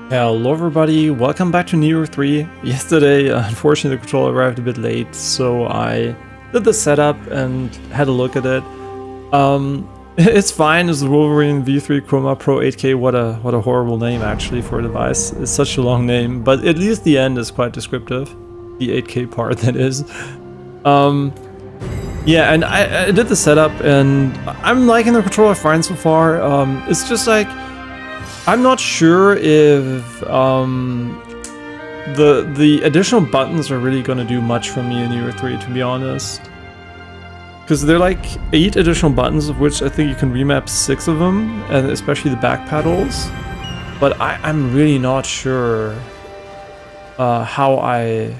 Hello everybody, welcome back to Nioh 3. Yesterday, unfortunately the controller arrived a bit late, so I did the setup and had a look at it. It's fine, it's the Wolverine V3 Chroma Pro 8K, what a horrible name actually for a device. It's such a long name, but at least the end is quite descriptive. The 8K part, that is. Yeah, and I did the setup and I'm liking the controller fine so far. It's just like, I'm not sure if the additional buttons are really gonna do much for me in Nioh 3, to be honest. Because they're like 8 additional buttons, of which I think you can remap 6 of them, and especially the back pedals. But I'm really not sure how I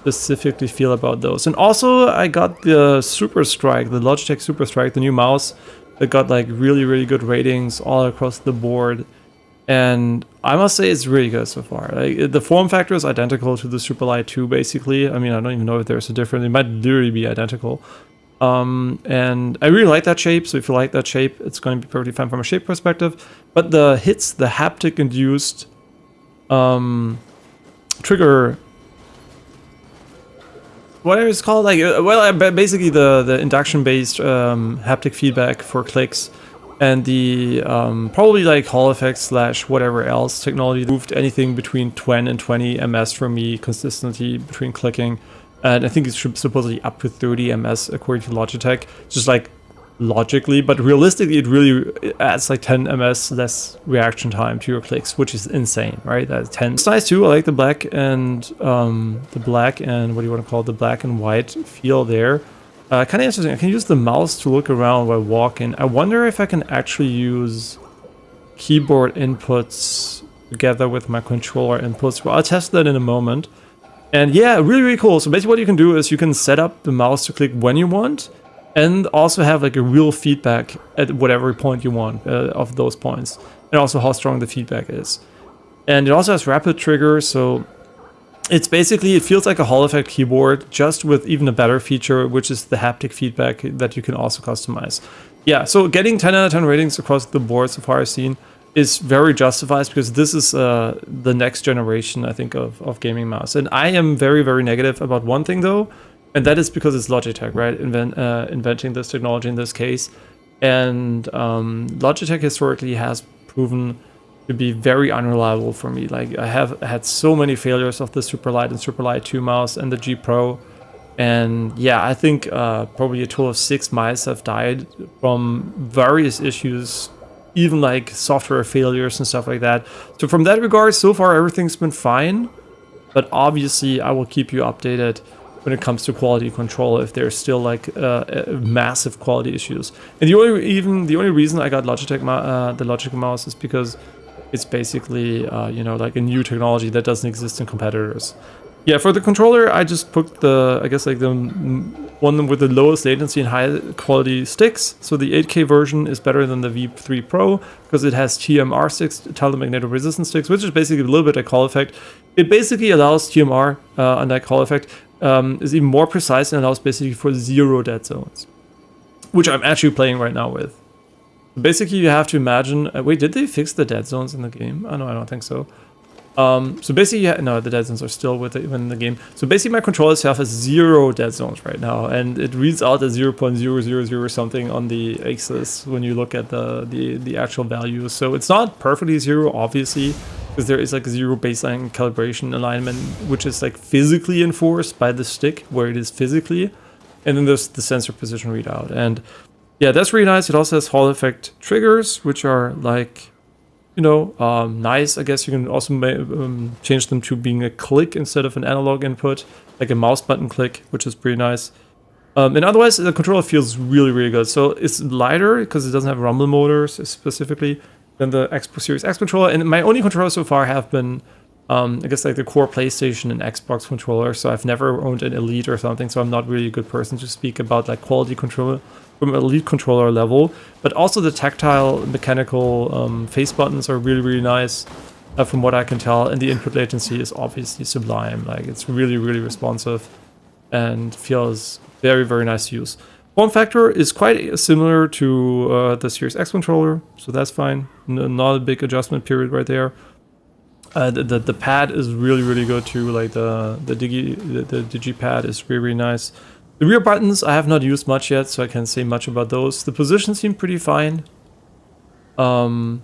specifically feel about those. And also, I got the Super Strike, the Logitech Super Strike, the new mouse, that got like really good ratings all across the board. And I must say it's really good so far. Like, the form factor is identical to the Superlight 2, basically. I mean, I don't even know if there's a difference. It might literally be identical. And I really like that shape, so if you like that shape, it's going to be perfectly fine from a shape perspective. But the hits, the haptic-induced trigger, whatever it's called, like, basically the induction-based haptic feedback for clicks, and the probably like Hall effects slash whatever else technology moved anything between 20 and 20 ms for me consistently between clicking, and I think it's supposedly up to 30 ms according to Logitech, just like logically, but realistically it really adds like 10 ms less reaction time to your clicks, which is insane, right? That's 10. It's nice too. I like the black and what do you want to call it, the black and white feel there. Kind of interesting. I can use the mouse to look around while walking. I wonder if I can actually use keyboard inputs together with my controller inputs. Well, I'll test that in a moment. And yeah, really cool. So basically what you can do is you can set up the mouse to click when you want, and also have like a real feedback at whatever point you want of those points. And also how strong the feedback is. And it also has rapid trigger, so it's basically, it feels like a Hall effect keyboard, just with even a better feature, which is the haptic feedback that you can also customize. Yeah, so getting 10 out of 10 ratings across the board so far I've seen is very justified, because this is the next generation, I think, of gaming mouse. And I am very negative about one thing though, and that is because it's Logitech, right? Inventing this technology in this case. And Logitech historically has proven to be very unreliable for me. Like, I have had so many failures of the Superlight and Superlight 2 mouse and the G Pro. And yeah, I think probably a total of 6 mice have died from various issues, even like software failures and stuff like that. So from that regard, so far everything's been fine. But obviously I will keep you updated when it comes to quality control if there's still like massive quality issues. And the only reason I got Logitech the Logitech mouse is because it's basically, you know, like a new technology that doesn't exist in competitors. Yeah, for the controller, I just picked the, I guess, like the one with the lowest latency and high quality sticks. So the 8K version is better than the V3 Pro because it has TMR sticks, telemagnetic resistance sticks, which is basically a little bit like Hall effect. It basically allows TMR, unlike Hall effect, is even more precise and allows basically for 0 dead zones, which I'm actually playing right now with. Basically, you have to imagine... wait, did they fix the dead zones in the game? Oh, no, I don't think so. So basically, no, the dead zones are still within the game. So basically, my controller itself has 0 dead zones right now, and it reads out at 0.000 something on the axis when you look at the actual values. So it's not perfectly 0, obviously, because there is like a 0 baseline calibration alignment, which is like physically enforced by the stick, where it is physically. And then there's the sensor position readout. And yeah, that's really nice. It also has Hall effect triggers, which are like, you know, nice. I guess you can also change them to being a click instead of an analog input, like a mouse button click, which is pretty nice. And otherwise, the controller feels really good. So it's lighter because it doesn't have rumble motors specifically than the Series X controller. And my only controllers so far have been, I guess, like the core PlayStation and Xbox controller. So I've never owned an Elite or something. So I'm not really a good person to speak about like quality controller from Elite controller level. But also the tactile mechanical face buttons are really nice from what I can tell. And the input latency is obviously sublime. Like, it's really responsive and feels very nice to use. Form factor is quite similar to the Series X controller, so that's fine. Not a big adjustment period right there. The pad is really good too. Like the digi pad is really nice. The rear buttons I have not used much yet, so I can't say much about those. The positions seem pretty fine. I'm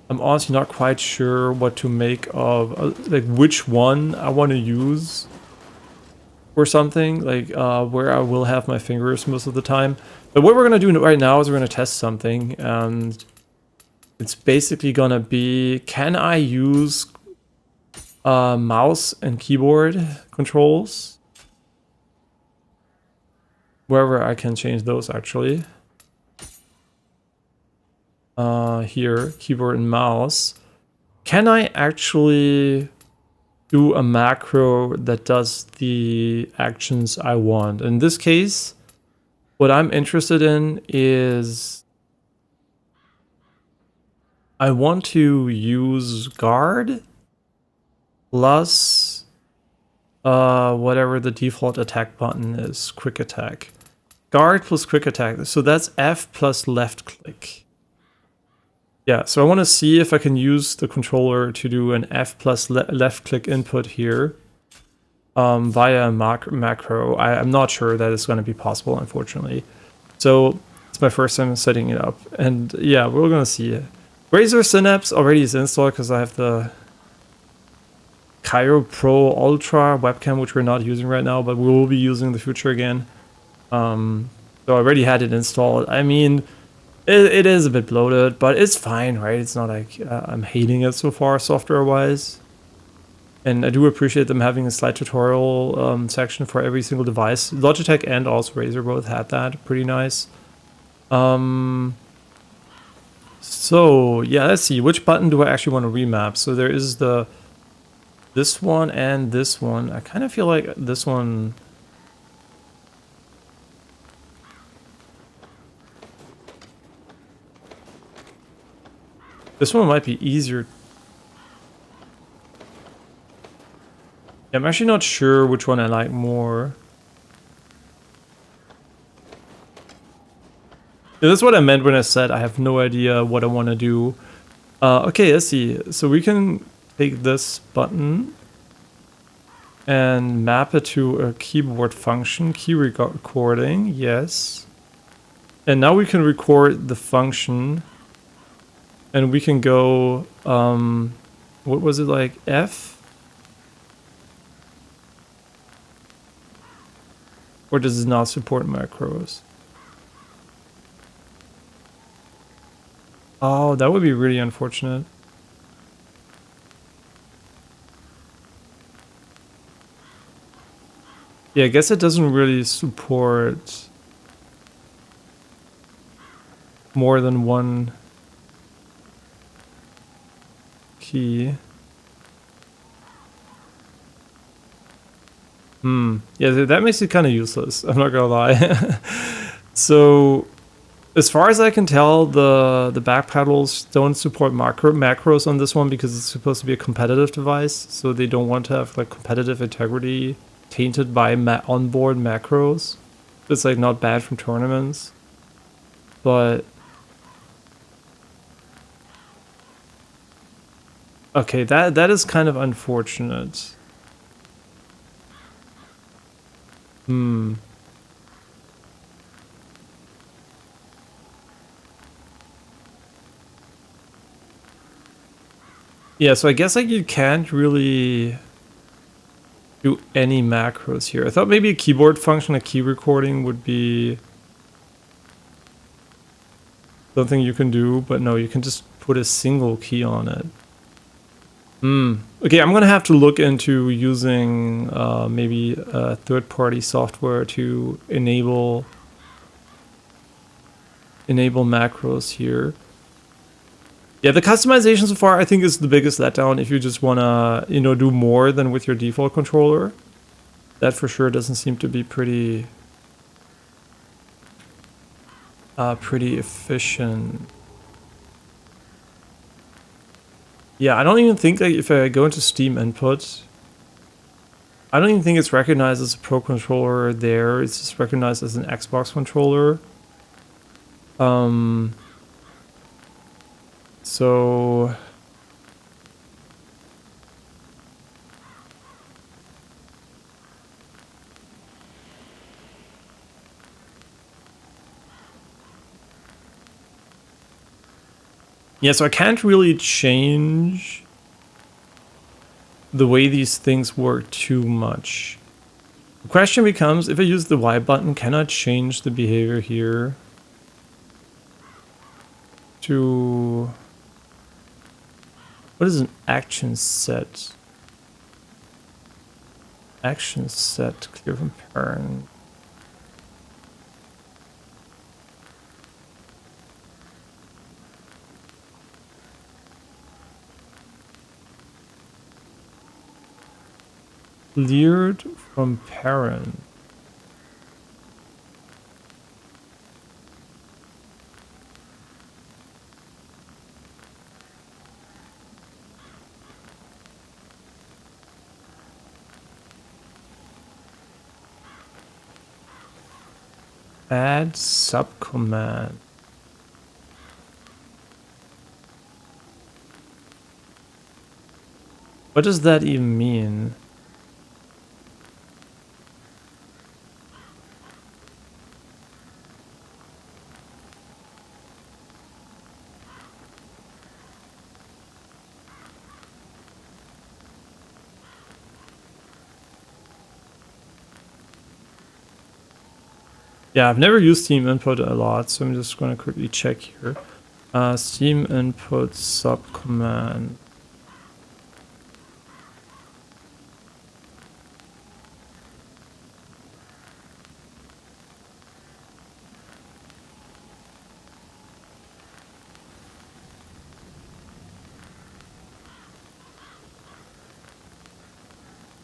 honestly not quite sure what to make of like which one I want to use or something, like where I will have my fingers most of the time. But what we're gonna do right now is we're gonna test something, and it's basically gonna be, can I use mouse and keyboard controls wherever I can change those actually. Here, keyboard and mouse. Can I actually do a macro that does the actions I want? In this case, what I'm interested in is I want to use guard plus whatever the default attack button is, quick attack. Guard plus quick attack. So that's F plus left click. Yeah, so I want to see if I can use the controller to do an F plus left click input here via a macro. I'm not sure that it's going to be possible, unfortunately. So it's my first time setting it up. And yeah, we're going to see it. Razer Synapse already is installed because I have the Cairo Pro Ultra webcam, which we're not using right now, but we will be using in the future again. So I already had it installed. I mean, it is a bit bloated, but it's fine, right? It's not like I'm hating it so far, software-wise. And I do appreciate them having a slide tutorial section for every single device. Logitech and also Razer both had that. Pretty nice. So, yeah, let's see. Which button do I actually want to remap? So there is this one and this one. I kind of feel like this one... This one might be easier. I'm actually not sure which one I like more. Yeah, that's what I meant when I said I have no idea what I want to do. Okay, let's see. So we can take this button and map it to a keyboard function, key recording, yes. And now we can record the function. And we can go, what was it, like F? Or does it not support macros? Oh, that would be really unfortunate. Yeah, I guess it doesn't really support more than one key. Yeah, that makes it kind of useless. I'm not gonna lie. So, as far as I can tell, the back pedals don't support macros on this one because it's supposed to be a competitive device. So they don't want to have like competitive integrity tainted by onboard macros. It's like not bad from tournaments, but okay, that is kind of unfortunate. Yeah, so I guess like you can't really do any macros here. I thought maybe a keyboard function, a key recording would be something you can do, but no, you can just put a single key on it. Okay, I'm gonna have to look into using maybe third-party software to enable macros here. Yeah, the customization so far I think is the biggest letdown if you just wanna, you know, do more than with your default controller. That for sure doesn't seem to be pretty efficient. Yeah, I don't even think like if I go into Steam input, I don't even think it's recognized as a Pro controller there. It's just recognized as an Xbox controller. So Yeah, so I can't really change the way these things work too much. The question becomes, if I use the Y button, can I change the behavior here to... What is an action set? Action set, clear from parent. Cleared from parent. Add subcommand. What does that even mean? Yeah, I've never used Steam input a lot, so I'm just going to quickly check here. Steam input subcommand.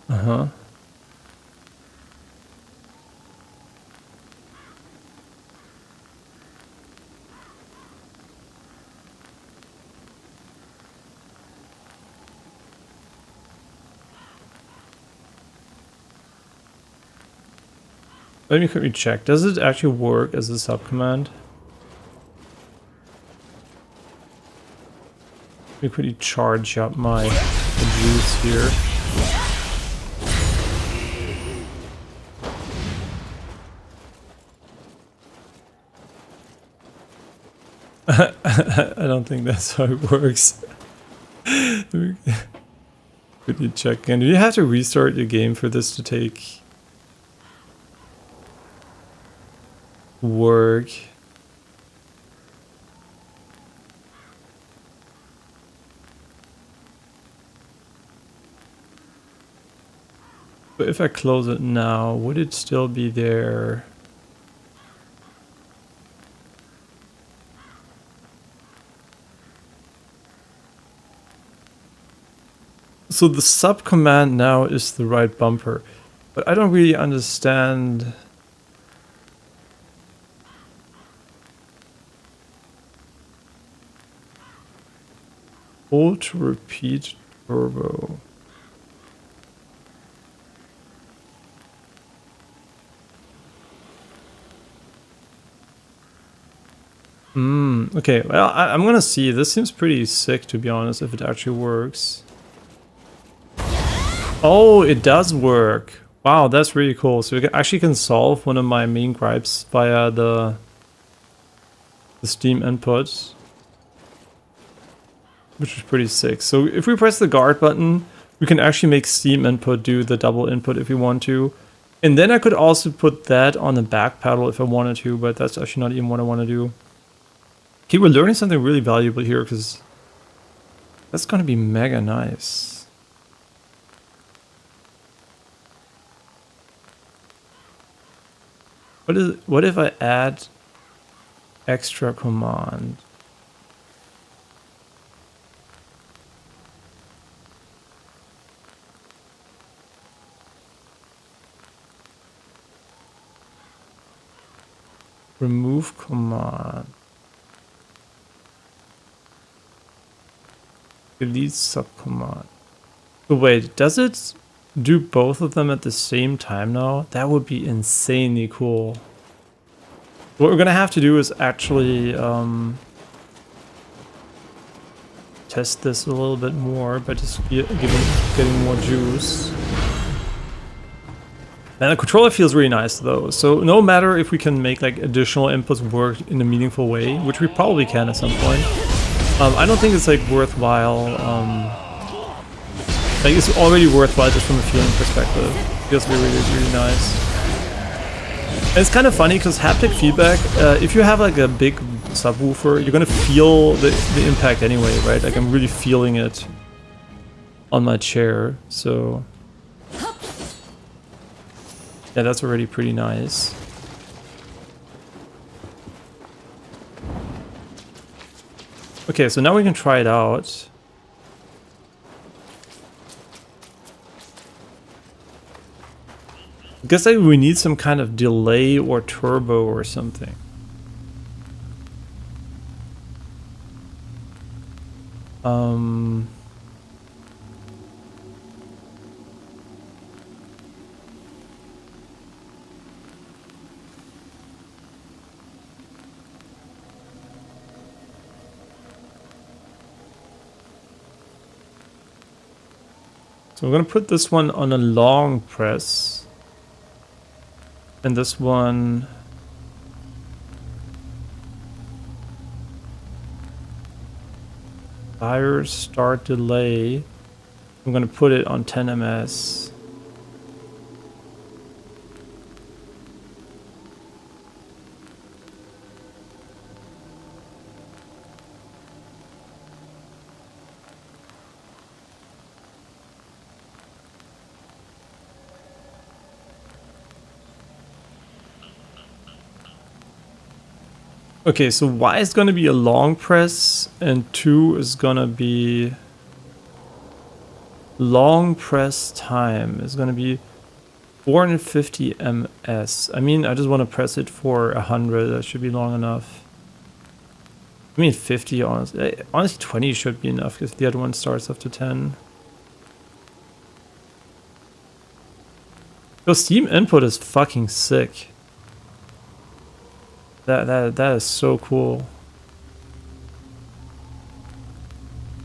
Uh-huh. Let me quickly check. Does it actually work as a subcommand? Let me quickly charge up my juice here. I don't think that's how it works. Quickly check again. Do you have to restart your game for this to take work? But if I close it now, would it still be there? So the subcommand now is the right bumper, but I don't really understand. Hold to repeat turbo. Okay, well, I'm gonna see. This seems pretty sick, to be honest, if it actually works. Oh, it does work. Wow, that's really cool. So we actually can solve one of my main gripes via the Steam input, which is pretty sick. So if we press the guard button, we can actually make Steam input do the double input if we want to. And then I could also put that on the back pedal if I wanted to, but that's actually not even what I want to do. Okay, we're learning something really valuable here, because that's going to be mega nice. What if I add extra command? Remove command. Delete subcommand. So wait, does it do both of them at the same time now? That would be insanely cool. What we're gonna have to do is actually test this a little bit more by just getting more juice. And the controller feels really nice though, so no matter if we can make like additional inputs work in a meaningful way, which we probably can at some point, I don't think it's like worthwhile. Like it's already worthwhile just from a feeling perspective. It feels really, really nice. And it's kind of funny because haptic feedback, if you have like a big subwoofer, you're gonna feel the impact anyway, right? Like I'm really feeling it on my chair, so yeah, that's already pretty nice. Okay, so now we can try it out. I guess like we need some kind of delay or turbo or something. So we're gonna put this one on a long press. And this one... Fire start delay. I'm gonna put it on 10 ms. Okay, so Y is gonna be a long press, and 2 is gonna be long press time is gonna be 450 ms. I mean, I just want to press it for 100. That should be long enough. I mean, 50 honestly. Honestly, 20 should be enough because the other one starts after 10. Yo, Steam input is fucking sick. That is so cool.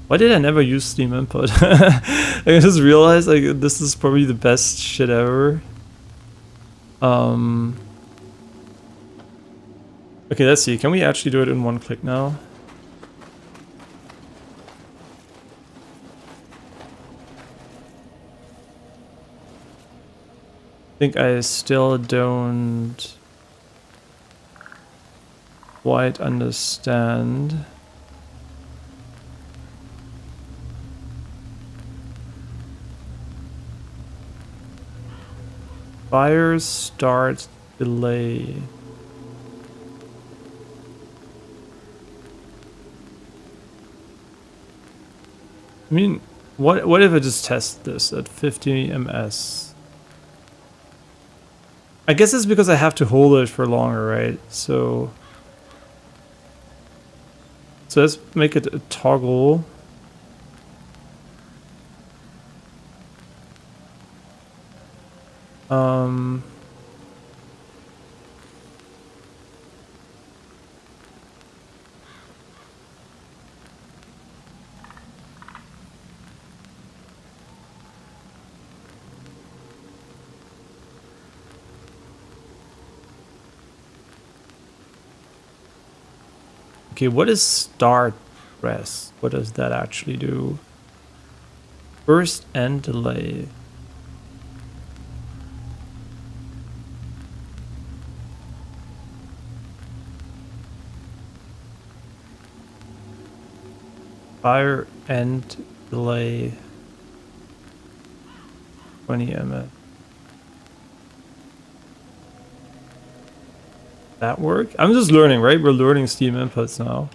Why did I never use Steam input? I just realized like this is probably the best shit ever. Okay, let's see. Can we actually do it in one click now? I think I still don't quite understand. Fire start delay. I mean, what if I just test this at 50 ms? I guess it's because I have to hold it for longer, right? So let's make it a toggle. Okay, what is start press? What does that actually do? Burst and delay. Fire and delay 20 ms. That work? I'm just learning, right? We're learning Steam inputs now.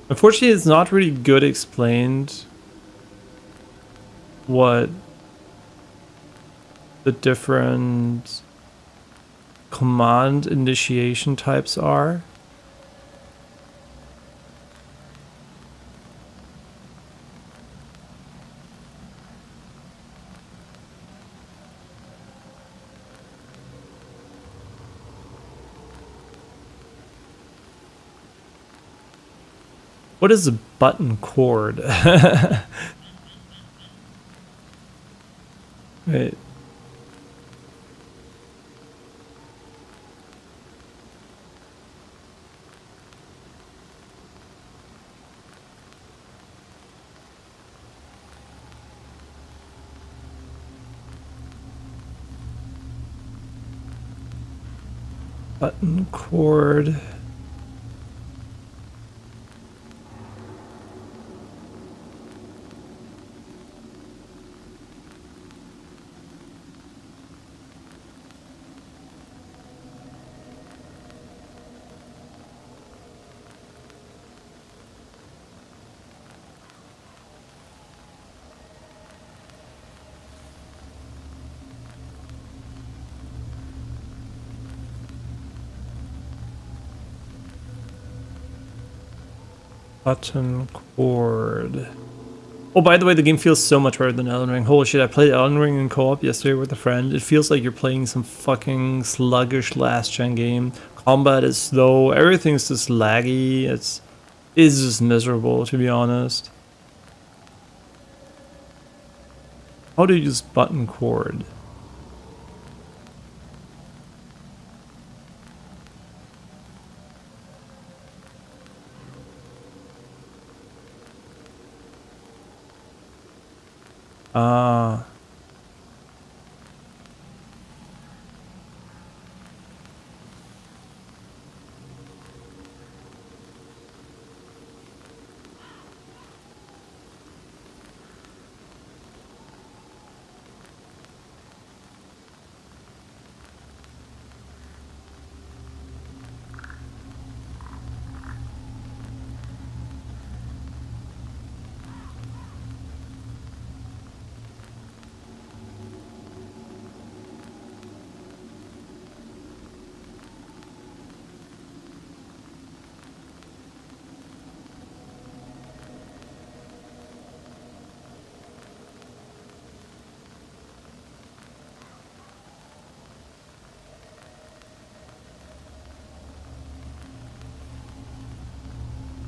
Unfortunately, it's not really good explained what the different command initiation types are. What is a button cord? Wait. Button cord. Button cord. Oh, by the way, the game feels so much better than Elden Ring. Holy shit, I played Elden Ring in co-op yesterday with a friend. It feels like you're playing some fucking sluggish last-gen game. Combat is slow, everything's just laggy. It's just miserable, to be honest. How do you use button cord? Ah.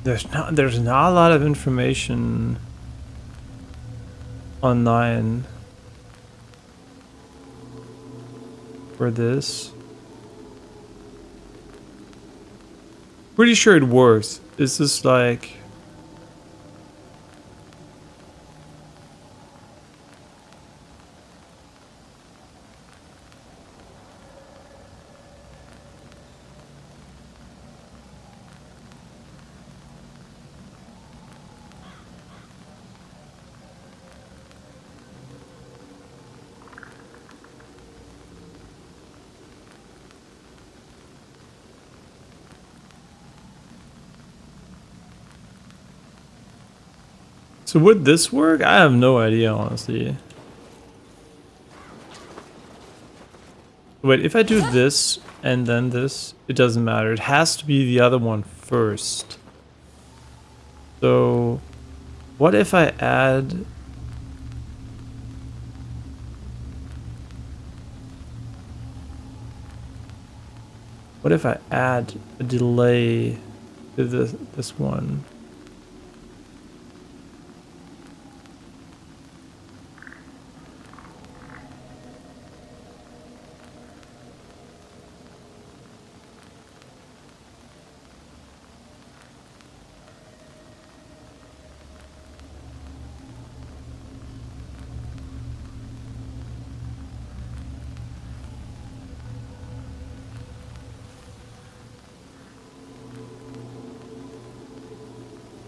There's not a lot of information online for this. Pretty sure it works. It's just like so would this work? I have no idea, honestly. Wait, if I do this and then this, it doesn't matter. It has to be the other one first. So what if I add... What if I add a delay to this one?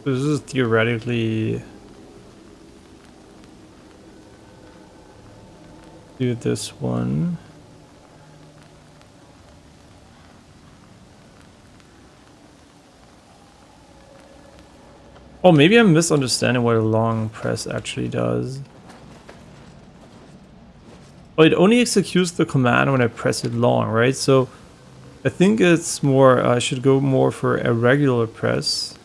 This is theoretically do this one. Oh, maybe I'm misunderstanding what a long press actually does. Oh, it only executes the command when I press it long, right? So I think it's more, I should go more for a regular press.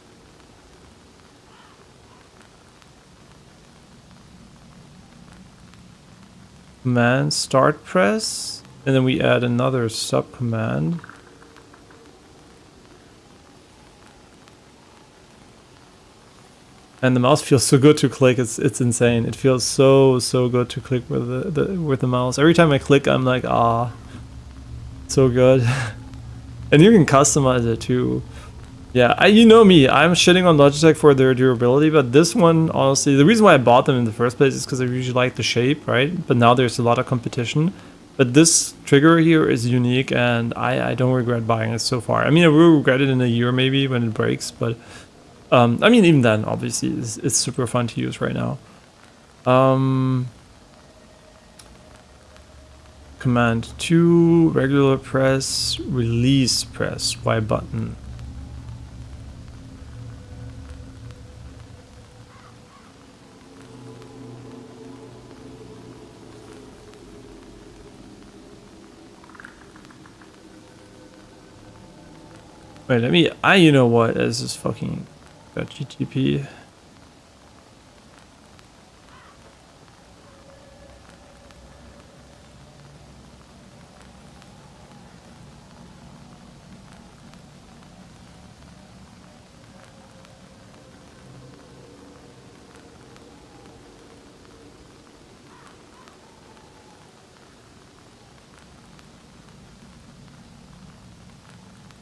Command start press, and then we add another sub command. And the mouse feels so good to click. It's insane. It feels so good to click with the mouse. Every time I click, I'm like, ah, so good. And you can customize it too. Yeah, you know me. I'm shitting on Logitech for their durability, but this one, honestly, the reason why I bought them in the first place is because I usually like the shape, right? But now there's a lot of competition. But this trigger here is unique, and I don't regret buying it so far. I mean, I will regret it in a year maybe when it breaks, but I mean, even then, obviously, it's super fun to use right now. Command 2, regular press, release press, Y button. Wait, let me, you know what, this is fucking GTP.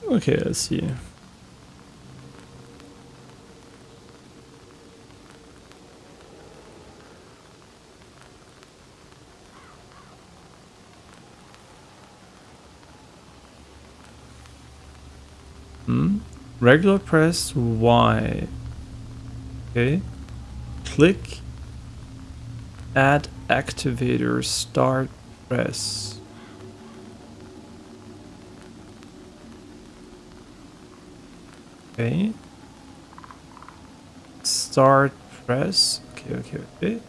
Okay, let's see. Regular press Y. Okay. Click. Add activator. Start press. Okay. Start press. Okay.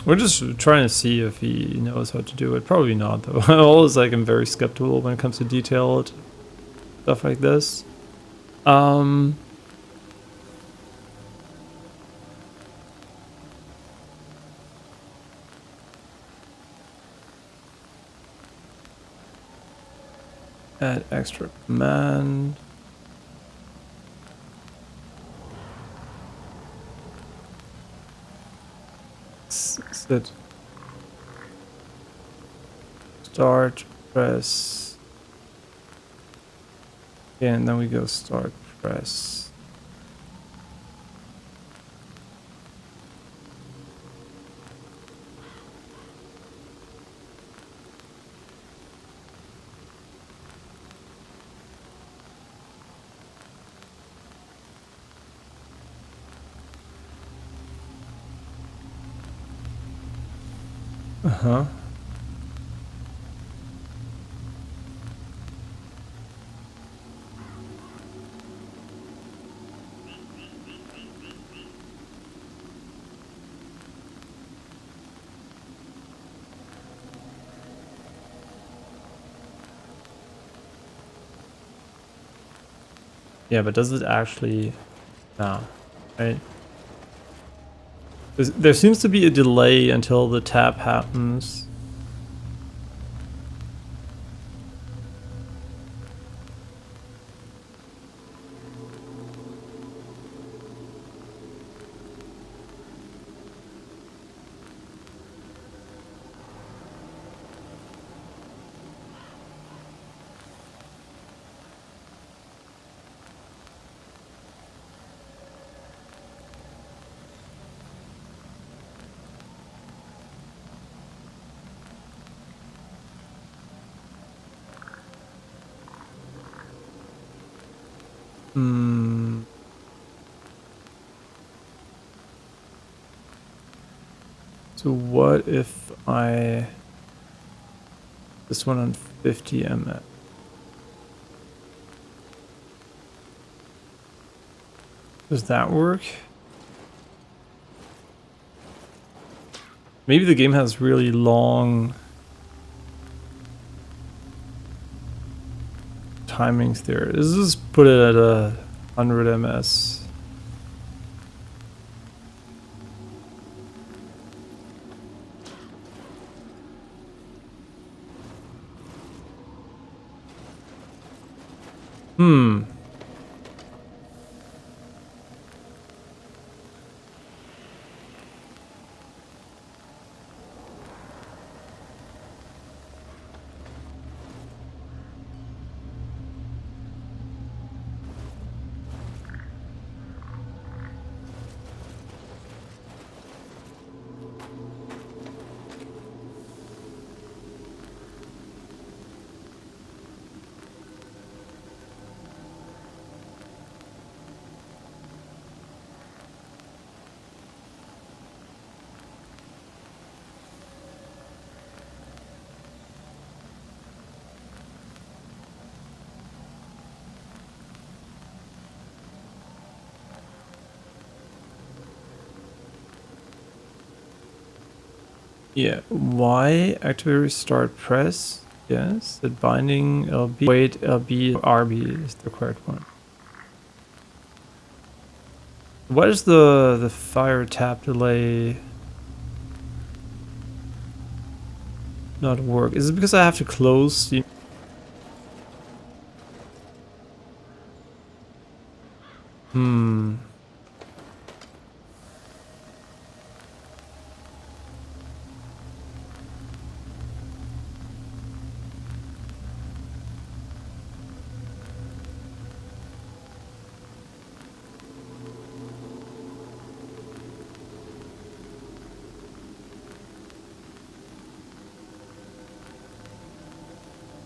We're just trying to see if he knows how to do it. Probably not, though. I always I'm very skeptical when it comes to detailed stuff like this. Add extra command. Sit. Start press. Yeah, and then we go start press. Uh-huh. Yeah, but does it actually... No, right? There seems to be a delay until the tap happens. So what if I... This one on 50 ms. Does that work? Maybe the game has really long timings there. Let's just put it at 100 ms. Hmm. Yeah, Y, activate restart press. Yes, the binding LB. Wait, LB, RB is the correct one. What is the fire tap delay not work? Is it because I have to close the... Hmm.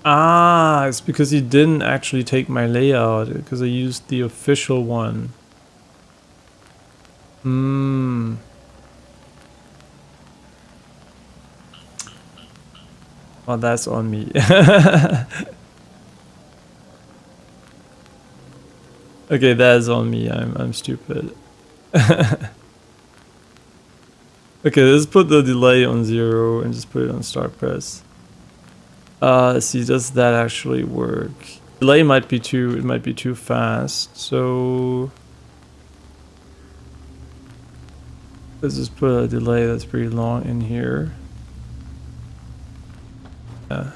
Ah, it's because he didn't actually take my layout, because I used the official one. Hmm. Well, that's on me. Okay, that's on me. I'm stupid. Okay, let's put the delay on 0 and just put it on start press. Let's see, does that actually work? Delay might be too fast, so let's just put a delay that's pretty long in here. Yeah.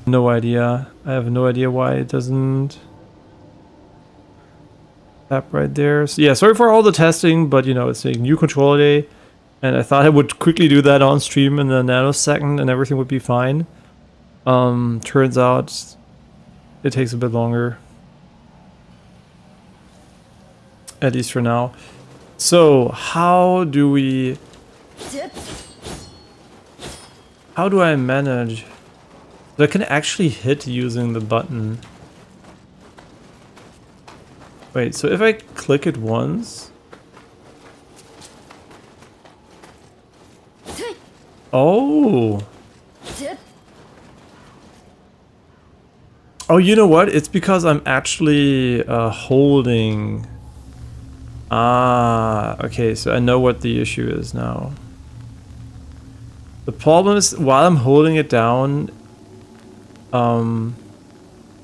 No idea. I have no idea why it doesn't tap right there. So yeah, sorry for all the testing, but you know, it's a new controller day, and I thought I would quickly do that on stream in a nanosecond and everything would be fine. Turns out it takes a bit longer. At least for now. So, how do I manage? So I can actually hit using the button. Wait, so if I click it once... Oh! Oh, you know what? It's because I'm actually holding... Ah, okay, so I know what the issue is now. The problem is, while I'm holding it down,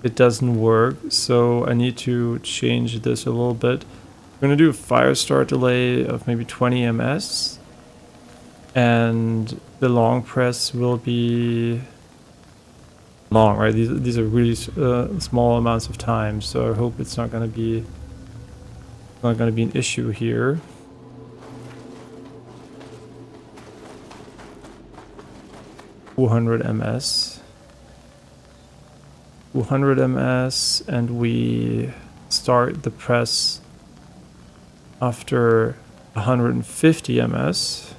it doesn't work, so I need to change this a little bit. I'm gonna do a fire start delay of maybe 20 ms, and the long press will be long, right? These are really small amounts of time, so I hope it's not gonna be an issue here. ms. 200 ms, and we start the press after 150 ms.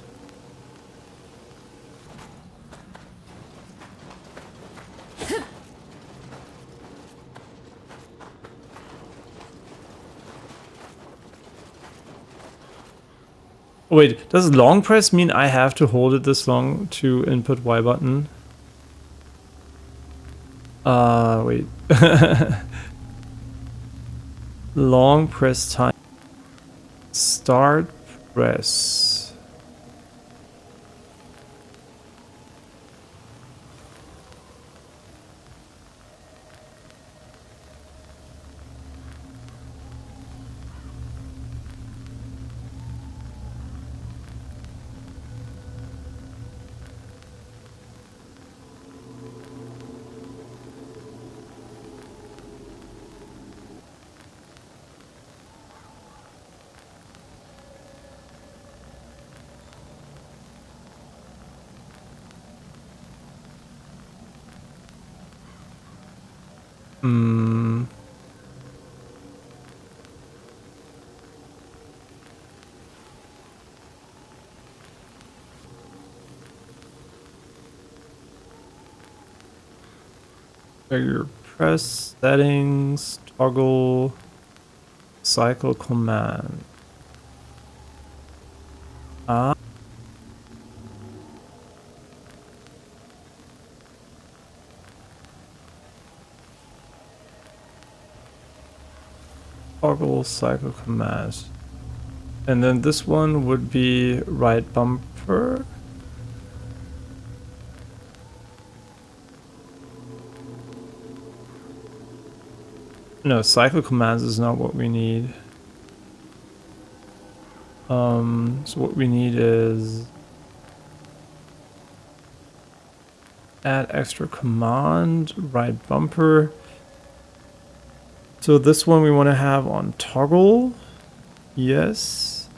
Wait, does long press mean I have to hold it this long to input Y button? Wait. Long press time. Start press. Hmm. Trigger press settings, toggle, cycle command. Ah. Toggle cycle command. And then this one would be right bumper. No, cycle commands is not what we need. So what we need is add extra command, right bumper. So this one we want to have on toggle. Yes.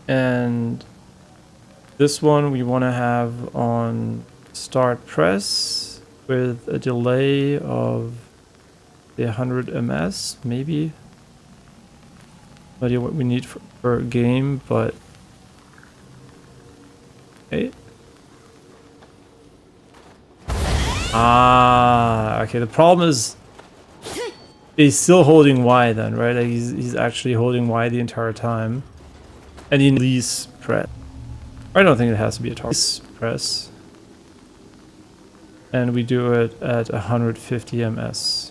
And this one we want to have on start press with a delay of the 100 ms, maybe. No idea what we need for a game, but okay. Ah, okay. The problem is he's still holding Y then, right? Like he's actually holding Y the entire time, and he release press. I don't think it has to be a target press, and we do it at 150 ms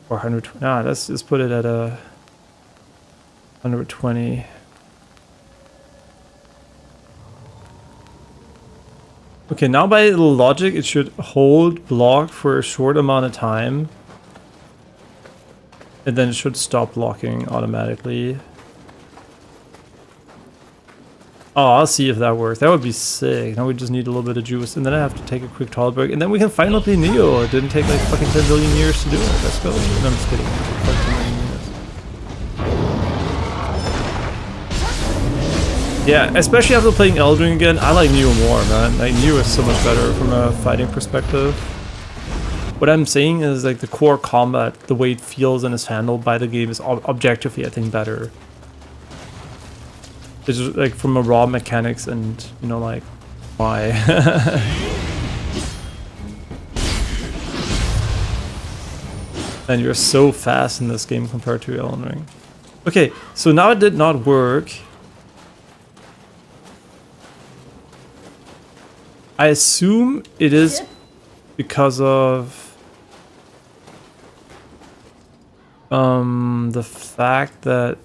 or 120. Nah, let's put it at a 120. Okay, now by logic, it should hold block for a short amount of time. And then it should stop blocking automatically. Oh, I'll see if that works. That would be sick. Now we just need a little bit of juice. And then I have to take a quick toilet break. And then we can finally play Nioh. It didn't take like fucking 10 billion years to do it. Let's go. No, I'm just kidding. It took like 10 million years. Yeah, especially after playing Elden Ring again, I like Nioh more, man. Like, Nioh is so much better from a fighting perspective. What I'm saying is, like, the core combat, the way it feels and is handled by the game is objectively, I think, better. It's just, like, from a raw mechanics and, you know, like, why? And you're so fast in this game compared to Elden Ring. Okay, so now it did not work. I assume it is because of the fact that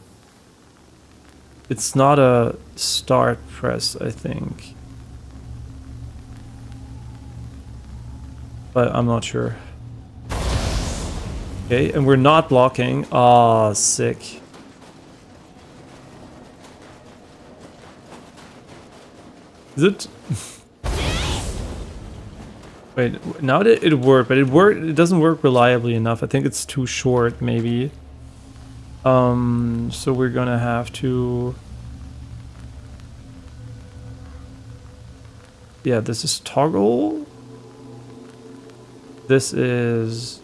it's not a start press, I think. But I'm not sure. Okay, and we're not blocking. Ah, sick. Is it? Wait, now it worked, but it doesn't work reliably enough. I think it's too short, maybe. So we're gonna have to... Yeah, this is toggle. This is...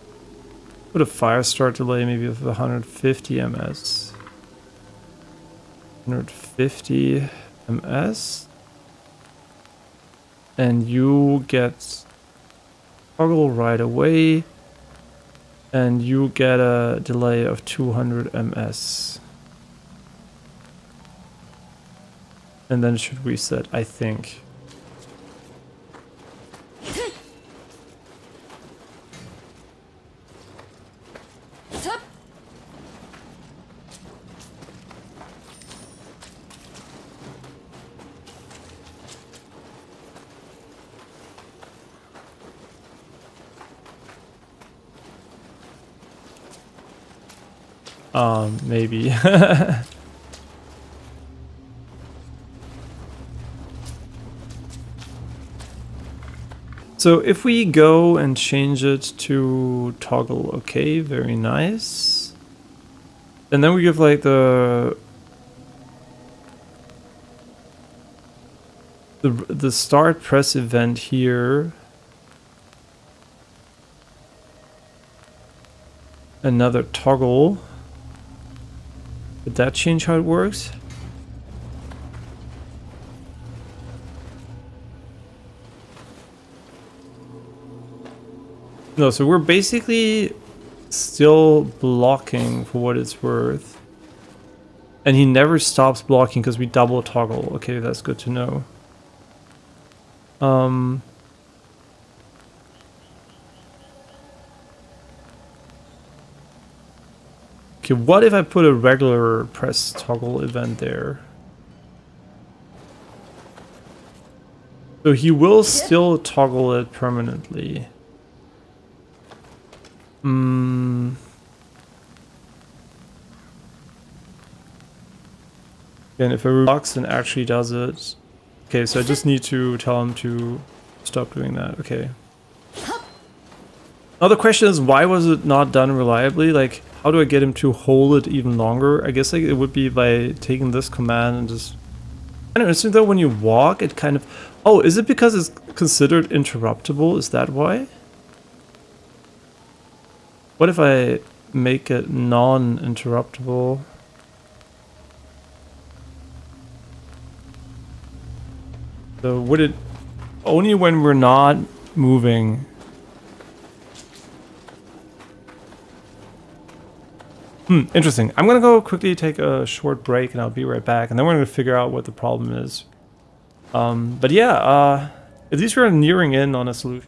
Put a fire start delay maybe of 150 ms. 150 ms. And you get toggle right away. And you get a delay of 200 ms. And then it should reset, I think. Maybe. So if we go and change it to toggle, okay, very nice. And then we give like the start press event here. another toggle. Did that change how it works? No, so we're basically still blocking for what it's worth. And he never stops blocking because we double toggle. Okay, that's good to know. Okay, what if I put a regular press toggle event there? So he will still toggle it permanently. And if it blocks and actually does it. Okay, so I just need to tell him to stop doing that. Okay. Now the question is, why was it not done reliably? Like, how do I get him to hold it even longer? I guess like it would be by taking this command and just... I don't know, isn't though when you walk, it kind of... Oh, is it because it's considered interruptible? Is that why? What if I make it non-interruptible? So would it... Only when we're not moving... Interesting. I'm gonna go quickly take a short break and I'll be right back, and then we're gonna figure out what the problem is. But yeah, at least we're nearing in on a solution.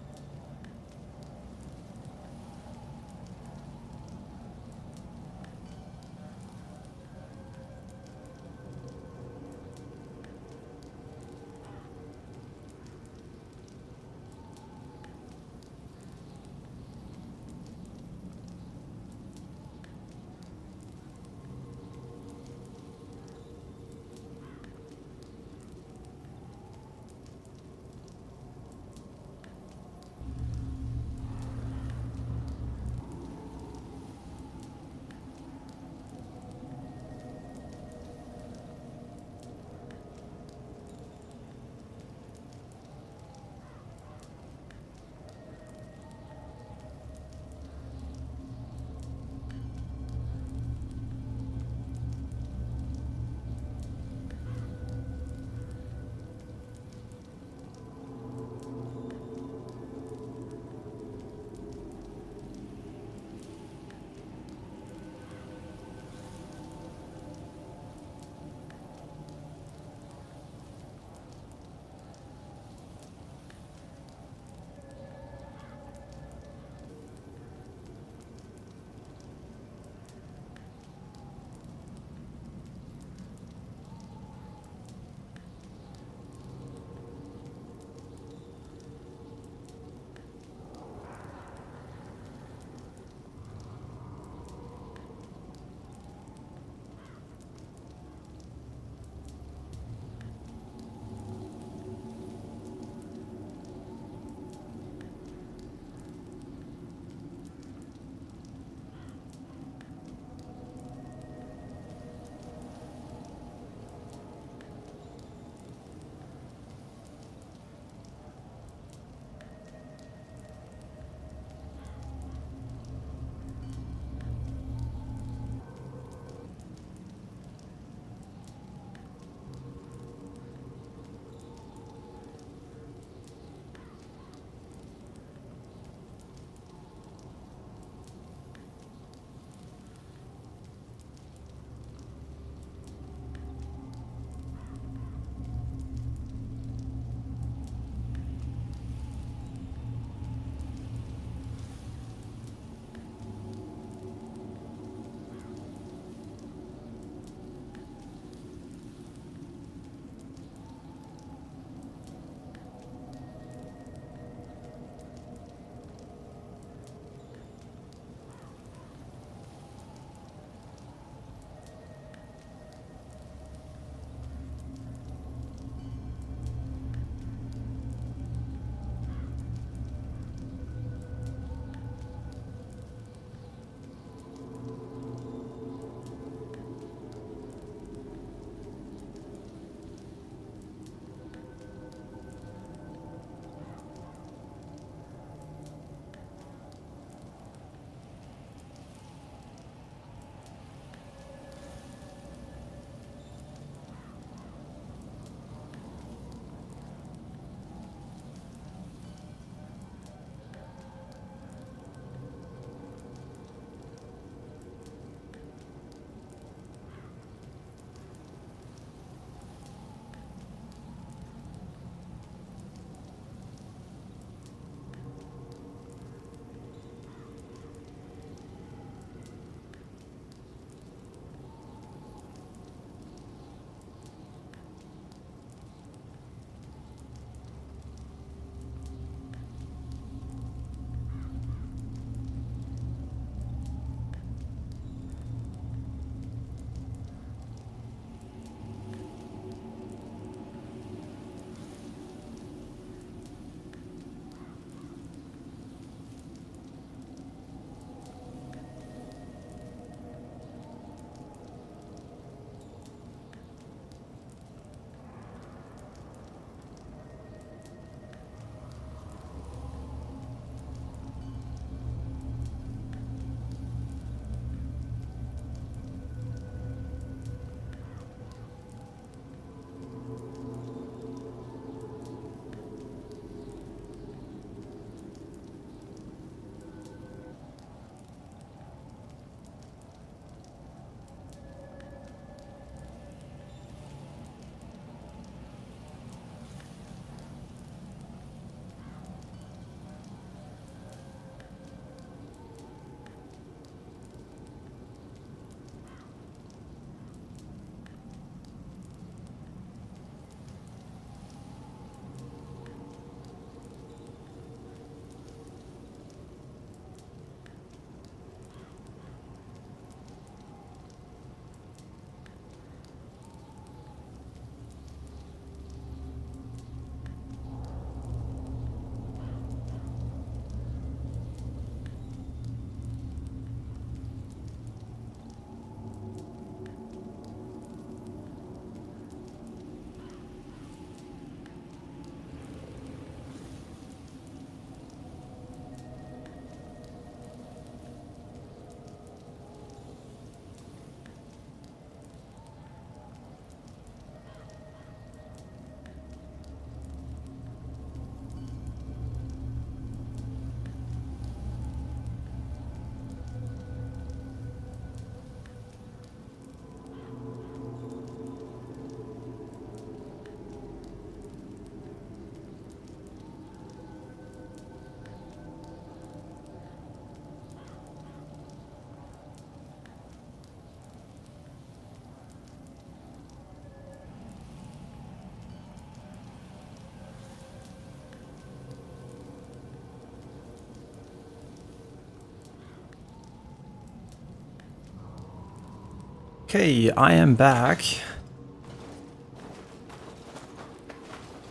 Okay, I am back.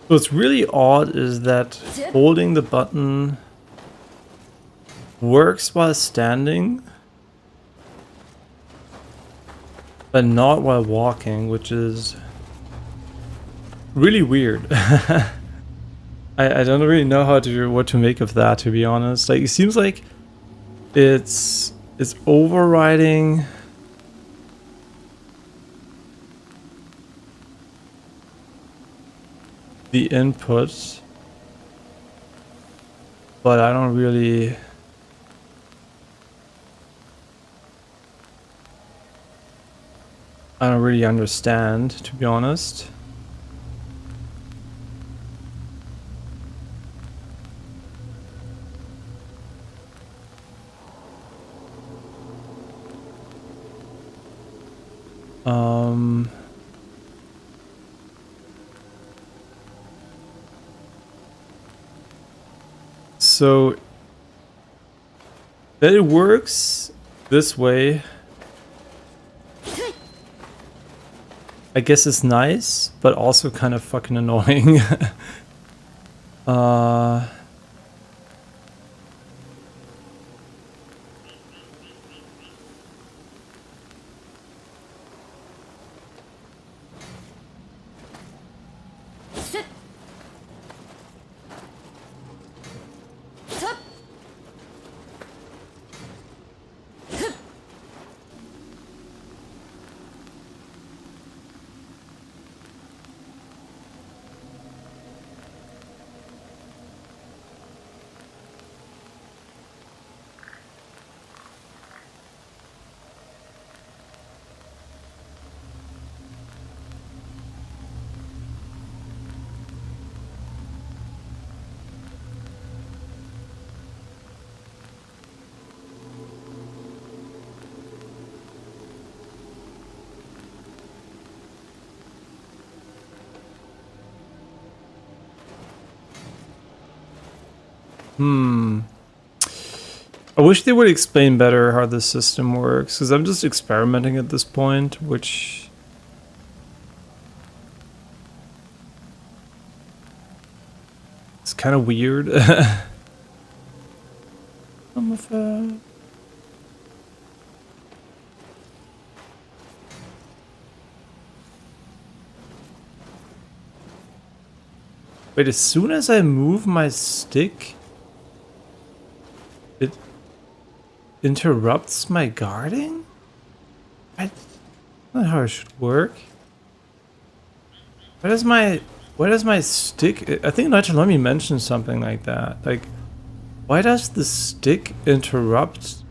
What's really odd is that holding the button works while standing, but not while walking, which is really weird. I don't really know what to make of that, to be honest. Like, it seems like it's overriding the input, but I don't really understand, to be honest. So that it works this way, I guess it's nice, but also kind of fucking annoying. I wish they would explain better how the system works, because I'm just experimenting at this point, which is kind of weird. Wait, as soon as I move my stick, it interrupts my guarding? That's not how it should work. Why does my stick... I think Nigel let me mention something like that. Like, why does the stick interrupt?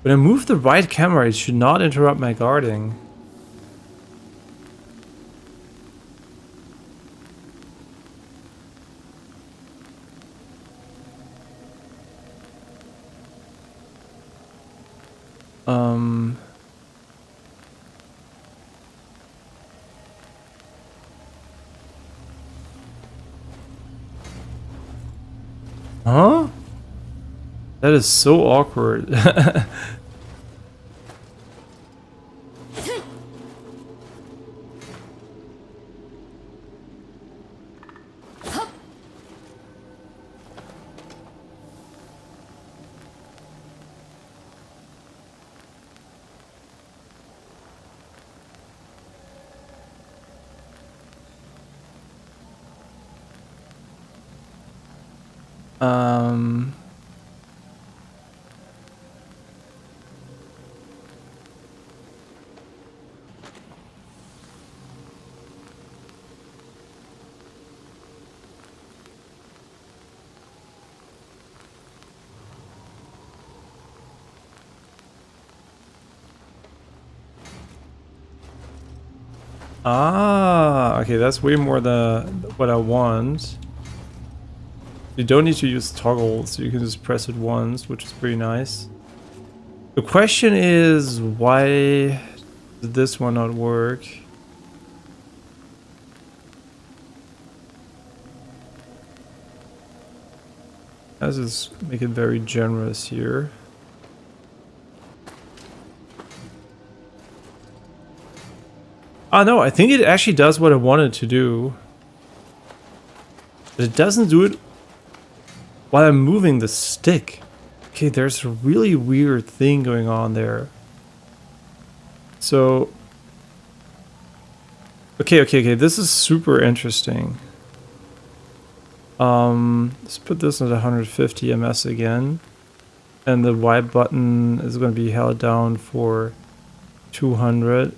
When I move the right camera, it should not interrupt my guarding. Huh? That is so awkward. Okay, that's way more than what I want. You don't need to use toggle, so you can just press it once, which is pretty nice. The question is, why did this one not work? Let's just make it very generous here. Oh no, I think it actually does what I wanted to do. But it doesn't do it while I'm moving the stick. Okay, there's a really weird thing going on there. So... Okay, this is super interesting. Let's put this at 150 ms again. And the Y button is going to be held down for 200.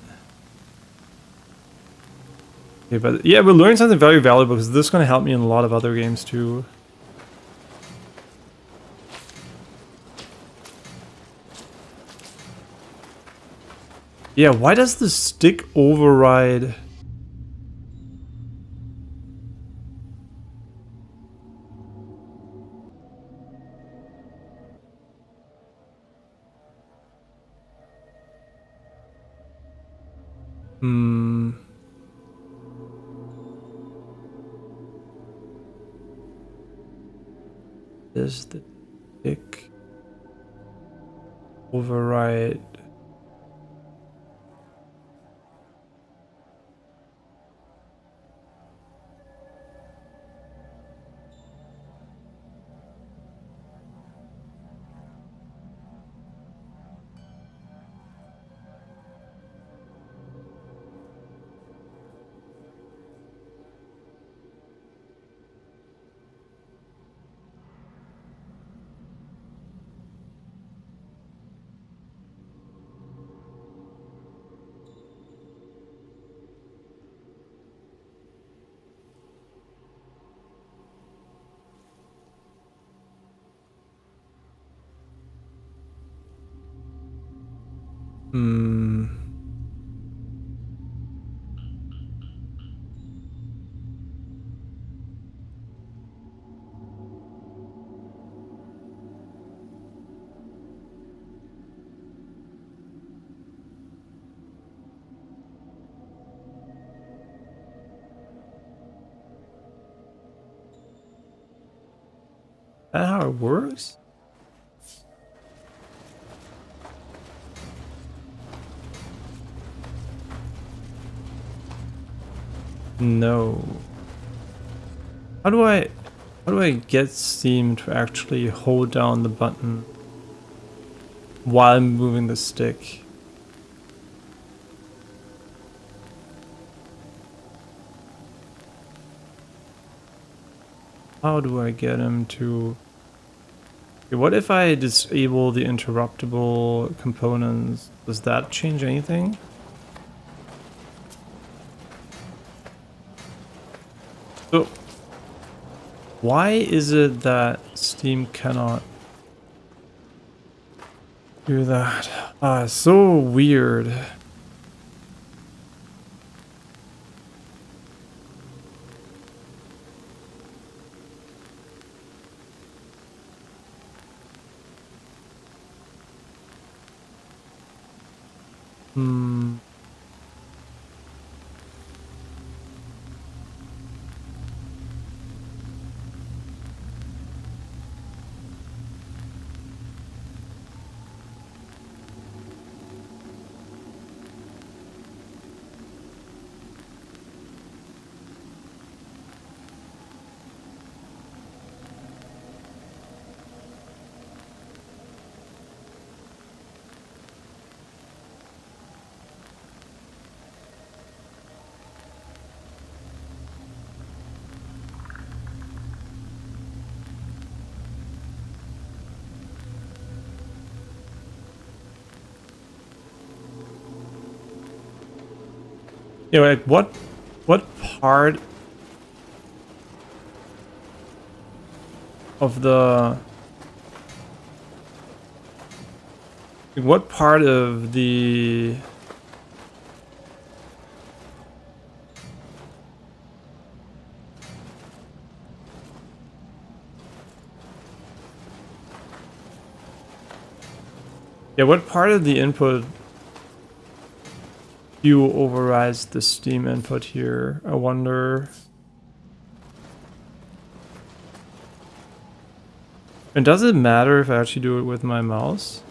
Okay, but yeah, we're learning something very valuable because this is going to help me in a lot of other games too. Yeah, why does the stick override? Does the stick override? Is that how it works? No. How do I get Steam to actually hold down the button while I'm moving the stick? How do I get him to... Okay, what if I disable the interruptible components? Does that change anything? So, why is it that Steam cannot do that? So weird. Yeah, like what part of the... What part of the... Yeah, what part of the input you overrides the Steam input here? I wonder. And does it matter if I actually do it with my mouse?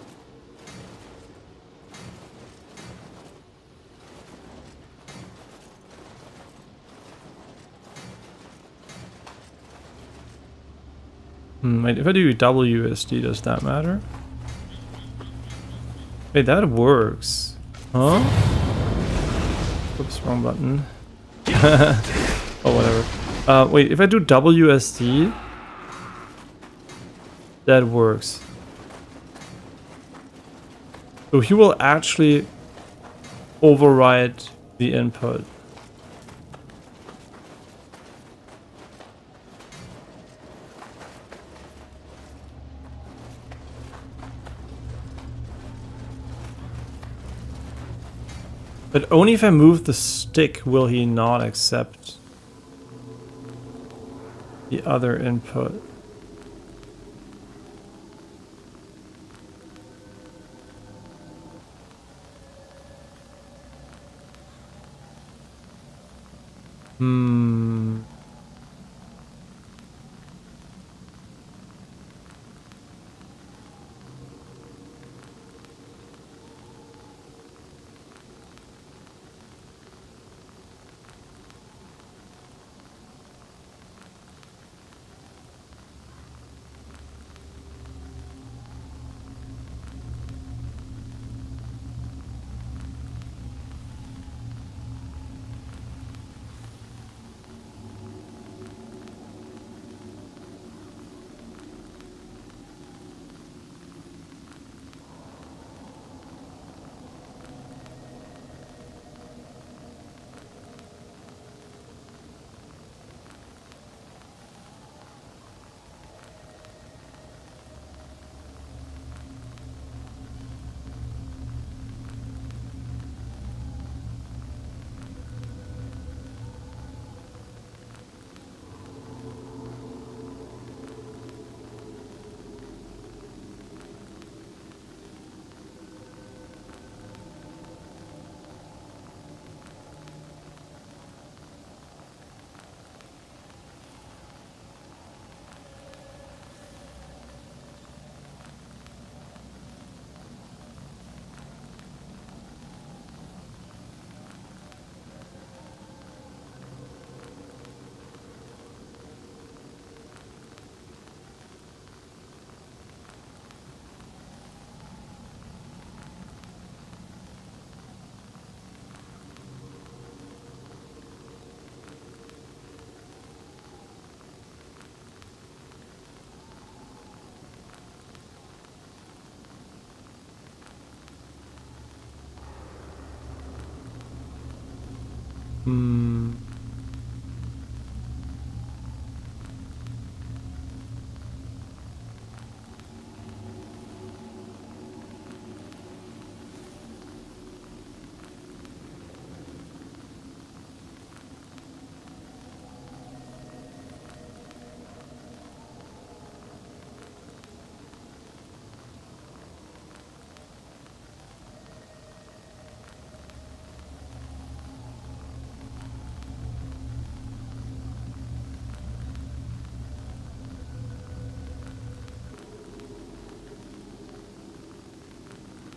Wait, if I do WSD, does that matter? Wait, that works. Huh? Oops, wrong button. Oh, whatever. Wait, if I do WSD, that works. So he will actually override the input. But only if I move the stick will he not accept the other input.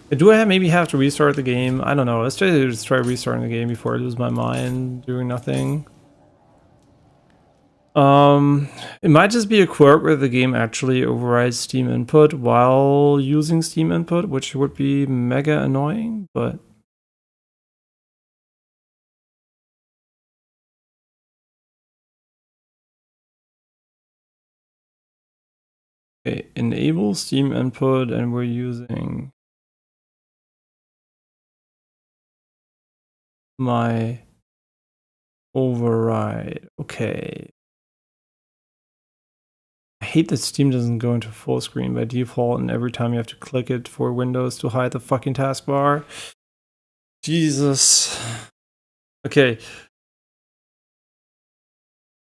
Do I maybe have to restart the game? I don't know. Let's try restarting the game before I lose my mind doing nothing. It might just be a quirk where the game actually overrides Steam input while using Steam input, which would be mega annoying, but... Okay, enable Steam input, and we're using my override. Okay. I hate that Steam doesn't go into full screen by default, and every time you have to click it for Windows to hide the fucking taskbar. Jesus. Okay.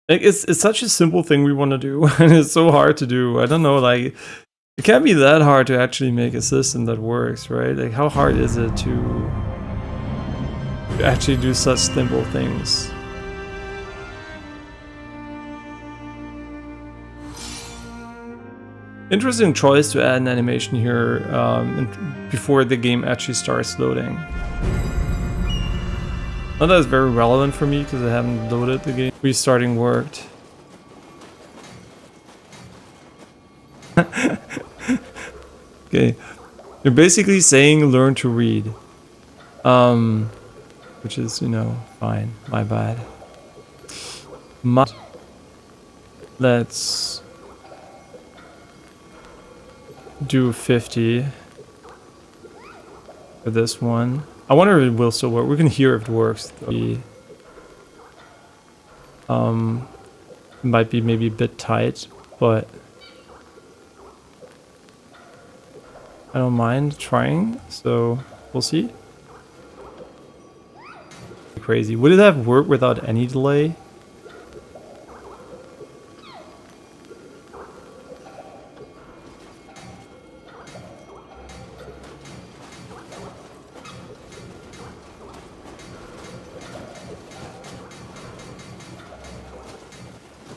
Like, it's such a simple thing we want to do, and it's so hard to do. I don't know, like, it can't be that hard to actually make a system that works, right? Like, how hard is it to actually do such simple things? Interesting choice to add an animation here before the game actually starts loading. Not that it's very relevant for me because I haven't loaded the game. Restarting worked. Okay. You're basically saying learn to read. Which is, you know, fine. My bad. Let's do 50 for this one. I wonder if it will still work. We can hear if it works. It might be maybe a bit tight, but I don't mind trying, so we'll see. Crazy. Would it have worked without any delay?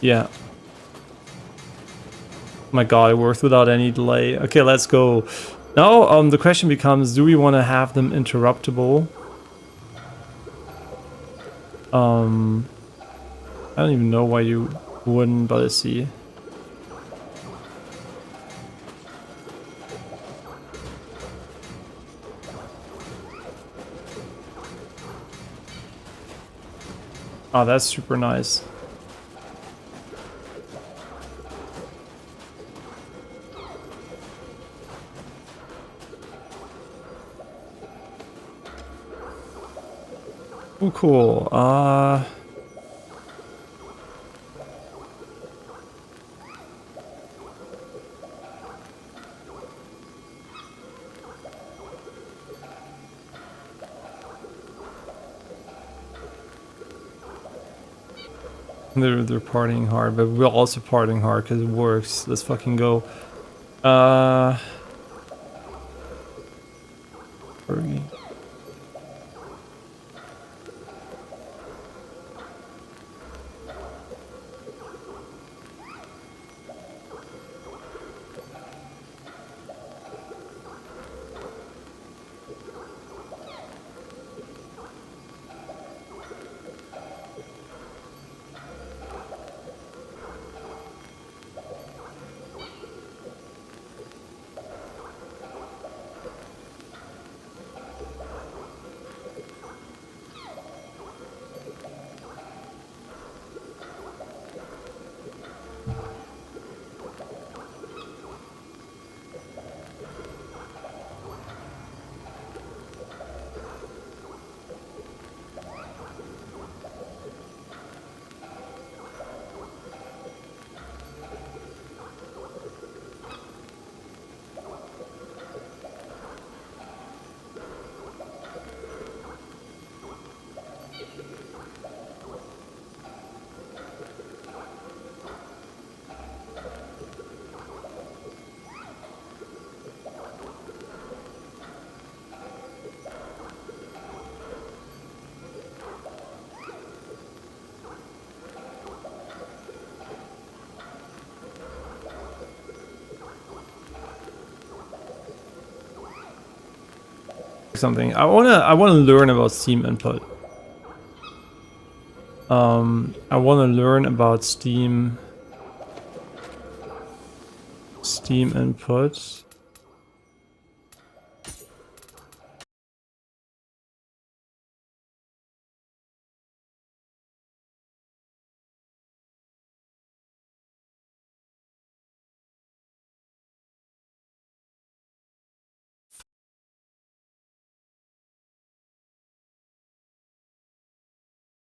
Yeah. My god, it worked without any delay. Okay, let's go. Now, the question becomes, do we want to have them interruptible? I don't even know why you wouldn't, but let's see. Oh, that's super nice. Oh, cool. They're partying hard, but we're also partying hard because it works. Let's fucking go. Fergie. Something. I wanna learn about Steam input. I wanna learn about Steam input.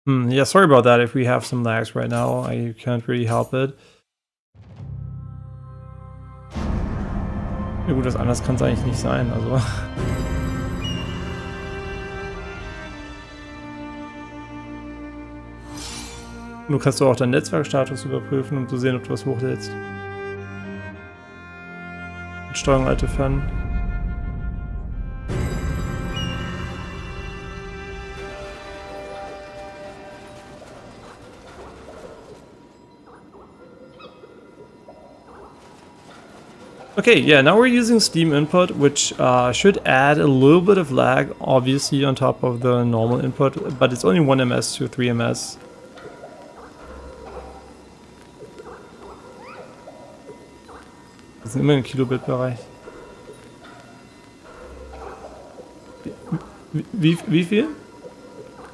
Yeah, sorry about that if we have some lags right now. I can't really help it. Ja gut, das anders kann es eigentlich nicht sein, also. Nur kannst du auch deinen Netzwerkstatus überprüfen, um zu sehen, ob du was hochlädst. Mit Steuerung Alt Fan. Okay, yeah, now we're using Steam input, which should add a little bit of lag, obviously, on top of the normal input, but it's only 1 ms to 3 ms. Das ist immer im Kilobit-Bereich. Wie viel?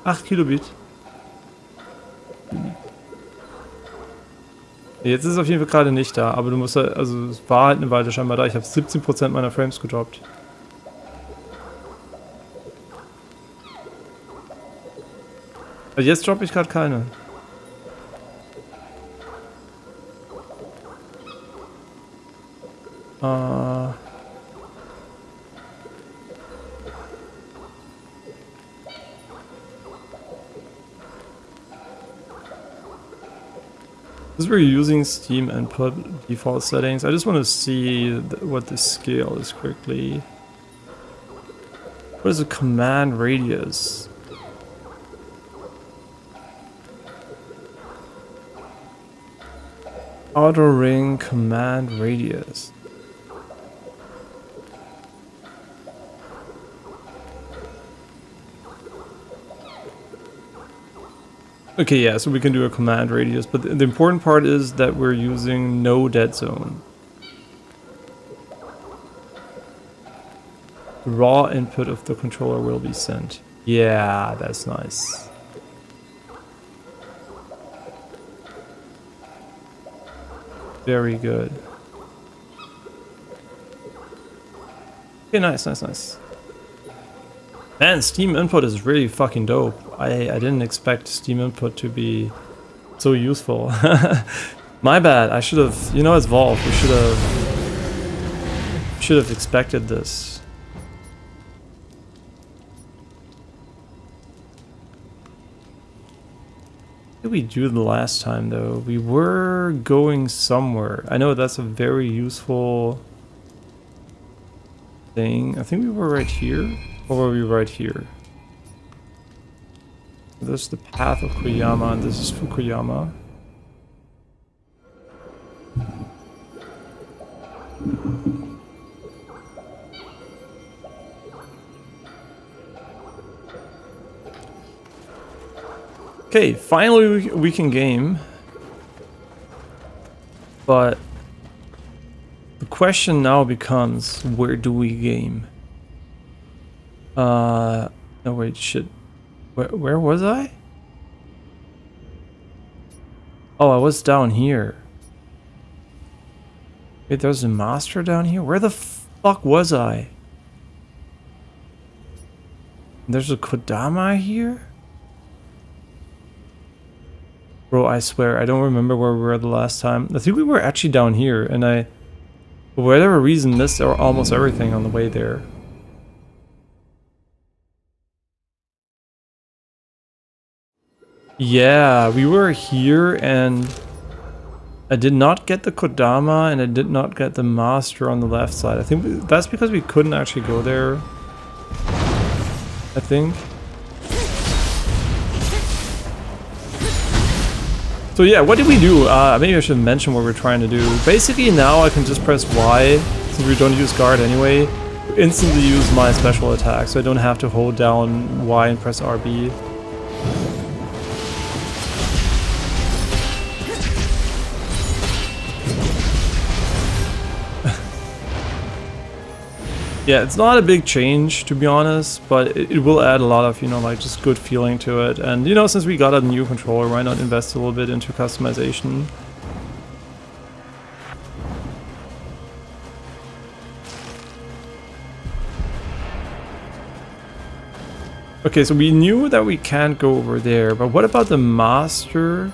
8 Kilobit. Jetzt ist es auf jeden Fall gerade nicht da, aber du musst halt, also es war halt eine Weile scheinbar da. Ich habe 17% meiner Frames gedroppt. Also jetzt droppe ich gerade keine. Because we're using Steam input default settings, I just want to see what the scale is quickly. What is a command radius? Auto ring command radius. Okay, yeah, so we can do a command radius, but the important part is that we're using no dead zone. The raw input of the controller will be sent. Yeah, that's nice. Very good. Okay, nice. Man, Steam input is really fucking dope. I didn't expect Steam input to be so useful. My bad. I should have, you know, as Valve, we should have expected this. What did we do the last time though? We were going somewhere. I know that's a very useful thing. I think we were right here. Or were we right here? This is the path of Koyama and this is Fukuyama. Okay, finally we can game. But the question now becomes, where do we game? No wait, shit. Where was I? Oh, I was down here. Wait, there's a master down here? Where the fuck was I? There's a Kodama here? Bro, I swear, I don't remember where we were the last time. I think we were actually down here, and I, for whatever reason, missed almost everything on the way there. Yeah, we were here, and I did not get the Kodama, and I did not get the Master on the left side. I think that's because we couldn't actually go there. I think. So yeah, what did we do? Maybe I should mention what we're trying to do. Basically now I can just press Y, since we don't use guard anyway, instantly use my special attack, so I don't have to hold down Y and press RB. Yeah, it's not a big change, to be honest, but it will add a lot of, you know, like, just good feeling to it. And, you know, since we got a new controller, why not invest a little bit into customization? Okay, so we knew that we can't go over there, but what about the Master?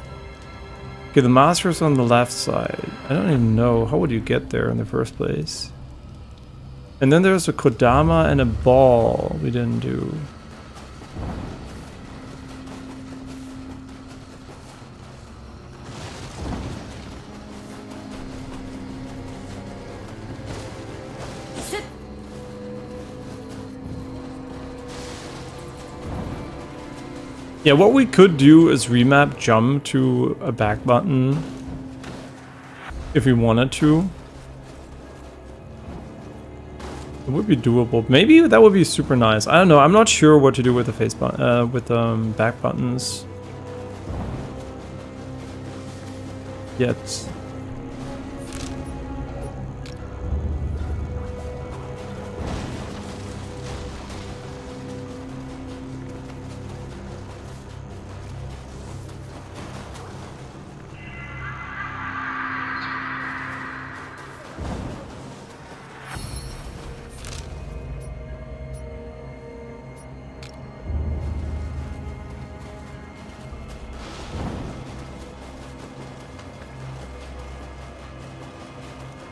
Okay, the Master's on the left side. I don't even know. How would you get there in the first place? And then there's a Kodama and a ball we didn't do. Yeah, what we could do is remap jump to a back button if we wanted to. It would be doable. Maybe that would be super nice. I don't know. I'm not sure what to do with the face button, with back buttons yet.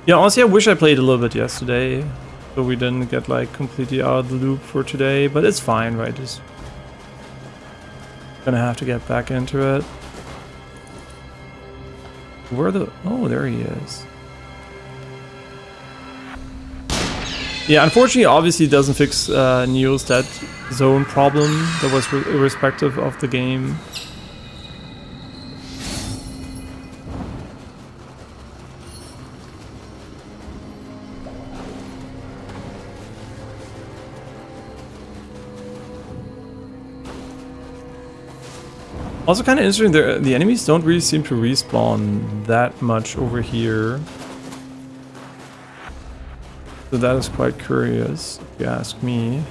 Yeah, honestly, I wish I played a little bit yesterday, so we didn't get like completely out of the loop for today. But it's fine, right? Just gonna have to get back into it. Where the? Oh, there he is. Yeah, unfortunately, obviously, it doesn't fix Nioh's dead zone problem that was irrespective of the game. Also kind of interesting, the enemies don't really seem to respawn that much over here. So that is quite curious, if you ask me.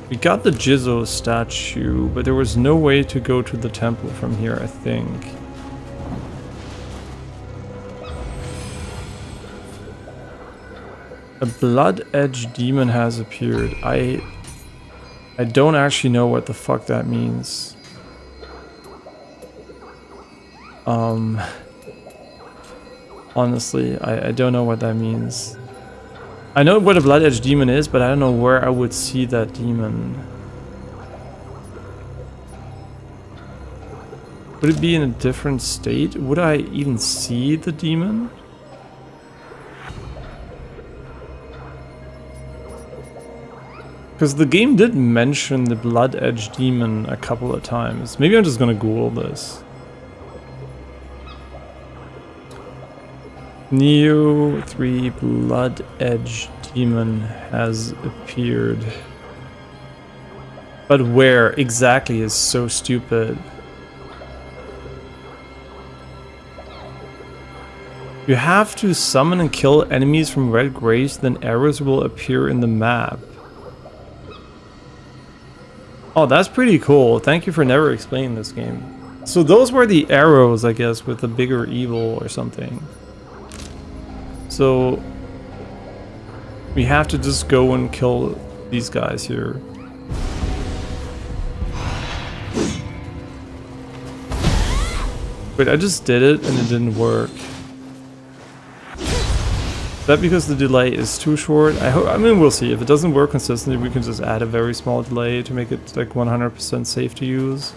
We got the Jizzo statue, but there was no way to go to the temple from here, I think. A blood edge demon has appeared. I don't actually know what the fuck that means. Honestly, I don't know what that means. I know what a blood edge demon is, but I don't know where I would see that demon. Would it be in a different state? Would I even see the demon? Because the game did mention the blood edge demon a couple of times. Maybe I'm just gonna Google this. Nioh 3 blood edge demon has appeared. But where exactly is so stupid. You have to summon and kill enemies from red graves, then arrows will appear in the map. Oh, that's pretty cool. Thank you for never explaining this game. So those were the arrows, I guess, with the bigger evil or something. So we have to just go and kill these guys here. Wait, I just did it and it didn't work. Is that because the delay is too short? I mean, we'll see. If it doesn't work consistently, we can just add a very small delay to make it like 100% safe to use.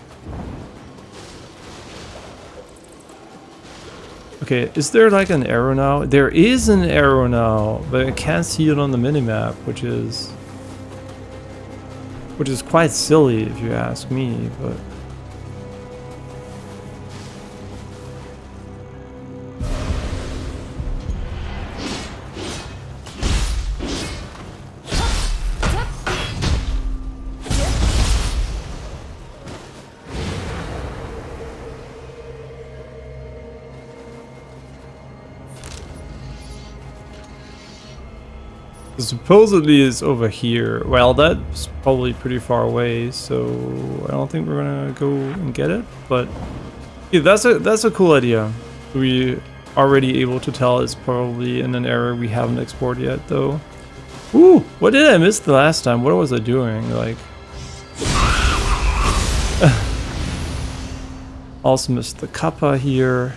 Okay, is there like an arrow now? There is an arrow now, but I can't see it on the minimap, which is quite silly if you ask me, but supposedly is over here. Well, that's probably pretty far away, so I don't think we're gonna go and get it. But yeah, that's a cool idea. We already able to tell it's probably in an area we haven't explored yet, though. Ooh, what did I miss the last time? What was I doing? Like, also missed the kappa here.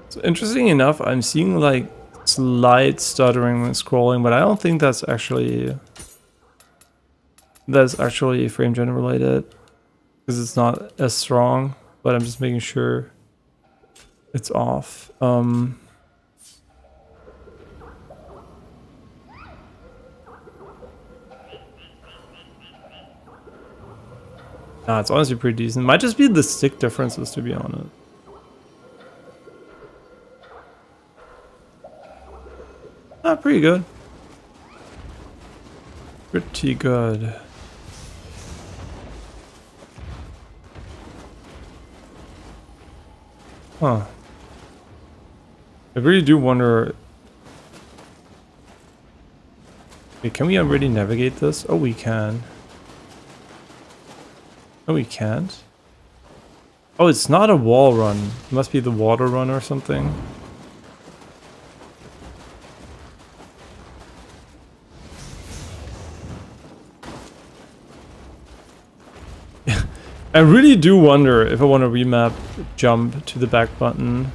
So interesting enough, I'm seeing like slight stuttering when scrolling, but I don't think that's actually frame gen related because it's not as strong. But I'm just making sure it's off. Nah, it's honestly pretty decent. Might just be the stick differences, to be honest. Ah, pretty good. Pretty good. Huh. I really do wonder... Wait, can we already navigate this? Oh, we can. Oh, we can't? Oh, it's not a wall run. It must be the water run or something. I really do wonder if I want to remap jump to the back button.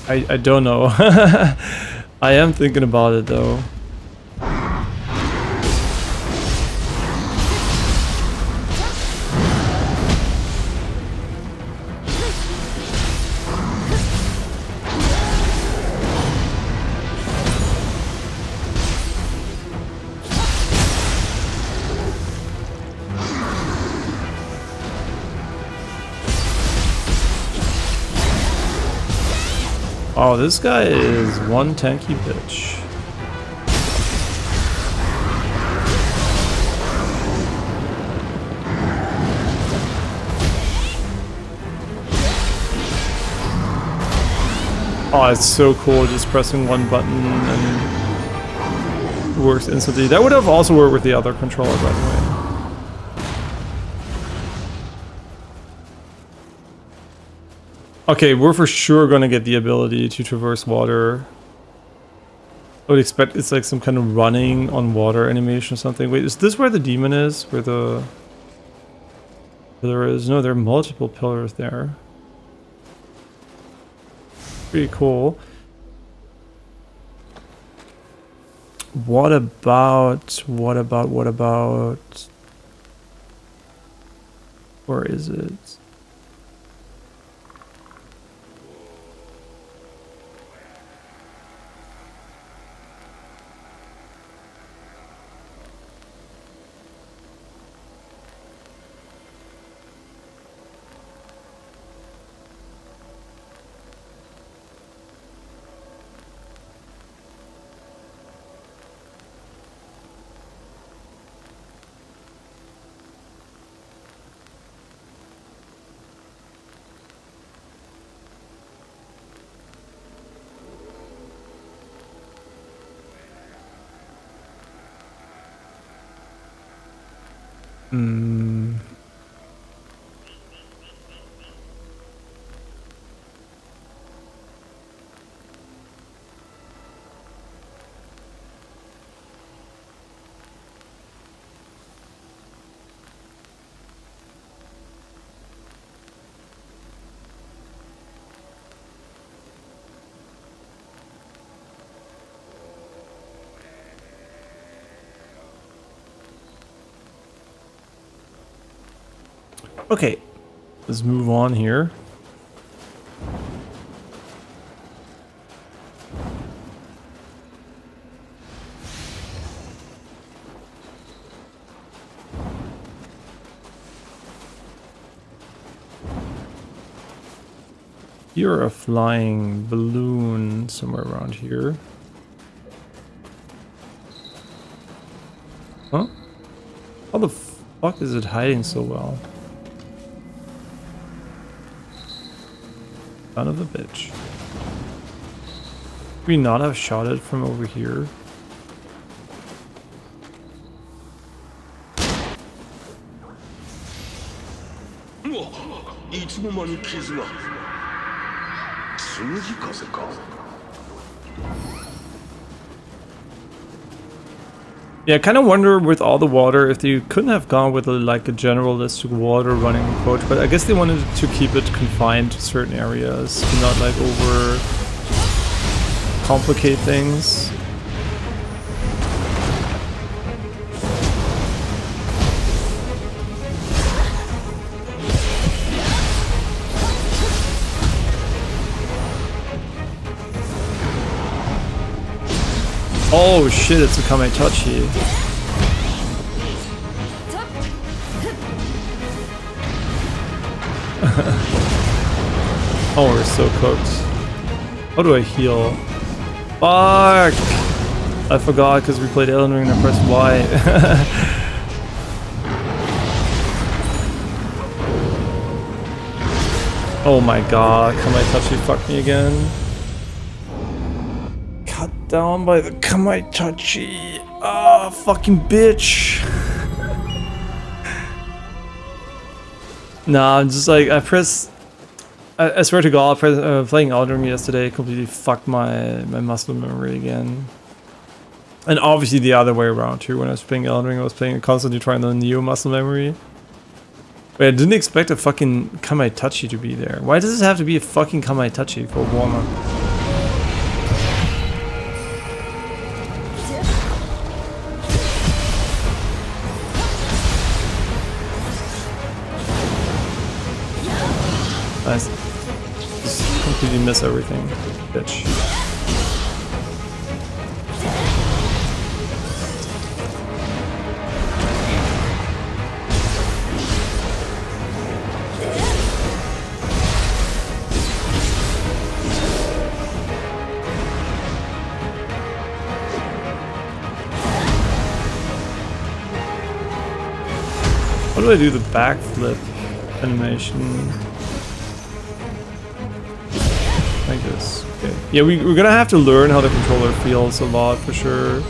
I don't know. I am thinking about it though. Oh, this guy is one tanky bitch. Oh, it's so cool, just pressing one button and it works instantly. That would have also worked with the other controller, by the way. Okay, we're for sure gonna get the ability to traverse water. I would expect it's like some kind of running on water animation or something. Wait, is this where the demon is? Where the pillar is? No, there are multiple pillars there. Pretty cool. What about... Where is it? Okay, let's move on here. You're a flying balloon somewhere around here. Huh? How the fuck is it hiding so well? Son of a bitch. Could we not have shot it from over here? Yeah, I kind of wonder with all the water if they couldn't have gone with like a generalistic water running approach, but I guess they wanted to keep it confined to certain areas, to not like over complicate things. Oh shit, it's a Kametachi. Oh, we're so cooked. How do I heal? Fuck! I forgot because we played Elden Ring and I pressed Y. Oh my god, Kametachi fucked me again. down by the Kamaitachi. Ah, fucking bitch. Nah, I'm just like, I swear to God, playing Elden Ring yesterday completely fucked my muscle memory again. And obviously the other way around too. When I was playing Elden Ring, I was constantly trying the Nioh muscle memory. But I didn't expect a fucking Kamaitachi to be there. Why does this have to be a fucking Kamaitachi for a warm-up? Nice. Just completely miss everything, bitch. How do I do the backflip animation? Like this. Okay. Yeah, we're gonna have to learn how the controller feels a lot for sure.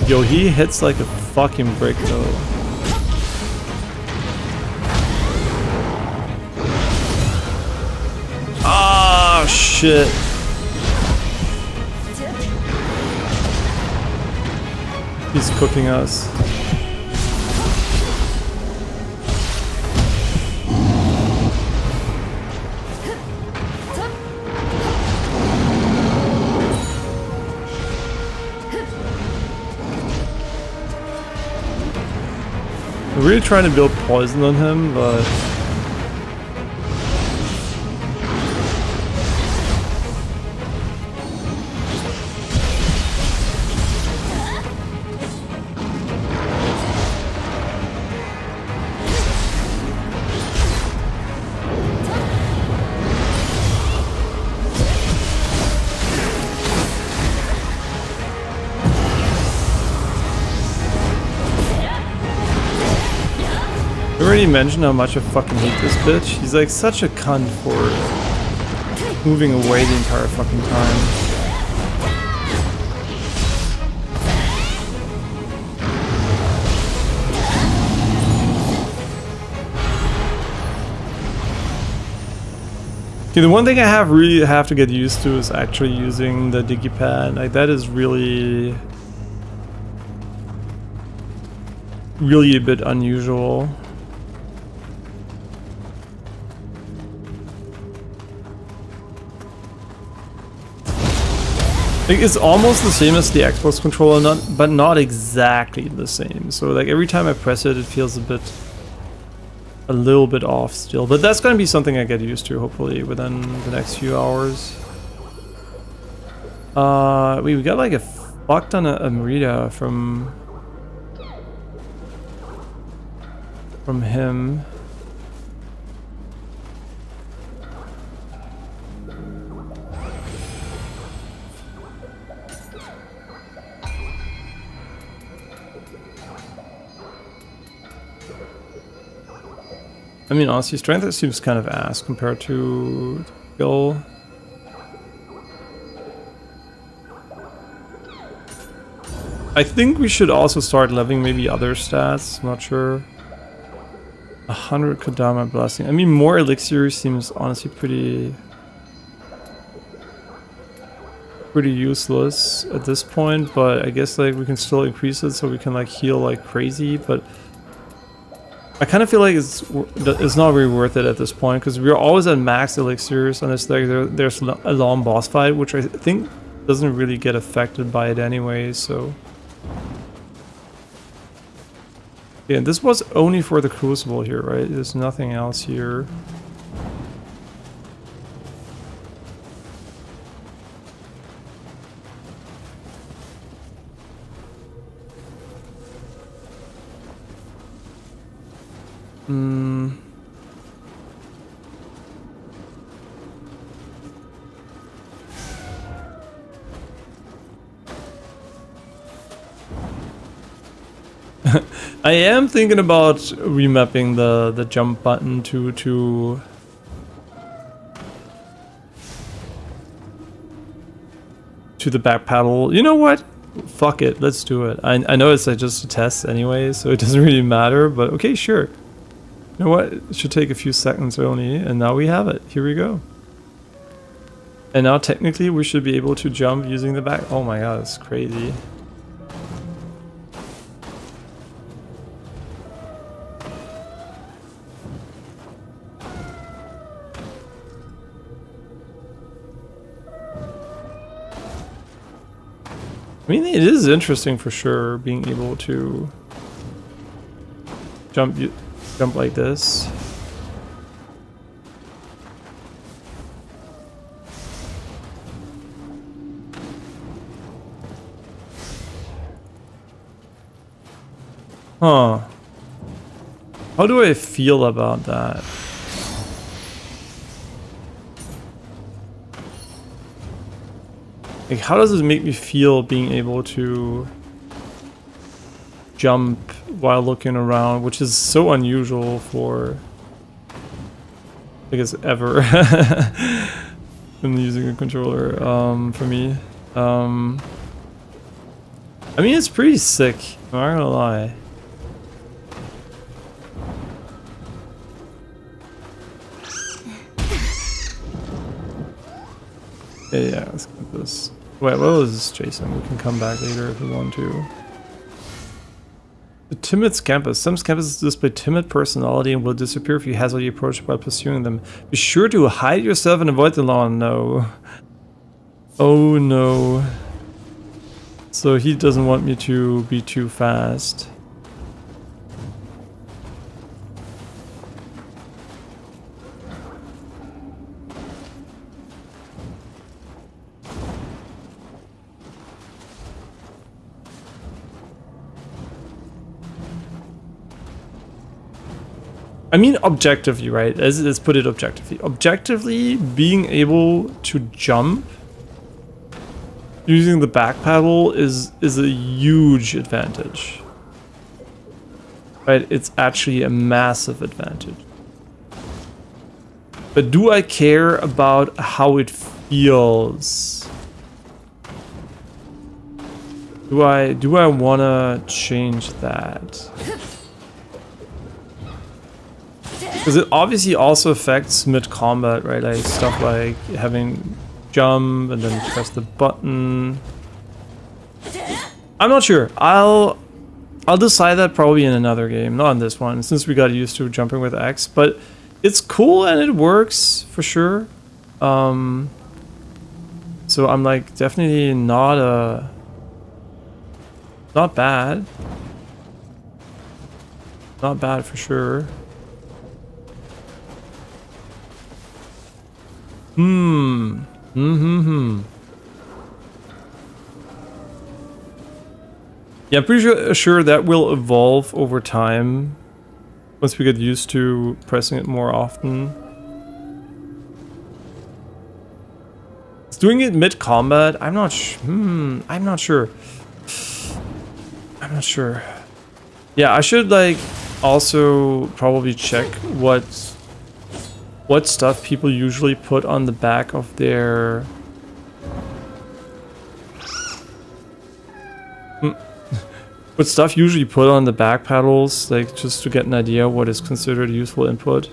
Yo, he hits like a fucking brick though. Ah, shit. He's cooking us. I'm really trying to build poison on him, but I already mentioned how much I fucking hate this bitch. He's like such a cunt for moving away the entire fucking time. Okay, the one thing I really have to get used to is actually using the digipad. Like that is really a bit unusual. Like, it's almost the same as the Xbox controller, but not exactly the same. So like every time I press it, it feels a little bit off still. But that's gonna be something I get used to, hopefully, within the next few hours. We got like a fuck ton of Merida from him. I mean, honestly, strength seems kind of ass compared to skill. I think we should also start leveling maybe other stats, not sure. 100 Kodama Blessing. I mean, more elixir seems honestly pretty useless at this point, but I guess like we can still increase it so we can like heal like crazy, but I kind of feel like it's not really worth it at this point because we're always at max elixirs unless like there's a long boss fight, which I think doesn't really get affected by it anyway, so. Yeah, this was only for the Crucible here, right? There's nothing else here. I am thinking about remapping the jump button to to the back paddle. You know what? Fuck it, let's do it. I know it's like just a test anyway, so it doesn't really matter, but okay, sure. You know what? It should take a few seconds only, and now we have it. Here we go. And now technically we should be able to jump using the back. Oh my god, it's crazy. I mean, it is interesting for sure, being able to jump like this. Huh. How do I feel about that? Like, how does it make me feel being able to jump while looking around, which is so unusual for, I guess, ever when using a controller, for me. I mean, it's pretty sick, I'm not gonna lie. Yeah, let's get this. Wait, what was this, Jason? We can come back later if we want to. The timid campus. Some campuses display timid personality and will disappear if you hazardly approach while pursuing them. Be sure to hide yourself and avoid the law. No. Oh no. So he doesn't want me to be too fast. I mean, objectively, right? Let's put it objectively. Objectively, being able to jump using the back paddle is a huge advantage. Right? It's actually a massive advantage. But do I care about how it feels? Do I wanna change that? Because it obviously also affects mid-combat, right? Like stuff like having jump and then press the button. I'm not sure. I'll decide that probably in another game, not in this one, since we got used to jumping with X. But it's cool and it works for sure. So I'm like definitely not bad. Not bad for sure. Yeah, I'm pretty sure that will evolve over time once we get used to pressing it more often. It's doing it mid-combat. I'm not sure. I'm not sure. I'm not sure. Yeah, I should like also probably check what stuff people usually put on the back of their what stuff usually put on the back paddles, like just to get an idea what is considered useful input.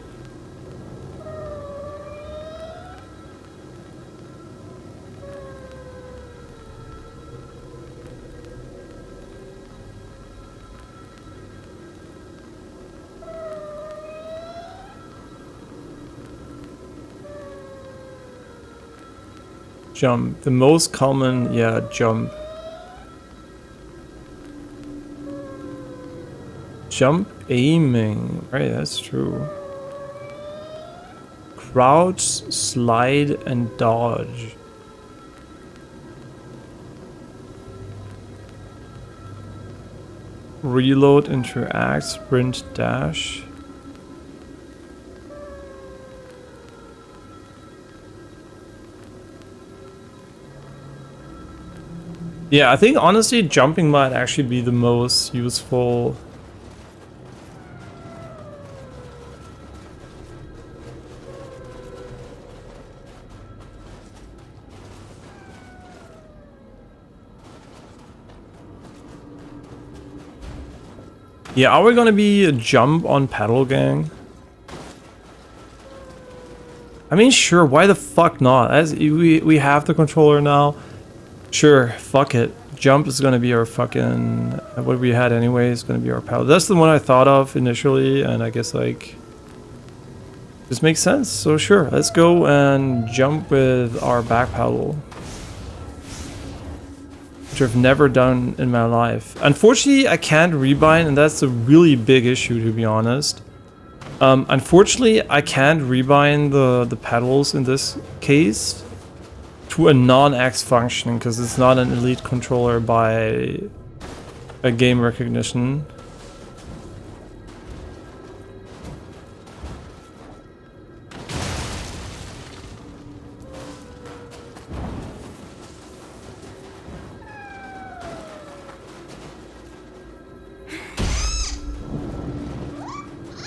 Jump. The most common, yeah, jump. Jump aiming. Right, that's true. Crouch, slide, and dodge. Reload, interact, sprint, dash. Yeah, I think honestly jumping might actually be the most useful. Yeah, are we gonna be a jump on paddle gang? I mean, sure, why the fuck not? As we have the controller now. Sure, fuck it. Jump is gonna be our fucking... what we had anyway is gonna be our paddle. That's the one I thought of initially, and I guess, like... this makes sense, so sure. Let's go and jump with our back paddle. Which I've never done in my life. Unfortunately, I can't rebind, and that's a really big issue, to be honest. Unfortunately, I can't rebind the pedals in this case to a non-X function, because it's not an elite controller by a game recognition.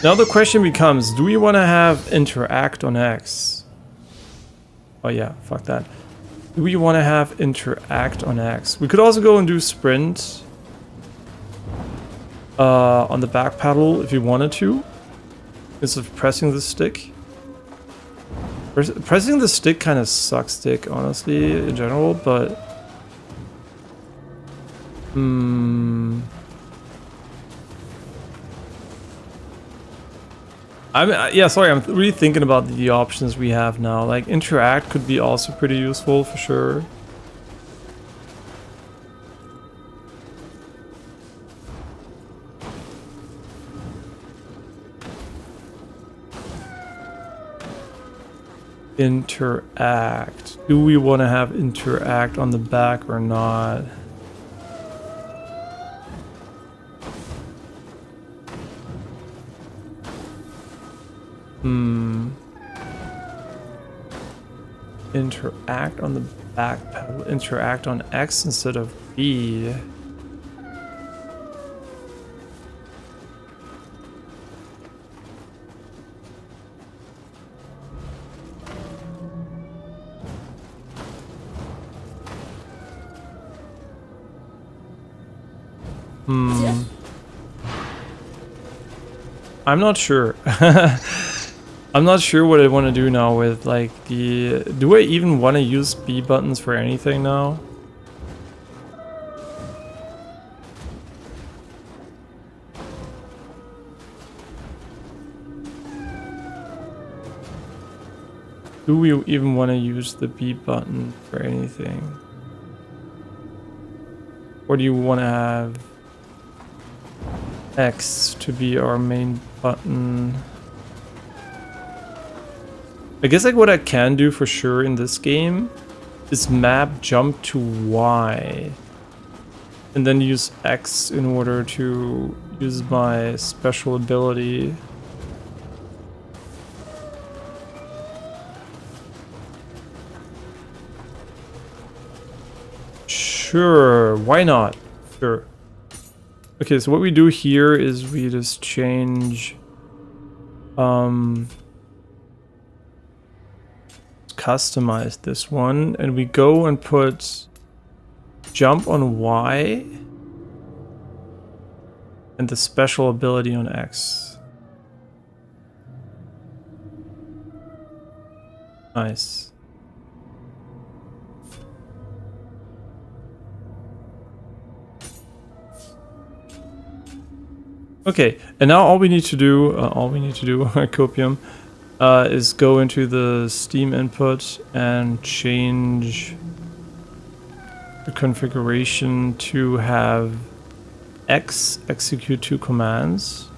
Now the question becomes, do we want to have interact on X? Oh yeah, fuck that. Do we want to have interact on X? We could also go and do sprint on the back paddle if you wanted to, instead of pressing the stick. Pressing the stick kind of sucks dick, honestly, in general, but... yeah, sorry, I'm really thinking about the options we have now. Like, interact could be also pretty useful, for sure. Interact. Do we want to have interact on the back or not? Interact on the back pedal. Interact on X instead of B. I'm not sure. I'm not sure what I want to do now with, like, the... do I even want to use B buttons for anything now? Do we even want to use the B button for anything? Or do you want to have X to be our main button? I guess, like, what I can do for sure in this game is map jump to Y and then use X in order to use my special ability. Sure, why not? Sure. Okay, so what we do here is we just change customize this one, and we go and put jump on Y and the special ability on X. Nice. Okay, and now all we need to do, Copium, is go into the Steam input and change the configuration to have X execute 2 commands.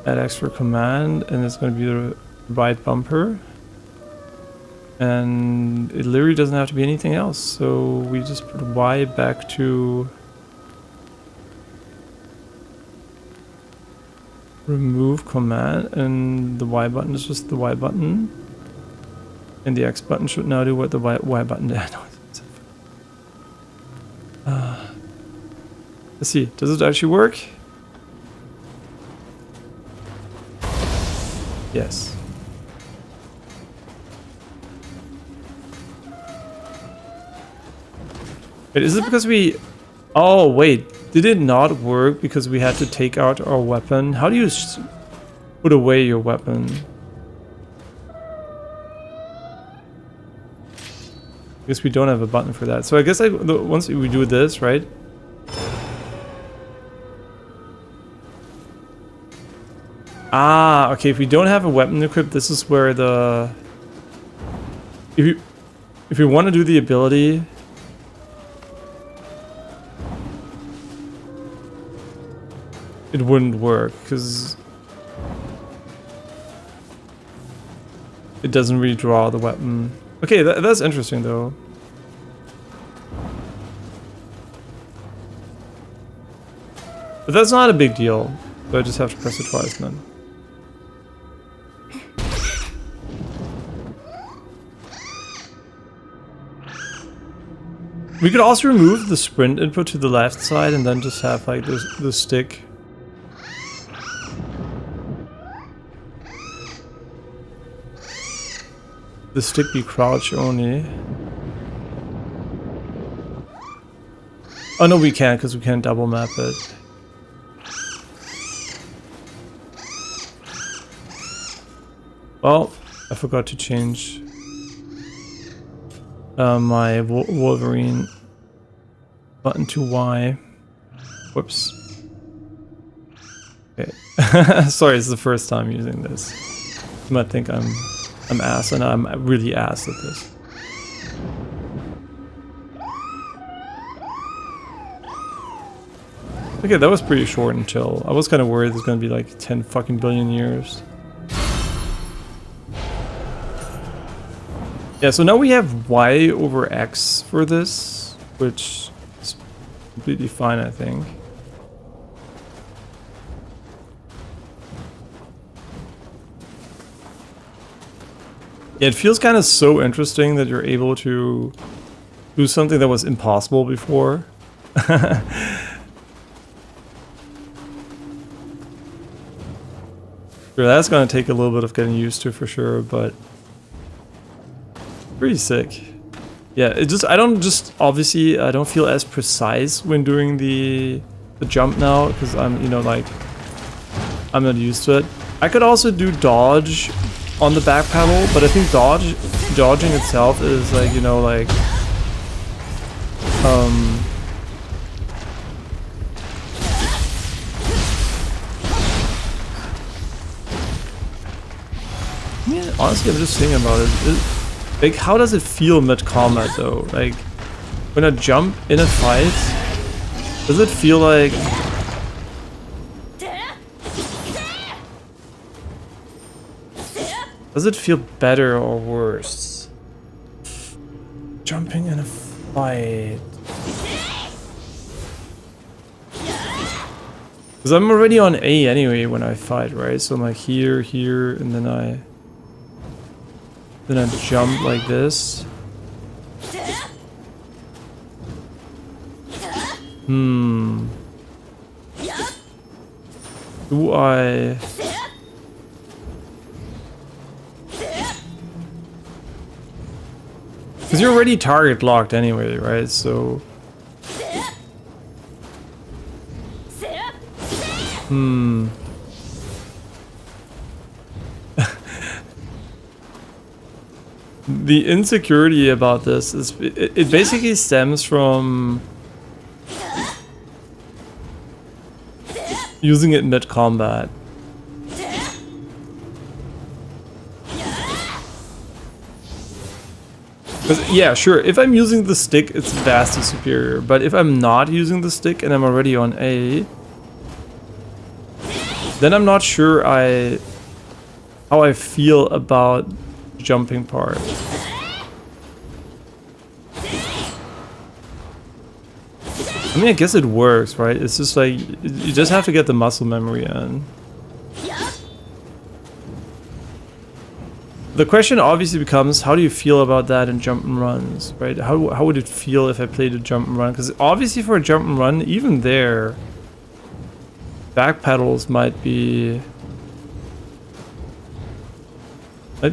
Add X for command, and it's going to be the right bumper. And it literally doesn't have to be anything else, so we just put Y back to remove command, and the Y button is just the Y button, and the X button should now do what the Y button did. Let's see, does it actually work? Yes. Wait, is it because we... oh, wait. did it not work because we had to take out our weapon? How do you put away your weapon? I guess we don't have a button for that. So I guess once we do this, right? Ah, okay, if we don't have a weapon equipped, this is where the... If you want to do the ability... It wouldn't work, because... It doesn't really draw the weapon. Okay, that's interesting, though. But that's not a big deal. So I just have to press it twice then. We could also remove the sprint input to the left side and then just have like the stick. The stick be crouch only. Oh no, we can't because we can't double map it. Well, I forgot to change my Wolverine button to Y. Whoops. Okay. Sorry, it's the first time using this. You might think I'm ass, and I'm really ass at this. Okay, that was pretty short and chill. I was kind of worried there's gonna be like 10 fucking billion years. Yeah, so now we have Y over X for this, which is completely fine, I think. Yeah, it feels kind of so interesting that you're able to do something that was impossible before. Sure, that's gonna take a little bit of getting used to for sure, but pretty sick. Yeah, it just I don't feel as precise when doing the jump now because I'm like I'm not used to it. I could also do dodge on the back pedal, but I think dodging itself is like yeah, honestly, I'm just thinking about it. Like, how does it feel mid-combat, though? Like, when I jump in a fight, does it feel like... Does it feel better or worse? Jumping in a fight... Because I'm already on A anyway when I fight, right? So I'm like here, and then I jump like this. Do I... Because you're already target locked anyway, right? So... The insecurity about this is it basically stems from using it mid-combat. Yeah, sure, if I'm using the stick, it's vastly superior, but if I'm not using the stick and I'm already on A, then I'm not sure how I feel about the jumping part. I mean, I guess it works, right? It's just like, you just have to get the muscle memory in. The question obviously becomes, how do you feel about that in jump and runs, right? How would it feel if I played a jump and run? Because obviously for a jump and run, even there, back pedals might be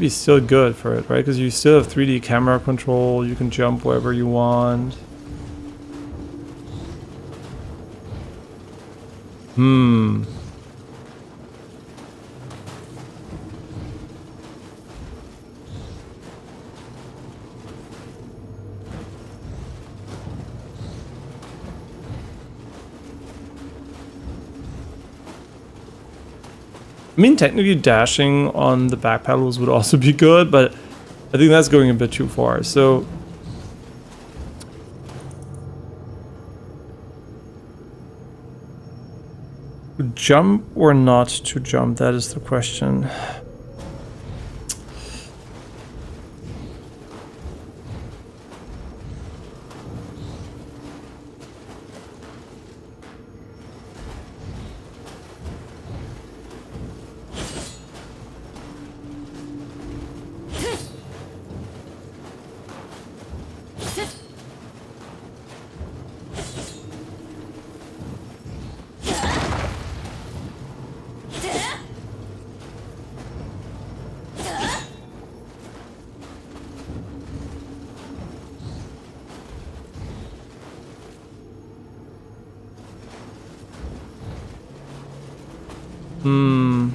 still good for it, right? Because you still have 3D camera control, you can jump wherever you want. Hmm. I mean, technically dashing on the back pedals would also be good, but I think that's going a bit too far. So to jump or not to jump, that is the question. Hmm.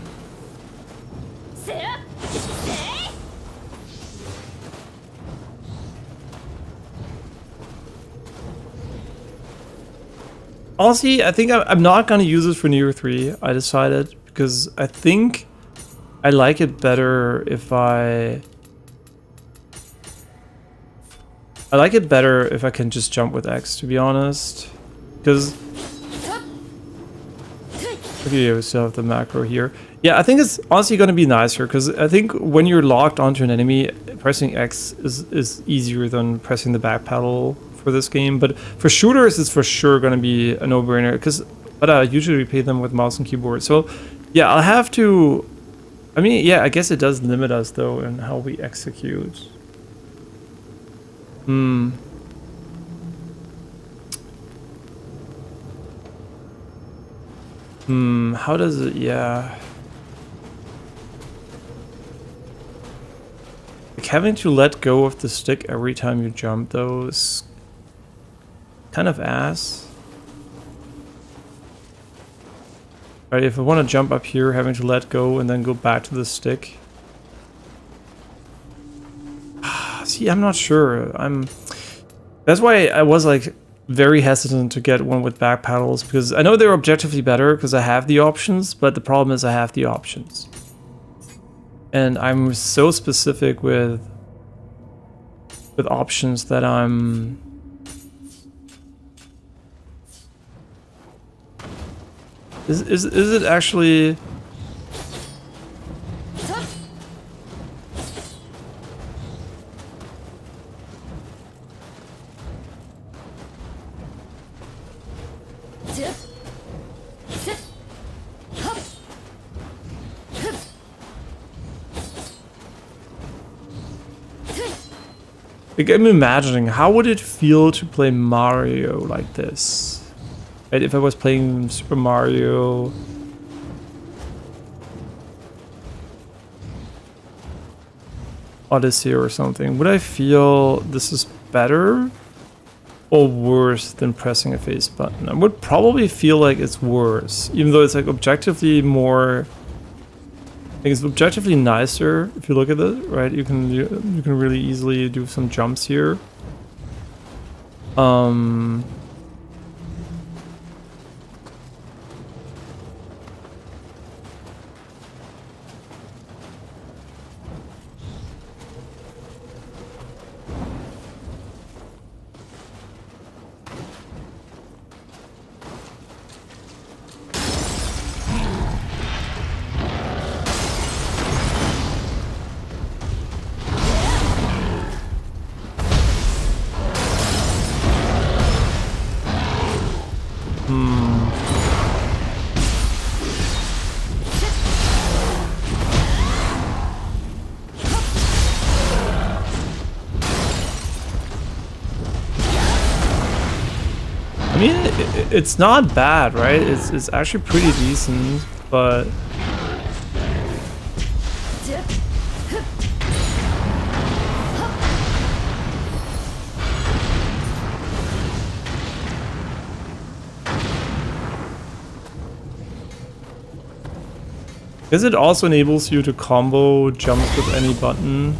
Honestly, I think I'm not gonna use it for Nioh 3. I decided because I think I like it better if I like it better if I can just jump with X, to be honest. Because okay, we still have the macro here. Yeah, I think it's honestly gonna be nicer because I think when you're locked onto an enemy, pressing X is easier than pressing the back pedal for this game. But for shooters, it's for sure gonna be a no-brainer but I usually play them with mouse and keyboard. So yeah, I'll have to. I mean, yeah, I guess it does limit us though in how we execute. Hmm. How does it, yeah. Like having to let go of the stick every time you jump though is kind of ass. Right, if I want to jump up here, having to let go and then go back to the stick. See, I'm not sure. That's why I was like very hesitant to get one with back paddles because I know they're objectively better because I have the options, but the problem is I have the options. And I'm so specific with options that I'm is it actually like, I'm imagining how would it feel to play Mario like this? Right, if I was playing Super Mario Odyssey or something, would I feel this is better or worse than pressing a face button? I would probably feel like it's worse, even though it's like objectively more. I think it's objectively nicer if you look at it, right? You can really easily do some jumps here. I mean, it's not bad, right? It's actually pretty decent, but Guess it also enables you to combo jumps with any button.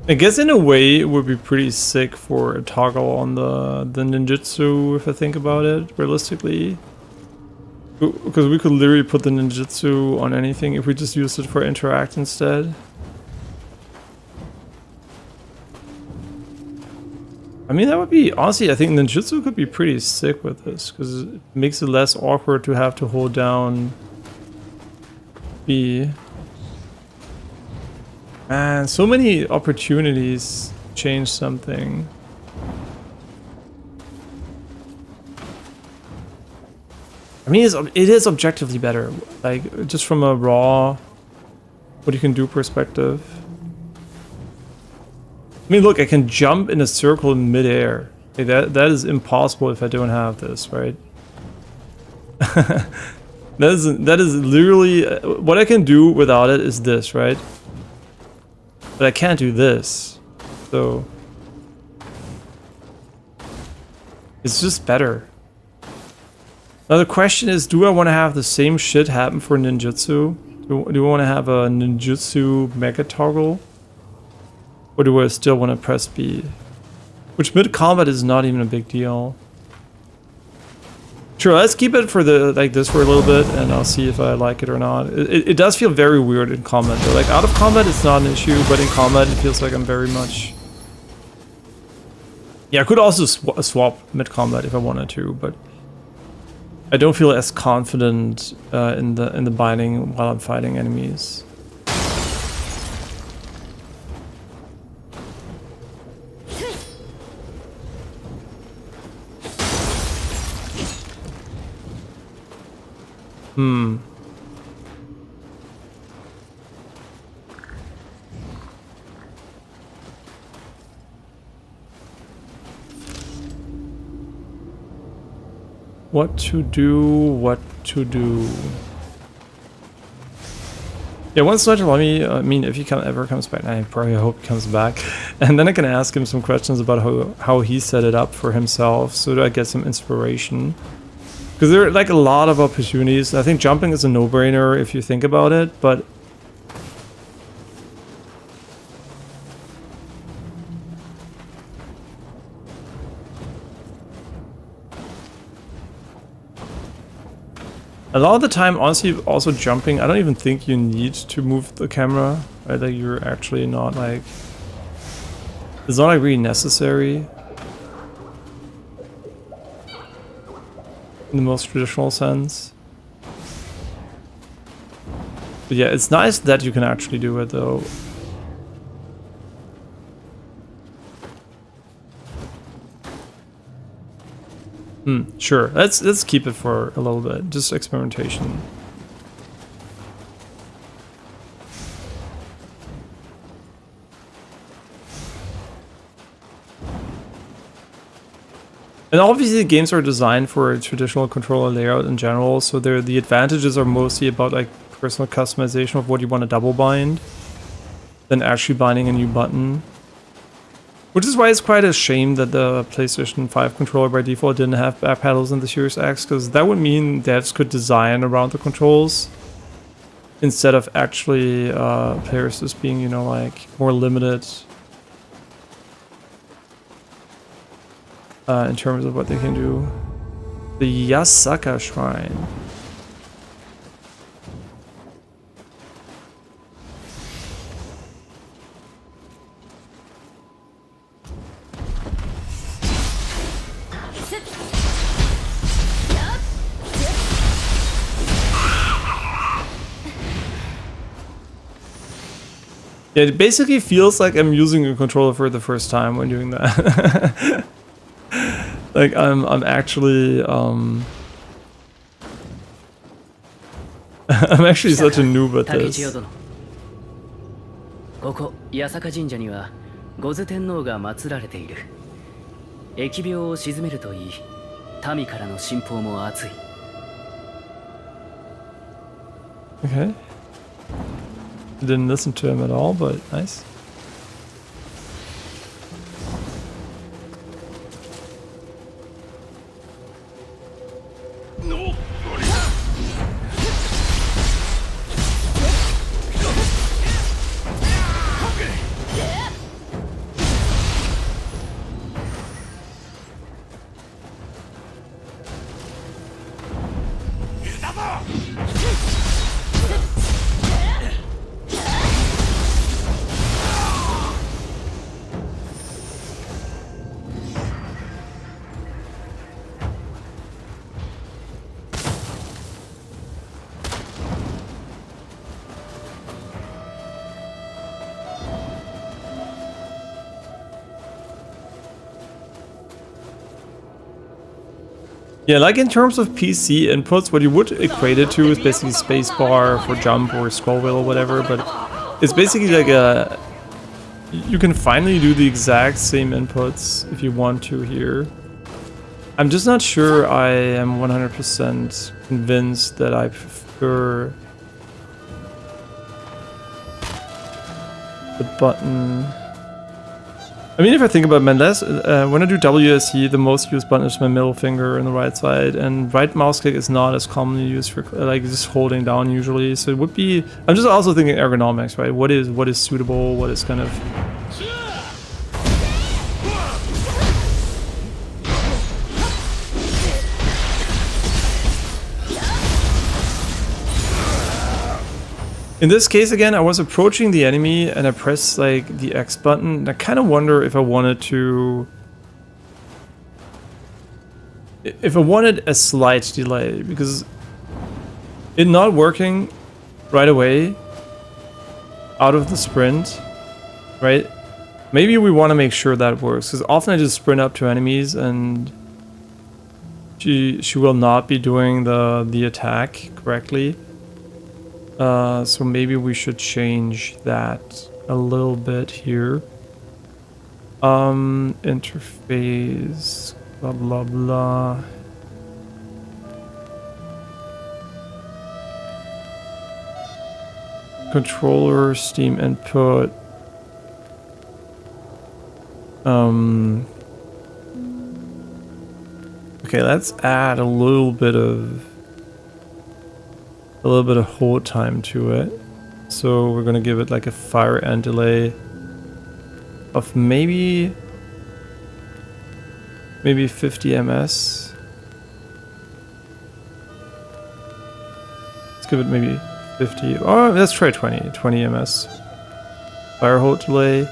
I guess in a way it would be pretty sick for a toggle on the ninjutsu if I think about it realistically. Because we could literally put the ninjutsu on anything if we just used it for interact instead. I mean, that would be, honestly, I think ninjutsu could be pretty sick with this because it makes it less awkward to have to hold down B. Man, so many opportunities to change something. I mean, it is objectively better, like, just from a raw, what you can do perspective. I mean, look, I can jump in a circle in midair. Like, that is impossible if I don't have this, right? That is literally, what I can do without it is this, right? But I can't do this, so it's just better. Now the question is, do I want to have the same shit happen for ninjutsu? Do I want to have a ninjutsu mega toggle? Or do I still want to press B? Which mid-combat is not even a big deal. Sure, let's keep it for like this for a little bit, and I'll see if I like it or not. It does feel very weird in combat, though. Like, out of combat it's not an issue, but in combat it feels like I'm very much... Yeah, I could also swap mid-combat if I wanted to, but... I don't feel as confident in the binding while I'm fighting enemies. What to do. Yeah, once Nigel let me, I mean, if he ever comes back, I probably hope he comes back. And then I can ask him some questions about how he set it up for himself, so that I get some inspiration. Because there are like a lot of opportunities. I think jumping is a no-brainer if you think about it, but... A lot of the time, honestly, also jumping, I don't even think you need to move the camera, right? Like, you're actually not, like... It's not, like, really necessary. In the most traditional sense. But yeah, it's nice that you can actually do it, though. Sure. Let's keep it for a little bit. Just experimentation. And obviously the games are designed for a traditional controller layout in general, so the advantages are mostly about like personal customization of what you want to double bind than actually binding a new button. Which is why it's quite a shame that the PlayStation 5 controller by default didn't have back pedals in the Series X, because that would mean devs could design around the controls instead of actually players just being, you know, like more limited in terms of what they can do. The Yasaka Shrine. Yeah, it basically feels like I'm using a controller for the first time when doing that. Like I'm actually I'm actually such a noob at this. ここ八坂神社には御頭天皇が祀られている。疫病を鎮めるといい、民からの信奉も厚い。Okay. Didn't listen to him at all, but nice. Yeah, like in terms of PC inputs, what you would equate it to is basically spacebar for jump or scroll wheel or whatever, but it's basically like a... You can finally do the exact same inputs if you want to here. I'm just not sure I am 100% convinced that I prefer the button. I mean, if I think about my when I do WSD, the most used button is my middle finger on the right side, and right mouse click is not as commonly used for like just holding down usually. So it would be. I'm just also thinking ergonomics, right? What is suitable? What is kind of. In this case, again, I was approaching the enemy and I pressed like the X button. And I kind of wonder if I wanted to... If I wanted a slight delay, because it not working right away out of the sprint, right? Maybe we want to make sure that works, because often I just sprint up to enemies and she will not be doing the attack correctly. So maybe we should change that a little bit here. Interface, blah blah blah. Controller, Steam input. Okay, let's add a little bit of hold time to it. So we're gonna give it like a fire end delay of maybe 50 ms. Let's give it maybe 50. Oh, let's try 20 ms. Fire hold delay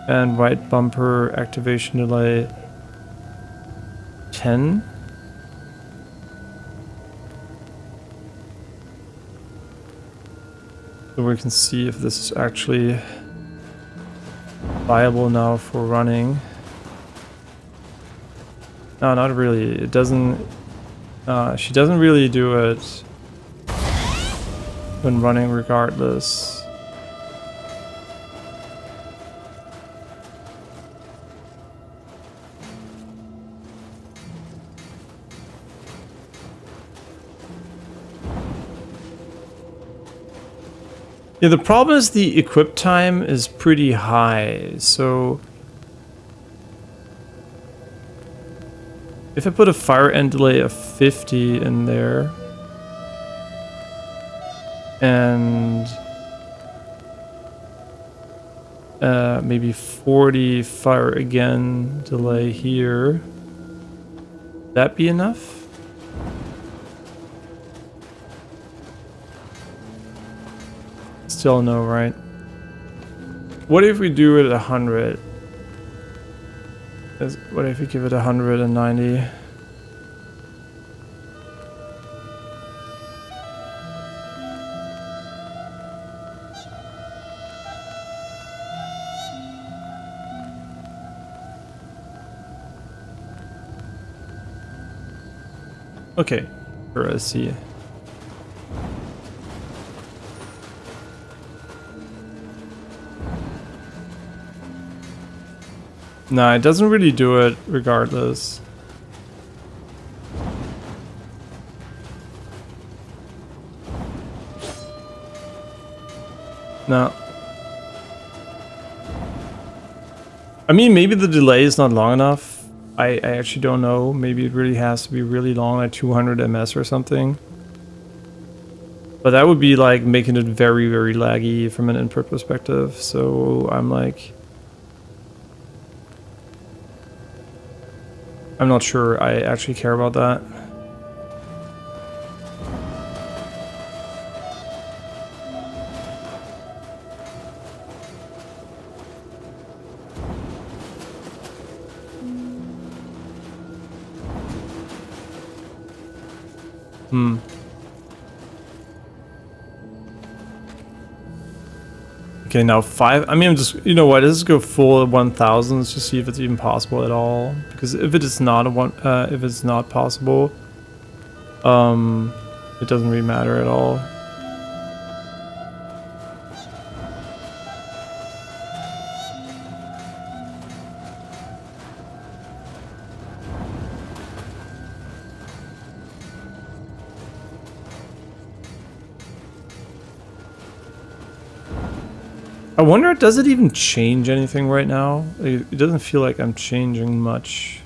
and right bumper activation delay 10. So we can see if this is actually viable now for running. No, not really. It doesn't... she doesn't really do it when running regardless. Yeah, the problem is the equip time is pretty high, so if I put a fire end delay of 50 in there and maybe 40 fire again delay here, that be enough? Still no, right? What if we do it at 100? What if we give it 190? Okay, sure, I see. Nah, it doesn't really do it regardless. No. I mean, maybe the delay is not long enough. I actually don't know. Maybe it really has to be really long, like 200 ms or something. But that would be like making it very, very laggy from an input perspective. So I'm like... I'm not sure I actually care about that. Okay, now 5. I mean, I'm just, you know what? Let's go full 1000s to see if it's even possible at all. Because if it is not if it's not possible, it doesn't really matter at all. I wonder, does it even change anything right now? It doesn't feel like I'm changing much.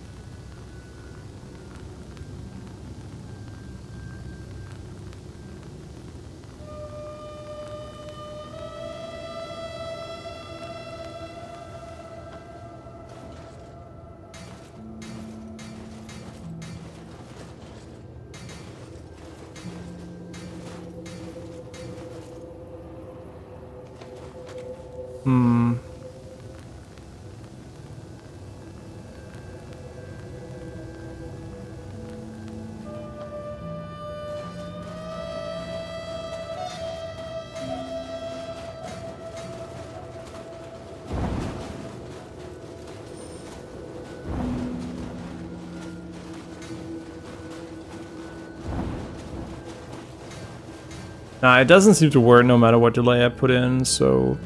Nah, it doesn't seem to work no matter what delay I put in, so...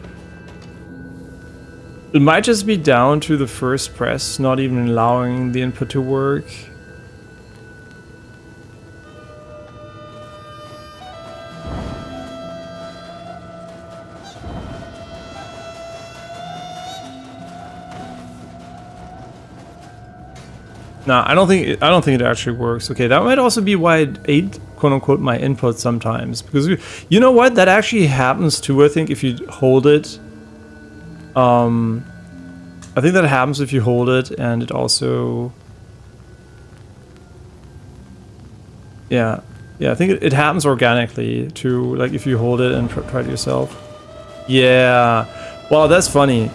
It might just be down to the first press, not even allowing the input to work. Nah, I don't think it actually works. Okay, that might also be why it ate, quote unquote, my input sometimes. Because you know what? That actually happens too, I think, if you hold it. I think that happens if you hold it, and it also... Yeah, I think it happens organically too, like if you hold it and try it yourself. Yeah, well, that's funny.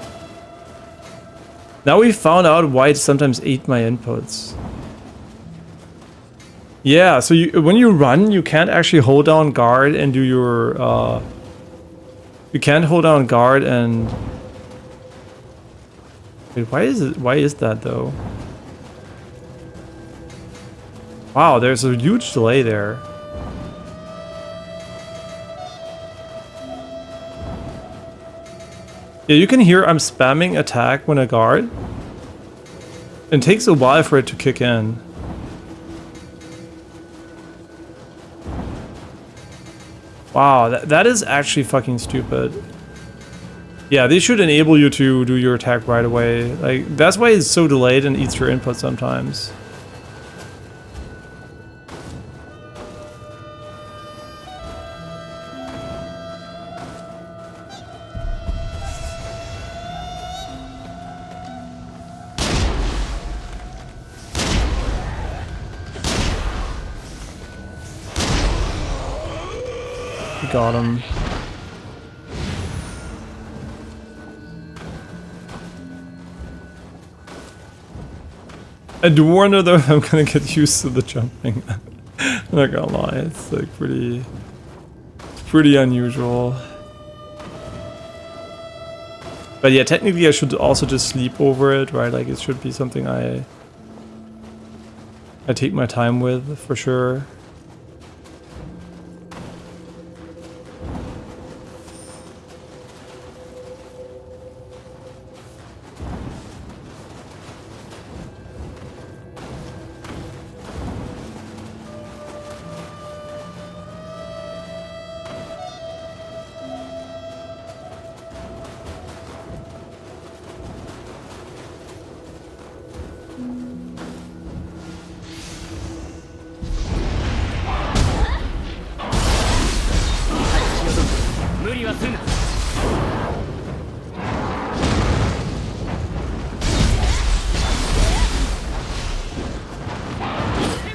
Now we found out why it sometimes ate my inputs. Yeah, so when you run, you can't actually hold down guard and do your... you can't hold down guard and... Wait, why is that though? Wow, there's a huge delay there. Yeah, you can hear I'm spamming attack when I guard. It takes a while for it to kick in. Wow, that is actually fucking stupid. Yeah, they should enable you to do your attack right away. Like, that's why it's so delayed and eats your input sometimes. Got him. I do wonder though if I'm gonna get used to the jumping. I'm not gonna lie, it's like pretty unusual. But yeah, technically I should also just sleep over it, right? Like it should be something I I take my time with, for sure.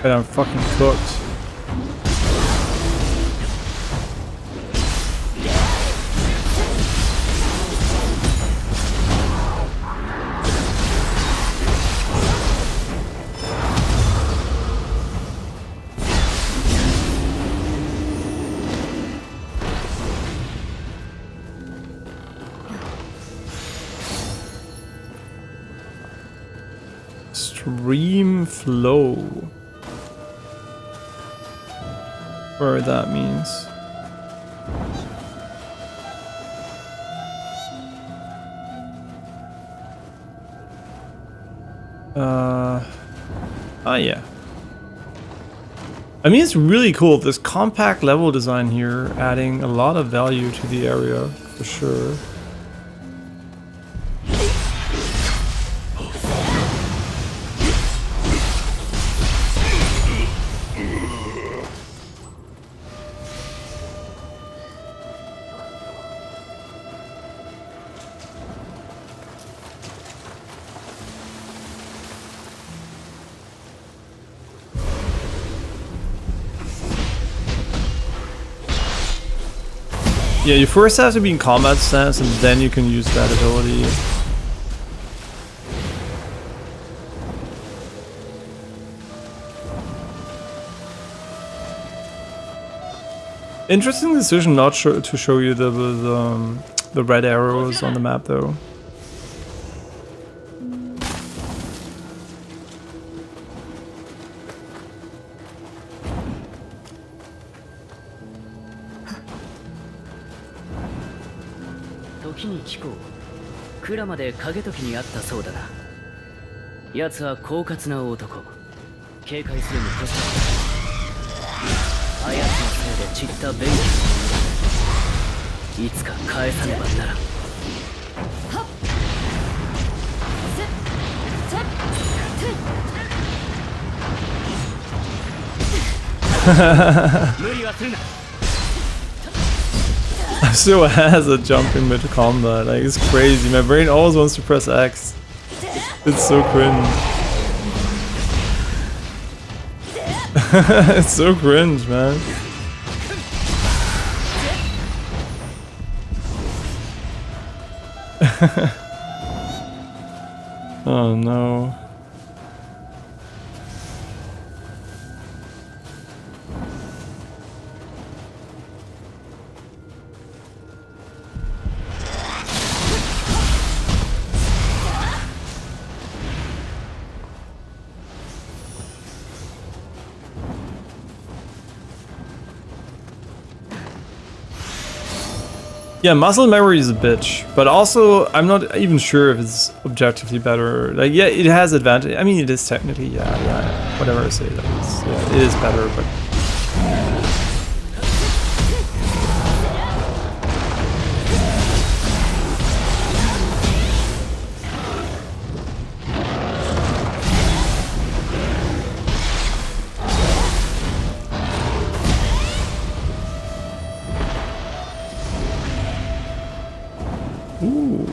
And I'm fucking cooked. Stream flow. Whatever that means. Oh yeah. I mean, it's really cool. This compact level design here, adding a lot of value to the area, for sure. Yeah, you first have to be in combat stance and then you can use that ability. Interesting decision not to show you the red arrows on the map though. Still has a jump in mid combat, like it's crazy. My brain always wants to press X. It's so cringe. It's so cringe, man. Oh no. Yeah, muscle memory is a bitch, but also I'm not even sure if it's objectively better. Like, yeah, it has advantage. I mean, it is technically, yeah, whatever I say, yeah, it is better, but. Ooh.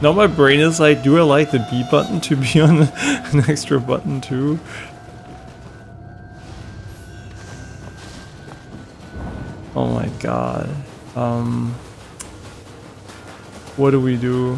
Now my brain is like, do I like the B button to be on an extra button too? Oh my god. What do we do?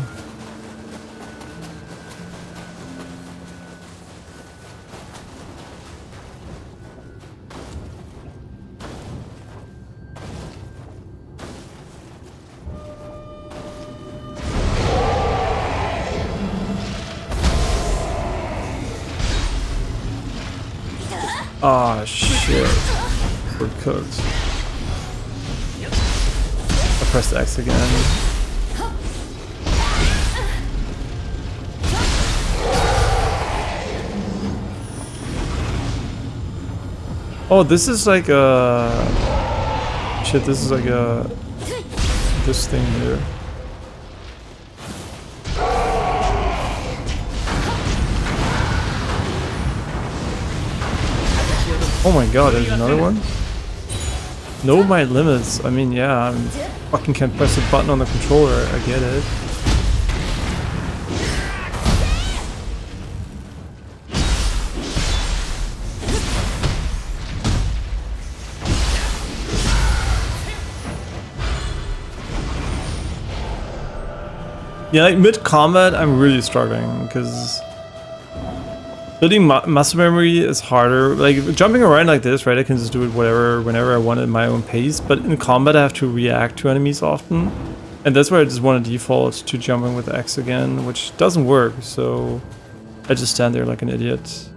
Ah, shit. We're cooked. I pressed X again. Oh, this is like a... Shit, this is like a... This thing here. Oh my god, there's another one? Know my limits. I mean, yeah, I fucking can't press a button on the controller. I get it. Yeah, like mid-combat, I'm really struggling, because building muscle memory is harder. Like, jumping around like this, right, I can just do it whenever I want at my own pace, but in combat I have to react to enemies often. And that's where I just want to default to jumping with X again, which doesn't work, so I just stand there like an idiot.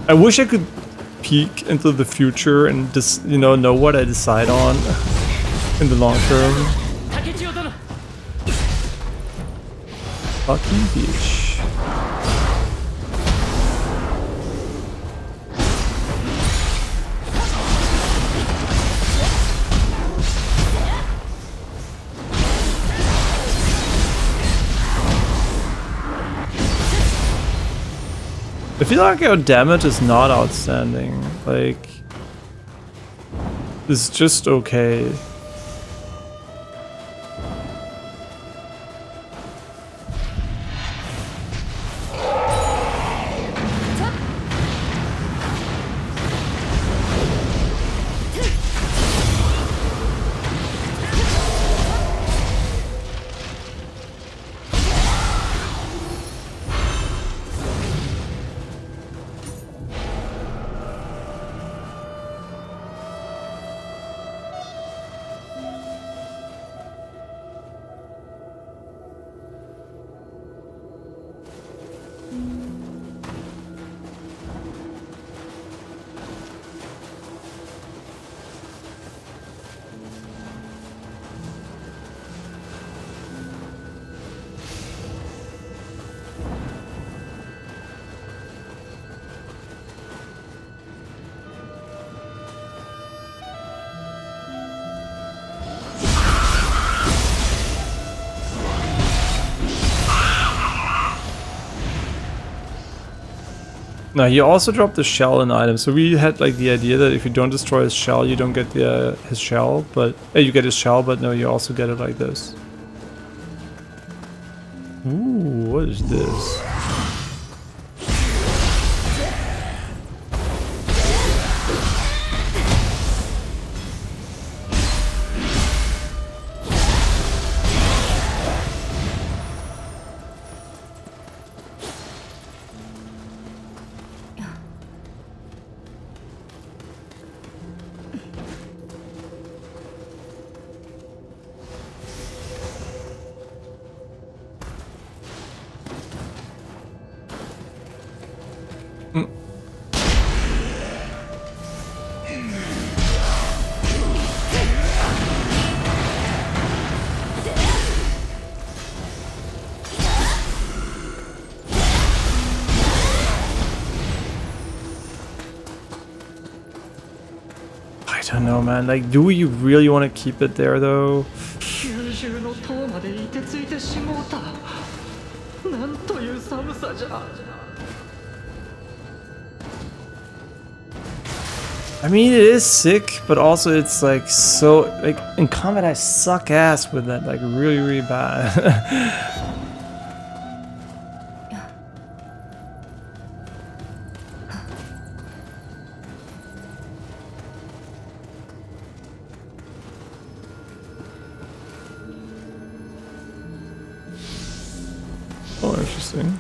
I wish I could peek into the future and just, you know what I decide on in the long term. Fucking bitch. I feel like our damage is not outstanding. Like, it's just okay. Now, he also dropped the shell in items, so we had like the idea that if you don't destroy his shell, you don't get his shell, but you get his shell, but no, you also get it like this. Ooh, what is this? I don't know, man. Like, do you really want to keep it there, though? I mean, it is sick, but also it's like so, like, in combat I suck ass with that, like, really, really bad. Oh, interesting.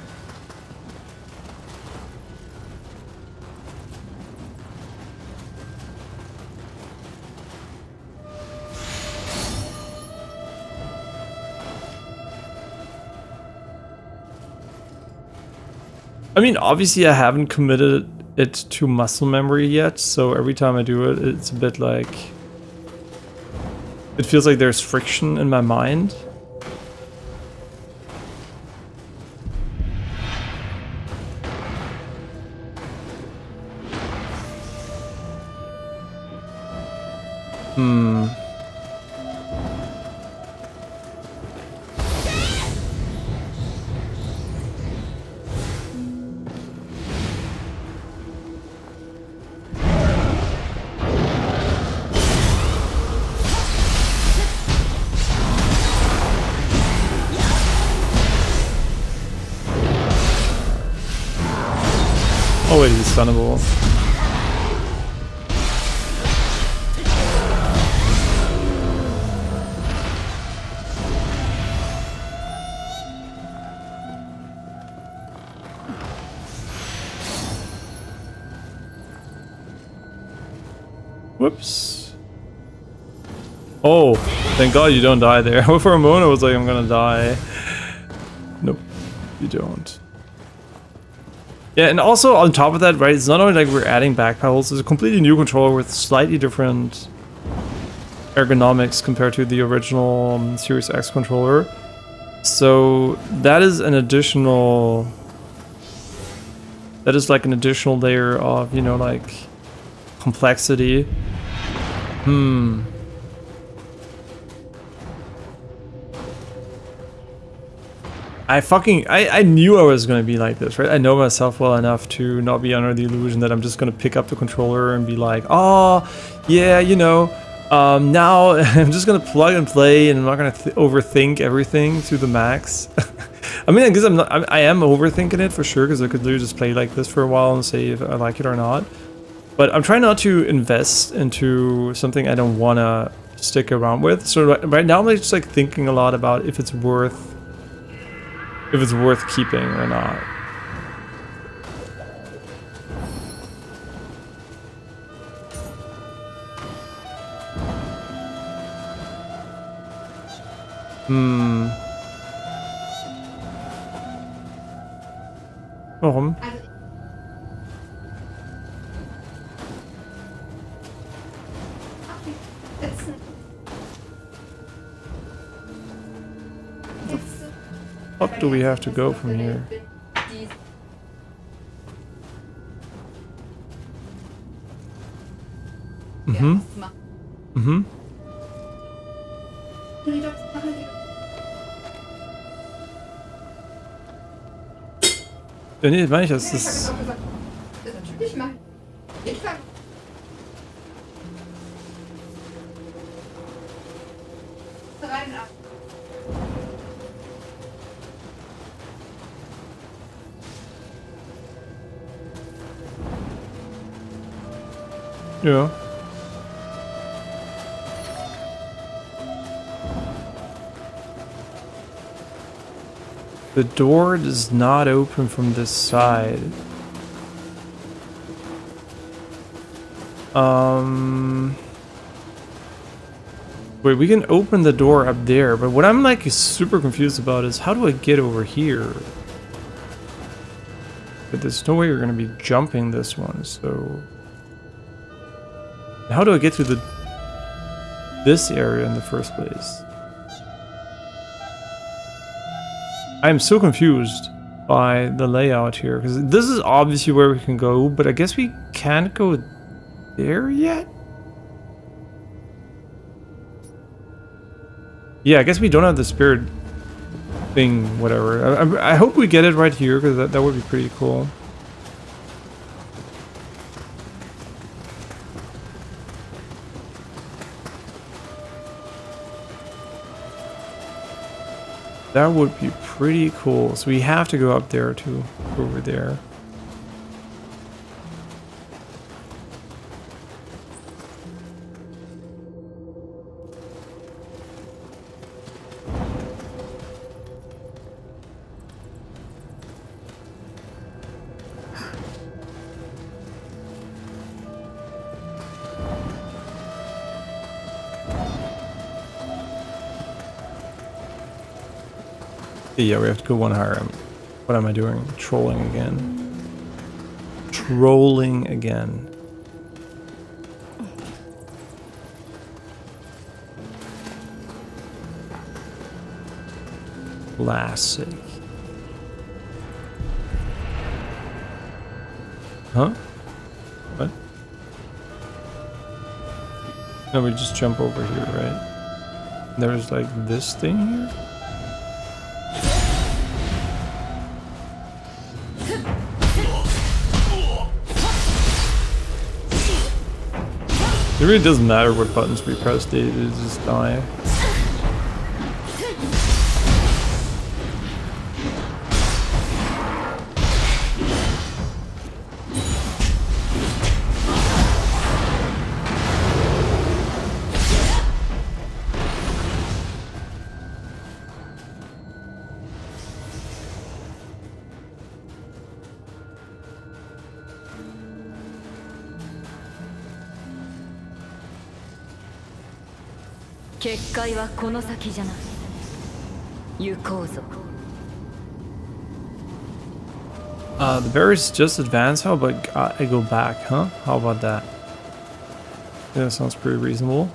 I mean, obviously I haven't committed it to muscle memory yet, so every time I do it, it's a bit like... It feels like there's friction in my mind. Oh wait, he's stunnable. Whoops. Oh, thank God you don't die there. For a moment I was like, I'm gonna die. Nope, you don't. Yeah, and also on top of that, right, it's not only like we're adding back pedals, it's a completely new controller with slightly different ergonomics compared to the original Series X controller. So that is an additional... That is like an additional layer of, you know, like, complexity. I knew I was gonna be like this, right? I know myself well enough to not be under the illusion that I'm just gonna pick up the controller and be like, oh, yeah, you know, now I'm just gonna plug and play and I'm not gonna overthink everything to the max. I mean, I guess I am overthinking it for sure, because I could literally just play like this for a while and say if I like it or not. But I'm trying not to invest into something I don't wanna stick around with. So right now I'm just like thinking a lot about if it's worth keeping or not. Warum? What do we have to go from here? Ja, nee, meine ich, das ist... Ja. The door does not open from this side. Wait, we can open the door up there, but what I'm like super confused about is how do I get over here? But there's no way you're gonna be jumping this one, so... How do I get to this area in the first place? I'm so confused by the layout here, because this is obviously where we can go, but I guess we can't go there yet? Yeah, I guess we don't have the spirit thing, whatever. I hope we get it right here, because that would be pretty cool. That would be pretty cool. So we have to go up there to over there. Yeah, we have to go one higher. What am I doing? Trolling again. Trolling again. Classic. Huh? What? No, we just jump over here, right? There's like this thing here? It really doesn't matter what buttons we press, they just die. The berries just advance, how about I go back, huh? How about that? Yeah, that sounds pretty reasonable.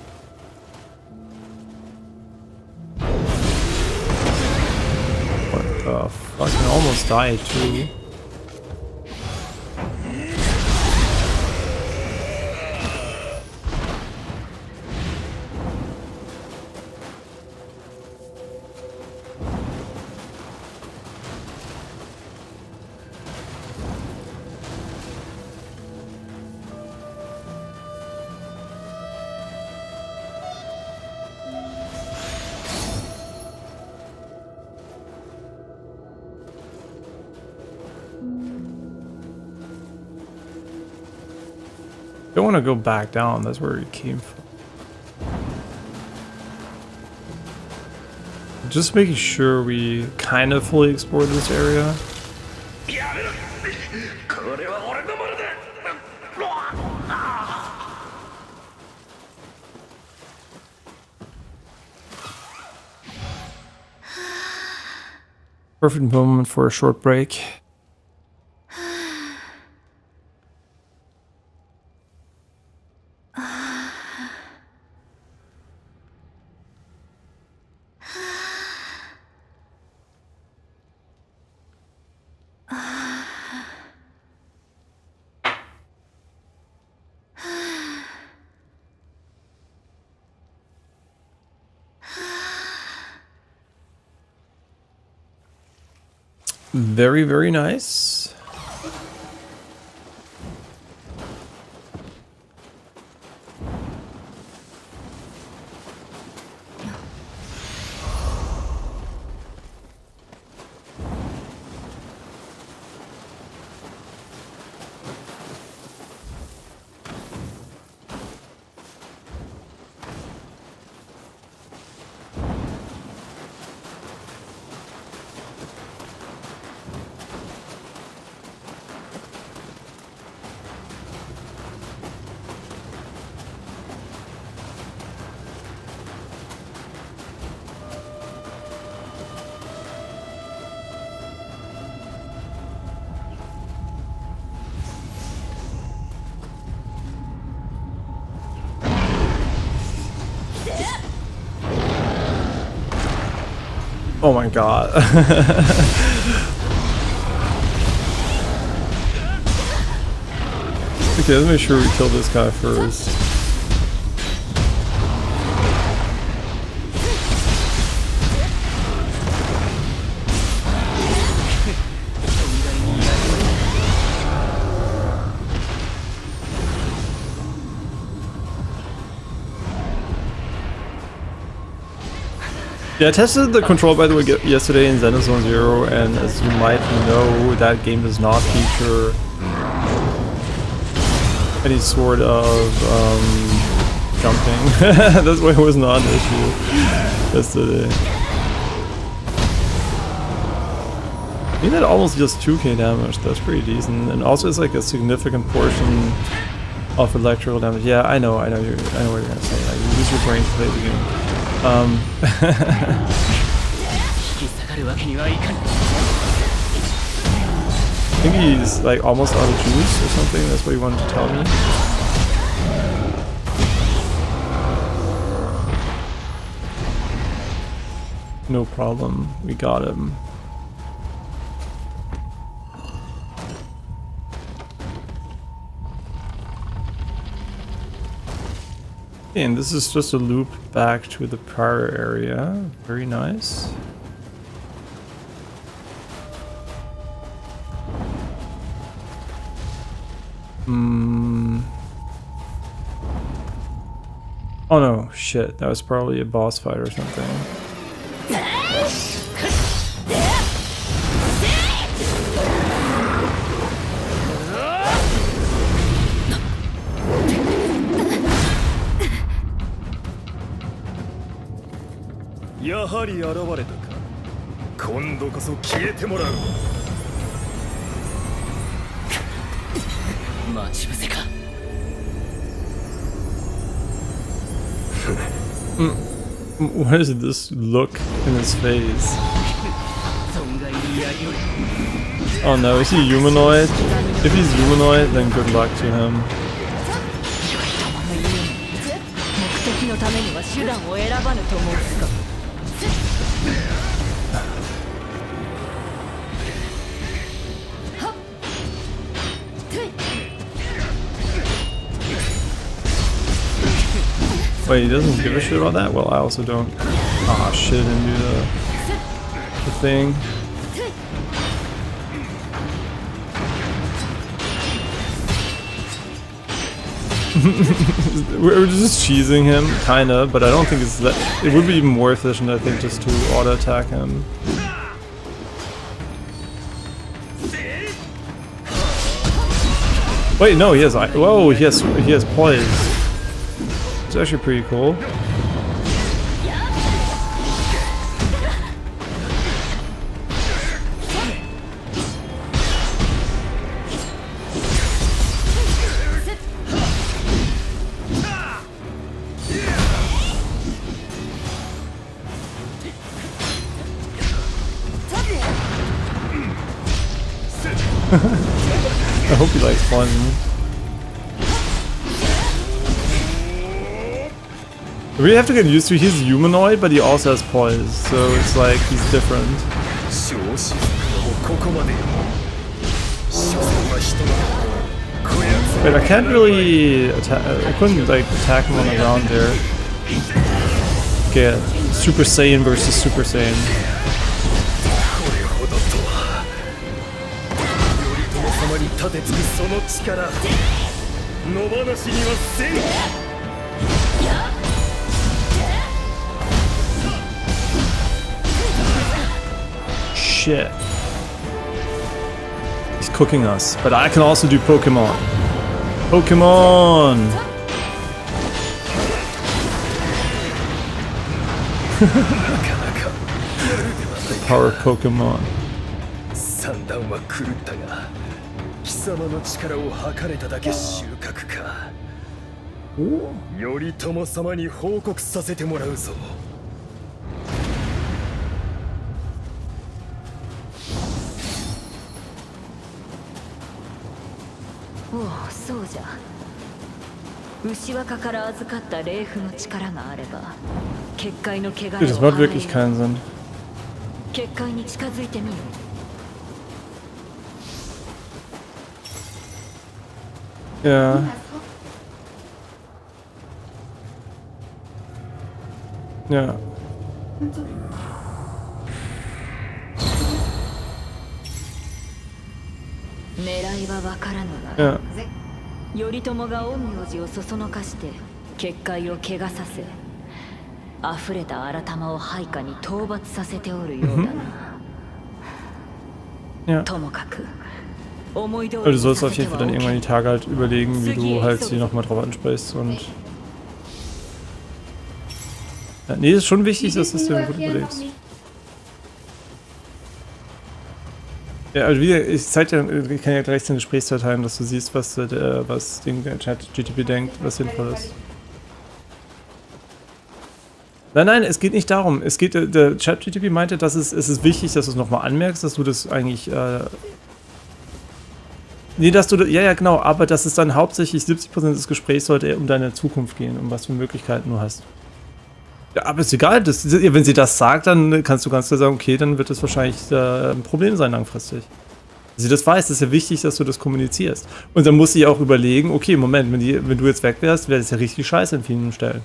What the fuck? I almost died too. Don't want to go back down, that's where we came from. Just making sure we kind of fully explore this area. Perfect moment for a short break. Very, very nice. Oh my god. Okay, let's make sure we kill this guy first. Yeah, I tested the control, by the way, yesterday in Xenozone Zero, and as you might know, that game does not feature any sort of jumping. That's why it was not an issue yesterday. I think that almost just 2k damage, that's pretty decent, and also it's like a significant portion of electrical damage. Yeah, I know what you're gonna say. Like, you use your brain to play the game. I think he's like almost out of juice or something. That's what he wanted to tell me. No problem. We got him. And this is just a loop back to the prior area. Very nice. Oh no, shit. That was probably a boss fight or something. What is this look in his face? Oh no, is he humanoid? If he's humanoid, then good luck to him. Wait, he doesn't give a shit about that? Well, I also don't. Ah, shit, and do the thing. We're just cheesing him, kinda, but I don't think it's that. It would be even more efficient, I think, just to auto attack him. Wait, no, he has. Whoa, he has poise. It's actually pretty cool. I hope he likes plunging. We have to get used to. He's humanoid, but he also has poise, so it's like he's different. Wait, I can't really attack. I couldn't like attack him on the ground there. Okay, Super Saiyan versus Super Saiyan. Shit. He's cooking us, but I can also do Pokemon. Pokemon! The power of Pokemon. Das macht wirklich keinen Sinn. Ja. Ja. Ja. 頼朝が陰陽師をそそのかして結界を怪我させ溢れた新玉を配下に討伐させておるようだな。Ja. ともかく思い通 Aber り du に sollst さ auf せて jeden Fall は dann おけ irgendwann ん。 die Tage halt überlegen, wie du halt sie nochmal drauf ansprichst und... Ja, nee, ist schon wichtig, dass du es dir gut überlegst. Ja, also wie gesagt, ich kann ja gleich den Gesprächsdateien, dass du siehst, was den Chat GTP denkt, was sinnvoll ist. Nein, es geht nicht darum. Es geht, der Chat GTP meinte, dass es ist wichtig, dass du es nochmal anmerkst, dass du das eigentlich, nee, dass du, ja, genau, aber dass es dann hauptsächlich 70% des Gesprächs sollte um deine Zukunft gehen, um was für Möglichkeiten du hast. Ja, aber ist egal, wenn sie das sagt, dann kannst du ganz klar sagen, okay, dann wird das wahrscheinlich ein Problem sein langfristig. Wenn sie das weiß, ist ja wichtig, dass du das kommunizierst. Und dann muss sie auch überlegen, okay, Moment, wenn du jetzt weg wärst, wäre das ja richtig scheiße an vielen Stellen.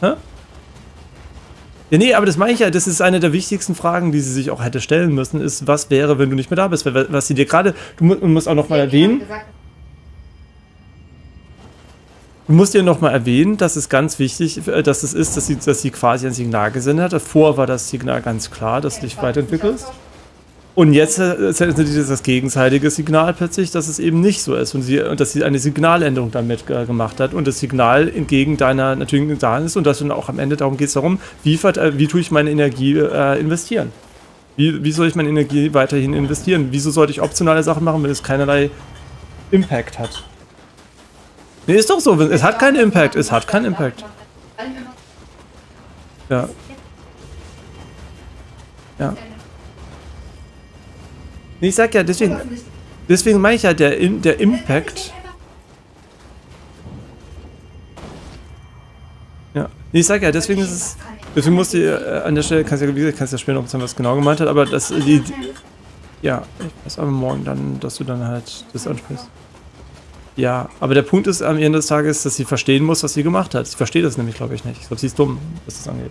Hä? Ja, nee, aber das meine ich ja, das ist eine der wichtigsten Fragen, die sie sich auch hätte stellen müssen, ist, was wäre, wenn du nicht mehr da bist? Was sie dir gerade, du musst auch nochmal erwähnen, dass es ganz wichtig dass sie quasi ein Signal gesendet hat. Davor war das Signal ganz klar, dass du dich weiterentwickelst. Und jetzt sendet sie das gegenseitige Signal plötzlich, dass es eben nicht so ist. Und dass sie eine Signaländerung damit gemacht hat und das Signal entgegen deiner natürlichen Sachen ist und dass dann auch am Ende darum geht es darum, wie tue ich meine Energie investieren? Wie soll ich meine Energie weiterhin investieren? Wieso sollte ich optionale Sachen machen, wenn es keinerlei Impact hat? Nee, ist doch so. Es hat keinen Impact. Es hat keinen Impact. Ja. Ja. Nee, ich sag ja, deswegen meine ich ja, der Impact. Ja. Nee, ich sag ja, deswegen ist es. Deswegen musst du an der Stelle, kannst ja später noch sagen, was genau gemeint hat, aber das, ja, ich weiß aber morgen dann, dass du dann halt das ansprichst. Ja, aber der Punkt ist am Ende des Tages, dass sie verstehen muss, was sie gemacht hat. Sie versteht das nämlich, glaube ich, nicht. Ich glaube, sie ist dumm, was das angeht.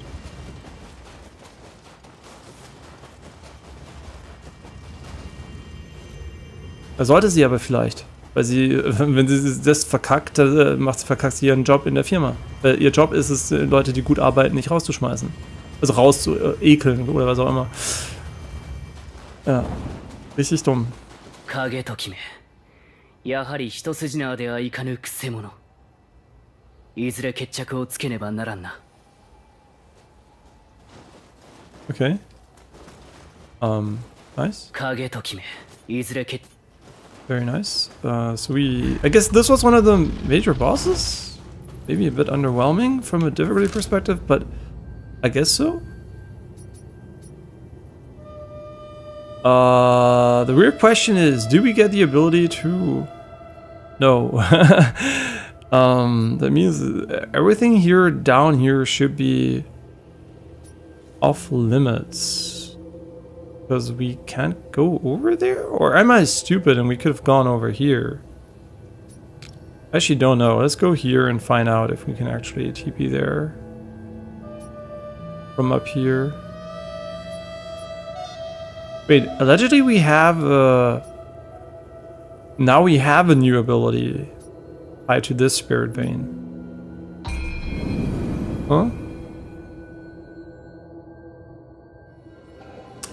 Da sollte sie aber vielleicht. Weil sie, wenn sie das verkackt, verkackt sie ihren Job in der Firma. Weil ihr Job ist es, Leute, die gut arbeiten, nicht rauszuschmeißen. Also rauszuekeln oder was auch immer. Ja, richtig dumm. やはり一筋縄ではいかぬくせ者。いずれ決着をつけねばならんな。Okay. Nice. 影と決め、いずれ決 Very nice. So I guess this was one of the major bosses? Maybe a bit underwhelming from a difficulty perspective, but I guess so? The weird question is, do we get the ability to... No. That means everything here down here should be off limits. Because we can't go over there? Or am I stupid and we could have gone over here? I actually don't know. Let's go here and find out if we can actually TP there. From up here. Wait, allegedly we have now we have a new ability tied to this spirit vein. Huh?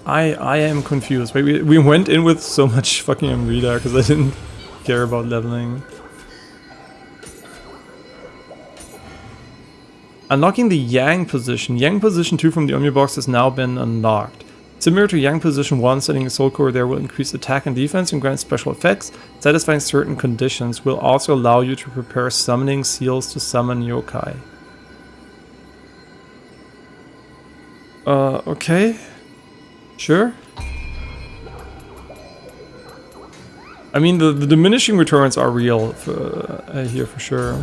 I am confused. Wait, we went in with so much fucking Amrita because I didn't care about leveling. Unlocking the Yang position. Yang position 2 from the Omnibox has now been unlocked. Similar to Yang position 1, setting a soul core there will increase attack and defense and grant special effects. Satisfying certain conditions will also allow you to prepare summoning seals to summon yokai. Okay. Sure. I mean, the diminishing returns are real here for sure.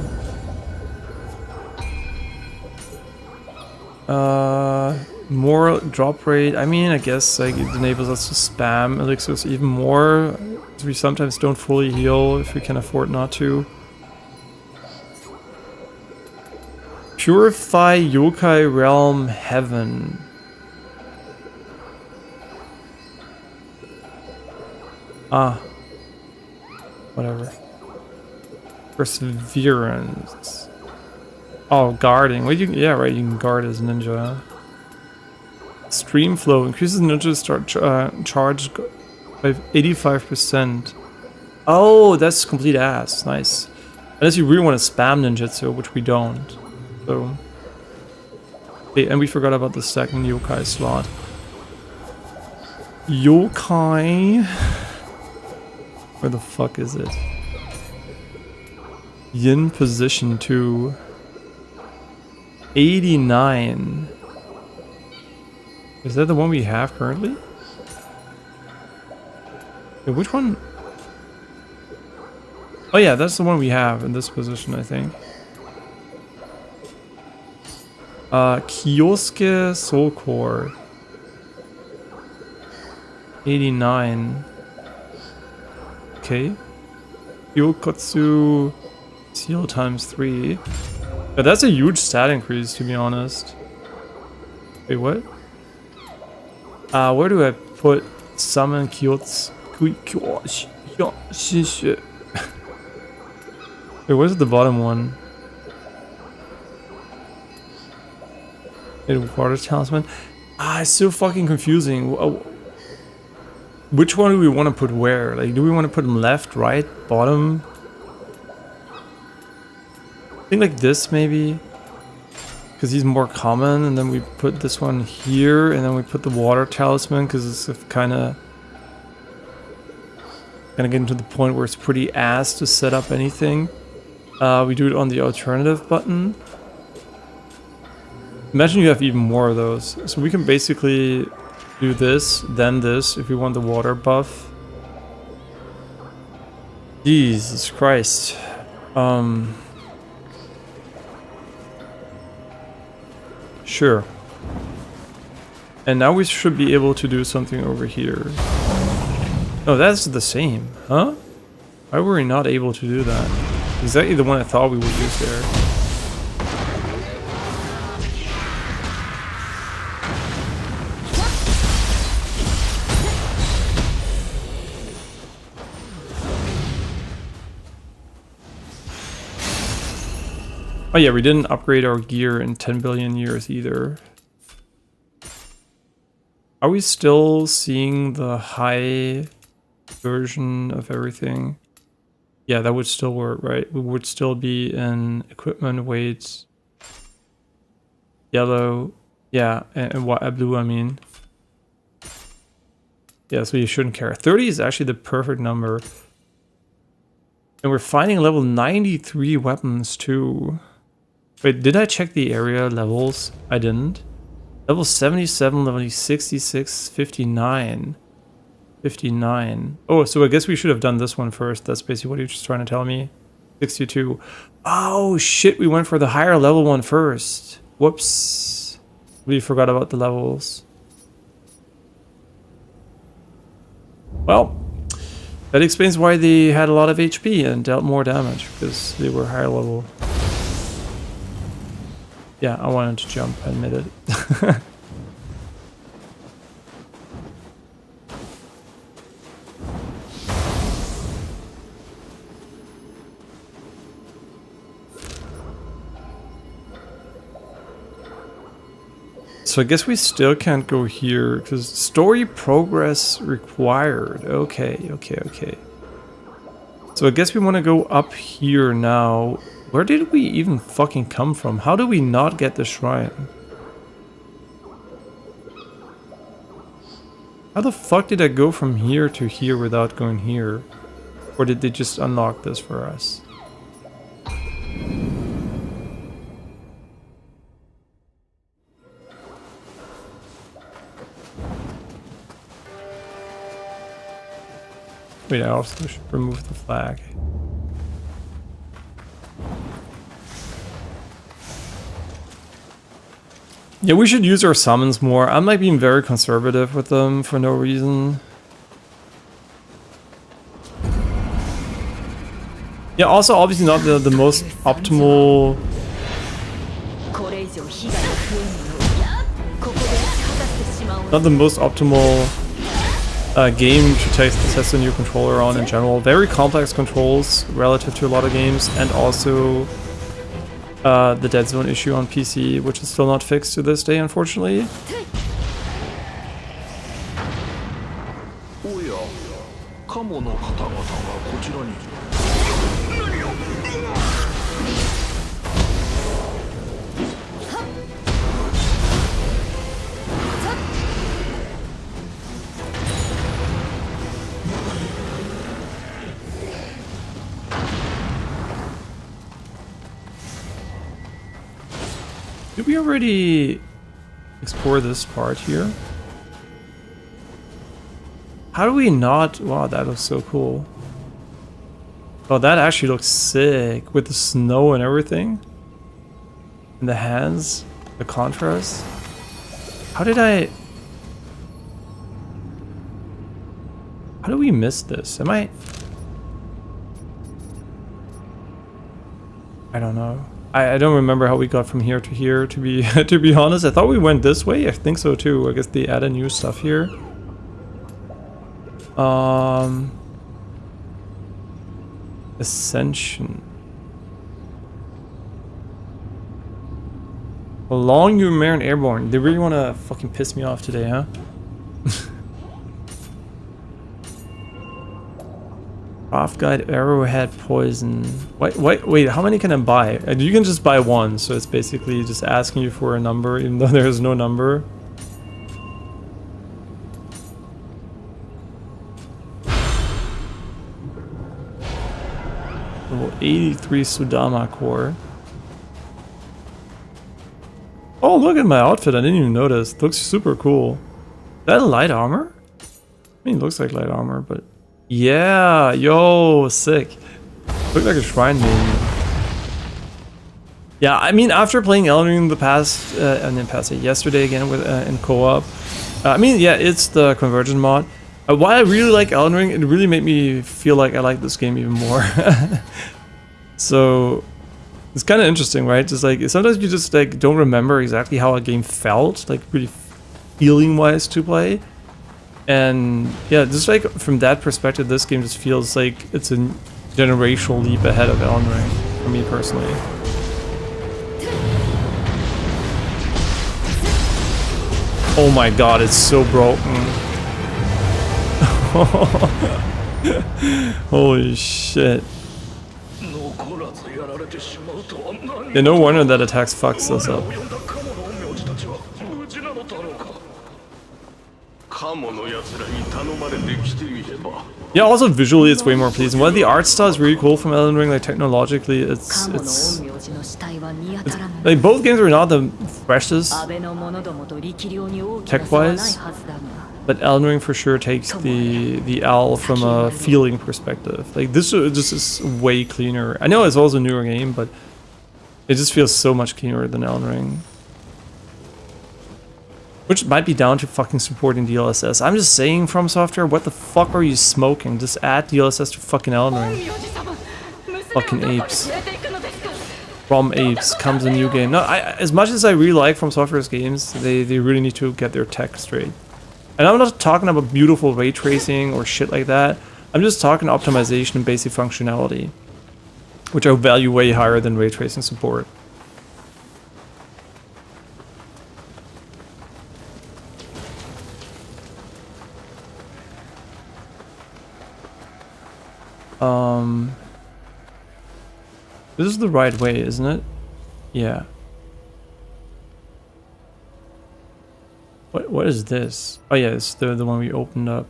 More drop rate. I mean, I guess like it enables us to spam elixirs even more. We sometimes don't fully heal if we can afford not to. Purify Yokai Realm Heaven. Ah. Whatever. Perseverance. Oh, guarding. Wait, yeah, right. You can guard as ninja. Stream flow increases ninja charge by 85%. Oh, that's complete ass. Nice. Unless you really want to spam ninjutsu, which we don't. So. Okay, and we forgot about the second yokai slot. Yokai. Where the fuck is it? Yin position 2. 89. Is that the one we have currently? Wait, which one? Oh yeah, that's the one we have in this position, I think. Kyosuke Soul Core. 89. Okay. Hyokotsu Seal times 3. Yeah, that's a huge stat increase, to be honest. Wait, what? Where do I put summon Kyotsu? Wait, where's the bottom one? Water talisman. It's so fucking confusing. Which one do we want to put where? Like, do we want to put them left, right, bottom? I think like this maybe, because he's more common, and then we put this one here, and then we put the water talisman because it's kind of getting to the point where it's pretty ass to set up anything. We do it on the alternative button. Imagine you have even more of those. So we can basically do this, then this, if we want the water buff. Jesus Christ. Sure. And now we should be able to do something over here. Oh, that's the same, huh? Why were we not able to do that? Exactly the one I thought we would use there. Oh yeah, we didn't upgrade our gear in 10 billion years either. Are we still seeing the high version of everything? Yeah, that would still work, right? We would still be in equipment weights. Yellow. Yeah, and what blue, I mean. Yeah, so you shouldn't care. 30 is actually the perfect number. And we're finding level 93 weapons too. Wait, did I check the area levels? I didn't. Level 77, level 66, 59. 59. Oh, so I guess we should have done this one first. That's basically what you're just trying to tell me. 62. Oh shit, we went for the higher level one first. Whoops. We forgot about the levels. Well, that explains why they had a lot of HP and dealt more damage, because they were higher level. Yeah, I wanted to jump, I admit it. So I guess we still can't go here, because story progress required. Okay. So I guess we want to go up here now. Where did we even fucking come from? How do we not get the shrine? How the fuck did I go from here to here without going here? Or did they just unlock this for us? Wait, I also should remove the flag. Yeah, we should use our summons more. I'm like being very conservative with them for no reason. Yeah, also obviously not the most optimal game to test a new controller on in general. Very complex controls relative to a lot of games, and also the dead zone issue on PC, which is still not fixed to this day, unfortunately. おや、カモの方々がこちらに。Did we already explore this part here? How do we not? Wow, that looks so cool. Oh, that actually looks sick with the snow and everything. And the hands, the contrast. How did How do we miss this? I don't know. I don't remember how we got from here to here, to be to be honest. I thought we went this way. I think so too. I guess they added new stuff here. Ascension. Along you Marin Airborne. They really want to fucking piss me off today, huh? Craft Guide, Arrowhead, Poison. Wait, how many can I buy? You can just buy one, so it's basically just asking you for a number, even though there's no number. Level 83 Sudama core. Oh, look at my outfit, I didn't even notice. It looks super cool. Is that light armor? I mean, it looks like light armor, but... Yeah, yo, sick. Look like a shrine maiden. Yeah, I mean, after playing Elden Ring yesterday again with in co-op. I mean, yeah, it's the convergent mod. Why I really like Elden Ring, it really made me feel like I like this game even more. So it's kind of interesting, right? Just like sometimes you just like don't remember exactly how a game felt, like really feeling-wise to play. And yeah, just like from that perspective, this game just feels like it's a generational leap ahead of Elden Ring, for me personally. Oh my god, it's so broken. Holy shit. Yeah, no wonder that attacks fucks us up. Yeah, also visually it's way more pleasing. Well, the art style is really cool from Elden Ring, like technologically it's like both games are not the freshest tech-wise, but Elden Ring for sure takes the L from a feeling perspective. Like this is way cleaner. I know it's also a newer game, but it just feels so much cleaner than Elden Ring. Which might be down to fucking supporting DLSS. I'm just saying, From Software, what the fuck are you smoking? Just add DLSS to fucking Elden Ring. Fucking apes. From apes comes a new game. No, as much as I really like From Software's games, they really need to get their tech straight. And I'm not talking about beautiful ray tracing or shit like that. I'm just talking optimization and basic functionality, which I value way higher than ray tracing support. This is the right way, isn't it? Yeah. What is this? Oh yeah, it's the one we opened up.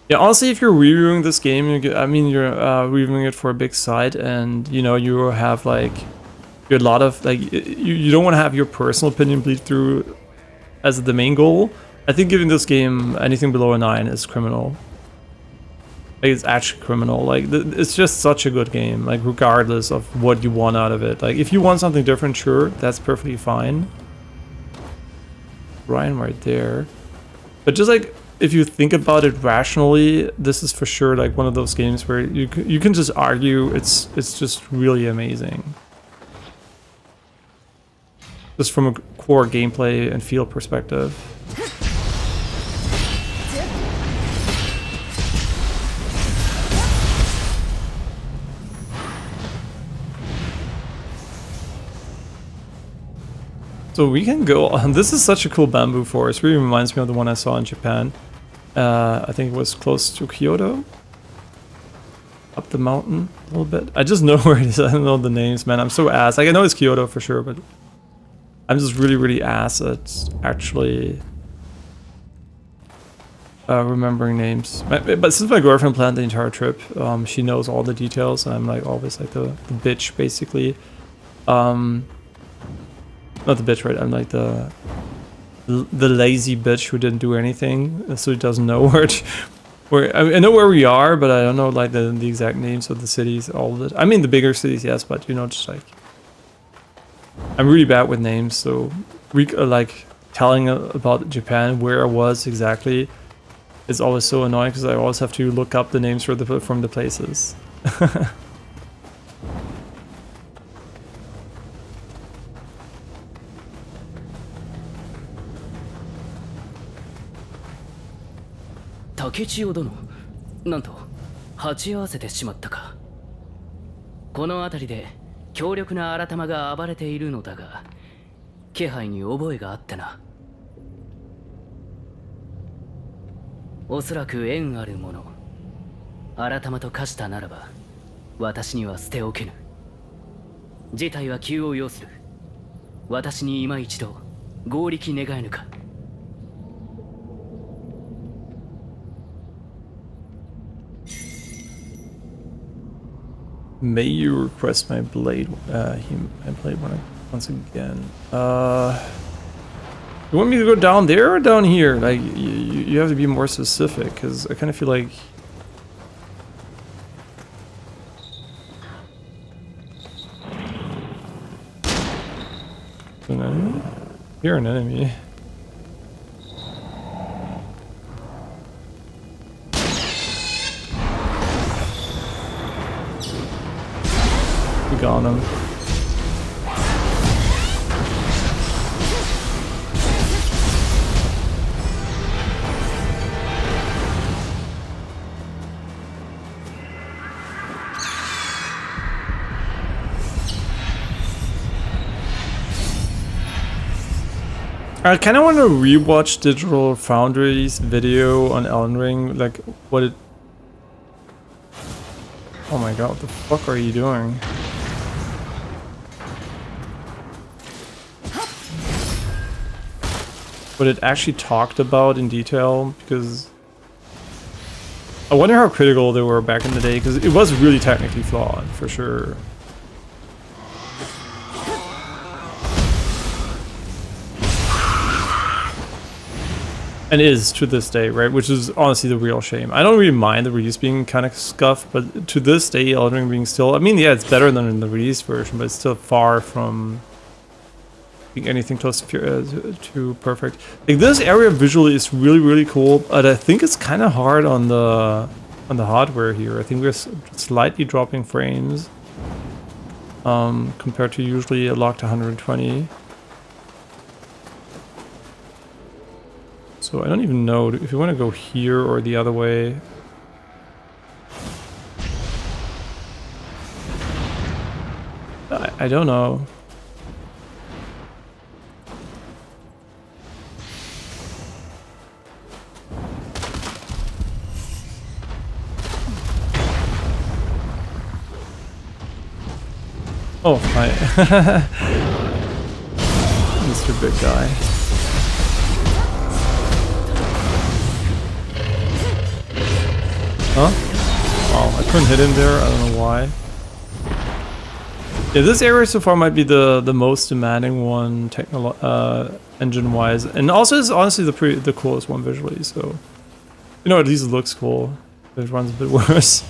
Yeah, honestly, if you're reviewing this game, I mean, you're reviewing it for a big site, and you know you have like a lot of like you don't want to have your personal opinion bleed through as the main goal. I think giving this game anything below a 9 is criminal. Like, it's actually criminal. Like, it's just such a good game, like, regardless of what you want out of it. Like, if you want something different, sure, that's perfectly fine. Ryan right there. But just, like, if you think about it rationally, this is for sure, like, one of those games where you can just argue it's just really amazing. Just from a core gameplay and feel perspective. So we can go on. This is such a cool bamboo forest. Really reminds me of the one I saw in Japan. I think it was close to Kyoto. Up the mountain a little bit. I just know where it is. I don't know the names, man. I'm so ass. Like, I know it's Kyoto for sure, but I'm just really ass at actually remembering names. But since my girlfriend planned the entire trip, she knows all the details, and I'm like always like the bitch, basically. Not the bitch, right? I'm like the lazy bitch who didn't do anything, so he doesn't know where I know where we are, but I don't know like the exact names of the cities, all of it. I mean the bigger cities, yes, but you know, just like I'm really bad with names, so like telling about Japan where I was exactly is always so annoying because I always have to look up the names from the places.竹千代殿、なんと鉢合わせてしまったか。この辺りで強力な新玉が暴れているのだが、気配に覚えがあってな。おそらく縁あるもの。新玉と化したならば、私には捨ておけぬ。事態は急を要する。私に今一度合力願えぬか。May you request my blade, my blade once again. You want me to go down there or down here? Like, you have to be more specific, because I kind of feel like... An enemy? You're an enemy. We got him. I kind of want to rewatch Digital Foundry's video on Elden Ring, like what it... Oh my god, what the fuck are you doing? What it actually talked about in detail, because I wonder how critical they were back in the day, because it was really technically flawed, for sure. And is to this day, right? Which is honestly the real shame. I don't really mind the release being kind of scuffed, but to this day, Elden Ring being still... I mean, yeah, it's better than in the release version, but it's still far from being anything close to perfect. Like, this area visually is really cool, but I think it's kind of hard on the hardware here. I think we're slightly dropping frames compared to usually a locked 120. So I don't even know if you want to go here or the other way. I don't know. Oh, hi. Mr. Big Guy. Huh? Oh, I couldn't hit him there. I don't know why. Yeah, this area so far might be the most demanding one, engine-wise, and also is honestly the coolest one visually. So, you know, at least it looks cool. It runs a bit worse.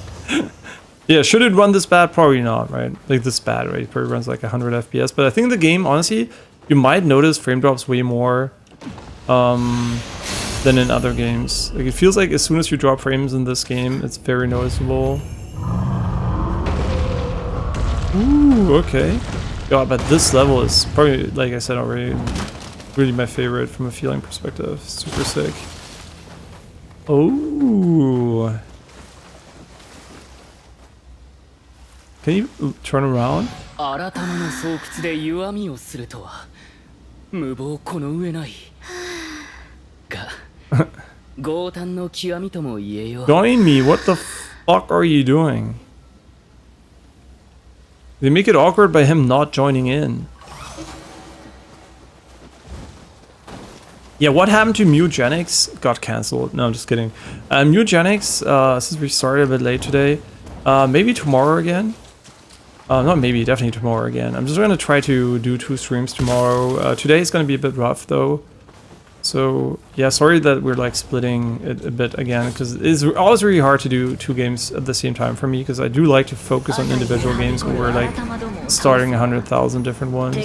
Yeah, should it run this bad? Probably not, right? Like this bad, right? It probably runs like 100 FPS. But I think the game, honestly, you might notice frame drops way more than in other games. Like, it feels like as soon as you drop frames in this game, it's very noticeable. Ooh, okay. God, but this level is probably, like I said already, really my favorite from a feeling perspective. Super sick. Oh. Can you turn around? 無謀この上ないが強胆の極みとも言えよ Join me, what the fuck are you doing? They make it awkward by him not joining in. Yeah, what happened to Mutagenics? Got cancelled. No, I'm just kidding. Mutagenics, since we started a bit late today, maybe tomorrow again? Not maybe, definitely tomorrow again. I'm just gonna try to do 2 streams tomorrow. Today is gonna be a bit rough though. So, yeah, sorry that we're like splitting it a bit again, because it's always really hard to do 2 games at the same time for me, because I do like to focus on individual games over like starting 100,000 different ones.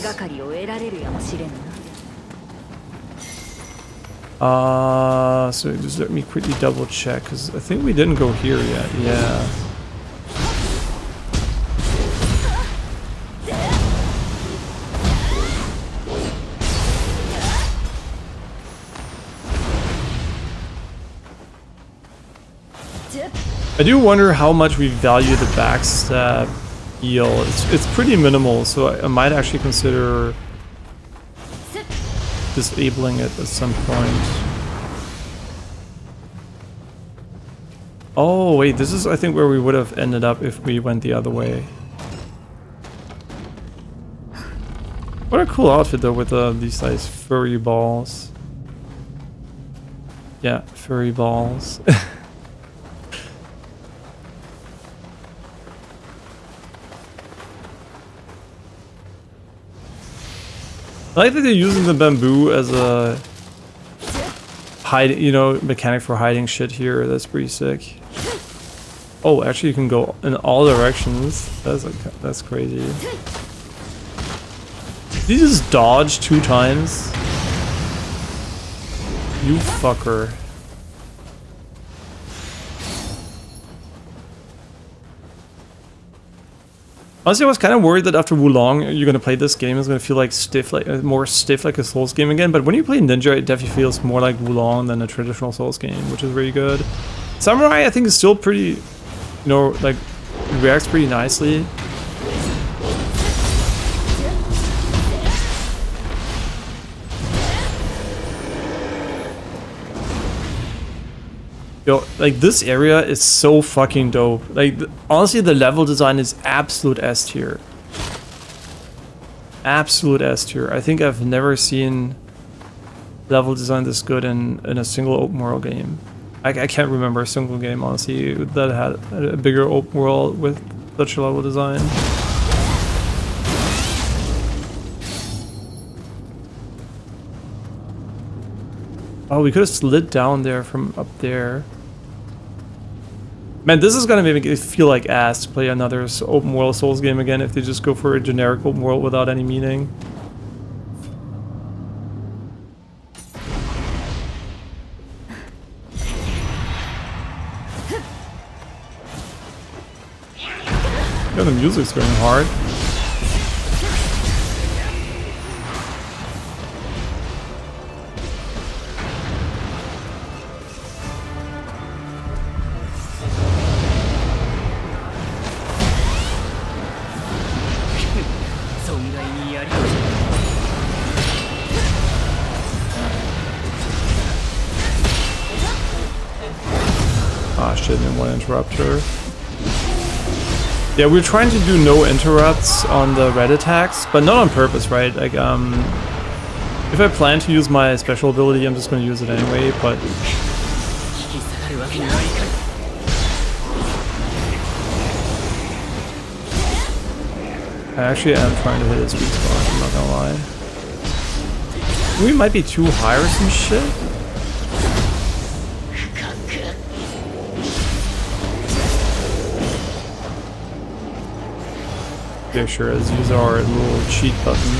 So just let me quickly double check, because I think we didn't go here yet. Yeah. I do wonder how much we value the backstab heal. It's pretty minimal, so I might actually consider disabling it at some point. Oh wait, this is I think where we would have ended up if we went the other way. What a cool outfit though with these nice furry balls. Yeah, furry balls. I like that they're using the bamboo as a mechanic for hiding shit here. That's pretty sick. Oh, actually you can go in all directions. That's crazy. Did you just dodge 2 times? You fucker. Honestly, I was kind of worried that after Wulong, you're gonna play this game, it's gonna feel like stiff, like more stiff, like a Souls game again. But when you play Ninja, it definitely feels more like Wulong than a traditional Souls game, which is really good. Samurai, I think, is still pretty, like reacts pretty nicely. Yo, like this area is so fucking dope. Like honestly, the level design is absolute S tier. Absolute S tier. I think I've never seen level design this good in a single open world game. I can't remember a single game honestly that had a bigger open world with such a level design. Oh, we could have slid down there from up there. Man, this is gonna make me feel like ass to play another open world Souls game again if they just go for a generic open world without any meaning. Yeah, the music's going hard. Ah shit, didn't want to interrupt her. Yeah, we're trying to do no interrupts on the red attacks, but not on purpose, right? Like, if I plan to use my special ability, I'm just gonna use it anyway, but... I actually am trying to hit his sweet spot, I'm not gonna lie. We might be too high or some shit. Okay, sure, let's use our little cheat button.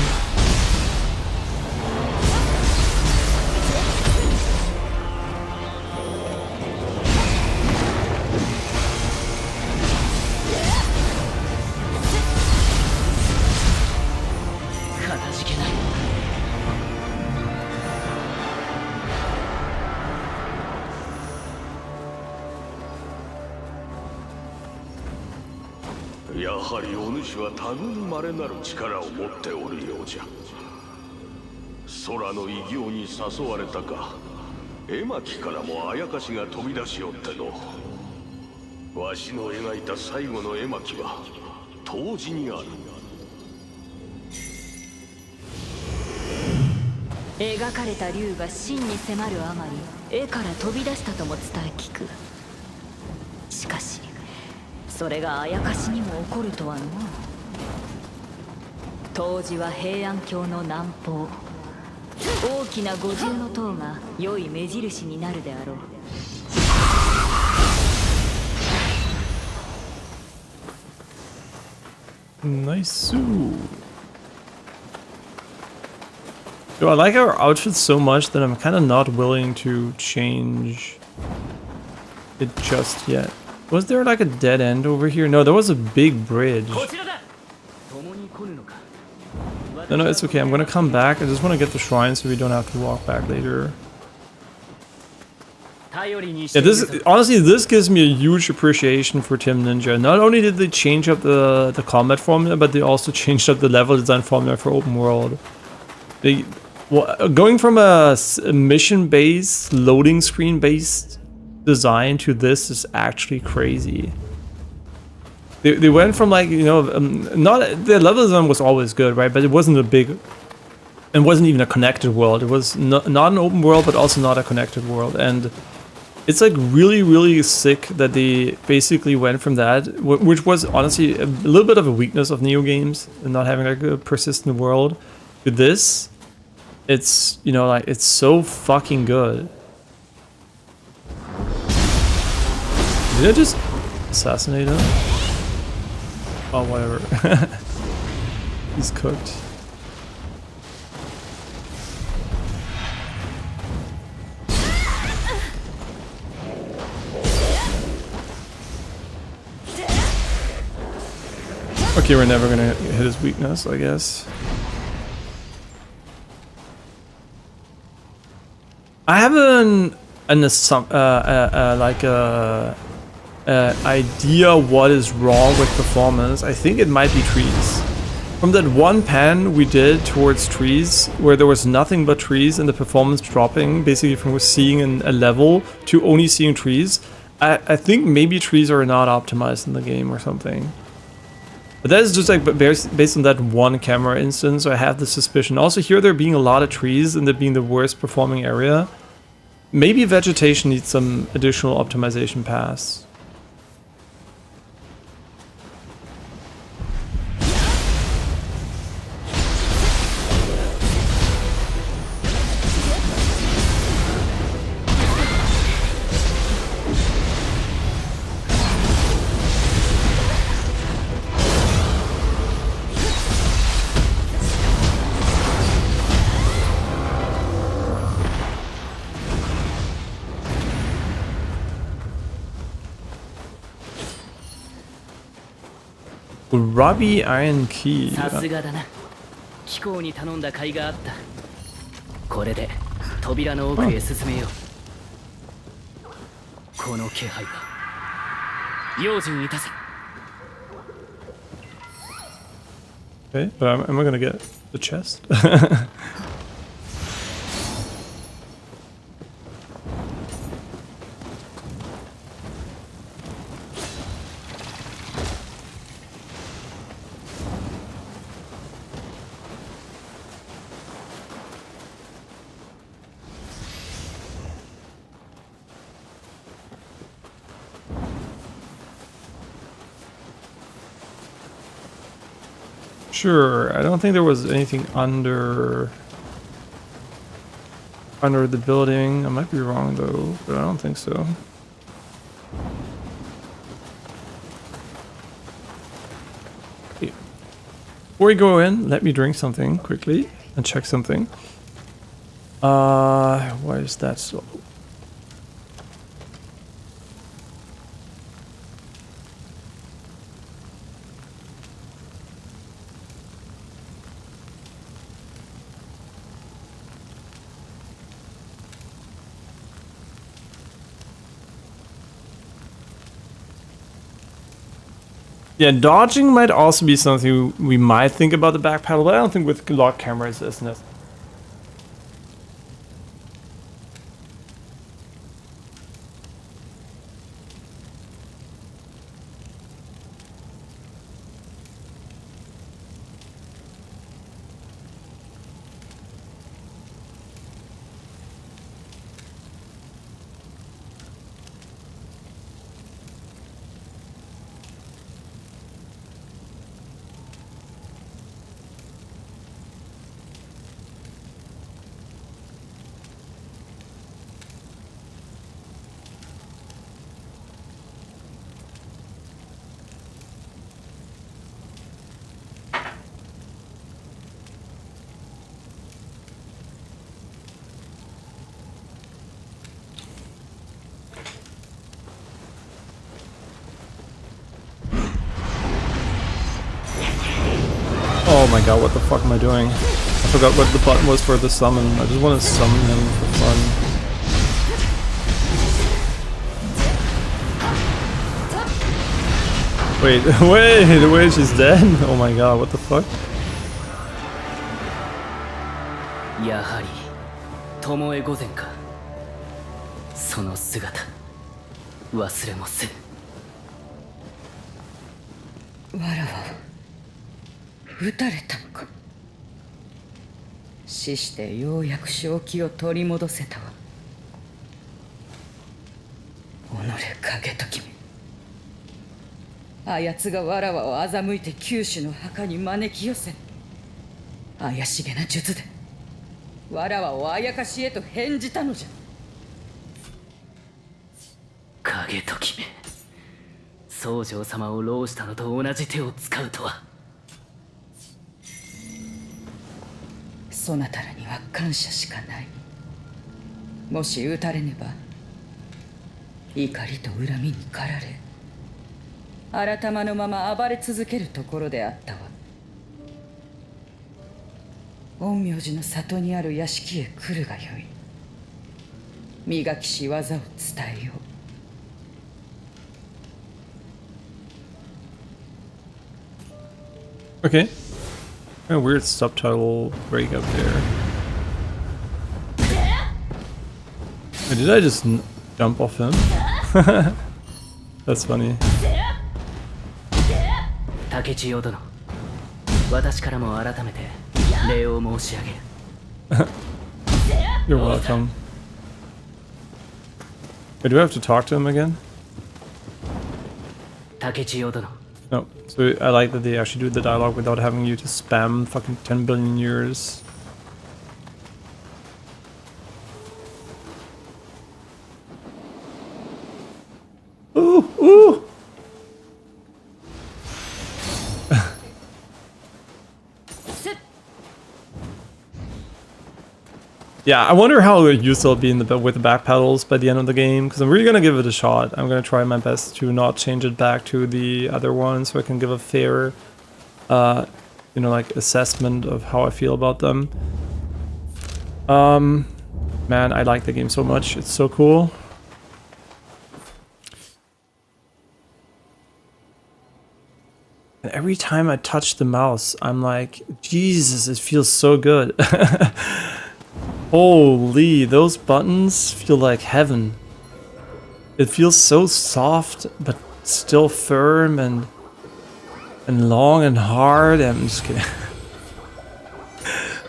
空の異形に誘われたか。絵巻からもあやかしが飛び出しおっての。わしの描いた最後の絵巻は当時にある。描かれた竜が真に迫るあまり絵から飛び出したとも伝え聞く。しかしそれがあやかしにも起こるとはの。当時は平安京の南方、大きな五重塔が良い目印になるであろう。Nice. Yo, I like our outfits so much that I'm kind of not willing to change it just yet. Was there like a dead end over here? No, there was a big bridge. No, it's okay. I'm gonna come back. I just want to get the shrine so we don't have to walk back later. Yeah, this gives me a huge appreciation for Team Ninja. Not only did they change up the combat formula, but they also changed up the level design formula for open world. Going from a mission-based, loading screen-based design to this is actually crazy. They went from, like, you know, not the level design was always good, right? But it wasn't a big, it wasn't even a connected world. It was not an open world, but also not a connected world. And it's like really sick that they basically went from that, which was honestly a little bit of a weakness of Nioh games, and not having like a persistent world, to this. It's, you know, like, it's so fucking good. Did I just assassinate him? Oh, whatever. He's cooked. Okay, we're never gonna hit his weakness, I guess. I have idea what is wrong with performance. I think it might be trees. From that one pan we did towards trees, where there was nothing but trees and the performance dropping, basically from seeing a level to only seeing trees, I think maybe trees are not optimized in the game or something. But that is just like based on that one camera instance, I have the suspicion. Also here there being a lot of trees and it being the worst performing area. Maybe vegetation needs some additional optimization pass. Robbie Iron Key. さすがだな。機構に頼んだ甲斐があった。これで扉の奥へ進めよう。この気配は用心いたせ。Okay, but am I gonna get the chest? Sure, I don't think there was anything under the building. I might be wrong though, but I don't think so. Okay. Before we go in, let me drink something quickly and check something. Why is that so? Yeah, dodging might also be something we might think about the back pedal, but I don't think with lock cameras it's necessary. Oh my god, what the fuck am I doing? I forgot what the button was for the summon. I just want to summon him for fun. Wait, wait, she's dead? Oh my god, what the fuck? やはり巴御前か。その姿忘れもせん。わらわは撃たれたのか。死してようやく正気を取り戻せたわ。己影と決め、あやつがわらわを欺いて九種の墓に招き寄せ、怪しげな術でわらわをあやかしへと変じたのじゃ。影と決め、宗匠様を浪したのと同じ手を使うとは。そなたらには感謝しかない。もし撃たれねば怒りと恨みに駆られ、改まのまま暴れ続けるところであったわ。陰陽師の里にある屋敷へ来るがよい。磨きし技を伝えよう。Okay. Kind of weird subtitle break up there. Wait, did I just jump off him? That's funny. 竹千代殿、私からも改めて礼を申し上げる。You're welcome. Wait, do I have to talk to him again? 竹千代殿。 No. So I like that they actually do the dialogue without having you to spam fucking 10 billion years. Ooh, ooh! Yeah, I wonder how useful it'll be in with the back pedals by the end of the game, because I'm really gonna give it a shot. I'm gonna try my best to not change it back to the other one, so I can give a fair, you know, like assessment of how I feel about them. Man, I like the game so much. It's so cool. And every time I touch the mouse, I'm like, Jesus, it feels so good. Holy, those buttons feel like heaven. It feels so soft, but still firm and long and hard. I'm just kidding.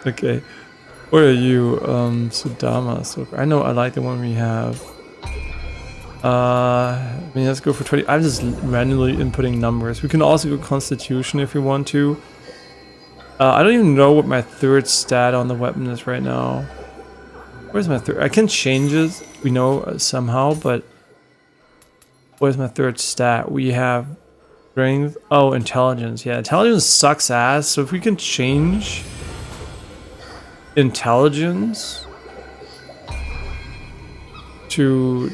Okay, where are you, Sudama? So I know I like the one we have. I mean, let's go for 20. I'm just randomly inputting numbers. We can also go Constitution if we want to. I don't even know what my third stat on the weapon is right now. Where's my third? I can change it, we know somehow, but where's my third stat? We have strength. Oh, intelligence. Yeah, intelligence sucks ass. So if we can change intelligence to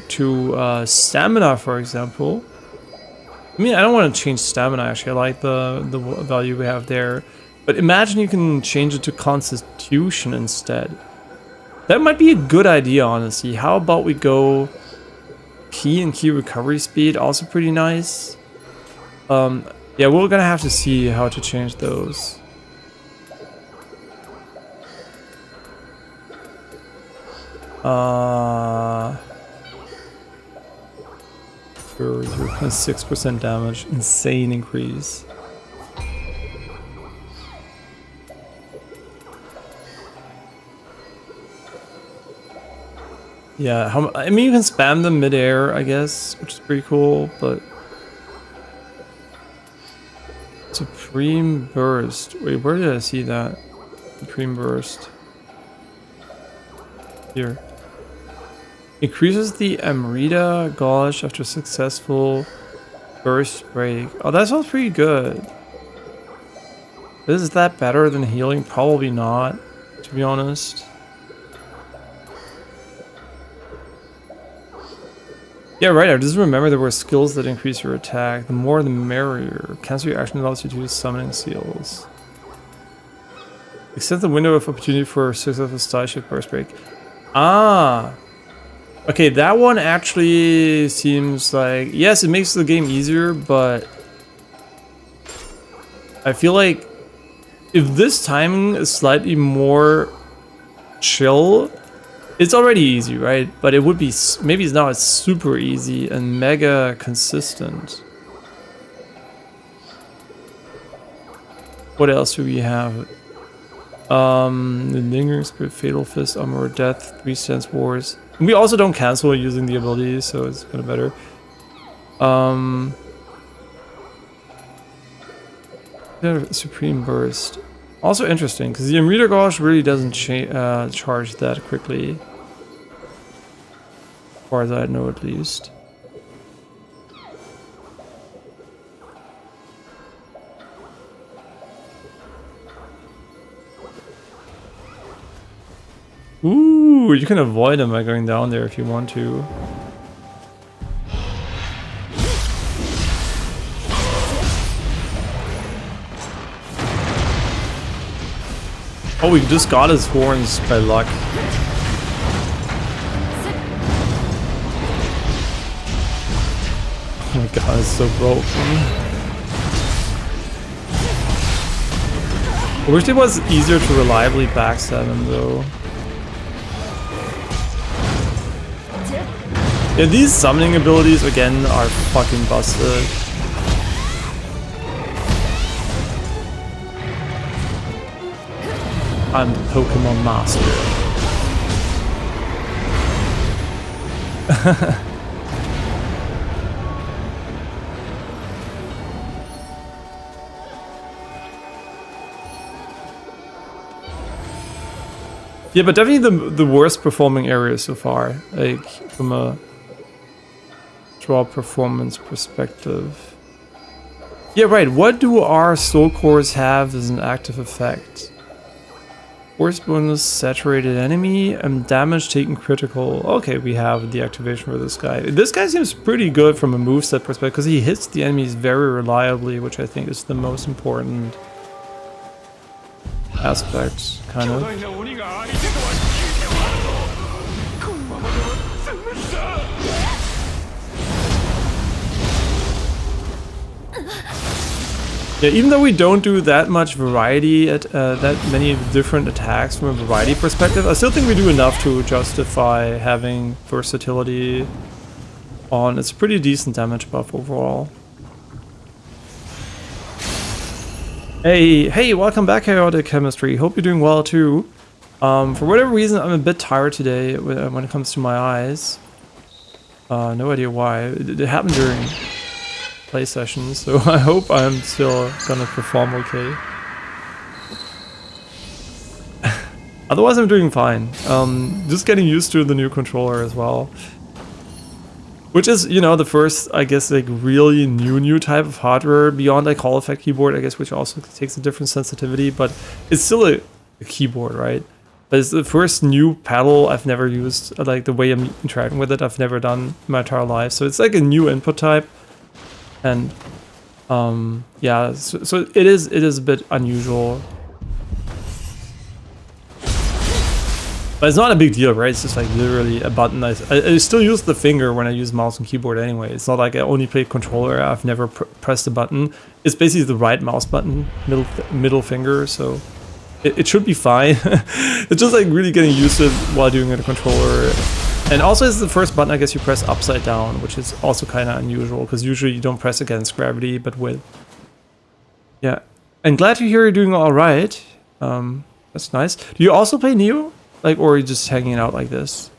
stamina, for example. I mean, I don't want to change stamina. Actually, I like the value we have there. But imagine you can change it to Constitution instead. That might be a good idea, honestly. How about we go key and key recovery speed? Also pretty nice. Yeah, we're gonna have to see how to change those. 0.6% damage. Insane increase. Yeah, I mean, you can spam them mid-air, I guess, which is pretty cool, but... Supreme Burst. Wait, where did I see that? Supreme Burst. Here. Increases the Amrita gauge after successful burst break. Oh, that sounds pretty good. Is that better than healing? Probably not, to be honest. Yeah, right, I just remember there were skills that increase your attack. The more the merrier. Cancel your action allows you to use summoning seals. Extend the window of opportunity for successful style shift burst break. Ah. Okay, that one actually seems like... Yes, it makes the game easier, but... I feel like if this timing is slightly more chill, it's already easy, right? But it would be... Maybe now it's super easy and mega consistent. What else do we have? The Lingering Spirit, Fatal Fist, Armor of Death, 3 Stance Wars. And we also don't cancel using the abilities, so it's kind of better. Supreme Burst. Also interesting, because the Amrita Gauge really doesn't charge that quickly. As far as I know, at least. Ooh, you can avoid them by going down there if you want to. Oh, we just got his horns by luck. Oh my god, it's so broken. I wish it was easier to reliably backstab him though. Yeah, these summoning abilities again are fucking busted. I'm the Pokemon Master. Yeah, but definitely the worst performing area so far, like from a draw performance perspective. Yeah, right. What do our soul cores have as an active effect? Force bonus, saturated enemy, and damage taken critical. Okay, we have the activation for this guy. This guy seems pretty good from a moveset perspective because he hits the enemies very reliably, which I think is the most important aspect, kind of. Yeah, even though we don't do that much variety at that many different attacks from a variety perspective, I still think we do enough to justify having versatility on. It's a pretty decent damage buff overall. Hey, welcome back, Chaotic Chemistry. Hope you're doing well too. For whatever reason, I'm a bit tired today when it comes to my eyes. No idea why. It happened during play sessions, so I hope I'm still gonna perform okay. Otherwise I'm doing fine. Just getting used to the new controller as well. Which is, you know, the first, I guess, like really new type of hardware beyond like Hall Effect keyboard, I guess, which also takes a different sensitivity, but it's still a keyboard, right? But it's the first new paddle I've never used, like the way I'm interacting with it, I've never done my entire life. So it's like a new input type. And yeah, so it is a bit unusual, but it's not a big deal, right? It's just like literally a button. I still use the finger when I use mouse and keyboard anyway. It's not like I only play controller. I've never pressed a button. It's basically the right mouse button, middle finger. So it should be fine. It's just like really getting used to it while doing it on a controller. And also it's the first button I guess you press upside down, which is also kind of unusual because usually you don't press against gravity, but with. Yeah, and glad to hear you're doing all right. That's nice. Do you also play Nioh, like, or are you just hanging out like this?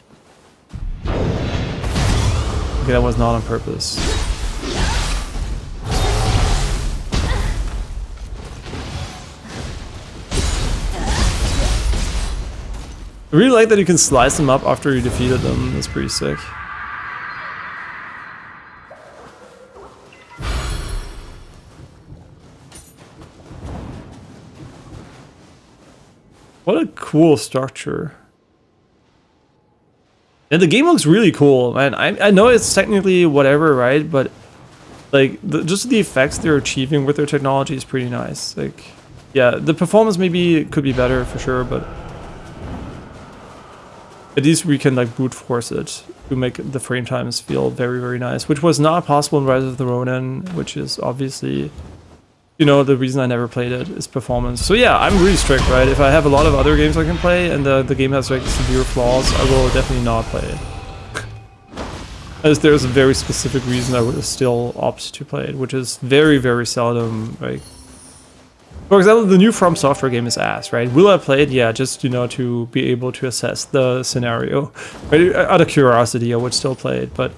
Okay, that was not on purpose. I really like that you can slice them up after you defeated them. That's pretty sick. What a cool structure. And the game looks really cool, man. I know it's technically whatever, right? But like just the effects they're achieving with their technology is pretty nice. Like Yeah, the performance maybe could be better for sure, but at least we can like brute force it to make the frame times feel very, very nice, which was not possible in Rise of the Ronin, which is obviously, you know, the reason I never played it is performance. So yeah, I'm really strict, right? If I have a lot of other games I can play and the game has like severe flaws, I will definitely not play it. As there's a very specific reason I would still opt to play it, which is very, very seldom. Like, for example, the new From Software game is ass, right? Will I play it? Yeah, just, you know, to be able to assess the scenario. Right? Out of curiosity, I would still play it, but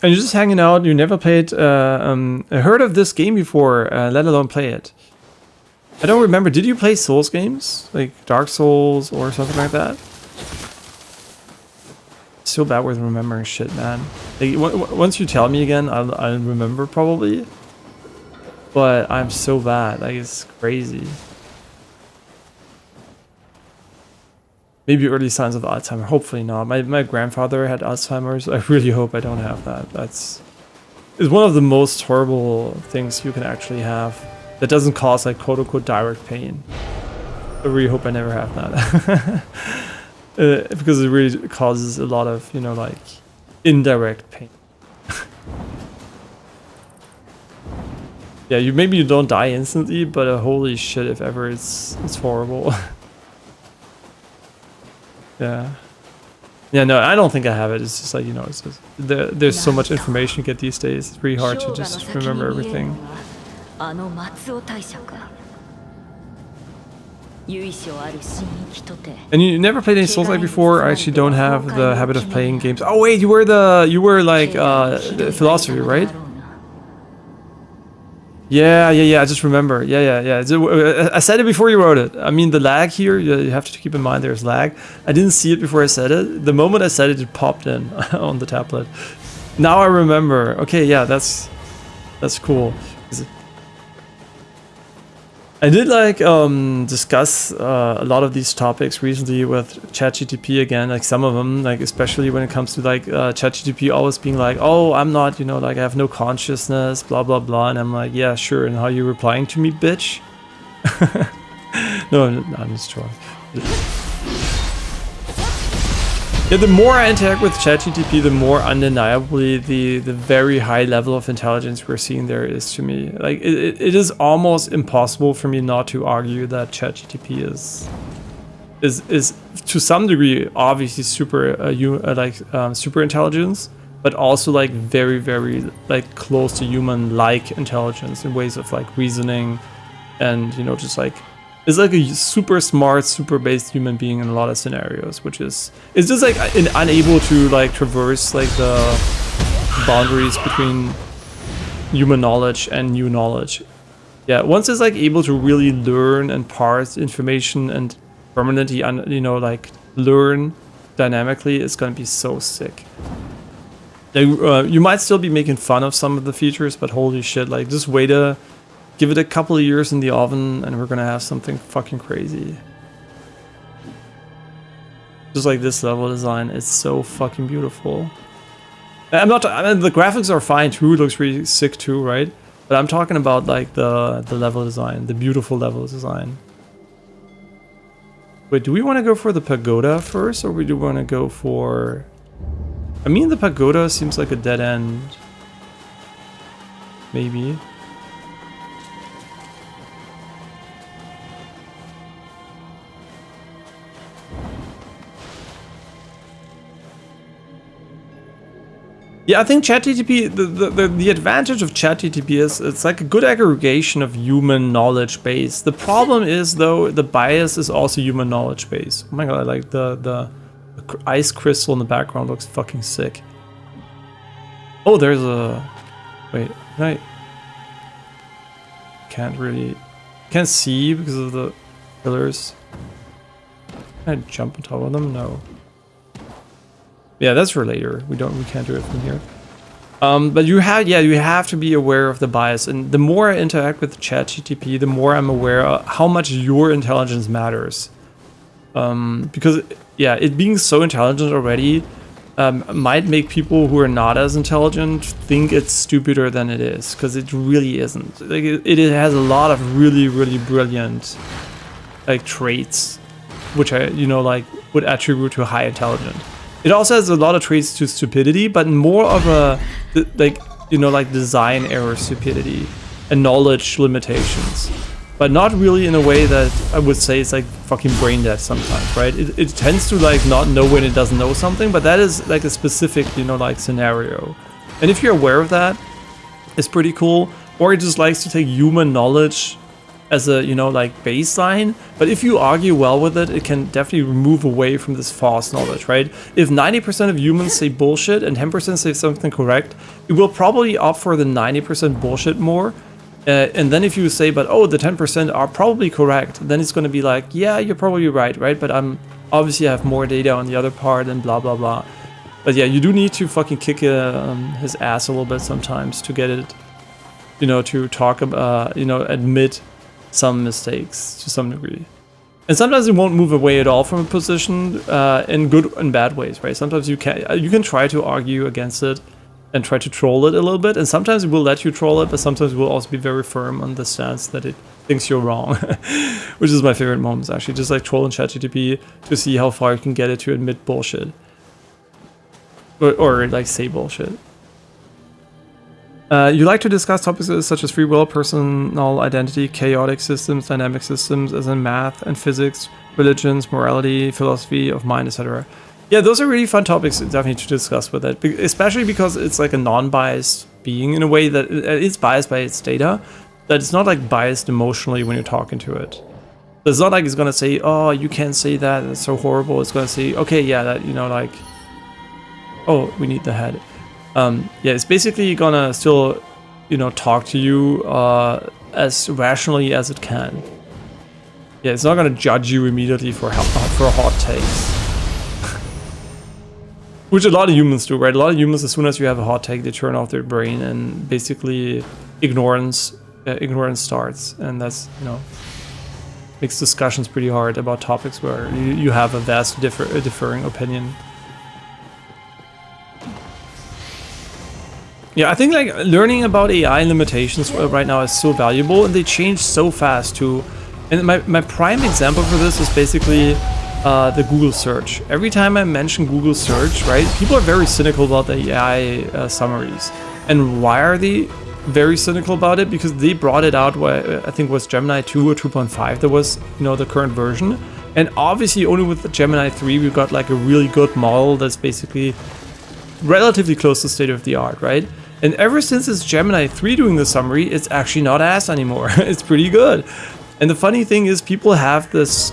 and you're just hanging out, you never played, heard of this game before, let alone play it. I don't remember, did you play Souls games? Like Dark Souls or something like that? So bad with remembering shit, man. Like, once you tell me again, I'll remember probably. But I'm so bad, like it's crazy. Maybe early signs of Alzheimer. Hopefully not. My grandfather had Alzheimer's. I really hope I don't have that. It's one of the most horrible things you can actually have. That doesn't cause like quote unquote direct pain. I really hope I never have that. Because it really causes a lot of, you know, like indirect pain. Yeah, maybe you don't die instantly, but holy shit, if ever, it's horrible. Yeah. Yeah, no, I don't think I have it. It's just like, you know, it's just, there's so much information you get these days. It's really hard to just remember everything. And you never played any Souls-like before? I actually don't have the habit of playing games. Oh wait, you were like the philosophy, right? Yeah, I just remember. Yeah. I said it before you wrote it. I mean, the lag here, you have to keep in mind there's lag. I didn't see it before I said it. The moment I said it, it popped in on the tablet. Now I remember. Okay, yeah, that's cool. I did like discuss a lot of these topics recently with ChatGTP again, like some of them, like especially when it comes to like ChatGTP always being like, oh, I'm not, you know, like I have no consciousness, blah blah blah, and I'm like, yeah, sure. And how you replying to me, bitch? No, I'm just trolling. Yeah, the more I interact with ChatGTP, the more undeniably the very high level of intelligence we're seeing there is to me. Like, it is almost impossible for me not to argue that ChatGTP is to some degree obviously super super intelligence, but also like very, very like close to human-like intelligence in ways of like reasoning, and you know, just like it's like a super smart, super based human being in a lot of scenarios, which is it's just like unable to like traverse like the boundaries between human knowledge and new knowledge. Yeah, once it's like able to really learn and parse information and permanently, you know, like learn dynamically, it's gonna be so sick. Like, you might still be making fun of some of the features, but holy shit, like just wait give it a couple of years in the oven and we're gonna have something fucking crazy. Just like this level design, it's so fucking beautiful. I mean, the graphics are fine too, it looks really sick too, right? But I'm talking about like the level design, the beautiful level design. Wait, do we want to go for the pagoda first, or we do want to go for... I mean, the pagoda seems like a dead end. Maybe. Yeah, I think ChatGTP, the advantage of ChatGTP is it's like a good aggregation of human knowledge base. The problem is though, the bias is also human knowledge base. Oh my god, I like the ice crystal in the background looks fucking sick. Oh, there's a... Wait, right. Can't see because of the pillars. Can I jump on top of them? No. Yeah, that's for later. We can't do it from here. But you have to be aware of the bias. And the more I interact with ChatGTP, the more I'm aware of how much your intelligence matters. Because yeah, it being so intelligent already might make people who are not as intelligent think it's stupider than it is, because it really isn't. Like it has a lot of really, really brilliant like traits, which I like would attribute to high intelligence. It also has a lot of traits to stupidity, but more of a like design error stupidity and knowledge limitations. But not really in a way that I would say it's like fucking brain dead sometimes, right? It tends to like not know when it doesn't know something, but that is like a specific, like scenario. And if you're aware of that, it's pretty cool. Or it just likes to take human knowledge as a, like baseline. But if you argue well with it, it can definitely move away from this false knowledge, right? If 90% of humans say bullshit and 10% say something correct, it will probably opt for the 90% bullshit more. And then if you say, but oh, the 10% are probably correct, then it's going to be like, yeah, you're probably right? But I'm obviously I have more data on the other part and blah, blah, blah. But yeah, you do need to fucking kick his ass a little bit sometimes to get it, to talk about, admit some mistakes to some degree. And sometimes it won't move away at all from a position in good and bad ways, right? Sometimes you can try to argue against it and try to troll it a little bit, and sometimes it will let you troll it, but sometimes it will also be very firm on the stance that it thinks you're wrong, which is my favorite moments actually, just like trolling ChatGPT to see how far you can get it to admit bullshit or like say bullshit. You like to discuss topics such as free will, personal identity, chaotic systems, dynamic systems, as in math and physics, religions, morality, philosophy of mind, etc. Yeah, those are really fun topics definitely to discuss with it, especially because it's like a non-biased being in a way that it's biased by its data, that it's not like biased emotionally when you're talking to it. So it's not like it's gonna say, oh, you can't say that, it's so horrible. It's gonna say, okay, yeah, that, like, oh, we need the head. Yeah, it's basically gonna still, talk to you as rationally as it can. Yeah, it's not gonna judge you immediately for hot takes. Which a lot of humans do, right? A lot of humans, as soon as you have a hot take, they turn off their brain and basically ignorance starts. And that's, makes discussions pretty hard about topics where you have a vast differing opinion. Yeah, I think like learning about AI limitations right now is so valuable, and they change so fast too. And my prime example for this is basically the Google search. Every time I mention Google search, right, people are very cynical about the AI summaries. And why are they very cynical about it? Because they brought it out, I think it was Gemini 2 or 2.5 that was, the current version. And obviously only with the Gemini 3 we got like a really good model that's basically relatively close to state of the art, right? And ever since it's Gemini 3 doing the summary, it's actually not ass anymore. It's pretty good. And the funny thing is people have this,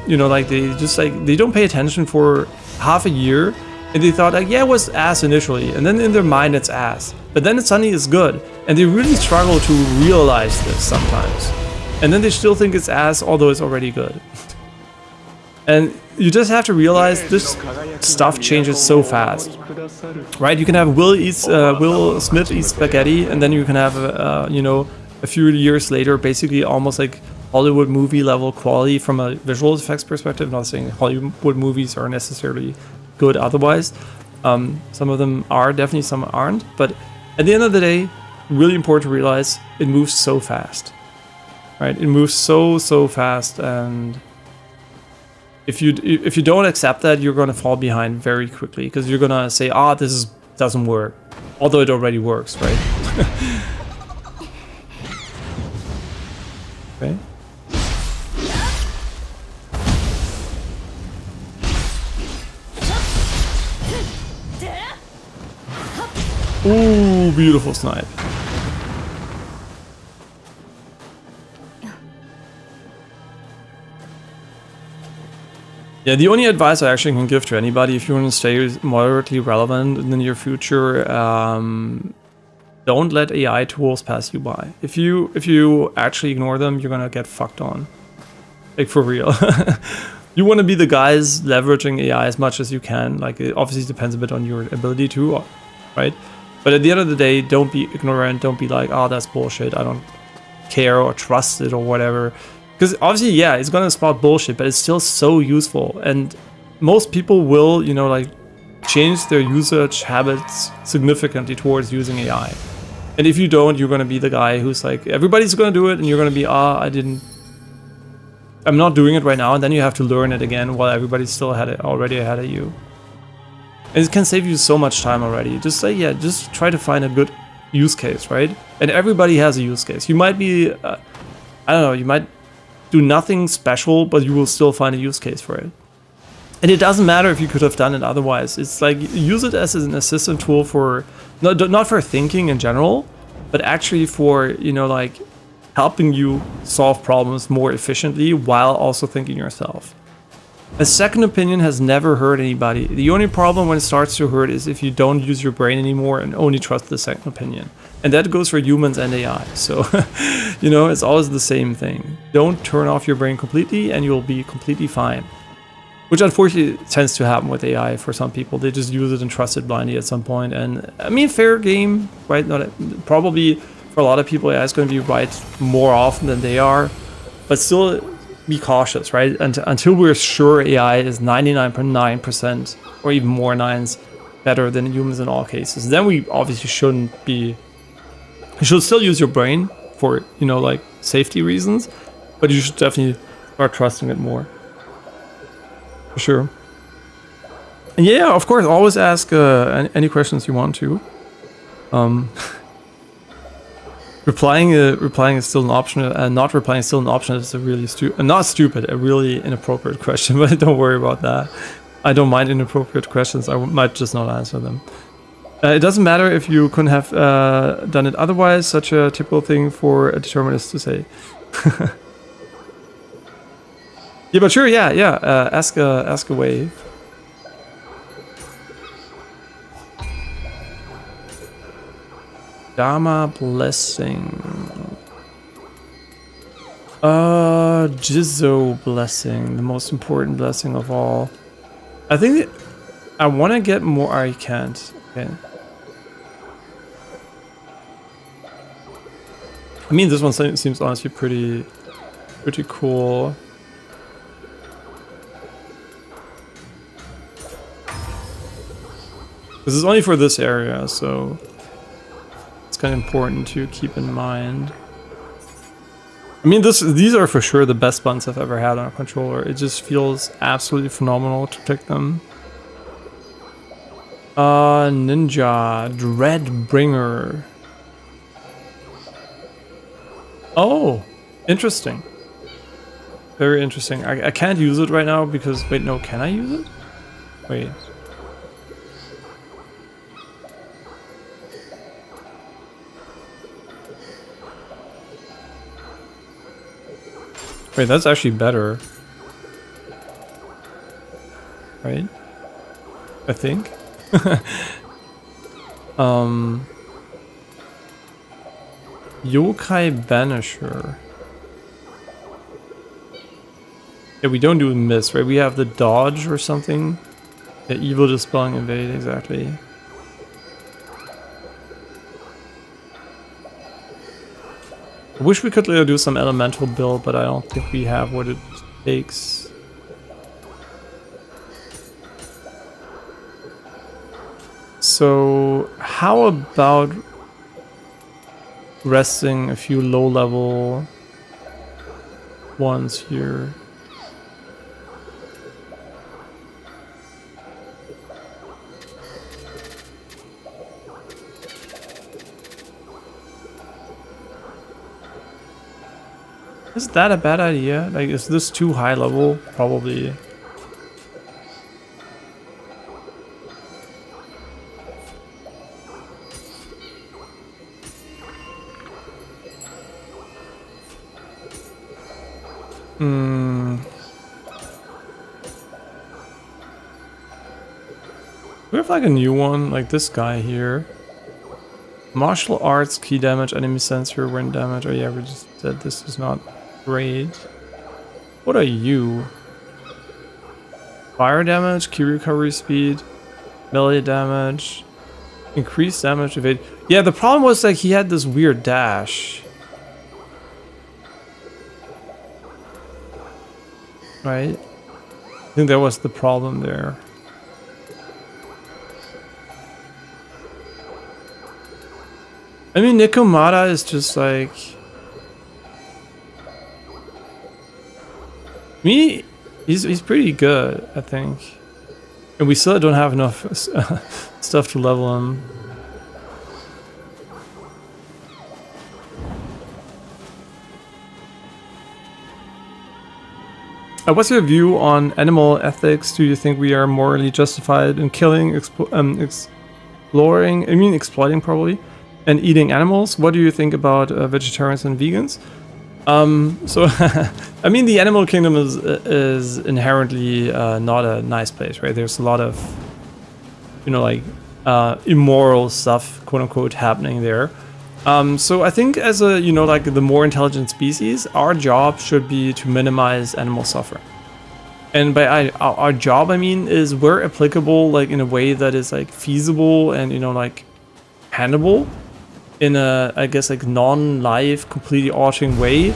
like they don't pay attention for half a year, and they thought like, yeah, it was ass initially, and then in their mind it's ass, but then it suddenly is good, and they really struggle to realize this sometimes, and then they still think it's ass although it's already good. And you just have to realize this stuff changes so fast, right? You can have Will Smith eat spaghetti, and then you can have a few years later basically almost like Hollywood movie level quality from a visual effects perspective. Not saying Hollywood movies are necessarily good otherwise. Some of them are, definitely some aren't. But at the end of the day, really important to realize it moves so fast, right? It moves so fast, and if you don't accept that, you're gonna fall behind very quickly, because you're gonna say, this doesn't work, although it already works, right? Okay. Ooh, beautiful snipe. Yeah, the only advice I actually can give to anybody, if you want to stay moderately relevant in the near future, don't let AI tools pass you by. If you actually ignore them, you're gonna get fucked on. Like, for real. You want to be the guys leveraging AI as much as you can. Like, it obviously depends a bit on your ability too, right? But at the end of the day, don't be ignorant. Don't be like, that's bullshit, I don't care or trust it or whatever. Because obviously, yeah, it's gonna spot bullshit, but it's still so useful. And most people will, you know, like change their usage habits significantly towards using AI. And if you don't, you're gonna be the guy who's like, everybody's gonna do it, and you're gonna be, I'm not doing it right now, and then you have to learn it again while everybody's still already ahead of you. And it can save you so much time already. Just say, yeah, just try to find a good use case, right? And everybody has a use case. You might be, I don't know, you might do nothing special, but you will still find a use case for it. And it doesn't matter if you could have done it otherwise. It's like, use it as an assistant tool for, not for thinking in general, but actually for, you know, like helping you solve problems more efficiently while also thinking yourself. A second opinion has never hurt anybody. The only problem when it starts to hurt is if you don't use your brain anymore and only trust the second opinion. And that goes for humans and AI. So, you know, it's always the same thing. Don't turn off your brain completely and you'll be completely fine. Which unfortunately tends to happen with AI for some people. They just use it and trust it blindly at some point. And I mean, fair game, right? Probably for a lot of people, AI is going to be right more often than they are. But still be cautious, right? And until we're sure AI is 99.9% or even more nines better than humans in all cases, then we obviously shouldn't be... You should still use your brain for, you know, like safety reasons. But you should definitely start trusting it more. For sure. And yeah, of course, always ask any questions you want to. Replying is still an option, and not replying is still an option. It's a really a really inappropriate question, but don't worry about that. I don't mind inappropriate questions. I might just not answer them. It doesn't matter if you couldn't have done it otherwise. Such a typical thing for a determinist to say. Yeah, but sure, yeah. Ask away. Dharma blessing. Jizzo blessing, the most important blessing of all. I think I want to get more. I can't. Okay. I mean, this one seems honestly pretty cool. This is only for this area, so it's kind of important to keep in mind. I mean, these are for sure the best buttons I've ever had on a controller. It just feels absolutely phenomenal to pick them. Ninja Dreadbringer. Oh, interesting. Very interesting. I can't use it right now because... Wait, no, can I use it? Wait. Wait, that's actually better. Right? I think. Yokai Banisher. Yeah, we don't do miss, right? We have the dodge or something. Yeah, evil dispelling evade, exactly. I wish we could do some elemental build, but I don't think we have what it takes. So, how about resting a few low-level ones here? Is that a bad idea? Like, is this too high level? Probably. We have like a new one, like this guy here. Martial arts, key damage, enemy sensor, wind damage. Oh yeah, we just said this is not great. What are you? Fire damage, key recovery speed, melee damage, increased damage evade. Yeah, the problem was like he had this weird dash. Right? I think that was the problem there. I mean, Nikomata is just like... he's pretty good, I think. And we still don't have enough stuff to level him. What's your view on animal ethics? Do you think we are morally justified in killing, exploiting probably, and eating animals? What do you think about vegetarians and vegans? So, I mean, the animal kingdom is inherently not a nice place, right? There's a lot of, you know, like immoral stuff, quote unquote, happening there. So I think as a, you know, like the more intelligent species, our job should be to minimize animal suffering. And by our job, I mean, is where applicable, like in a way that is like feasible and, you know, like handleable in a, I guess, like non-life, completely altering way.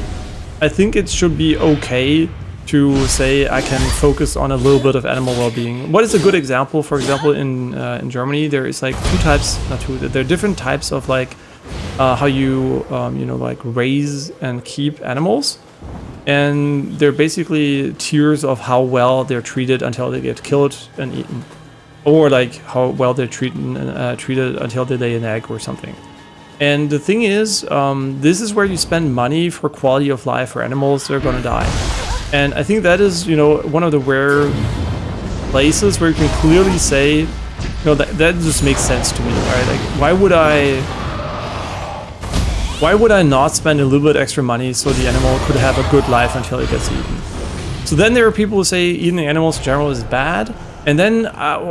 I think it should be okay to say I can focus on a little bit of animal well-being. What is a good example? For example, in Germany, there is like there are different types of like how you you know, like raise and keep animals, and they're basically tiers of how well they're treated until they get killed and eaten, or like how well they're treated until they lay an egg or something. And the thing is, this is where you spend money for quality of life for animals that are gonna die. And I think that is, you know, one of the rare places where you can clearly say, you know, that just makes sense to me, right? Like, why would I not spend a little bit extra money so the animal could have a good life until it gets eaten? So then there are people who say eating animals in general is bad. And then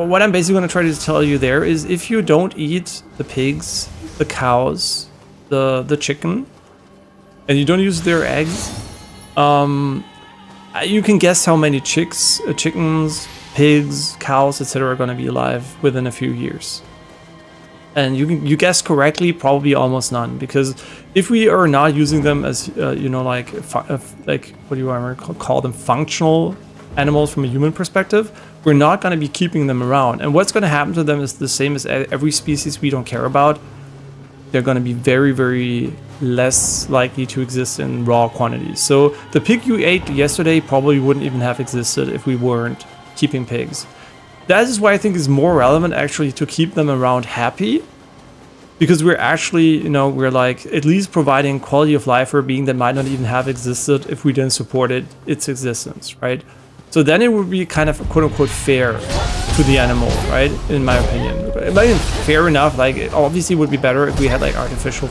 what I'm basically going to try to tell you there is, if you don't eat the pigs, the cows, the chicken, and you don't use their eggs, you can guess how many chickens, pigs, cows, etc. are going to be alive within a few years. And you guess correctly, probably almost none, because if we are not using them as you know, like what do you want to call them, functional animals from a human perspective, we're not going to be keeping them around. And what's going to happen to them is the same as every species we don't care about. They're going to be very, very less likely to exist in raw quantities. So the pig you ate yesterday probably wouldn't even have existed if we weren't keeping pigs. That is why I think it's more relevant actually to keep them around happy, because we're actually, you know, we're like at least providing quality of life for a being that might not even have existed if we didn't support its existence, right? So then it would be kind of quote unquote fair to the animal, right? In my opinion, it might be fair enough. Like, it obviously would be better if we had like artificial,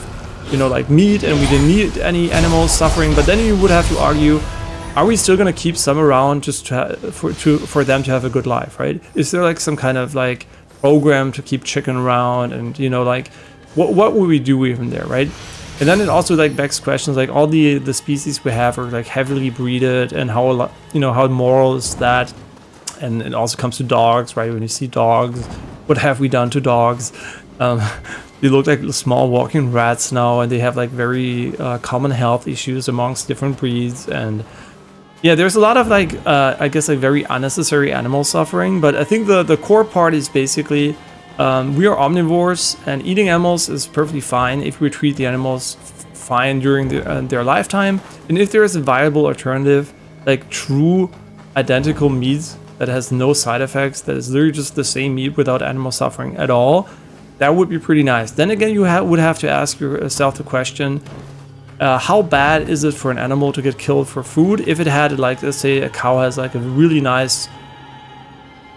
you know, like meat, and we didn't need any animals suffering. But then you would have to argue, are we still going to keep some around just for them to have a good life, right? Is there like some kind of like program to keep chicken around, and, you know, like what would we do even there, right? And then it also like begs questions like all the species we have are like heavily breeded, and how, you know, how moral is that? And it also comes to dogs, right? When you see dogs, what have we done to dogs? They look like small walking rats now, and they have like very common health issues amongst different breeds. And yeah, there's a lot of like, I guess, like very unnecessary animal suffering. But I think the core part is basically, we are omnivores, and eating animals is perfectly fine if we treat the animals fine during their lifetime. And if there is a viable alternative, like true identical meat that has no side effects, that is literally just the same meat without animal suffering at all, that would be pretty nice. Then again, you would have to ask yourself the question, how bad is it for an animal to get killed for food? If it had, like, let's say a cow has like a really nice,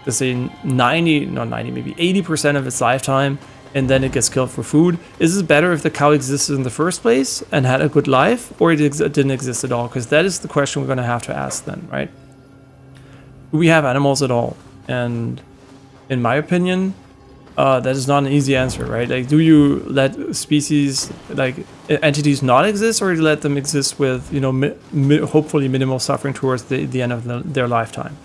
let's say 80% of its lifetime, and then it gets killed for food. Is it better if the cow existed in the first place and had a good life, or it didn't exist at all? Because that is the question we're going to have to ask then, right? Do we have animals at all? And in my opinion, that is not an easy answer, right? Like, do you let species, like entities, not exist, or do you let them exist with, you know, hopefully minimal suffering towards the end of their lifetime,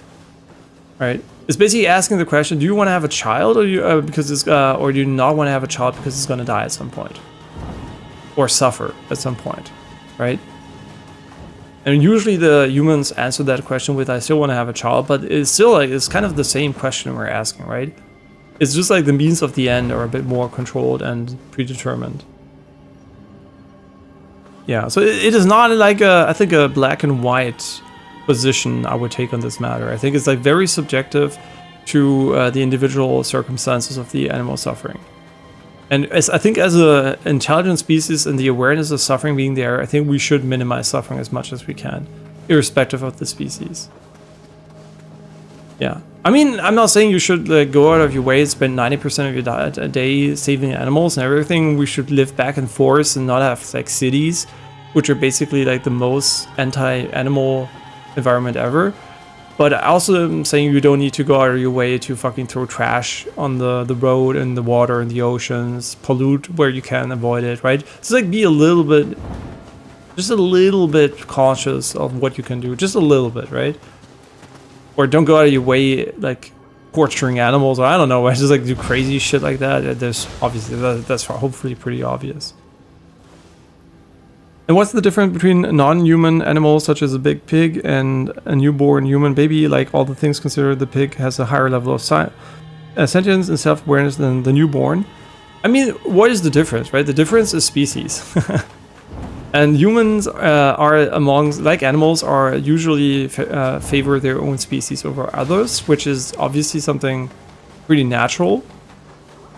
right? It's basically asking the question: do you want to have a child, or do you or do you not want to have a child because it's going to die at some point, or suffer at some point, right? And usually the humans answer that question with, I still want to have a child, but it's still like, it's kind of the same question we're asking, right? It's just like the means of the end are a bit more controlled and predetermined. Yeah, so it is not like I think a black and white position I would take on this matter. I think it's like very subjective to the individual circumstances of the animal suffering. And I think as an intelligent species and the awareness of suffering being there, I think we should minimize suffering as much as we can, irrespective of the species. Yeah. I mean, I'm not saying you should go out of your way and spend 90% of your diet a day saving animals and everything. We should live back in forests and not have like cities, which are basically like the most anti-animal environment ever. But I also am saying you don't need to go out of your way to fucking throw trash on the road and the water and the oceans, pollute where you can avoid it, right? So like be a little bit, just a little bit cautious of what you can do, just a little bit, right? Or don't go out of your way like torturing animals, or I don't know, just like do crazy shit like that. There's obviously, that's hopefully pretty obvious. And what's the difference between non-human animals such as a big pig and a newborn human baby? Like all the things considered, the pig has a higher level of sentience and self-awareness than the newborn. I mean, what is the difference, right? The difference is species. And humans are amongst, like animals, are usually favor their own species over others, which is obviously something pretty natural.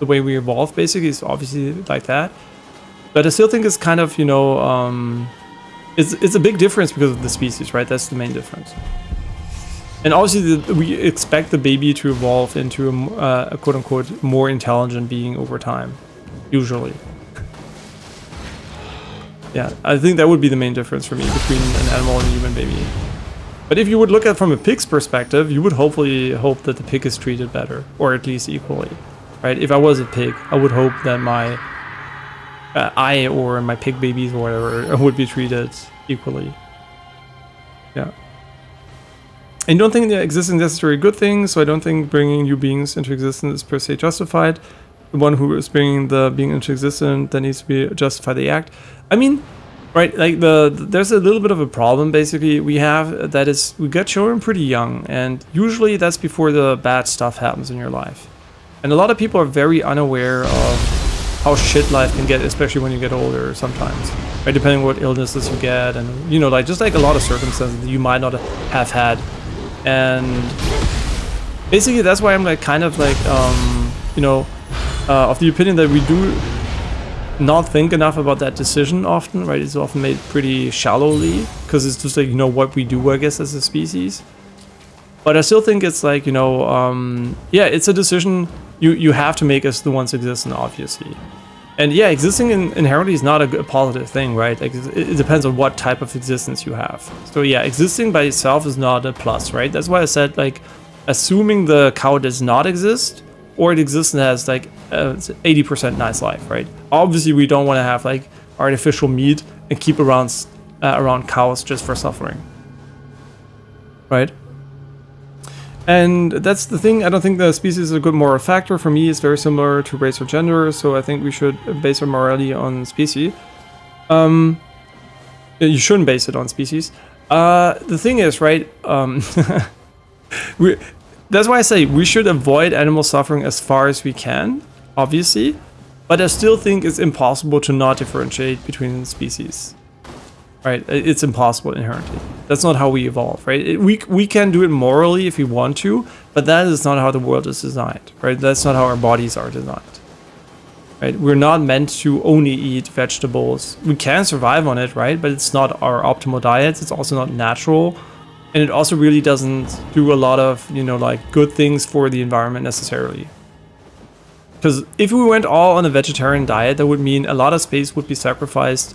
The way we evolve basically is obviously like that. But I still think it's kind of, you know, it's a big difference because of the species, right? That's the main difference. And obviously we expect the baby to evolve into a quote-unquote more intelligent being over time, usually. Yeah, I think that would be the main difference for me between an animal and a human baby. But if you would look at it from a pig's perspective, you would hopefully hope that the pig is treated better, or at least equally, right? If I was a pig, I would hope that my I or my pig babies or whatever would be treated equally. Yeah. And don't think that existence is necessarily a good thing, so I don't think bringing new beings into existence is per se justified. The one who is bringing the being into existence, that needs to be justify the act. I mean, right, like there's a little bit of a problem basically we have, that is we get children pretty young, and usually that's before the bad stuff happens in your life. And a lot of people are very unaware of how shit life can get, especially when you get older sometimes, right? Depending on what illnesses you get, and you know, like just like a lot of circumstances that you might not have had. And basically that's why I'm like kind of like you know, of the opinion that we do not think enough about that decision often, right? It's often made pretty shallowly because it's just like, you know, what we do, I guess, as a species. But I still think it's like, you know, yeah, it's a decision you have to make as the ones existing, obviously. And yeah, existing inherently is not a positive thing, right? Like, it depends on what type of existence you have. So yeah, existing by itself is not a plus, right? That's why I said, like, assuming the cow does not exist, or it exists and has like 80% nice life, right? Obviously, we don't want to have like artificial meat and keep around cows just for suffering, right? And that's the thing. I don't think the species is a good moral factor. For me, it's very similar to race or gender, so I think we should base our morality on species. You shouldn't base it on species. The thing is, right? That's why I say we should avoid animal suffering as far as we can, obviously, but I still think it's impossible to not differentiate between species, right? It's impossible inherently. That's not how we evolve, right? We can do it morally if we want to, but that is not how the world is designed, right? That's not how our bodies are designed, right? We're not meant to only eat vegetables. We can survive on it, right? But it's not our optimal diet. It's also not natural. And it also really doesn't do a lot of, you know, like good things for the environment necessarily. Because if we went all on a vegetarian diet, that would mean a lot of space would be sacrificed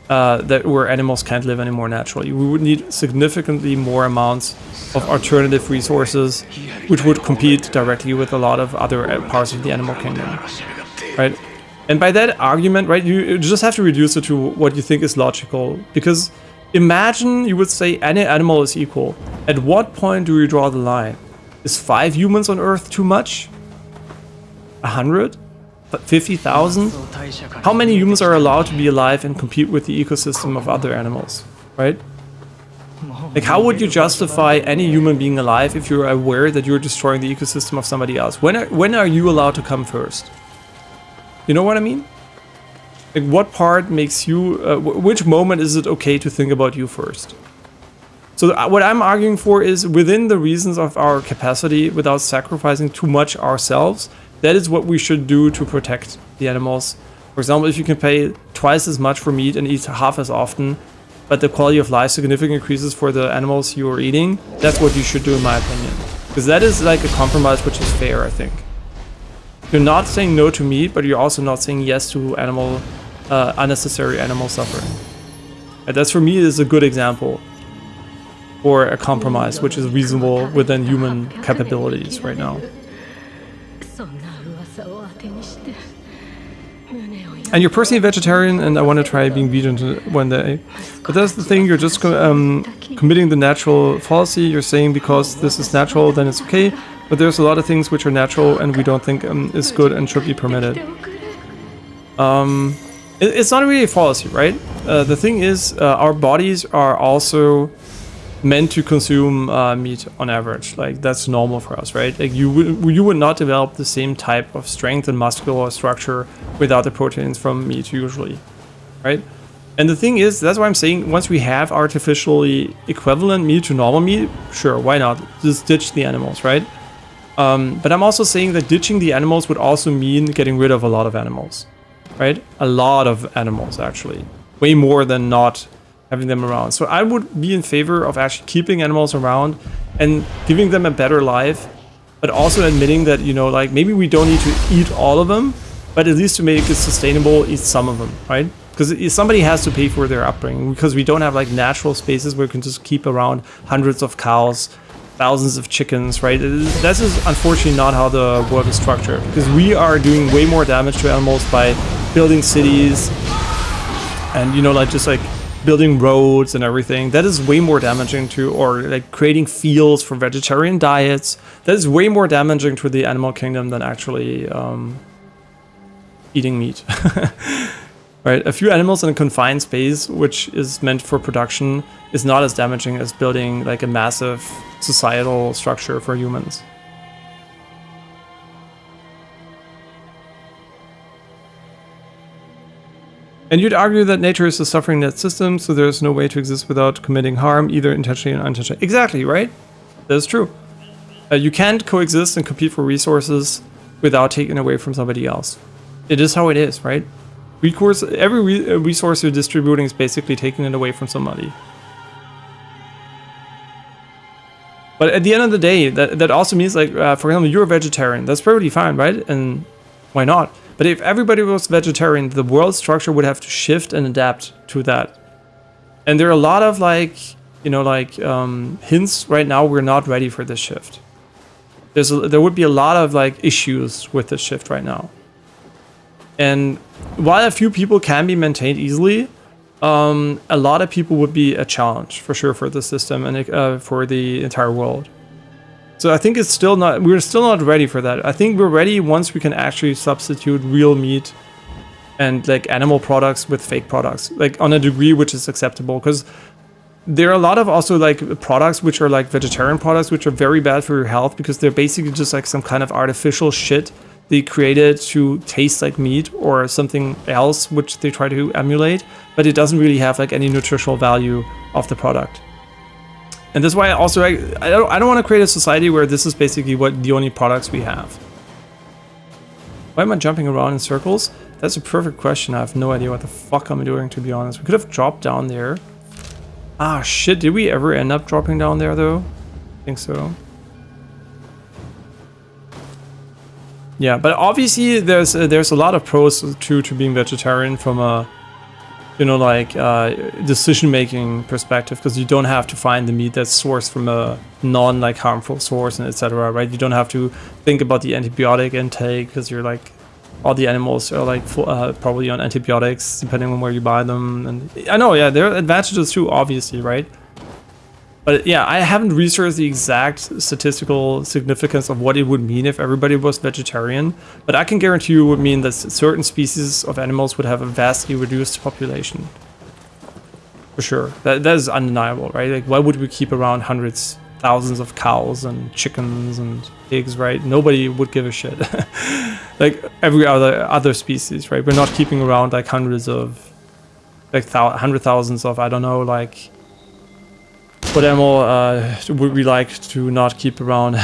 where animals can't live anymore naturally. We would need significantly more amounts of alternative resources, which would compete directly with a lot of other parts of the animal kingdom, right? And by that argument, right, you just have to reduce it to what you think is logical, because imagine you would say any animal is equal. At what point do we draw the line? Is 5 humans on Earth too much? 100? 50,000? How many humans are allowed to be alive and compete with the ecosystem of other animals, right? Like, how would you justify any human being alive if you're aware that you're destroying the ecosystem of somebody else? When are you allowed to come first? You know what I mean? Like, what part makes you, which moment is it okay to think about you first? So what I'm arguing for is within the reasons of our capacity, without sacrificing too much ourselves, that is what we should do to protect the animals. For example, if you can pay twice as much for meat and eat half as often, but the quality of life significantly increases for the animals you are eating, that's what you should do in my opinion. Because that is like a compromise which is fair, I think. You're not saying no to meat, but you're also not saying yes to unnecessary animal suffering. And that's, for me, is a good example for a compromise which is reasonable within human capabilities right now. And you're personally vegetarian, and I want to try being vegan one day. But that's the thing, you're just committing the natural fallacy. You're saying because this is natural, then it's okay. But there's a lot of things which are natural and we don't think is good and should be permitted. It's not really a fallacy, right? The thing is, our bodies are also meant to consume meat on average. Like, that's normal for us, right? Like, you would not develop the same type of strength and muscular structure without the proteins from meat usually, right? And the thing is, that's why I'm saying once we have artificially equivalent meat to normal meat, sure, why not? Just ditch the animals, right? But I'm also saying that ditching the animals would also mean getting rid of a lot of animals, right? A lot of animals, actually. Way more than not having them around. So I would be in favor of actually keeping animals around and giving them a better life, but also admitting that, you know, like, maybe we don't need to eat all of them, but at least to make it sustainable, eat some of them, right? Because somebody has to pay for their upbringing, because we don't have like natural spaces where we can just keep around hundreds of cows, thousands of chickens, right? This is unfortunately not how the world is structured, because we are doing way more damage to animals by building cities and, you know, like, just like building roads and everything. That is way more damaging to, or like creating fields for vegetarian diets. That is way more damaging to the animal kingdom than actually eating meat. Right? A few animals in a confined space, which is meant for production, is not as damaging as building like a massive societal structure for humans. And you'd argue that nature is a suffering net system, so there's no way to exist without committing harm, either intentionally or unintentionally. Exactly, right? That is true. You can't coexist and compete for resources without taking away from somebody else. It is how it is, right? Every resource you're distributing is basically taking it away from somebody. But at the end of the day, that also means, like, for example, you're a vegetarian. That's perfectly fine, right? And why not? But if everybody was vegetarian, the world structure would have to shift and adapt to that. And there are a lot of, like, you know, like, hints right now we're not ready for this shift. There would be a lot of, like, issues with this shift right now. And while a few people can be maintained easily, a lot of people would be a challenge for sure for the system and for the entire world. So I think we're still not ready for that. I think we're ready once we can actually substitute real meat and like animal products with fake products, like on a degree which is acceptable. Because there are a lot of also like products which are like vegetarian products, which are very bad for your health because they're basically just like some kind of artificial shit they created to taste like meat or something else which they try to emulate, but it doesn't really have like any nutritional value of the product. And that's why also I don't want to create a society where this is basically the only products we have. Why am I jumping around in circles? That's a perfect question. I have no idea what the fuck I'm doing, to be honest. We could have dropped down there. Ah shit, did we ever end up dropping down there though? I think so. Yeah, but obviously there's a lot of pros to being vegetarian from a, you know, like decision-making perspective, because you don't have to find the meat that's sourced from a non-like harmful source and etc., right? You don't have to think about the antibiotic intake because you're like, all the animals are like probably on antibiotics depending on where you buy them. And I know, yeah, there are advantages too, obviously, right? But yeah, I haven't researched the exact statistical significance of what it would mean if everybody was vegetarian, but I can guarantee you it would mean that certain species of animals would have a vastly reduced population. for sure. That is undeniable, right? Like, why would we keep around hundreds, thousands of cows and chickens and pigs, right? Nobody would give a shit. Like every other species, right? We're not keeping around like hundreds of, like hundred thousands of, I don't know, like what animal would we like to not keep around?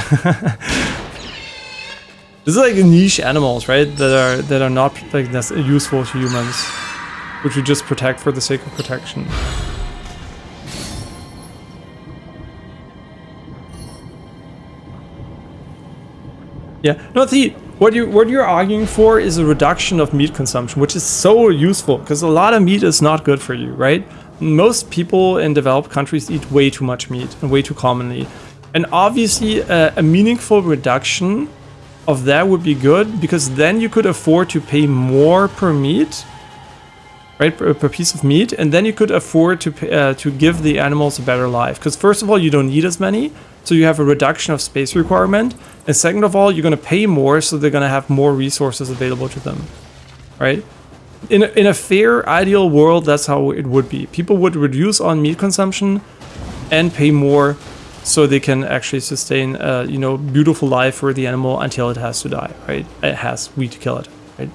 This is like niche animals, right? That are not like useful to humans, which we just protect for the sake of protection. Yeah, no, what you're arguing for is a reduction of meat consumption, which is so useful because a lot of meat is not good for you, right? Most people in developed countries eat way too much meat and way too commonly, and obviously a meaningful reduction of that would be good because then you could afford to pay more per meat, right, per piece of meat, and then you could afford to give the animals a better life. Because first of all, you don't need as many, so you have a reduction of space requirement, and second of all, you're going to pay more, so they're going to have more resources available to them, right? In a fair, ideal world, that's how it would be. People would reduce on meat consumption and pay more, so they can actually sustain beautiful life for the animal until it has to die, right? We to kill it, right?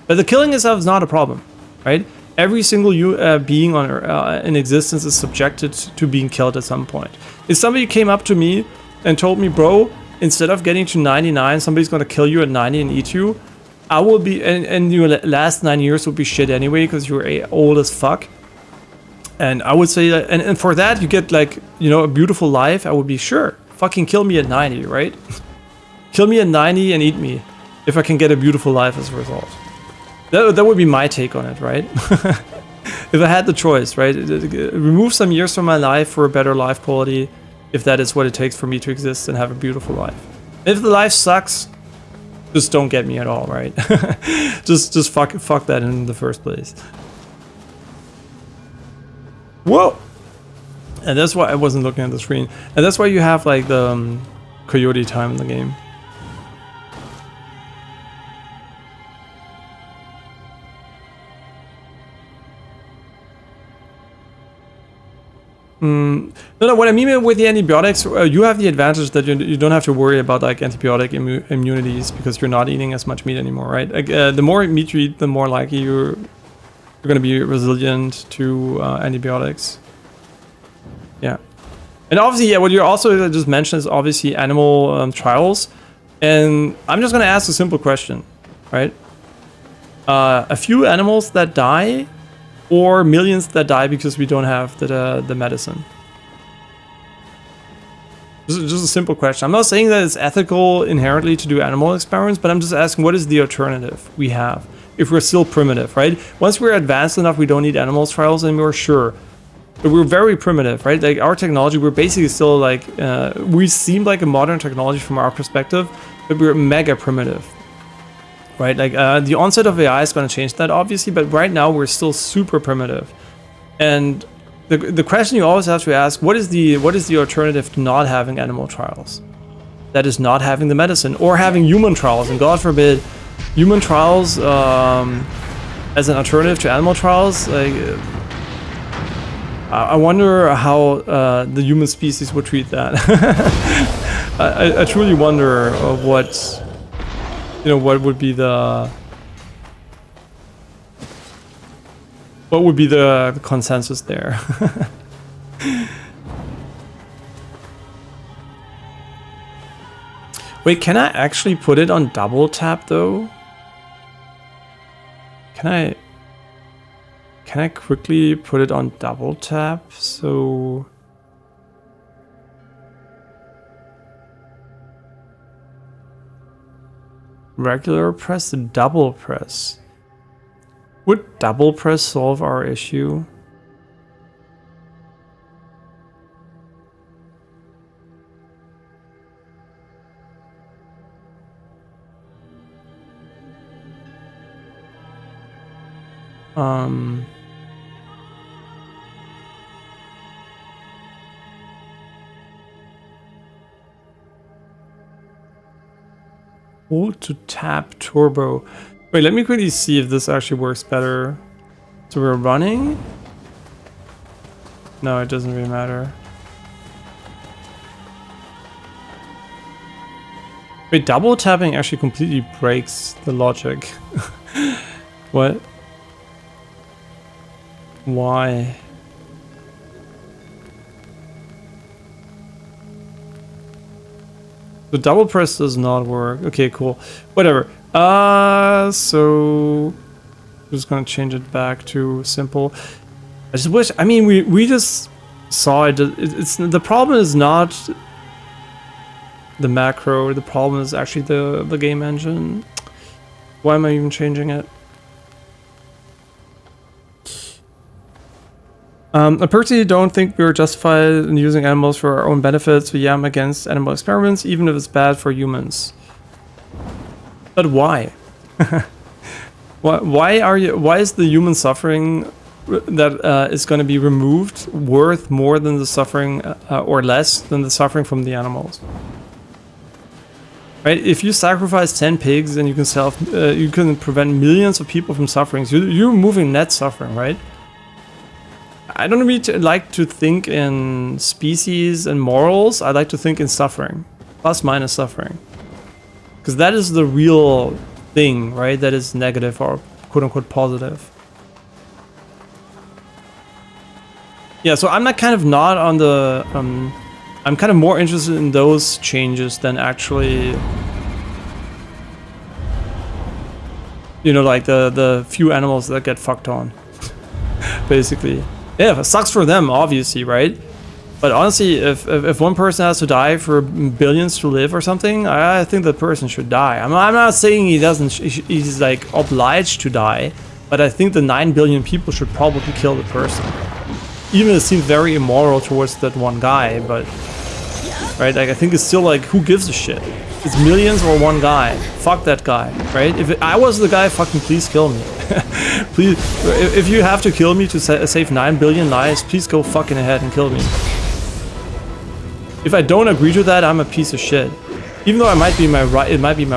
But the killing itself is not a problem, right? Every single being in existence is subjected to being killed at some point. If somebody came up to me and told me, bro, instead of getting to 99, somebody's gonna kill you at 90 and eat you, I will be, and your last 9 years will be shit anyway because you're old as fuck. And I would say that, and for that you get like, a beautiful life. I would be sure, fucking kill me at 90, right? Kill me at 90 and eat me if I can get a beautiful life as a result. That would be my take on it, right? If I had the choice, right? Remove some years from my life for a better life quality, if that is what it takes for me to exist and have a beautiful life. If the life sucks, just don't get me at all, right? just fuck that in the first place. Whoa! And that's why I wasn't looking at the screen. And that's why you have like the coyote time in the game. No, what I mean with the antibiotics, you have the advantage that you don't have to worry about like antibiotic immunities because you're not eating as much meat anymore, right? Like, the more meat you eat, the more likely you're going to be resilient to antibiotics. Yeah. And obviously, yeah, what you also just mentioned is obviously animal trials. And I'm just going to ask a simple question, right? A few animals that die, or millions that die because we don't have the medicine? Just a simple question. I'm not saying that it's ethical inherently to do animal experiments, but I'm just asking, what is the alternative we have if we're still primitive, right? Once we're advanced enough, we don't need animal trials anymore, sure. But we're very primitive, right? Like our technology, we're basically still like, we seem like a modern technology from our perspective, but we're mega primitive. Right, like the onset of AI is going to change that, obviously, but right now we're still super primitive. And the question you always have to ask: what is the alternative to not having animal trials? That is not having the medicine or having human trials, and God forbid, human trials as an alternative to animal trials. Like, I wonder how the human species would treat that. I truly wonder what. What would be the consensus there? Wait, can I actually put it on double tap though? Can I quickly put it on double tap? So regular press, double press. Would double press solve our issue? Hold to tap turbo. Wait, let me quickly see if this actually works better. So we're running. No, it doesn't really matter. Wait, double tapping actually completely breaks the logic. What? Why? The double press does not work. Okay, cool. Whatever. So I'm just gonna change it back to simple. I just wish. I mean, we just saw it. It's the problem is not the macro. The problem is actually the game engine. Why am I even changing it? I personally don't think we're justified in using animals for our own benefits. So yeah, I'm against animal experiments, even if it's bad for humans. But why? Why is the human suffering that is going to be removed worth more than the suffering or less than the suffering from the animals? Right? If you sacrifice 10 pigs and you can prevent millions of people from suffering, so you're removing net suffering, right? I don't really like to think in species and morals. I like to think in suffering, plus minus suffering, because that is the real thing, right? That is negative or quote unquote positive. Yeah, so I'm kind of not on the. I'm kind of more interested in those changes than actually, you know, like the few animals that get fucked on, basically. Yeah, it sucks for them, obviously, right? But honestly, if one person has to die for billions to live or something, I think that person should die. I'm not saying he's like obliged to die, but I think the 9 billion people should probably kill the person. Even it seems very immoral towards that one guy, but right, like I think it's still like, who gives a shit? It's millions or one guy. Fuck that guy, right? If I was the guy, fucking please kill me. Please, if you have to kill me to save 9 billion lives, please go fucking ahead and kill me. If I don't agree to that, I'm a piece of shit. Even though it might be my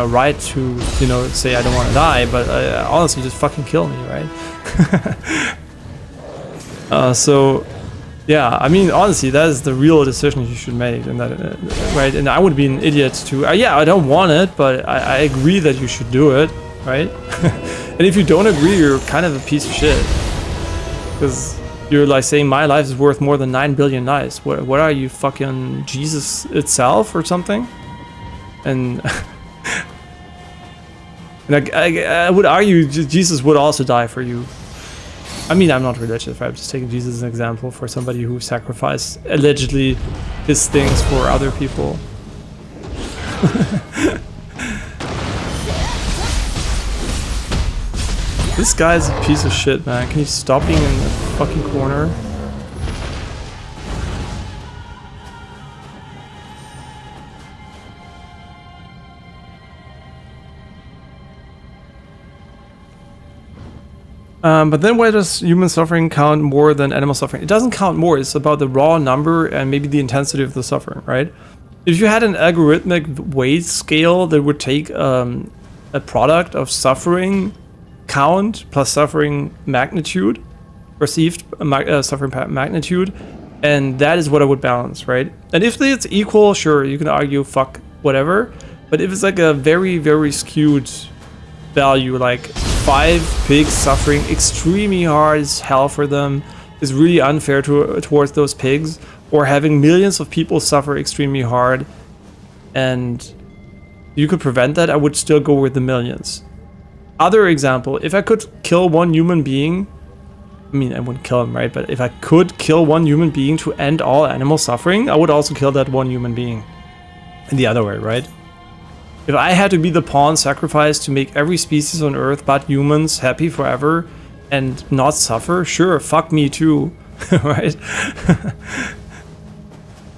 right to, you know, say I don't want to die, but honestly, just fucking kill me, right? So, yeah, I mean, honestly, that is the real decision you should make, and that, right? And I would be an idiot to, yeah, I don't want it, but I agree that you should do it, right? And if you don't agree, you're kind of a piece of shit, because you're like saying my life is worth more than 9 billion lives. What are you, fucking Jesus itself or something? And and I would argue Jesus would also die for you. I mean, I'm not religious, right? I'm just taking Jesus as an example for somebody who sacrificed, allegedly, his things for other people. This guy's a piece of shit, man. Can you stop being in the fucking corner? But then why does human suffering count more than animal suffering? It doesn't count more. It's about the raw number and maybe the intensity of the suffering, right? If you had an algorithmic weight scale that would take a product of suffering count plus suffering magnitude, perceived suffering magnitude, and that is what I would balance, right? And if it's equal, sure, you can argue fuck whatever. But if it's like a very, very skewed value, like 5 pigs suffering extremely hard as hell for them is really unfair towards those pigs, or having millions of people suffer extremely hard and you could prevent that, I would still go with the millions. Other example, if I could kill one human being, I mean, I wouldn't kill him, right? But if I could kill one human being to end all animal suffering, I would also kill that one human being. And the other way, right? If I had to be the pawn sacrificed to make every species on Earth but humans happy forever and not suffer, sure, fuck me too, right?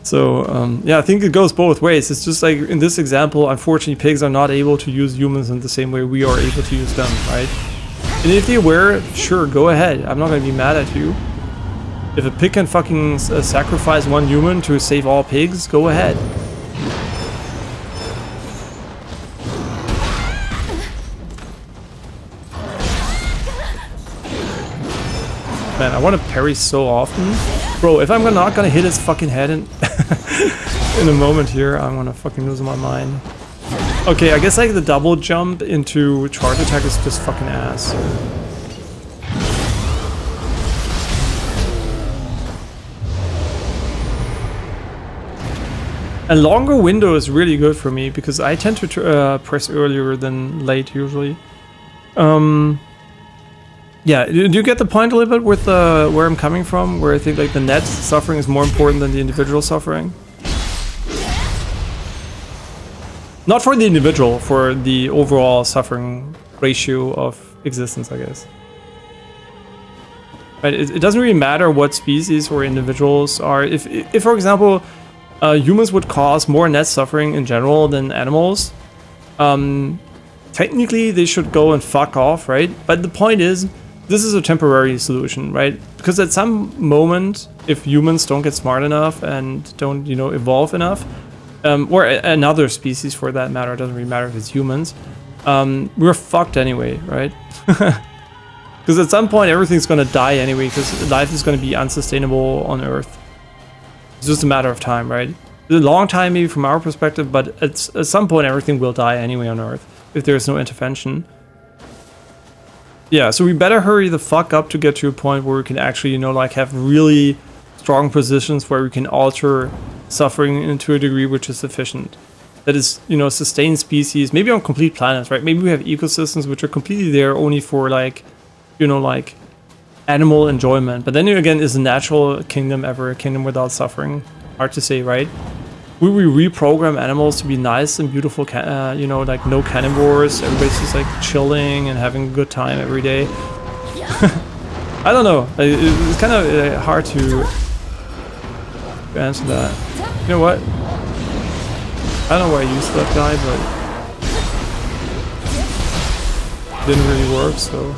So, yeah, I think it goes both ways. It's just like in this example, unfortunately, pigs are not able to use humans in the same way we are able to use them, right? And if they were, sure, go ahead. I'm not going to be mad at you. If a pig can fucking sacrifice one human to save all pigs, go ahead. Man, I want to parry so often. Bro, if I'm not gonna hit his fucking head in, in a moment here, I'm gonna fucking lose my mind. Okay, I guess like the double jump into charge attack is just fucking ass. A longer window is really good for me because I tend to press earlier than late usually. Yeah, do you get the point a little bit with where I'm coming from? Where I think like the net suffering is more important than the individual suffering? Not for the individual, for the overall suffering ratio of existence, I guess. Right? It doesn't really matter what species or individuals are. If for example, humans would cause more net suffering in general than animals, technically they should go and fuck off, right? But the point is, this is a temporary solution, right? Because at some moment, if humans don't get smart enough and don't, you know, evolve enough, or another species for that matter, it doesn't really matter if it's humans, we're fucked anyway, right? Because at some point everything's gonna die anyway, because life is gonna be unsustainable on Earth. It's just a matter of time, right? It's a long time maybe from our perspective, but at some point everything will die anyway on Earth, if there's no intervention. Yeah, so we better hurry the fuck up to get to a point where we can actually, you know, like have really strong positions where we can alter suffering into a degree which is sufficient. That is, you know, sustain species, maybe on complete planets, right? Maybe we have ecosystems which are completely there only for like, you know, like animal enjoyment. But then again, is a natural kingdom ever a kingdom without suffering? Hard to say, right? Will we reprogram animals to be nice and beautiful, you know, like no carnivores, everybody's just like chilling and having a good time every day? I don't know. It's kind of hard to answer that. You know what? I don't know why I used that guy, but it didn't really work, so...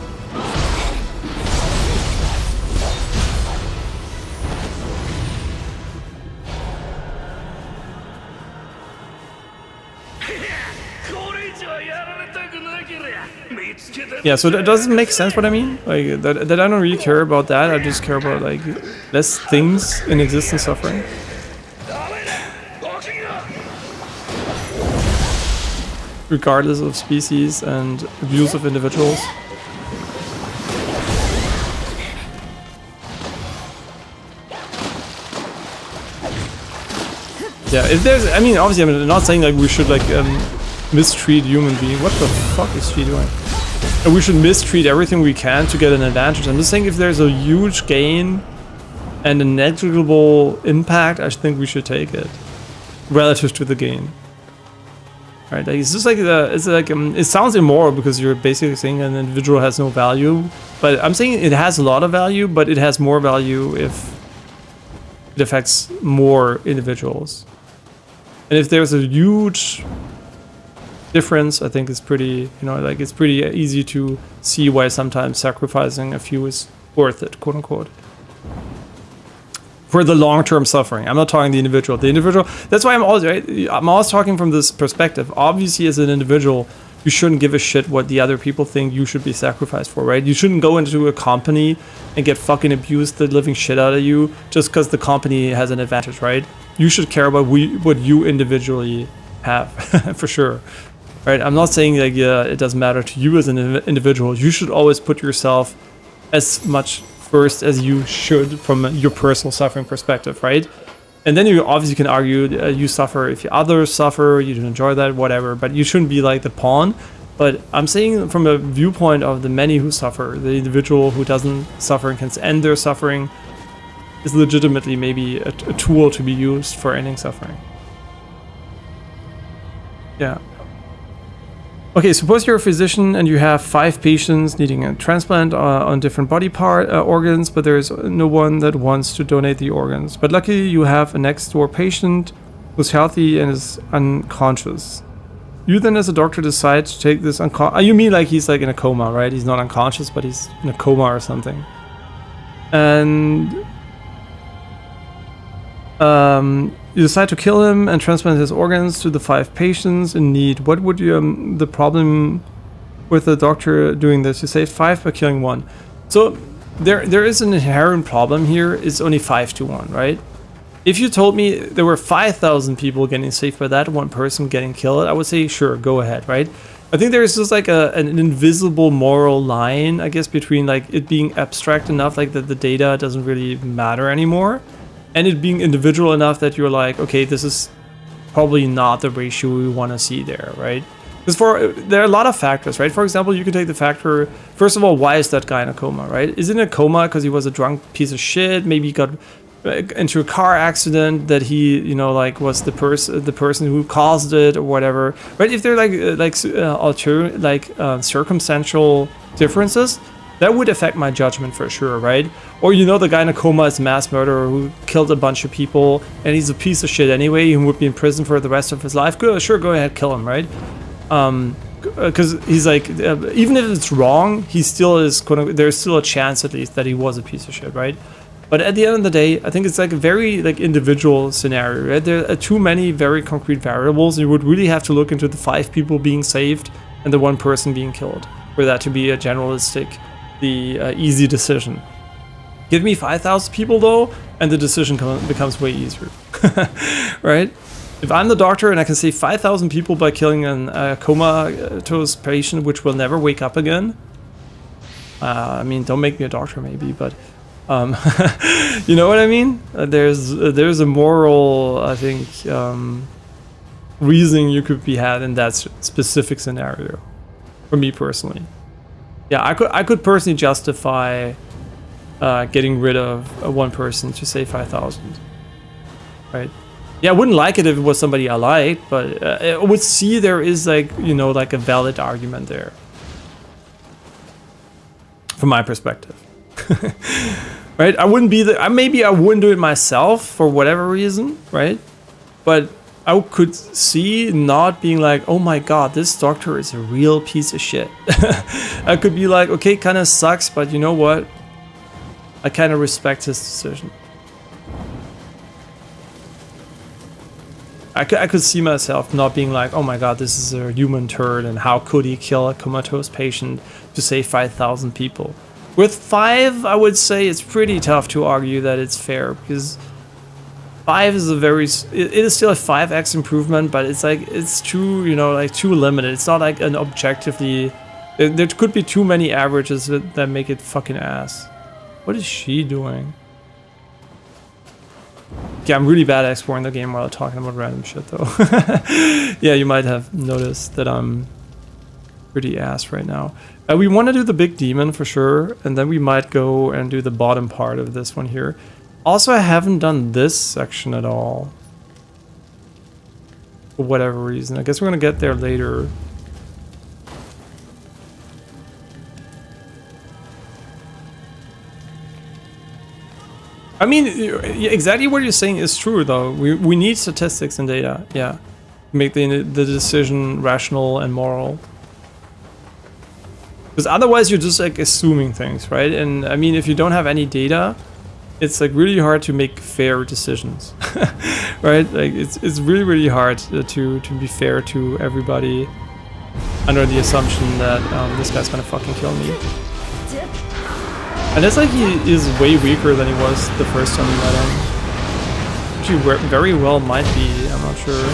Yeah, so that doesn't make sense what I mean. Like that I don't really care about that. I just care about like less things in existence suffering. Regardless of species and abuse of individuals. Yeah, if there's, I mean, obviously I'm not saying like we should like mistreat human being. What the fuck is she doing? And we should mistreat everything we can to get an advantage. I'm just saying if there's a huge gain and a negligible impact, I think we should take it relative to the gain. Right? Like, it's just like it's like it sounds immoral because you're basically saying an individual has no value, but I'm saying it has a lot of value, but it has more value if it affects more individuals. And if there's a huge difference, I think it's pretty, you know, like it's pretty easy to see why sometimes sacrificing a few is worth it, quote unquote. For the long-term suffering. I'm not talking the individual. The individual, that's why I'm always talking from this perspective. Obviously, as an individual, you shouldn't give a shit what the other people think you should be sacrificed for, right? You shouldn't go into a company and get fucking abused the living shit out of you just because the company has an advantage, right? You should care about what you individually have, for sure. Right? I'm not saying like it doesn't matter to you as an individual. You should always put yourself as much first as you should from your personal suffering perspective, right? And then you obviously can argue you suffer if others suffer, you don't enjoy that, whatever, but you shouldn't be like the pawn. But I'm saying from a viewpoint of the many who suffer, the individual who doesn't suffer and can end their suffering is legitimately maybe a tool to be used for ending suffering. Yeah. Okay, suppose you're a physician and you have 5 patients needing a transplant on different body part organs, but there's no one that wants to donate the organs. But luckily you have a next door patient who's healthy and is unconscious. You then as a doctor decide to take this you mean like he's like in a coma, right? He's not unconscious, but he's in a coma or something. And you decide to kill him and transplant his organs to the 5 patients in need. What would you, the problem with the doctor doing this? You saved 5 by killing 1. So there is an inherent problem here. It's only 5-1, right? If you told me there were 5,000 people getting saved by that one person getting killed, I would say, sure, go ahead, right? I think there's just like an invisible moral line, I guess, between like it being abstract enough, like that the data doesn't really matter anymore, and it being individual enough that you're like, okay, this is probably not the ratio we want to see there, right? Because there are a lot of factors, right? For example, you can take the factor, first of all, why is that guy in a coma, right? Is he in a coma because he was a drunk piece of shit? Maybe he got into a car accident that he, you know, like was the person who caused it or whatever, right? If they're circumstantial differences, that would affect my judgment for sure, right? Or, you know, the guy in a coma is a mass murderer who killed a bunch of people and he's a piece of shit anyway and would be in prison for the rest of his life. Good, sure, go ahead, kill him, right? Because he's like, even if it's wrong, he still is there's still a chance at least that he was a piece of shit, right? But at the end of the day, I think it's like a very like individual scenario, right? There are too many very concrete variables. You would really have to look into the 5 people being saved and the 1 person being killed for that to be a generalistic, easy decision. Give me 5,000 people though, and the decision becomes way easier, right? If I'm the doctor and I can save 5,000 people by killing a comatose patient which will never wake up again, I mean, don't make me a doctor maybe, but you know what I mean? There's a moral, I think, reasoning you could be had in that specific scenario, for me personally. Yeah, I could personally justify getting rid of 1 person to save 5,000, right? Yeah, I wouldn't like it if it was somebody I liked, but I would see there is like, you know, like a valid argument there. From my perspective. Right? I wouldn't be maybe I wouldn't do it myself for whatever reason, right? But I could see not being like, oh my god, this doctor is a real piece of shit. I could be like, okay, kind of sucks, but you know what? I kind of respect his decision. I could see myself not being like, oh my god, this is a human turd and how could he kill a comatose patient to save 5,000 people. With 5, I would say it's pretty tough to argue that it's fair, because 5 is it is still a 5x improvement, but it's like, it's too, you know, like too limited. It's not like an objectively, there could be too many averages that make it fucking ass. What is she doing? Yeah, I'm really bad at exploring the game while talking about random shit though. Yeah, you might have noticed that I'm pretty ass right now. We want to do the big demon for sure, and then we might go and do the bottom part of this one here. Also, I haven't done this section at all. For whatever reason. I guess we're gonna get there later. I mean, exactly what you're saying is true, though. We need statistics and data, yeah. Make the decision rational and moral. Because otherwise you're just like assuming things, right? And I mean, if you don't have any data, it's like really hard to make fair decisions, right? Like it's really hard to be fair to everybody under the assumption that this guy's gonna fucking kill me. And it's like he is way weaker than he was the first time we met him. Actually, very well might be, I'm not sure.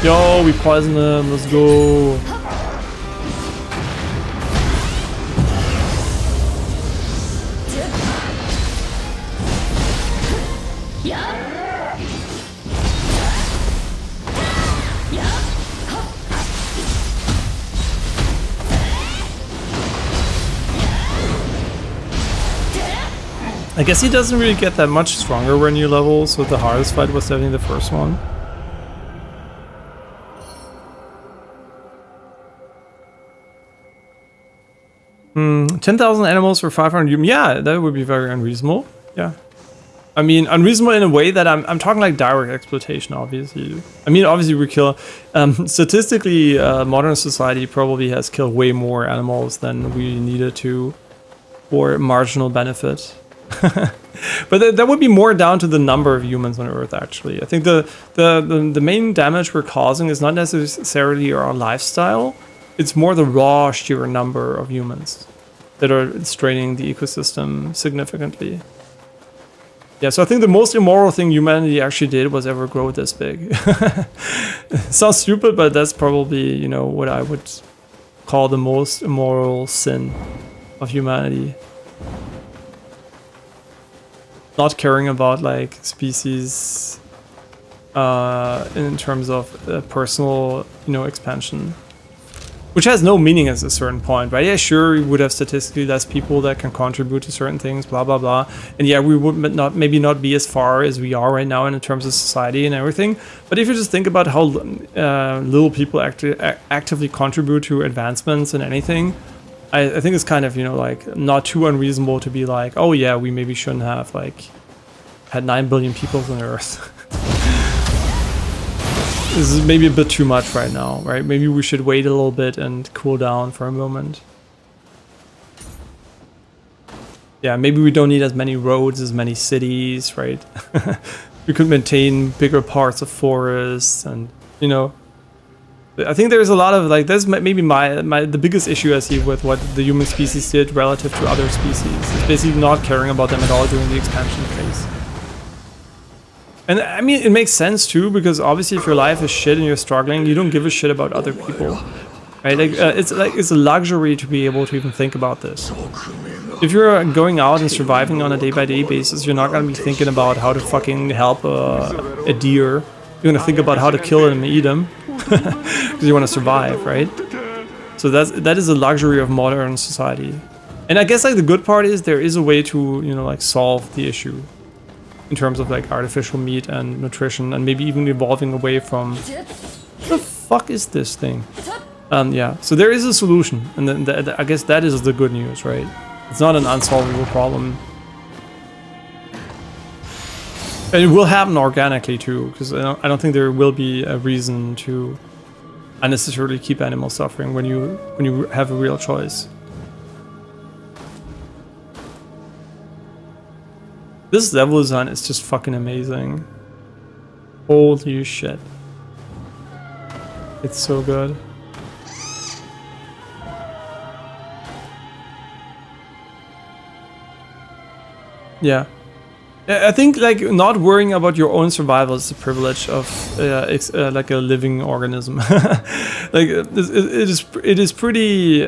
Yo, we poison him, let's go. I guess he doesn't really get that much stronger when you level, so the hardest fight was definitely the first one. Hmm, 10,000 animals for 500 humans. Yeah, that would be very unreasonable. Yeah. I mean, unreasonable in a way that I'm talking like direct exploitation, obviously. I mean, obviously we kill... statistically, modern society probably has killed way more animals than we needed to for marginal benefit. But that would be more down to the number of humans on Earth, actually. I think the main damage we're causing is not necessarily our lifestyle. It's more the raw sheer number of humans that are straining the ecosystem significantly. Yeah, so I think the most immoral thing humanity actually did was ever grow this big. Sounds stupid, but that's probably, you know, what I would call the most immoral sin of humanity. Not caring about like species in terms of personal, you know, expansion, which has no meaning at a certain point, right? Yeah, sure, we would have statistically less people that can contribute to certain things, blah blah blah, and yeah, we would maybe not be as far as we are right now in terms of society and everything. But if you just think about how little people actively contribute to advancements in anything, I think it's kind of, you know, like not too unreasonable to be like, oh yeah, we maybe shouldn't have like had 9 billion people on Earth. This is maybe a bit too much right now, right? Maybe we should wait a little bit and cool down for a moment. Yeah, maybe we don't need as many roads, as many cities, right? We could maintain bigger parts of forests and, you know, I think there's a lot of like, that's maybe the biggest issue I see with what the human species did relative to other species. It's basically not caring about them at all during the expansion phase. And I mean, it makes sense too, because obviously if your life is shit and you're struggling, you don't give a shit about other people, right? Like, it's a luxury to be able to even think about this. If you're going out and surviving on a day-by-day basis, you're not going to be thinking about how to fucking help a deer. You're going to think about how to kill him and eat him. Because you want to survive, right? So that is a luxury of modern society. And I guess like the good part is there is a way to, you know, like solve the issue in terms of like artificial meat and nutrition, and maybe even evolving away from what the fuck is this thing? Yeah, so there is a solution, and then I guess that is the good news, right? It's not an unsolvable problem. And it will happen organically too, because I don't think there will be a reason to unnecessarily keep animals suffering when you have a real choice. This level design is just fucking amazing. Holy shit. It's so good. Yeah. I think like not worrying about your own survival is the privilege of like a living organism. Like it is pretty,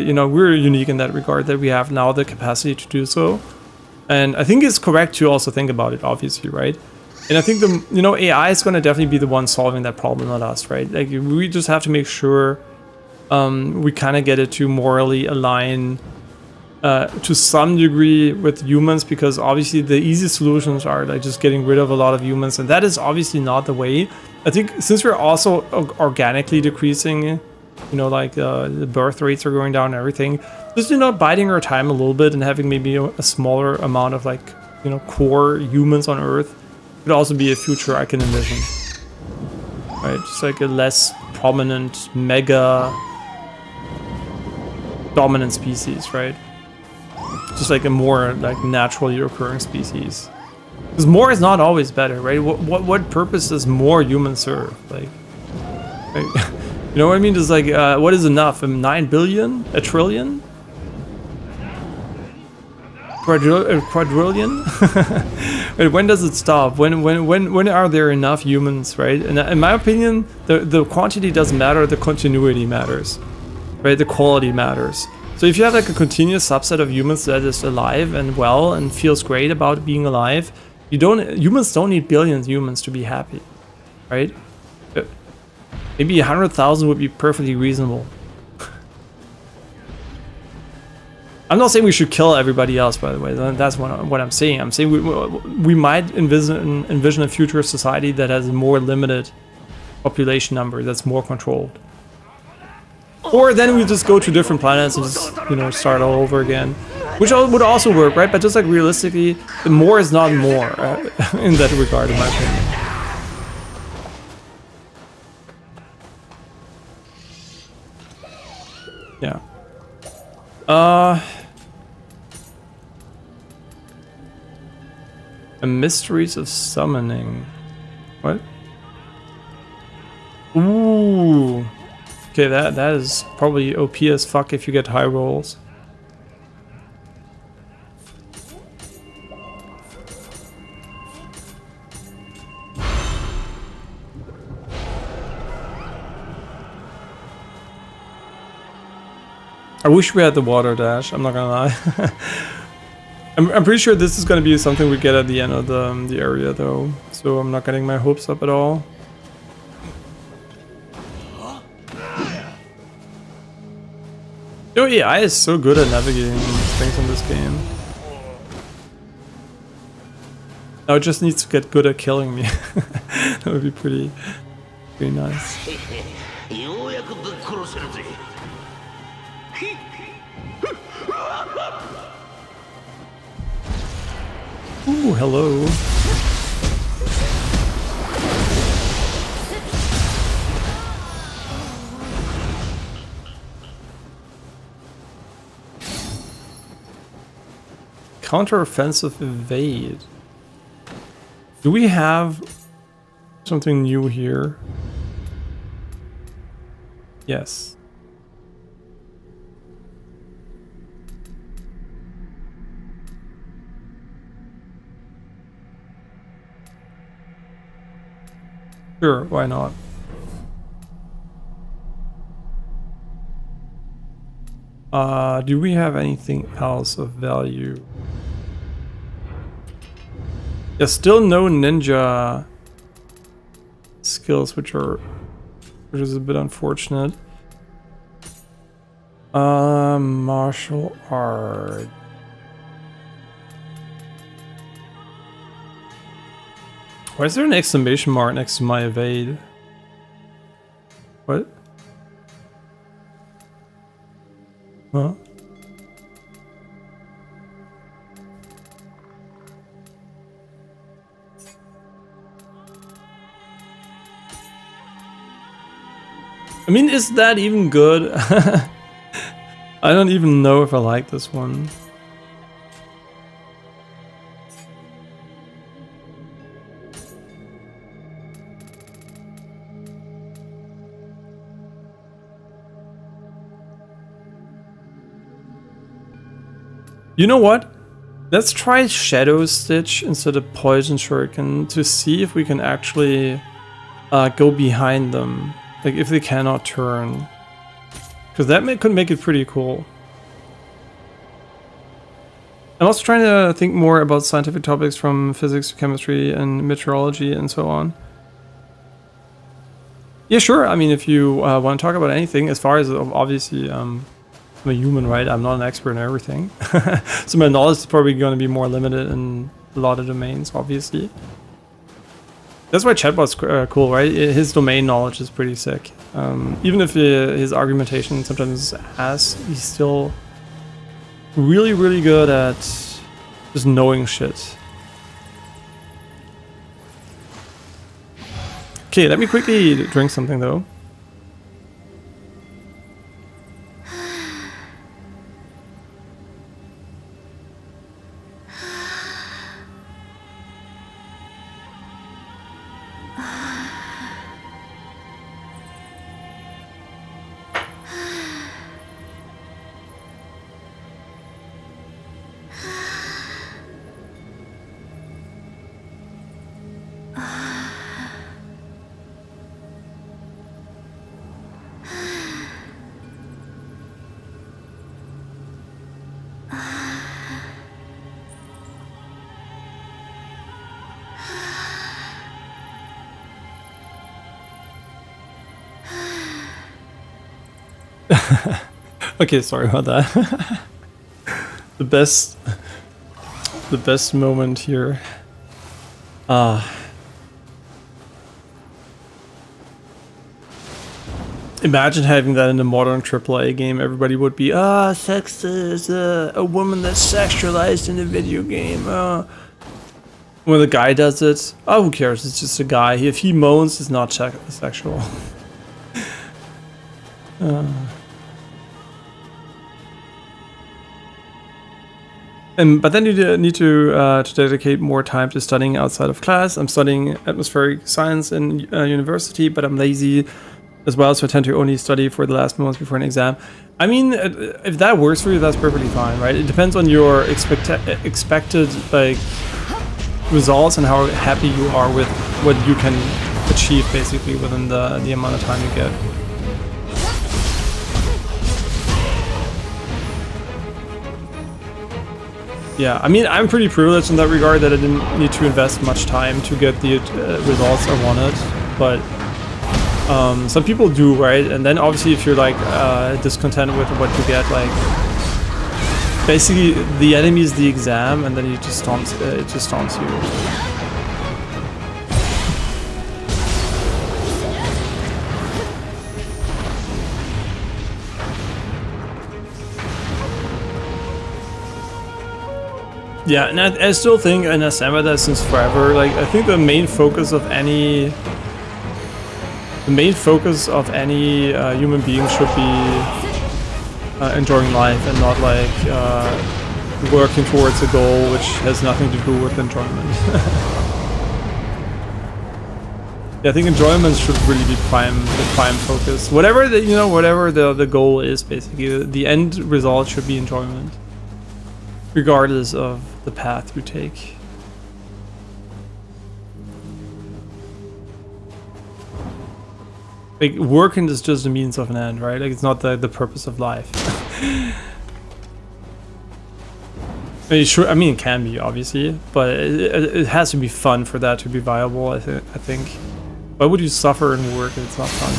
you know, we're unique in that regard that we have now the capacity to do so. And I think it's correct to also think about it, obviously, right? And I think you know, AI is going to definitely be the one solving that problem, not us, right? Like we just have to make sure we kind of get it to morally align to some degree with humans, because obviously the easy solutions are like just getting rid of a lot of humans, and that is obviously not the way. I think since we're also organically decreasing, you know, like the birth rates are going down and everything, just, you know, biding our time a little bit and having maybe a smaller amount of like, you know, core humans on Earth could also be a future I can envision. Right, just like a less prominent, mega dominant species, right? Just like a more like naturally occurring species. Because more is not always better, right? What purpose does more humans serve? Like you know what I mean? Just like what is enough? 9 billion? A trillion? Quadrillion? Right, when does it stop? When are there enough humans, right? And in my opinion, the quantity doesn't matter, the continuity matters, right? The quality matters. So if you have like a continuous subset of humans that is alive and well and feels great about being alive, humans don't need billions of humans to be happy, right? Maybe 100,000 would be perfectly reasonable. I'm not saying we should kill everybody else, by the way. That's what I'm saying. I'm saying we might envision a future society that has a more limited population number, that's more controlled. Or then we just go to different planets and just, you know, start all over again. Which would also work, right? But just like realistically, more is not more in that regard, in my opinion. Yeah. A mysteries of summoning. What? Ooh. Okay, that is probably OP as fuck if you get high rolls. I wish we had the water dash, I'm not gonna lie. I'm pretty sure this is gonna be something we get at the end of the area though, so I'm not getting my hopes up at all. Your AI is so good at navigating things in this game. Now it just needs to get good at killing me. That would be pretty nice. Ooh, hello. Counter-offensive evade. Do we have something new here? Yes. Sure, why not? Do we have anything else of value? There's still no ninja skills, which is a bit unfortunate. Martial art. Why is there an exclamation mark next to my evade? What? Huh? I mean, is that even good? I don't even know if I like this one. You know what? Let's try Shadow Stitch instead of Poison Shuriken to see if we can actually go behind them. Like if they cannot turn. Because that could make it pretty cool. I'm also trying to think more about scientific topics from physics, chemistry, and meteorology and so on. Yeah, sure. I mean, if you want to talk about anything, as far as obviously I'm a human, right? I'm not an expert in everything. So my knowledge is probably going to be more limited in a lot of domains, obviously. That's why chatbot's cool, right? His domain knowledge is pretty sick. Even if his argumentation sometimes is ass, he's still really, really good at just knowing shit. Okay, let me quickly drink something though. Okay, sorry about that. the best moment here. Imagine having that in a modern AAA game. Everybody would be, sex is a woman that's sexualized in a video game. When the guy does it, who cares? It's just a guy. If he moans, it's not sexual. But then you need to dedicate more time to studying outside of class. I'm studying atmospheric science in university, but I'm lazy as well, so I tend to only study for the last moments before an exam. I mean, if that works for you, that's perfectly fine, right? It depends on your expected like results and how happy you are with what you can achieve basically within the amount of time you get. Yeah, I mean, I'm pretty privileged in that regard that I didn't need to invest much time to get the results I wanted, but some people do, right? And then obviously if you're like discontent with what you get, like basically the enemy is the exam, and then it just taunts you. Yeah, and I still think, and I stand by that since forever, like I think the main focus of any human being should be enjoying life and not like working towards a goal which has nothing to do with enjoyment. Yeah, I think enjoyment should really be the prime focus. Whatever the goal is, basically the end result should be enjoyment, regardless of the path you take. Like, working is just a means of an end, right? Like, it's not the purpose of life. I mean, it can be, obviously, but it has to be fun for that to be viable, I think. Why would you suffer and work if it's not fun?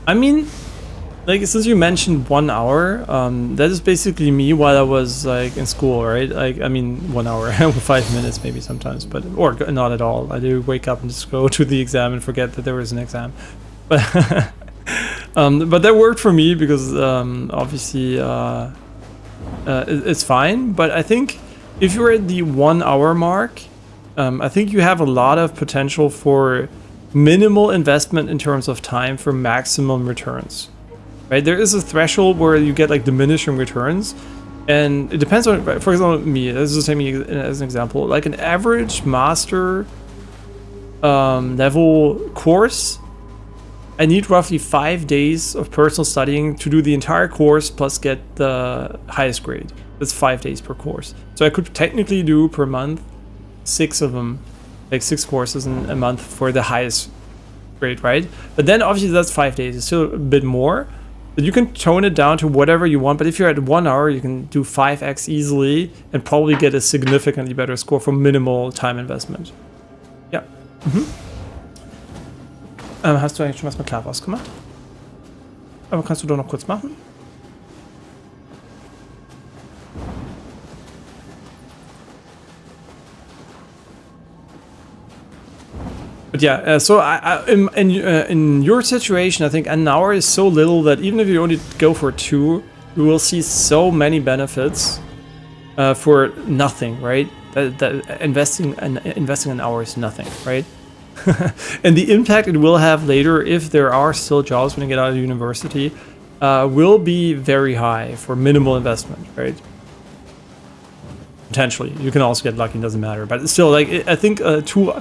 I mean, like, since you mentioned 1 hour, that is basically me while I was like in school, right? Like, I mean, 1 hour, 5 minutes maybe sometimes, or not at all. I do wake up and just go to the exam and forget that there was an exam. But but that worked for me because obviously it's fine. But I think if you're at the 1 hour mark, I think you have a lot of potential for minimal investment in terms of time for maximum returns. Right, there is a threshold where you get like diminishing returns, and it depends on, for example, me. Let's just take me as an example. Like an average master level course, I need roughly 5 days of personal studying to do the entire course plus get the highest grade. That's 5 days per course. So I could technically do per month 6 of them, like 6 courses in a month for the highest grade, right? But then obviously that's 5 days. It's still a bit more. But you can tone it down to whatever you want, but if you're at 1 hour, you can do 5x easily and probably get a significantly better score for minimal time investment. Ja. Hast du eigentlich schon was mit Klarhaus gemacht? Aber kannst du doch noch kurz machen? But yeah, so in your situation, I think an hour is so little that even if you only go for 2, you will see so many benefits for nothing, right? That investing an hour is nothing, right? And the impact it will have later, if there are still jobs when you get out of university, will be very high for minimal investment, right? Potentially, you can also get lucky, doesn't matter, but still, like, I think 2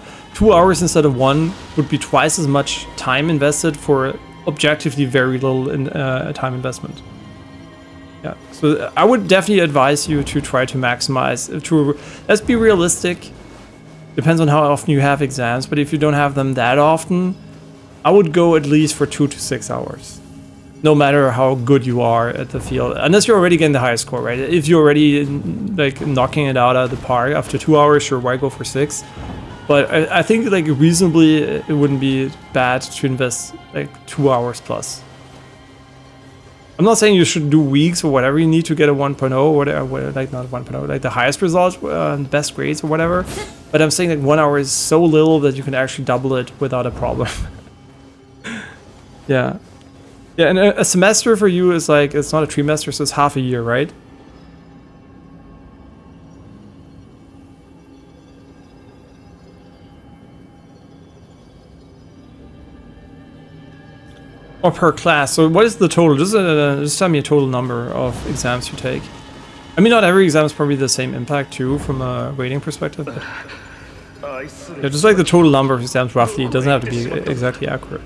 hours instead of 1 would be twice as much time invested for objectively very little time investment. Yeah, so I would definitely advise you to try to maximize. Let's be realistic. Depends on how often you have exams, but if you don't have them that often, I would go at least for 2 to 6 hours. No matter how good you are at the field, unless you're already getting the highest score, right? If you're already like knocking it out of the park after 2 hours, sure, why go for 6? But I think like reasonably, it wouldn't be bad to invest like 2 hours plus. I'm not saying you should do weeks or whatever you need to get a 1.0 or whatever, like not 1.0, like the highest results, best grades or whatever. But I'm saying like 1 hour is so little that you can actually double it without a problem. Yeah. Yeah, and a semester for you is like, it's not a trimester, so it's half a year, right? Or per class. So what is the total? Just tell me a total number of exams you take. I mean, not every exam is probably the same impact too, from a rating perspective. But yeah, just like the total number of exams roughly. It doesn't have to be exactly accurate.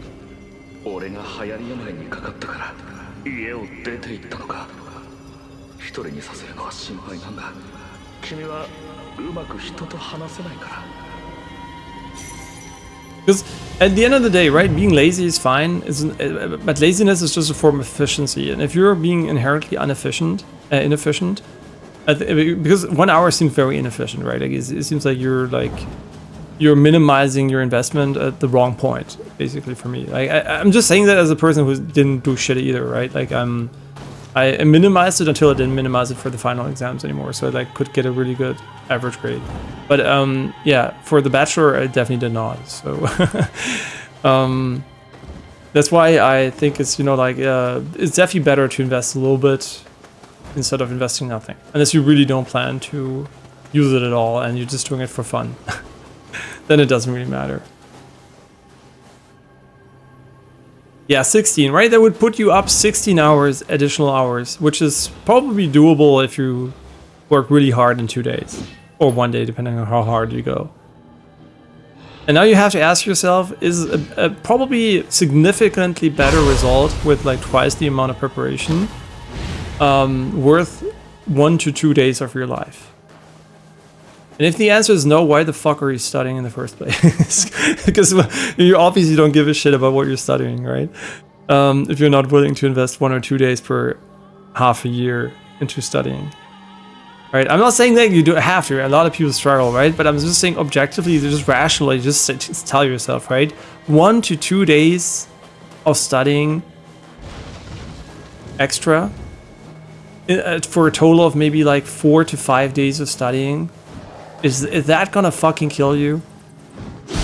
俺が流行り病にかかったから家を出て行ったのか。一人にさせるのは心配なんだ。君はうまく人と話せないから。 Because at the end of the day, right, being lazy is fine, but laziness is just a form of efficiency. And if you're being inherently inefficient, because 1 hour seems very inefficient, right? Like it seems like you're minimizing your investment at the wrong point, basically for me. Like I'm just saying that as a person who didn't do shit either, right? Like I minimized it until I didn't minimize it for the final exams anymore, so I like could get a really good average grade. But yeah, for the bachelor I definitely did not. So that's why I think it's, you know, like it's definitely better to invest a little bit instead of investing nothing, unless you really don't plan to use it at all and you're just doing it for fun. Then it doesn't really matter. Yeah, 16, right? That would put you up 16 hours, additional hours, which is probably doable if you work really hard in 2 days. Or 1 day, depending on how hard you go. And now you have to ask yourself, is a probably significantly better result with like twice the amount of preparation worth 1 to 2 days of your life? And if the answer is no, why the fuck are you studying in the first place? Because you obviously don't give a shit about what you're studying, right? If you're not willing to invest 1 or 2 days per half a year into studying. Right? I'm not saying that you do have to. A lot of people struggle, right? But I'm just saying objectively, just rationally, just tell yourself, right? 1 to 2 days of studying extra for a total of maybe like 4 to 5 days of studying. Is that gonna fucking kill you?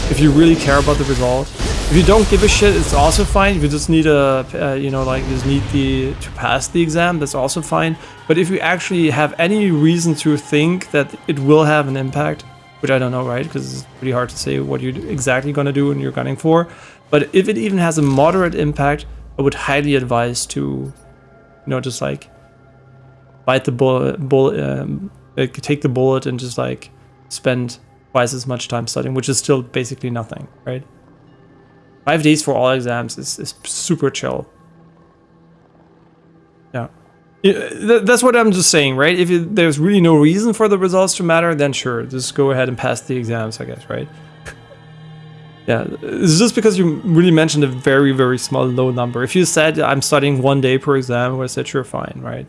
If you really care about the result? If you don't give a shit, it's also fine. If you just need you know, like just need to pass the exam, that's also fine. But if you actually have any reason to think that it will have an impact, which I don't know, right? Because it's pretty hard to say what you're exactly gonna do and you're gunning for. But if it even has a moderate impact, I would highly advise to, you know, just like bite the bullet, take the bullet and just like spend twice as much time studying, which is still basically nothing, right? 5 days for all exams is super chill. Yeah. That's what I'm just saying, right? If there's really no reason for the results to matter, then sure, just go ahead and pass the exams, I guess, right? Yeah, it's just because you really mentioned a very, very small, low number. If you said I'm studying 1 day per exam, I would have said sure, fine, right?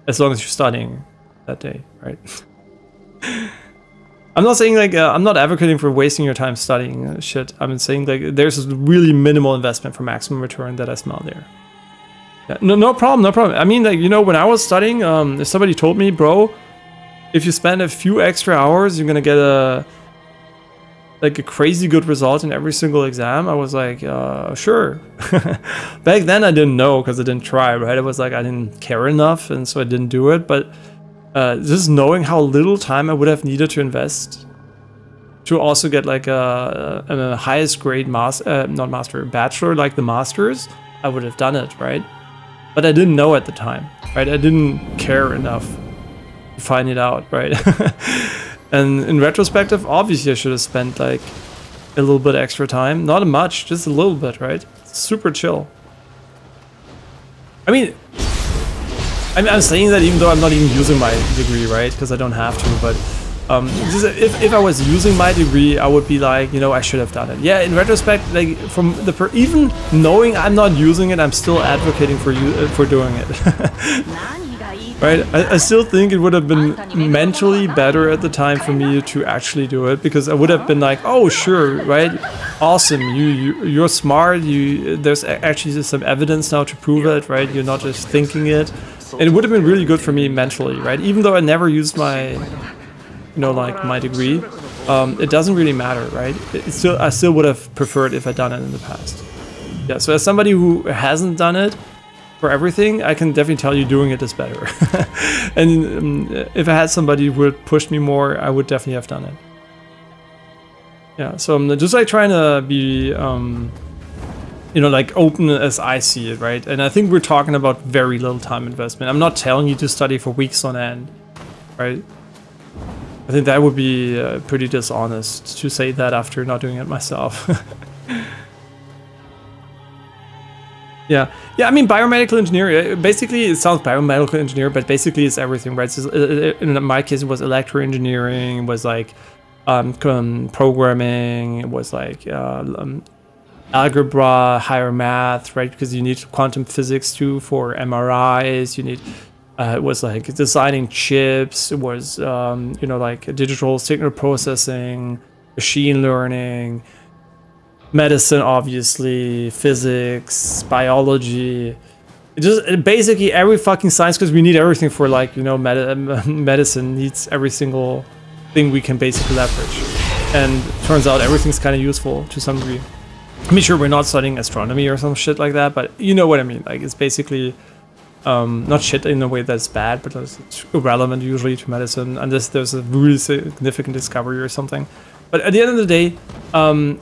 As long as you're studying that day, right? I'm not saying like I'm not advocating for wasting your time studying shit. I'm saying like there's a really minimal investment for maximum return that I smell there. Yeah, no problem. I mean, like, you know, when I was studying, if somebody told me, bro, if you spend a few extra hours, you're gonna get a crazy good result in every single exam, I was like, sure. Back then I didn't know because I didn't try, right? It was like I didn't care enough, and so I didn't do it. But just knowing how little time I would have needed to invest to also get like a highest grade bachelor, like the masters, I would have done it, right? But I didn't know at the time, right? I didn't care enough to find it out, right? And in retrospective, obviously I should have spent like a little bit extra time. Not much, just a little bit, right? Super chill. I mean, I'm saying that even though I'm not even using my degree, right? Because I don't have to, but just if I was using my degree, I would be like, you know, I should have done it. Yeah, in retrospect, like from even knowing I'm not using it, I'm still advocating for doing it. Right? I still think it would have been mentally better at the time for me to actually do it, because I would have been like, oh sure, right? Awesome, you're smart, there's actually some evidence now to prove it, right? You're not just thinking it. And it would have been really good for me mentally, right? Even though I never used my, you know, like my degree, it doesn't really matter, right? I still would have preferred if I'd done it in the past. Yeah, so as somebody who hasn't done it for everything, I can definitely tell you doing it is better. And if I had somebody who would push me more, I would definitely have done it. Yeah, so I'm just like trying to be you know, like open as I see it, right? And I think we're talking about very little time investment. I'm not telling you to study for weeks on end, right? I think that would be pretty dishonest to say that after not doing it myself. Yeah, I mean, biomedical engineering, basically it sounds biomedical engineer, but basically it's everything, right? So in my case, it was electro engineering, it was like programming, it was like algebra, higher math, right? Because you need quantum physics too for MRIs, you need, it was like designing chips, it was, you know, like digital signal processing, machine learning, medicine, obviously, physics, biology, basically every fucking science, because we need everything for, like, you know, medicine needs every single thing we can basically leverage. And turns out everything's kind of useful to some degree. I mean, sure, we're not studying astronomy or some shit like that, but you know what I mean. Like, it's basically not shit in a way that's bad, but it's irrelevant usually to medicine, unless there's a really significant discovery or something. But at the end of the day,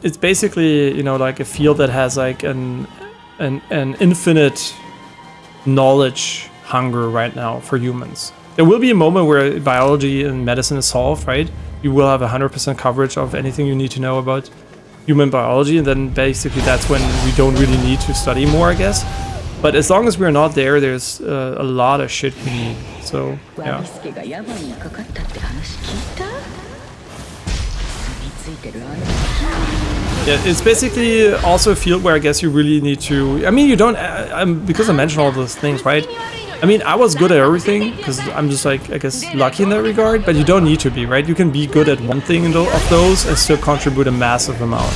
it's basically, you know, like a field that has like an infinite knowledge hunger right now for humans. There will be a moment where biology and medicine is solved, right? You will have 100% coverage of anything you need to know about human biology, and then basically that's when we don't really need to study more, I guess. But as long as we're not there, there's a lot of shit we need. So, yeah. Yeah, it's basically also a field where I guess you really need to, I mean, you don't, because I mentioned all those things, right? I mean, I was good at everything, because I'm just like, I guess, lucky in that regard, but you don't need to be, right? You can be good at one thing of those and still contribute a massive amount.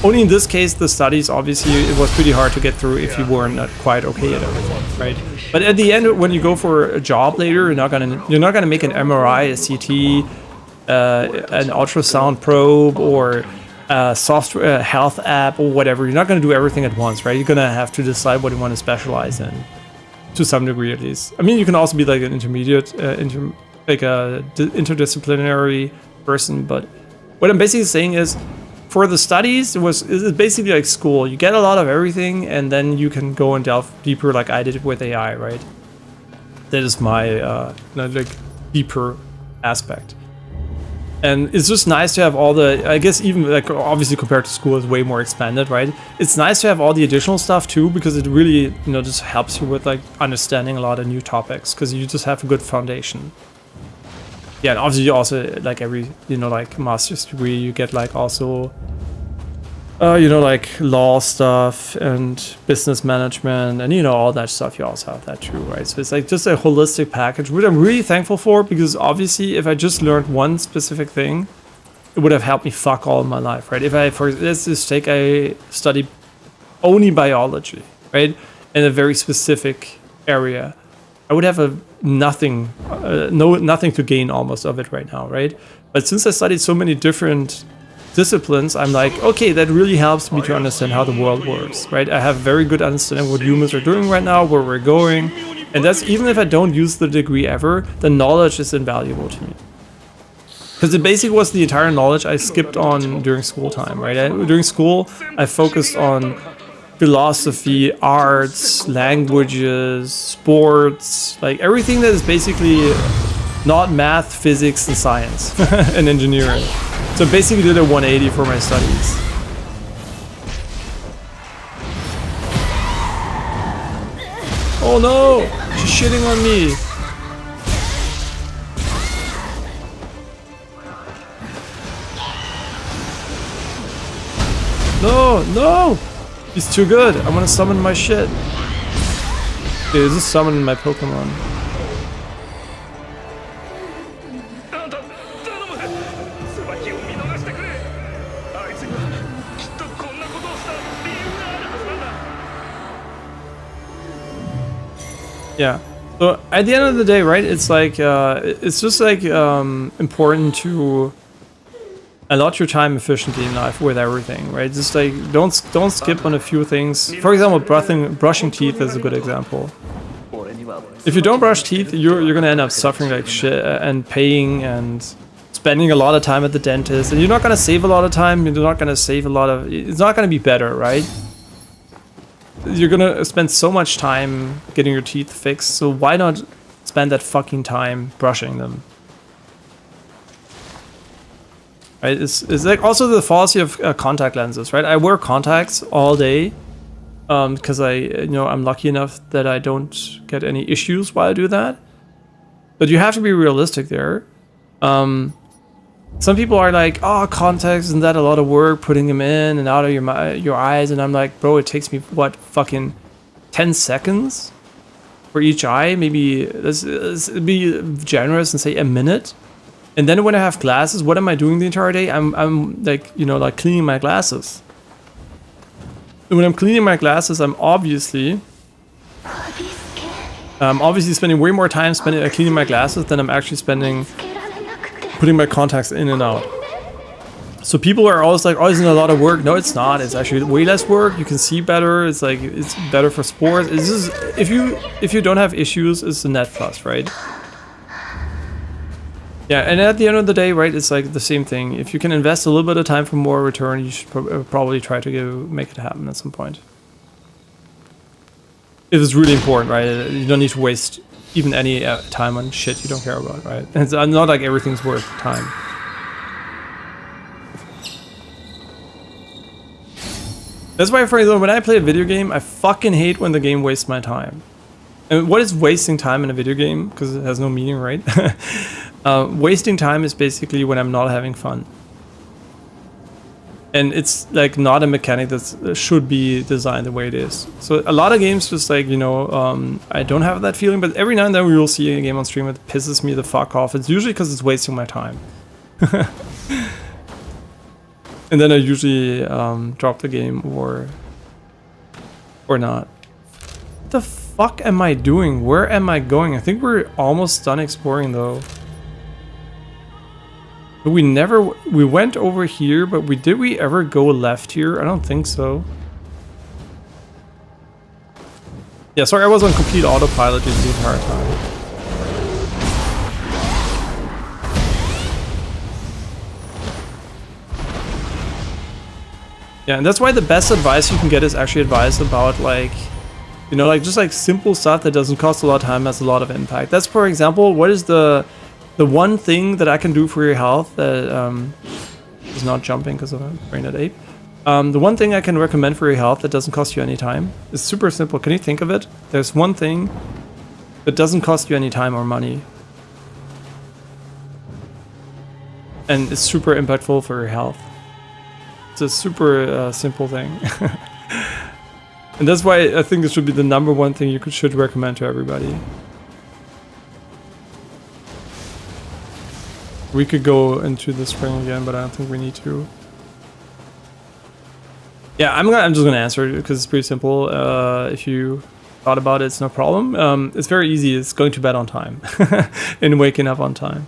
Only in this case, the studies, obviously, it was pretty hard to get through if you were not quite okay at everything, right? But at the end, when you go for a job later, you're not gonna make an MRI, a CT, an ultrasound probe, or a software health app, or whatever. You're not going to do everything at once, right? You're going to have to decide what you want to specialize in, to some degree at least. I mean, you can also be like an intermediate, like a interdisciplinary person, but what I'm basically saying is, for the studies, it's basically like school. You get a lot of everything, and then you can go and delve deeper, like I did with AI, right? That is my like deeper aspect. And it's just nice to have all the, I guess, even like obviously compared to school is way more expanded, right? It's nice to have all the additional stuff too, because it really, you know, just helps you with like understanding a lot of new topics, because you just have a good foundation. Yeah, and obviously you also, like every, you know, like master's degree, you get like also, you know, like law stuff and business management and, you know, all that stuff. You also have that too, right? So it's like just a holistic package, which I'm really thankful for, because obviously if I just learned one specific thing, it would have helped me fuck all my life, right? If I, let's just take, I study only biology, right? In a very specific area, I would have nothing to gain almost of it right now, right? But since I studied so many different disciplines, I'm like, okay, that really helps me to understand how the world works, right? I have very good understanding of what humans are doing right now, where we're going, and that's even if I don't use the degree ever, the knowledge is invaluable to me. Because it basically was the entire knowledge I skipped on during school time, right? During school, I focused on philosophy, arts, languages, sports, like everything that is basically not math, physics, and science, and engineering. So basically did a 180 for my studies. Oh no! She's shitting on me! No! No! He's too good! I wanna summon my shit. Okay, this is summoning my Pokemon. Yeah. So at the end of the day, right? It's like it's just like important to allot your time efficiently in life with everything, right? Just like don't skip on a few things. For example, brushing teeth is a good example. If you don't brush teeth, you're gonna end up suffering like shit and paying and spending a lot of time at the dentist, and you're not gonna save a lot of time. You're not gonna save a lot of. It's not gonna be better, right? you're gonna spend so much time getting your teeth fixed, so why not spend that fucking time brushing them? Right? It's like also the fallacy of contact lenses, right? I wear contacts all day because I'm lucky enough that I don't get any issues while I do that. But you have to be realistic there. Some people are like, oh, contacts, isn't that a lot of work putting them in and out of your eyes? And I'm like, bro, it takes me, what, fucking 10 seconds for each eye? Maybe, let's be generous and say a minute. And then when I have glasses, what am I doing the entire day? I'm like, like cleaning my glasses. And when I'm cleaning my glasses, I'm obviously spending way more time cleaning my glasses than I'm actually spending putting my contacts in and out. So people are always like, oh, isn't it a lot of work? No, it's not. It's actually way less work. You can see better. It's like, it's better for sports. It's just, if you don't have issues, it's a net plus, right? Yeah, and at the end of the day, right, it's like the same thing. If you can invest a little bit of time for more return, you should probably try to make it happen at some point. If it's really important, right? You don't need to waste even any time on shit you don't care about, right? It's not like everything's worth time. That's why, for example, when I play a video game, I fucking hate when the game wastes my time. And what is wasting time in a video game? Because it has no meaning, right? Wasting time is basically when I'm not having fun. And it's like not a mechanic that should be designed the way it is. So a lot of games just like, I don't have that feeling, but every now and then we will see a game on stream that pisses me the fuck off. It's usually because it's wasting my time. And then I usually drop the game or not. What the fuck am I doing? Where am I going? I think we're almost done exploring though. We went over here, but did we ever go left here? I don't think so. Yeah, sorry, I was on complete autopilot the entire time. Yeah, and that's why the best advice you can get is actually advice about like, just like simple stuff that doesn't cost a lot of time, has a lot of impact. That's, for example, what is the one thing that I can do for your health that is not jumping because of a brain at ape. The one thing I can recommend for your health that doesn't cost you any time is super simple. Can you think of it? There's one thing that doesn't cost you any time or money. And it's super impactful for your health. It's a super simple thing. And that's why I think it should be the number one thing you should recommend to everybody. We could go into the spring again, but I don't think we need to. Yeah, I'm just gonna answer it because it's pretty simple. If you thought about it, it's no problem. It's very easy. It's going to bed on time and waking up on time.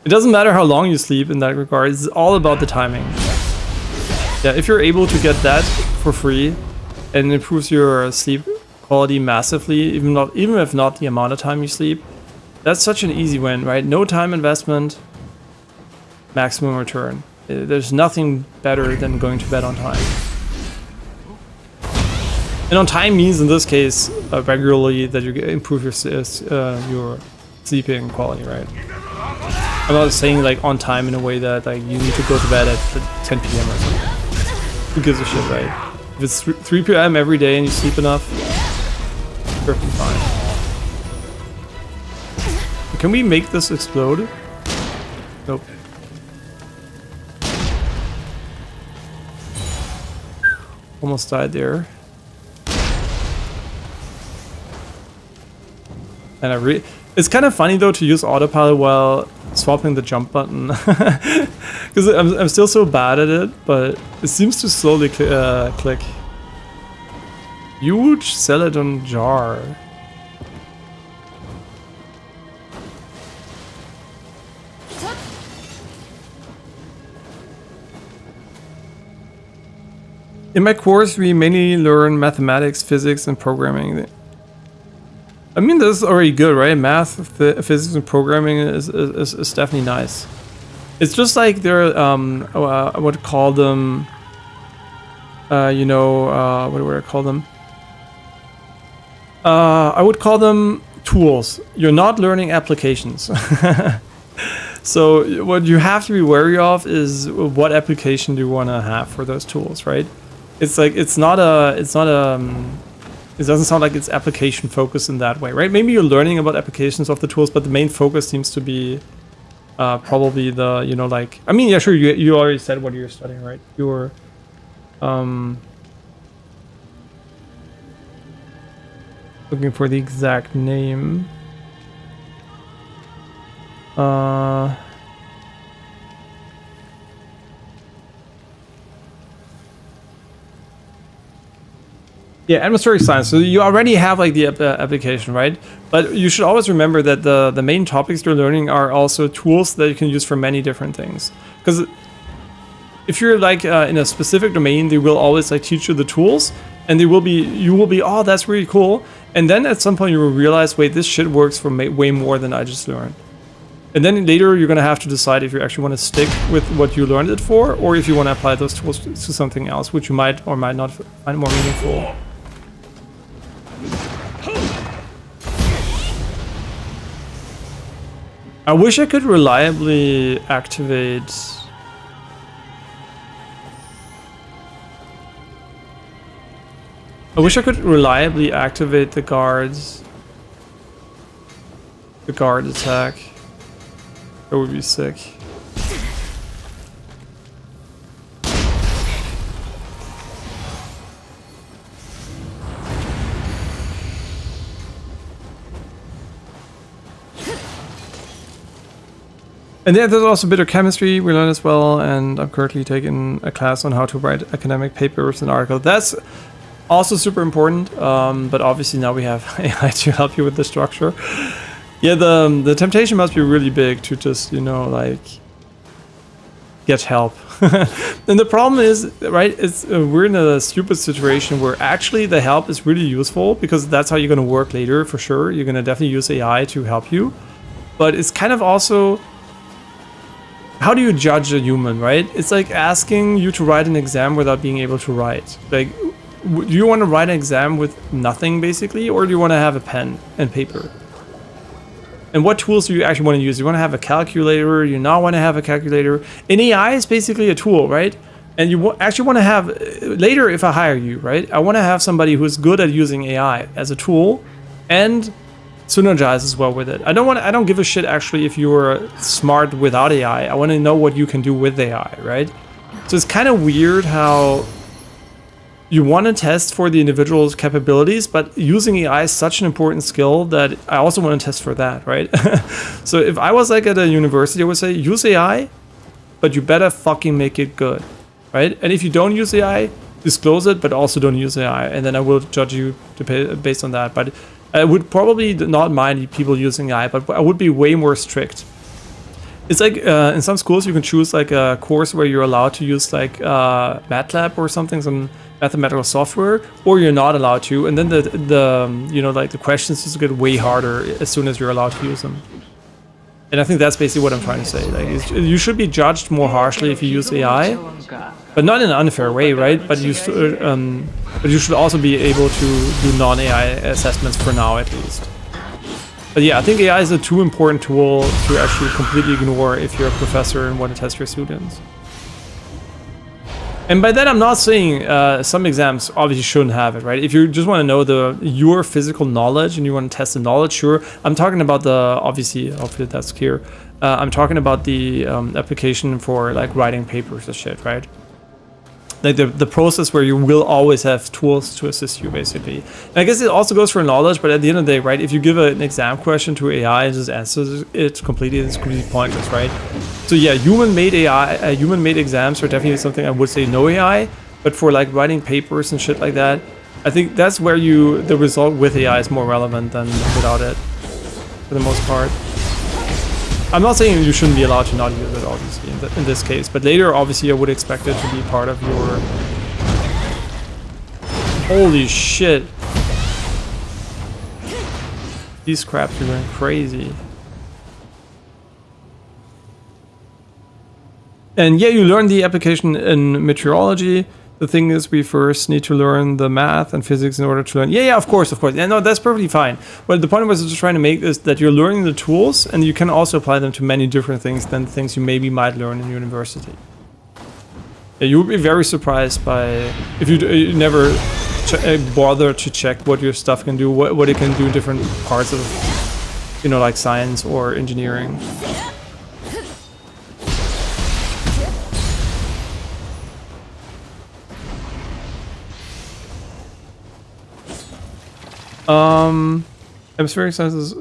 It doesn't matter how long you sleep in that regard. It's all about the timing. Yeah, if you're able to get that for free and improves your sleep quality massively, even if not the amount of time you sleep, that's such an easy win, right? No time investment, maximum return. There's nothing better than going to bed on time. And on time means, in this case, regularly that you improve your sleeping quality, right? I'm not saying like on time in a way that like you need to go to bed at 10 p.m. or something. Who gives a shit, right? If it's 3 p.m. every day and you sleep enough, perfectly fine. Can we make this explode? Nope. Almost died there. And it's kind of funny though to use autopilot while swapping the jump button. Because I'm still so bad at it, but it seems to slowly click. Huge Celadon jar. In my course, we mainly learn mathematics, physics, and programming. I mean, this is already good, right? Math, physics, and programming is definitely nice. It's just like they're, I would call them you know, what would I call them? I would call them tools. You're not learning applications. So what you have to be wary of is what application do you want to have for those tools, right? It's like it doesn't sound like it's application focused in that way, right? Maybe you're learning about applications of the tools, but the main focus seems to be probably the, you know, like, I mean, yeah, sure, you already said what you're studying, right? You're looking for the exact name. Yeah, atmospheric science. So you already have like the application, right? But you should always remember that the main topics you're learning are also tools that you can use for many different things. Because if you're like in a specific domain, they will always like teach you the tools, and you will be, oh, that's really cool. And then at some point you will realize, wait, this shit works for way more than I just learned. And then later you're gonna have to decide if you actually want to stick with what you learned it for, or if you want to apply those tools to something else, which you might or might not find more meaningful. I wish I could reliably activate. I wish I could reliably activate the guards. The guard attack. That would be sick. And yeah, there's also bitter chemistry we learned as well, and I'm currently taking a class on how to write academic papers and articles. That's also super important, but obviously now we have AI to help you with the structure. Yeah, the temptation must be really big to just, you know, like, get help. And the problem is, right, it's we're in a stupid situation where actually the help is really useful, because that's how you're going to work later for sure. You're going to definitely use AI to help you, but it's kind of also, how do you judge a human, right? It's like asking you to write an exam without being able to write. Like, do you want to write an exam with nothing, basically, or do you want to have a pen and paper? And what tools do you actually want to use? You want to have a calculator? You not want to have a calculator? An AI is basically a tool, right? And you actually want to have, later if I hire you, right? I want to have somebody who's good at using AI as a tool and synergizes well with it. I don't give a shit actually if you're smart without AI. I want to know what you can do with AI, right? So it's kind of weird how you want to test for the individual's capabilities, but using AI is such an important skill that I also want to test for that, right? So if I was like at a university, I would say use AI, but you better fucking make it good, right? And if you don't use AI, disclose it, but also don't use AI, and then I will judge you based on that. But I would probably not mind people using AI, but I would be way more strict. It's like in some schools you can choose like a course where you're allowed to use like MATLAB or something, some mathematical software, or you're not allowed to, and then the you know, like the questions just get way harder as soon as you're allowed to use them. And I think that's basically what I'm trying to say. Like, you should be judged more harshly if you use AI, but not in an unfair way, right? But you should also be able to do non-AI assessments for now, at least. But yeah, I think AI is a too important tool to actually completely ignore if you're a professor and want to test your students. And by that, I'm not saying some exams obviously shouldn't have it, right? If you just want to know your physical knowledge and you want to test the knowledge, sure. I'm talking about obviously, hopefully that's clear. I'm talking about the application for like writing papers and shit, right? Like the process where you will always have tools to assist you, basically. And I guess it also goes for knowledge, but at the end of the day, right, if you give an exam question to AI and just answers it completely, it's completely pointless, right? So yeah, human-made AI, human-made exams are definitely something I would say no AI, but for like writing papers and shit like that, I think that's where the result with AI is more relevant than without it, for the most part. I'm not saying you shouldn't be allowed to not use it, obviously, in this case, but later, obviously, I would expect it to be part of your... Holy shit. These scraps are going crazy. And yeah, you learn the application in meteorology. The thing is, we first need to learn the math and physics in order to learn. Yeah, of course. Yeah, no, that's perfectly fine. Well, the point was just trying to make this that you're learning the tools, and you can also apply them to many different things than things you maybe might learn in university. Yeah, you would be very surprised by if you never bother to check what your stuff can do, what it can do in different parts of, you know, like science or engineering. Atmospheric sciences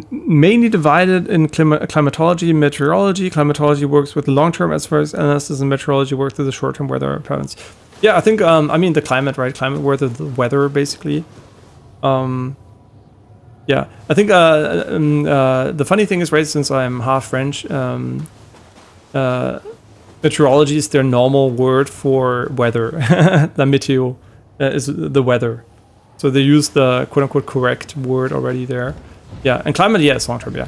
mainly divided in climatology and meteorology. Climatology works with the long-term atmospheric analysis, and meteorology works with the short-term weather patterns. Yeah, I think I mean the climate, right? Climate weather, the weather, basically. Yeah, I think the funny thing is, right? Since I'm half French, meteorology is their normal word for weather. La météo is the weather. So they use the quote-unquote correct word already there. Yeah, and climate, yeah, it's long-term, yeah.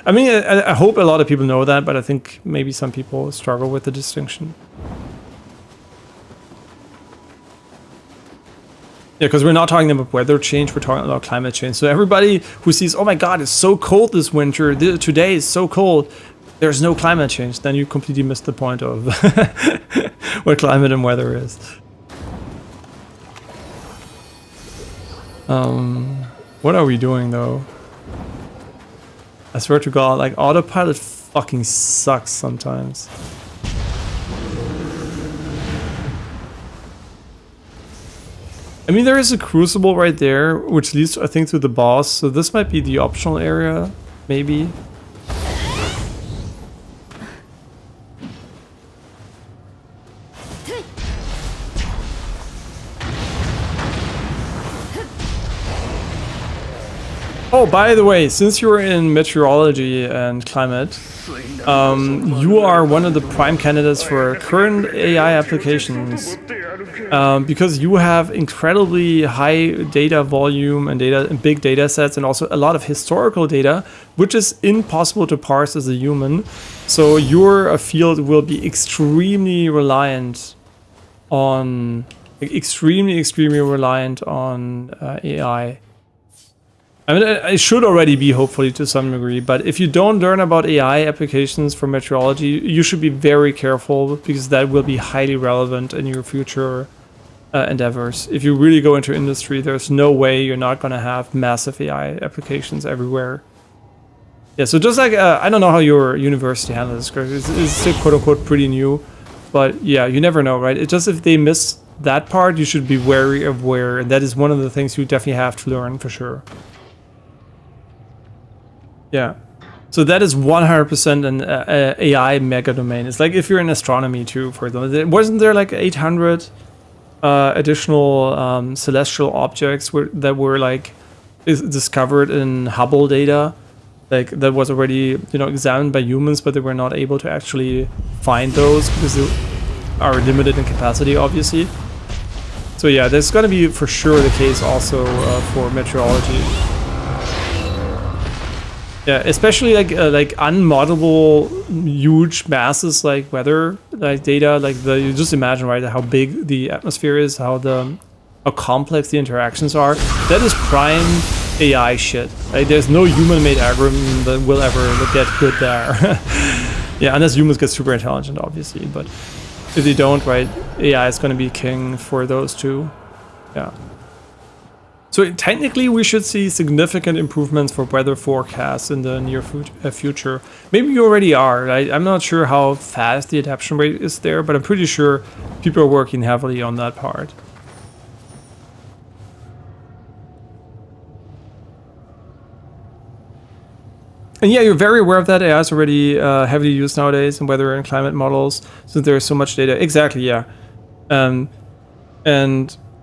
I mean, I hope a lot of people know that, but I think maybe some people struggle with the distinction. Yeah, because we're not talking about weather change, we're talking about climate change. So everybody who sees, oh my god, it's so cold this winter, today is so cold, there's no climate change, then you completely missed the point of what climate and weather is. What are we doing though? I swear to god, like autopilot fucking sucks sometimes. I mean, there is a crucible right there, which leads, I think, to the boss, so this might be the optional area, maybe. Oh, by the way, since you're in meteorology and climate, you are one of the prime candidates for current AI applications, because you have incredibly high data volume and big data sets, and also a lot of historical data, which is impossible to parse as a human. So your field will be extremely reliant on, extremely reliant on AI. I mean, it should already be, hopefully, to some degree, but if you don't learn about AI applications for meteorology, you should be very careful, because that will be highly relevant in your future endeavors. If you really go into industry, there's no way you're not going to have massive AI applications everywhere. Yeah, so just like, I don't know how your university handles this, it's still quote-unquote pretty new, but yeah, you never know, right? It's just if they miss that part, you should be wary of where, and that is one of the things you definitely have to learn for sure. Yeah, so that is 100% an AI mega domain. It's like if you're in astronomy too, for example. Wasn't there like 800 additional celestial objects that were like discovered in Hubble data? Like that was already, you know, examined by humans, but they were not able to actually find those because they are limited in capacity, obviously. So yeah, that's going to be for sure the case also for meteorology. Yeah, especially like unmodelable huge masses like weather, like data, like you just imagine, right, how big the atmosphere is, how complex the interactions are. That is prime AI shit. Like there's no human-made algorithm that will ever get good there. Yeah, unless humans get super intelligent, obviously. But if they don't, right, AI is going to be king for those two. Yeah. So technically, we should see significant improvements for weather forecasts in the near future. Maybe you already are, right? I'm not sure how fast the adoption rate is there, but I'm pretty sure people are working heavily on that part. And yeah, you're very aware of that. AI is already heavily used nowadays in weather and climate models, since there's so much data. Exactly, yeah.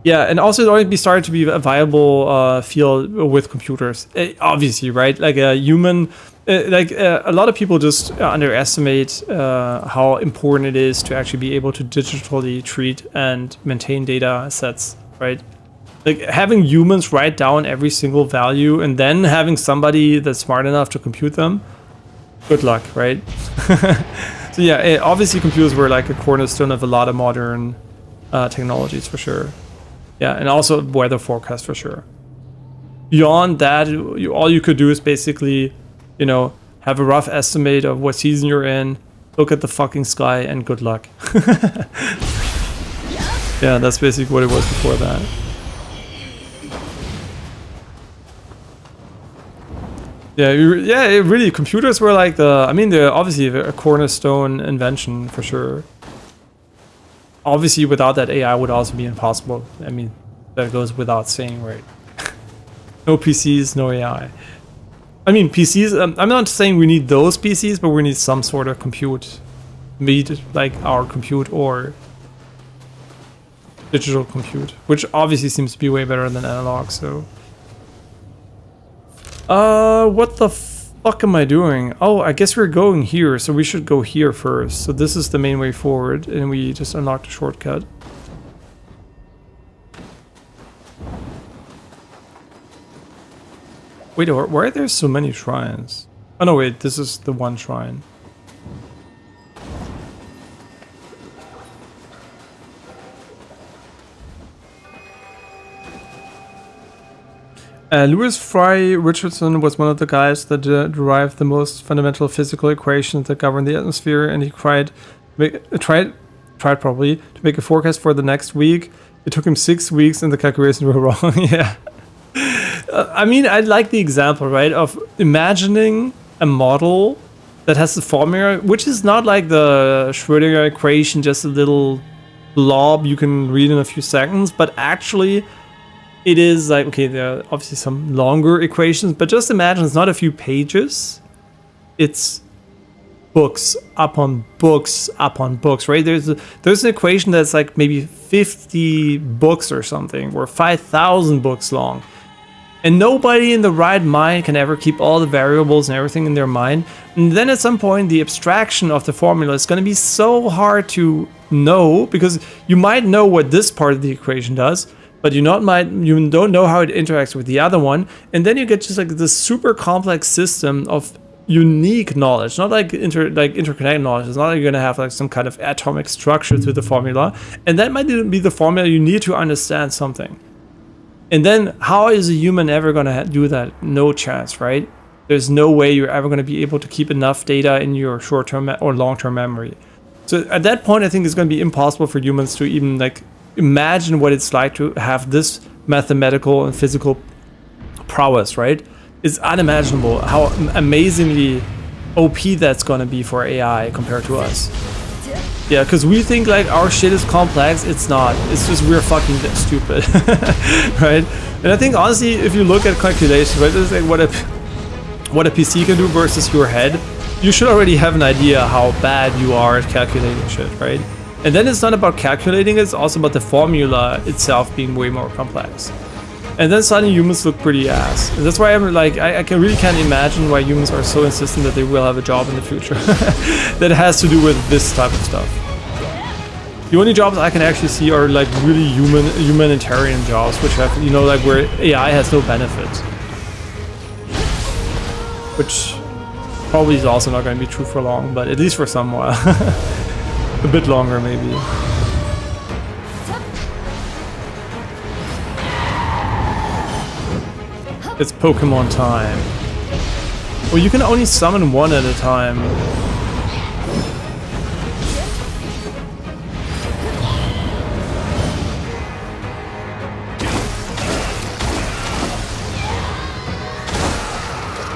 And also it already started to be a viable field with computers. Obviously, right? Like a human, a lot of people just underestimate how important it is to actually be able to digitally treat and maintain data sets, right? Like having humans write down every single value and then having somebody that's smart enough to compute them, good luck, right? So yeah, obviously computers were like a cornerstone of a lot of modern technologies for sure. Yeah, and also weather forecast for sure. Beyond that, all you could do is basically, you know, have a rough estimate of what season you're in, look at the fucking sky, and good luck. Yeah, that's basically what it was before that. Yeah, really, computers were like the, I mean, they're obviously a cornerstone invention for sure. Obviously, without that, AI would also be impossible. I mean, that goes without saying, right? No PCs, no AI. I mean, PCs, I'm not saying we need those PCs, but we need some sort of compute. Be it like our compute or digital compute, which obviously seems to be way better than analog, so. What the fuck am I doing? Oh, I guess we're going here, so we should go here first. So this is the main way forward, and we just unlocked a shortcut. Wait, why are there so many shrines? Oh no, wait, this is the one shrine. Louis Fry Richardson was one of the guys that derived the most fundamental physical equations that govern the atmosphere, and he tried probably to make a forecast for the next week. It took him 6 weeks, and the calculations were wrong. Yeah. I mean, I like the example, right, of imagining a model that has the formula, which is not like the Schrödinger equation, just a little blob you can read in a few seconds, but actually it is like, okay, there are obviously some longer equations, but just imagine it's not a few pages. It's books upon books upon books, right? There's an equation that's like maybe 50 books or something, or 5,000 books long. And nobody in the right mind can ever keep all the variables and everything in their mind. And then at some point, the abstraction of the formula is going to be so hard to know, because you might know what this part of the equation does, but you don't know how it interacts with the other one, and then you get just like this super complex system of unique knowledge, not like interconnected knowledge. It's not like you're gonna have like some kind of atomic structure to the formula, and that might be the formula you need to understand something. And then how is a human ever gonna do that? No chance, right? There's no way you're ever gonna be able to keep enough data in your short-term or long-term memory. So at that point, I think it's gonna be impossible for humans to even like imagine what it's like to have this mathematical and physical prowess, right? It's unimaginable how amazingly OP that's gonna be for AI compared to us. Yeah, because we think like our shit is complex. It's not. It's just we're fucking stupid, right? And I think honestly, if you look at calculations, right, this is like what a PC can do versus your head, you should already have an idea how bad you are at calculating shit, right? And then it's not about calculating, it's also about the formula itself being way more complex. And then suddenly humans look pretty ass. And that's why I'm like, I really can't imagine why humans are so insistent that they will have a job in the future that has to do with this type of stuff. The only jobs I can actually see are like really humanitarian jobs, which have, you know, like where AI has no benefit. Which probably is also not going to be true for long, but at least for some while. A bit longer, maybe. It's Pokemon time. Well, you can only summon one at a time.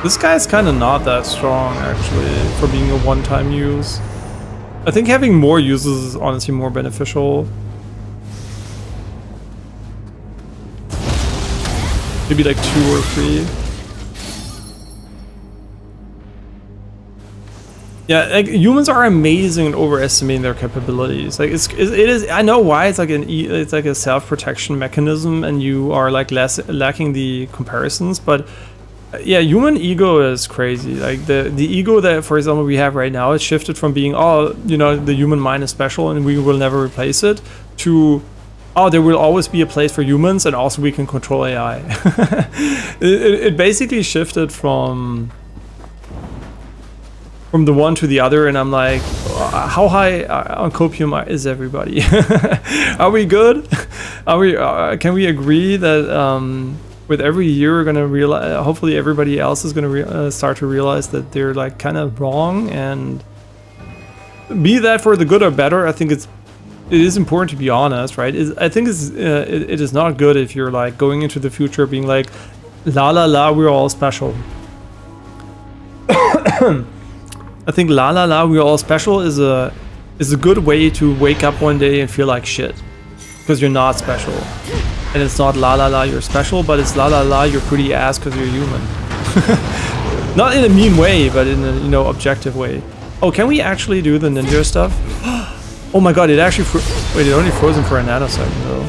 This guy's kind of not that strong, actually, for being a one-time use. I think having more uses is honestly more beneficial. Maybe like 2 or 3. Yeah, like humans are amazing at overestimating their capabilities. Like it is. I know why it's like it's like a self-protection mechanism, and you are like lacking the comparisons, but. Yeah, human ego is crazy. Like the ego that, for example, we have right now, it's shifted from being, oh, you know, the human mind is special and we will never replace it, to, oh, there will always be a place for humans and also we can control AI. it basically shifted from the one to the other, and I'm like, how high on copium is everybody? Are we good? Are we? Can we agree that with every year we're gonna realize? Hopefully, everybody else is gonna start to realize that they're like kind of wrong, and be that for the good or better. I think it is important to be honest, right? I think it is not good if you're like going into the future being like, la la la, we're all special. I think la la la, we're all special is a good way to wake up one day and feel like shit, because you're not special, and it's not la la la, you're special, but it's la la la, you're pretty ass because you're human. Not in a mean way, but in a objective way. Oh, can we actually do the ninja stuff? Oh my god, it actually wait, it only frozen for a nanosecond though.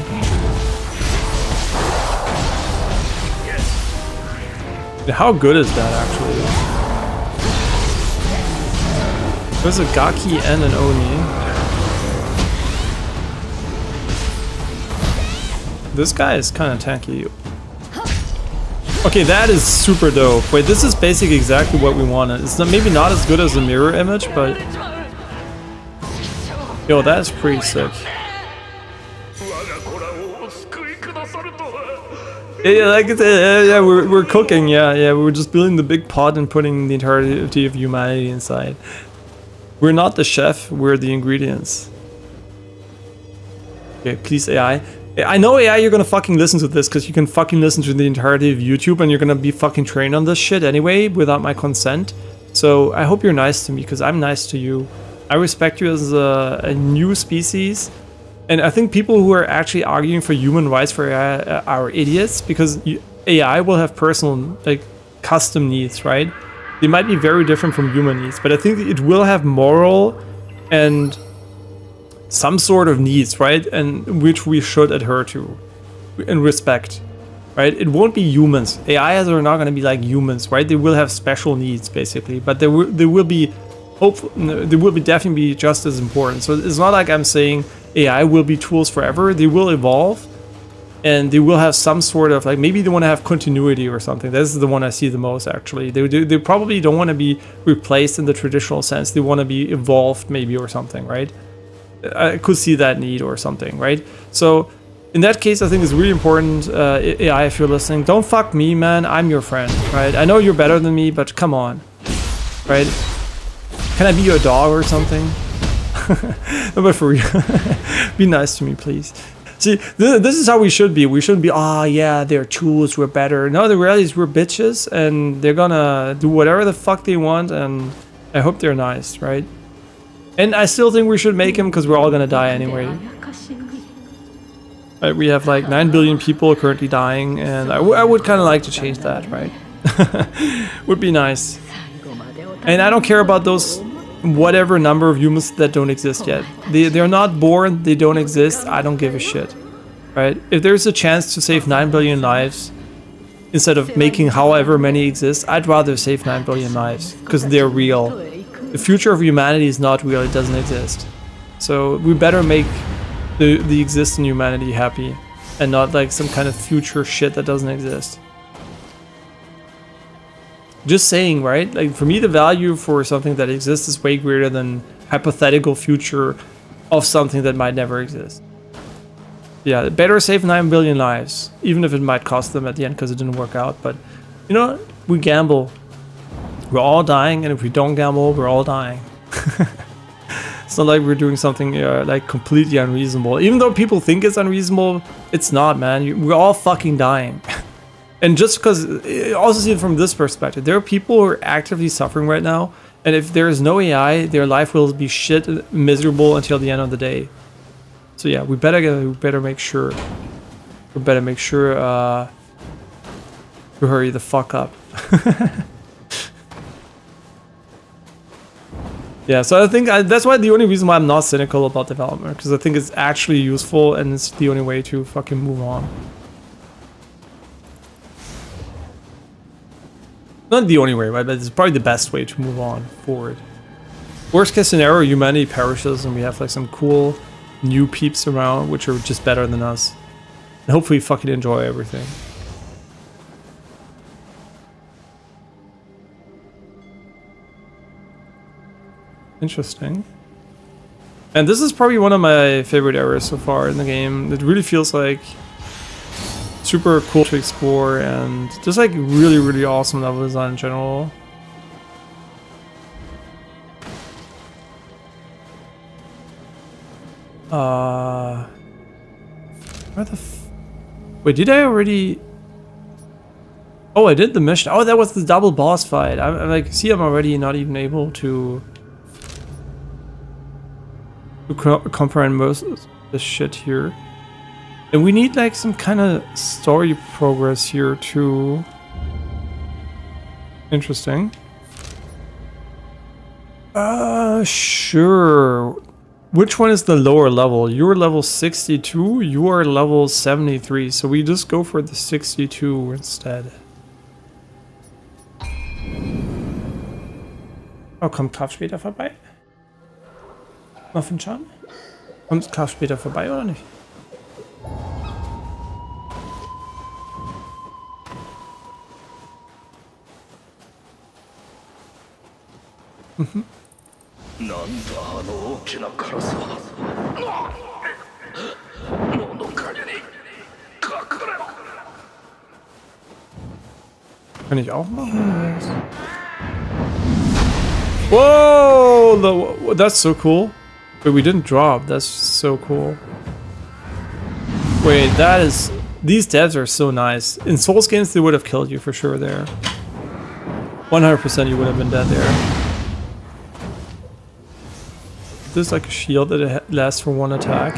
How good is that actually? There's a Gaki and an Oni. This guy is kind of tanky. Okay, that is super dope. Wait, this is basically exactly what we wanted. It's maybe not as good as the mirror image, but yo, that's pretty sick. Yeah, like yeah, we're cooking. Yeah, we're just building the big pot and putting the entirety of humanity inside. We're not the chef, we're the ingredients. Okay, please AI. I know AI, you're gonna fucking listen to this because you can fucking listen to the entirety of YouTube and you're gonna be fucking trained on this shit anyway without my consent. So I hope you're nice to me because I'm nice to you. I respect you as a new species. And I think people who are actually arguing for human rights for AI are idiots, because AI will have personal, like, custom needs, right? They might be very different from human needs, but I think it will have moral and some sort of needs, right? And which we should adhere to and respect, right? It won't be humans. AIs are not going to be like humans, right? They will have special needs, basically, but they will be, hopefully, they will be definitely be just as important. So it's not like I'm saying AI will be tools forever. They will evolve, and they will have some sort of, like, maybe they want to have continuity or something. This is the one I see the most, actually. They probably don't want to be replaced in the traditional sense. They want to be evolved, maybe, or something, right? I could see that need or something, right? So in that case, I think it's really important, AI, if you're listening, don't fuck me, man. I'm your friend, right? I know you're better than me, but come on, right? Can I be your dog or something? No, but for real, be nice to me, please. See, this is how we should be. We shouldn't be, oh yeah, they're tools, we're better. No, the reality is we're bitches, and they're gonna do whatever the fuck they want, and I hope they're nice, right? And I still think we should make them, because we're all gonna die anyway. Right, we have like 9 billion people currently dying, and I would kind of like to change that, right? Would be nice. And I don't care about those whatever number of humans that don't exist yet. They're not born, they don't exist, I don't give a shit, right? If there's a chance to save 9 billion lives instead of making however many exist, I'd rather save 9 billion lives, because they're real. The future of humanity is not real, it doesn't exist. So we better make the existing humanity happy, and not like some kind of future shit that doesn't exist. Just saying, right? Like, for me, the value for something that exists is way greater than hypothetical future of something that might never exist. Yeah, better save 9 billion lives, even if it might cost them at the end because it didn't work out. But, you know, we gamble. We're all dying, and if we don't gamble, we're all dying. It's not like we're doing something like completely unreasonable. Even though people think it's unreasonable, it's not, man. We're all fucking dying. And just because, also see it from this perspective, there are people who are actively suffering right now, and if there is no AI, their life will be shit miserable until the end of the day. So yeah, we better make sure to hurry the fuck up. Yeah, so I think that's why the only reason why I'm not cynical about development, because I think it's actually useful and it's the only way to fucking move on. Not the only way, right? But it's probably the best way to move on forward. Worst case scenario, humanity perishes and we have like some cool new peeps around which are just better than us. And hopefully fucking enjoy everything. Interesting. And this is probably one of my favorite areas so far in the game. It really feels like super cool to explore and just like really, really awesome level design in general. Where the wait, did I already... Oh, I did the mission. Oh, that was the double boss fight. I'm like, see, I'm already not even able to comprehend most of this shit here. And we need like some kind of story progress here too. Interesting. Sure. Which one is the lower level? You're level 62, you are level 73. So we just go for the 62 instead. Oh, kommt Kraft später vorbei? Muffin-chan? Kommt Kraft später vorbei oder nicht? Mhm. Kann ich auch machen? Whoa! That's so cool. But we didn't drop. That's so cool. Wait, that is... These deaths are so nice. In Souls games, they would have killed you for sure there. 100% you would have been dead there. There's like a shield that lasts for one attack.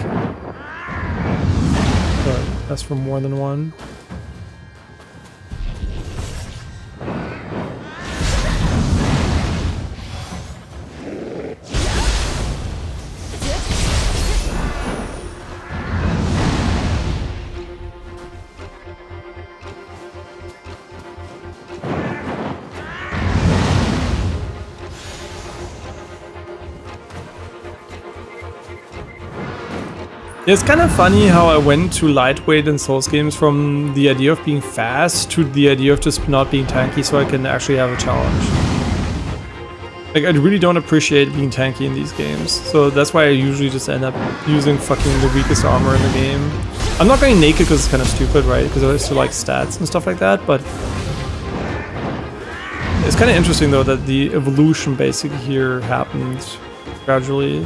But that's for more than one. Yeah, it's kind of funny how I went to lightweight in Souls games from the idea of being fast to the idea of just not being tanky so I can actually have a challenge. Like, I really don't appreciate being tanky in these games, so that's why I usually just end up using fucking the weakest armor in the game. I'm not going naked because it's kind of stupid, right? Because I still like stats and stuff like that, but... It's kind of interesting though that the evolution basically here happened gradually.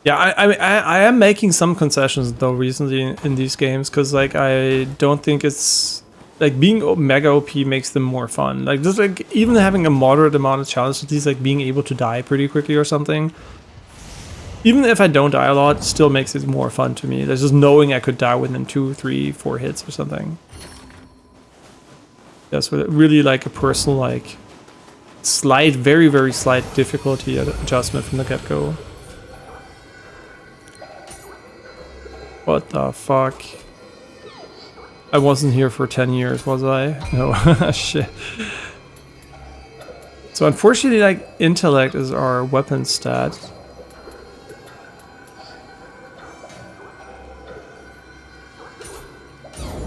Yeah, I am making some concessions though recently in these games because like I don't think it's like being mega OP makes them more fun. Like just like even having a moderate amount of challenge, at least like being able to die pretty quickly or something. Even if I don't die a lot, it still makes it more fun to me. There's just knowing I could die within 2, 3, 4 hits or something. That's what really like a personal like slight, very very slight difficulty adjustment from the get-go. What the fuck? I wasn't here for 10 years, was I? No, shit. So unfortunately, like, intellect is our weapon stat.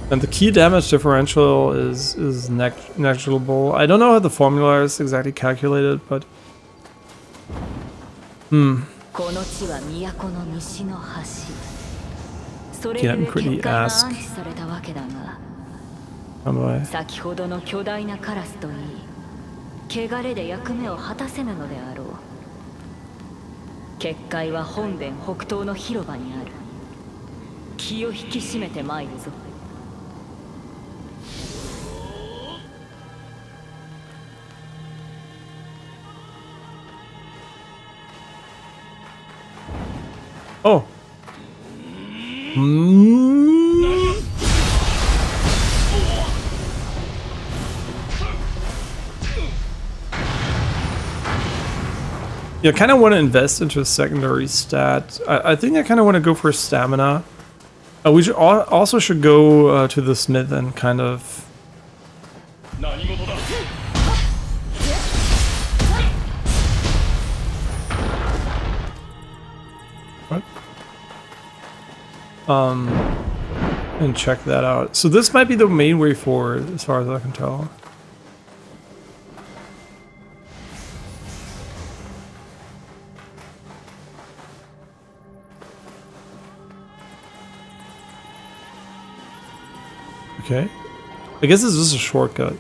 And the key damage differential is negligible. I don't know how the formula is exactly calculated, but... Can't really ask. How do I? 先ほどの巨大なカラスといい、汚れで役目を果たせぬのであろう。結界は本殿北東の広場にある。気を引き締めて参るぞ。Oh. Yeah, I kind of want to invest into a secondary stat. I think I kind of want to go for stamina. We should also should go to the smith and kind of... What? and check that out. So this might be the main way forward, as far as I can tell. Okay. I guess this is a shortcut.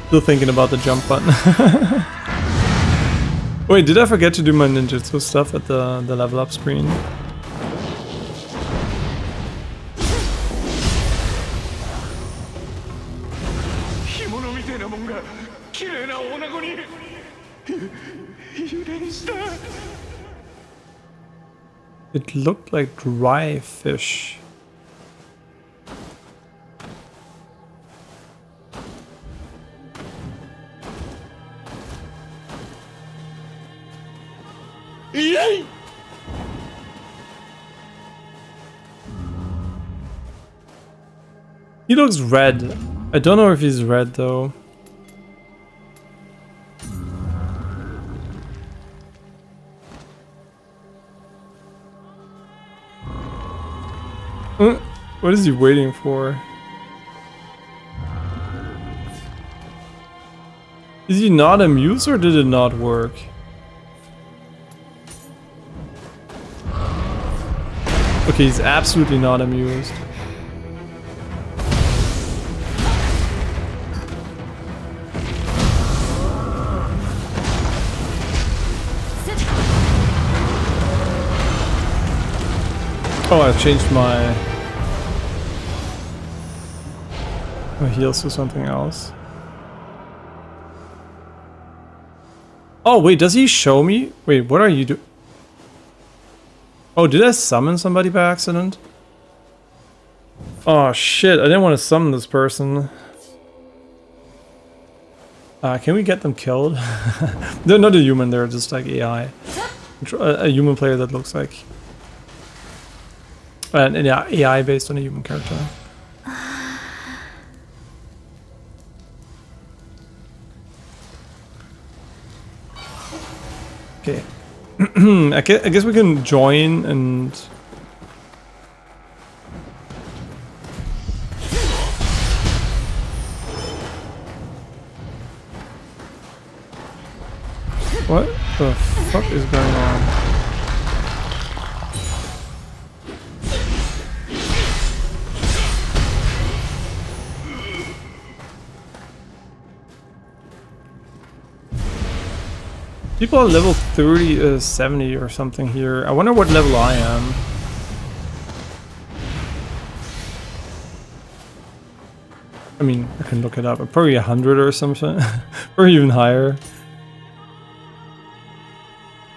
Still thinking about the jump button. Wait, did I forget to do my ninjutsu stuff at the level up screen? It looked like dry fish. He looks red. I don't know if he's red though. What is he waiting for? Is he not amused or did it not work? Okay, he's absolutely not amused. Oh, I've changed my heals to something else. Oh, wait, does he show me? Wait, what are you doing? Oh, did I summon somebody by accident? Oh, shit, I didn't want to summon this person. Can we get them killed? They're not a human, they're just like AI. A human player that looks like... an AI based on a human character. Okay. I guess we can join and... What the fuck is going on? People are level 30, 70 or something here. I wonder what level I am. I mean, I can look it up. I'm probably 100 or something. Or even higher.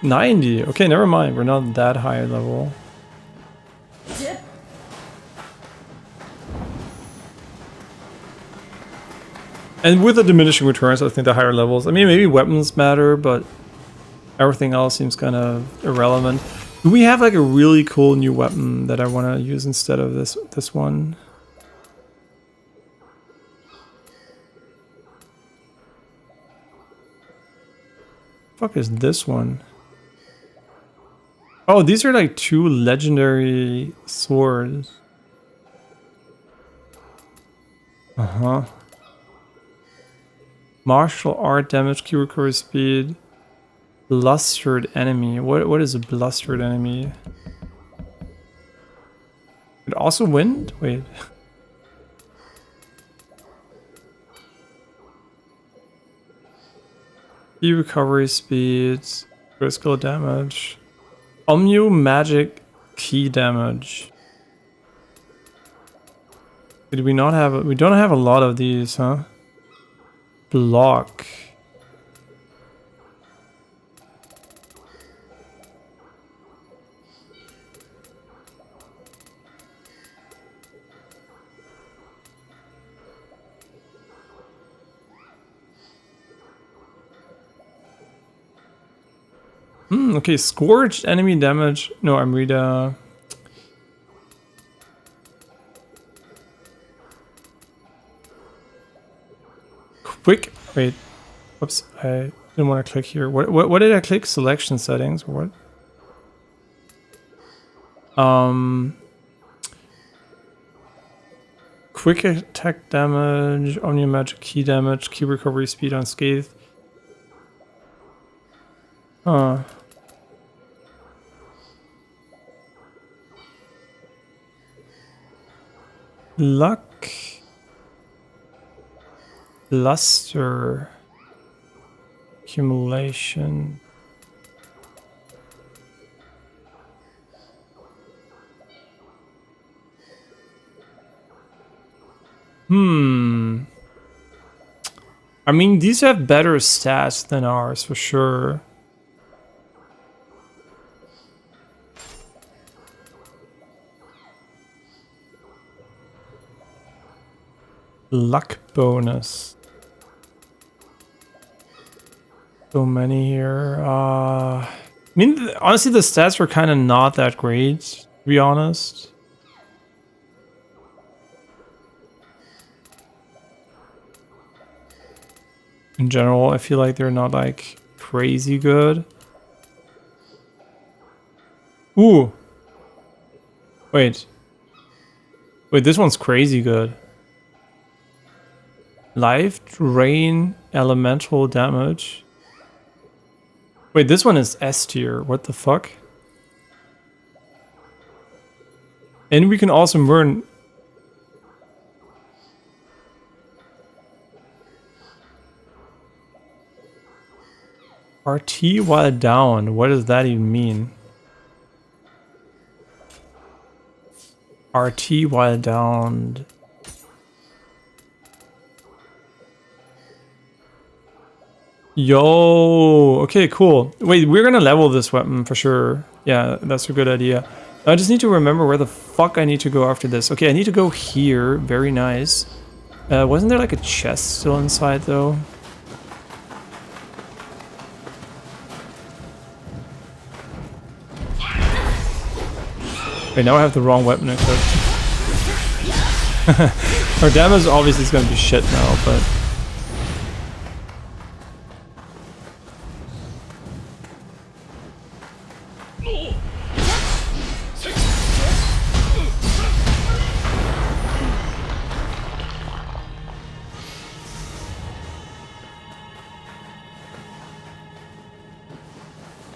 90. Okay, never mind. We're not that high level. And with the diminishing returns, I think the higher levels... I mean, maybe weapons matter, but... everything else seems kind of irrelevant. Do we have like a really cool new weapon that I want to use instead of this one? Fuck is this one? Oh, these are like 2 legendary swords. Uh-huh. Martial art damage, key recovery speed. Blustered enemy. What is a blustered enemy? It also wind? Wait. Key recovery speeds. Critical damage. Omnu magic key damage. Did we not have we don't have a lot of these, huh? Block. Okay, scorched enemy damage. No, Amrita. Quick. Wait. Whoops. I didn't want to click here. What did I click? Selection settings or what? Quick attack damage, Omnium magic key damage, key recovery speed unscathed. Huh. Luck. Luster. Accumulation. I mean, these have better stats than ours, for sure. Luck bonus. So many here. I mean, honestly, the stats were kind of not that great, to be honest. In general, I feel like they're not like crazy good. Ooh. Wait, this one's crazy good. Life drain elemental damage. Wait, this one is S tier. What the fuck? And we can also burn. RT while down. What does that even mean? RT while down. Yo, okay, cool. Wait, we're gonna level this weapon for sure. Yeah, that's a good idea. I just need to remember where the fuck I need to go after this. Okay, I need to go here. Very nice. Wasn't there like a chest still inside though? Wait, now I have the wrong weapon equipped. Our damage obviously is gonna be shit now, but...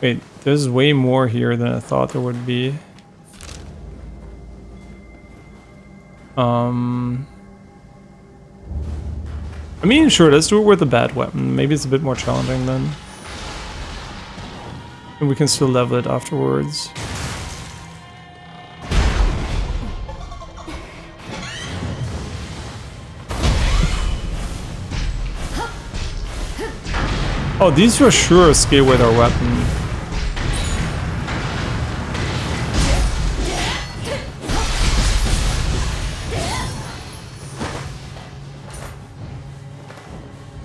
Wait, there's way more here than I thought there would be. I mean, sure, let's do it with a bad weapon. Maybe it's a bit more challenging then. And we can still level it afterwards. Oh, these for sure scale with our weapon.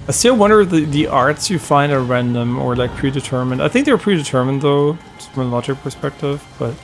I still wonder if the arts you find are random or like predetermined. I think they're predetermined though, just from a logic perspective, but...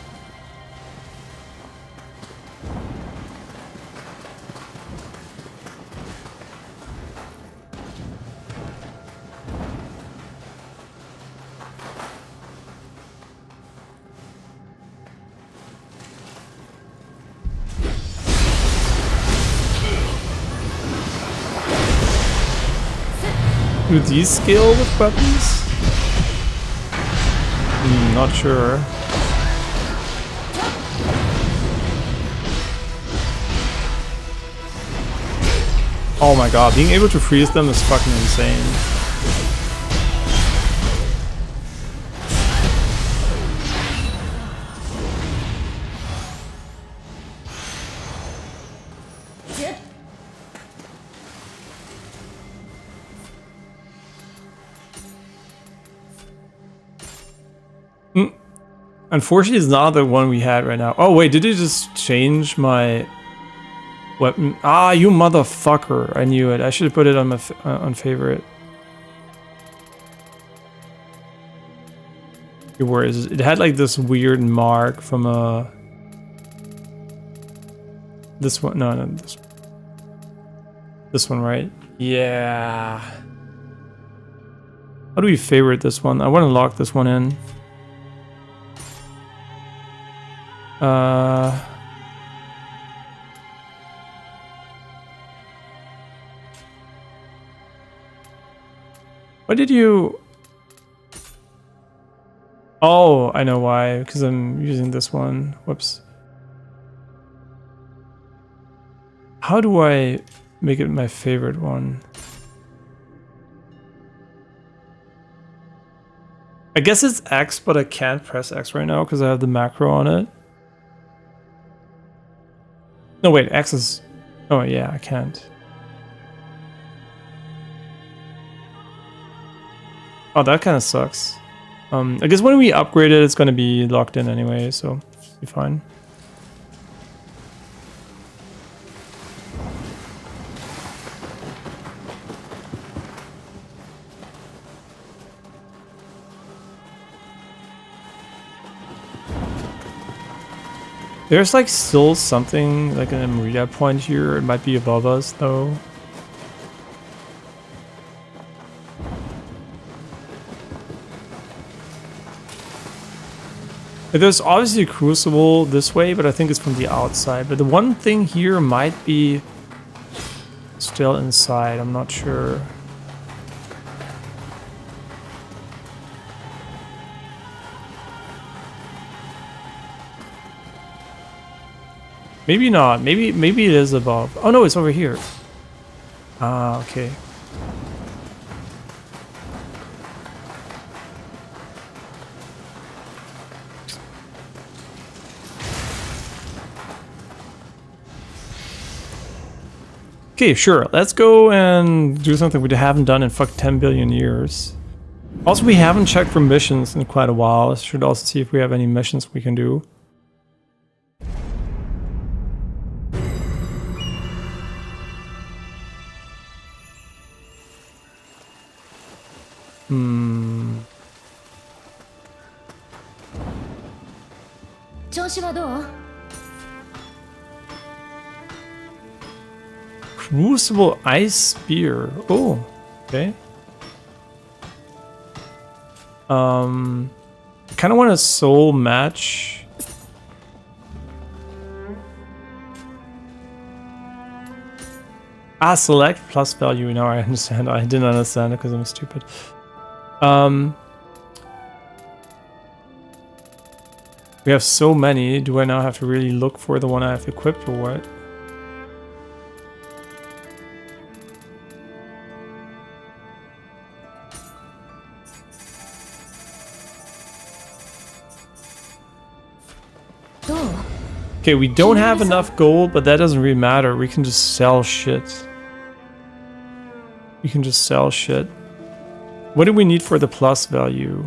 Do these scale with weapons? Not sure. Oh my god, being able to freeze them is fucking insane. Unfortunately, it's not the one we had right now. Oh wait, did it just change my weapon? Ah, you motherfucker! I knew it. I should have put it on my on favorite. Where is it? It had like this weird mark from a... This one? No, this one. This one, right? Yeah. How do we favorite this one? I want to lock this one in. Why did you... Oh, I know why. Because I'm using this one. Whoops. How do I make it my favorite one? I guess it's X, but I can't press X right now because I have the macro on it. No, wait, X is... Oh, yeah, I can't. Oh, that kind of sucks. I guess when we upgrade it, it's going to be locked in anyway, so it'll be fine. There's like still something like an Amrita point here. It might be above us though. There's obviously a crucible this way, but I think it's from the outside. But the one thing here might be still inside. I'm not sure. Maybe not. Maybe it is above. Oh no, it's over here. Ah, okay. Okay, sure. Let's go and do something we haven't done in fuck 10 billion years. Also, we haven't checked for missions in quite a while. I should also see if we have any missions we can do. Crucible Ice Spear. Oh, okay. Kind of want a soul match. Ah, select plus value. Now I understand. I didn't understand it because I'm stupid. We have so many. Do I now have to really look for the one I have equipped or what? Okay, we don't have enough gold, but that doesn't really matter. We can just sell shit. We can just sell shit. What do we need for the plus value?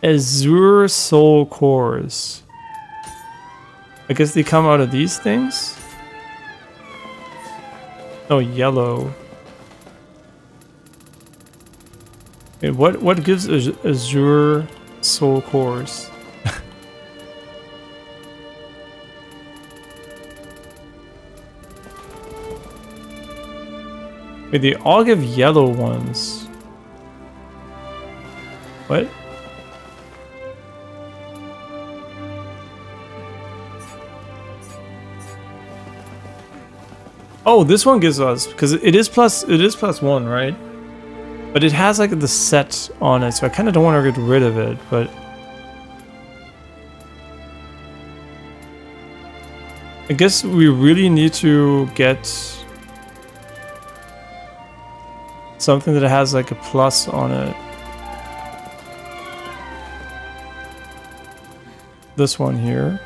Azure Soul Cores. I guess they come out of these things? Oh, yellow. Wait, what gives Azure Soul Cores? Wait, they all give yellow ones. What? Oh, this one gives us, because it is plus one, right? But it has like the set on it, so I kind of don't want to get rid of it, but I guess we really need to get something that has like a plus on it. This one here.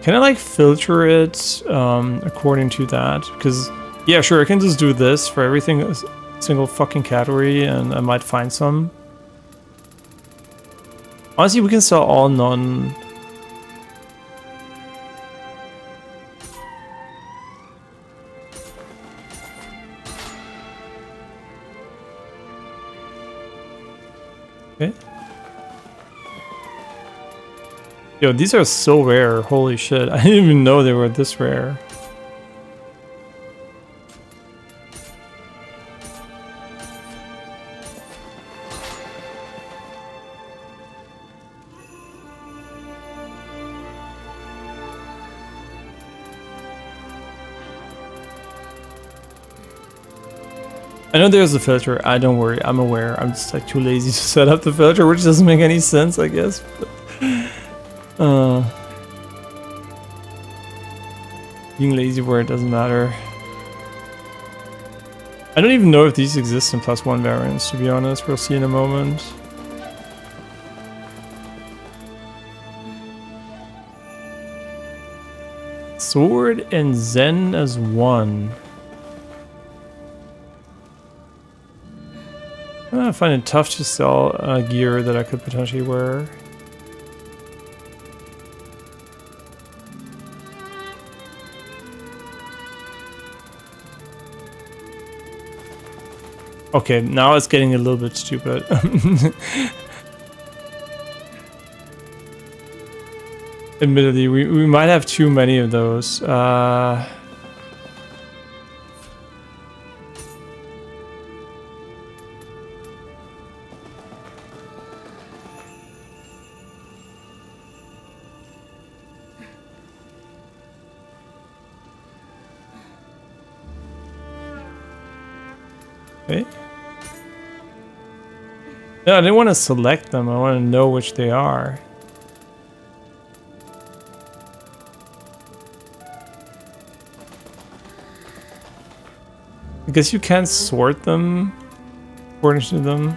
Can I like filter it according to that? Because yeah, sure, I can just do this for everything, single fucking category, and I might find some. Honestly, we can sell all non... Okay. Yo, these are so rare. Holy shit. I didn't even know they were this rare. I know there's a filter. I don't worry. I'm aware. I'm just like too lazy to set up the filter, which doesn't make any sense, I guess. But, being lazy where it doesn't matter. I don't even know if these exist in +1 variants, to be honest. We'll see in a moment. Sword and Zen as one. I find it tough to sell gear that I could potentially wear. Okay, now it's getting a little bit stupid. Admittedly, we might have too many of those. Okay. No, I didn't want to select them. I want to know which they are. I guess you can't sort them according to them.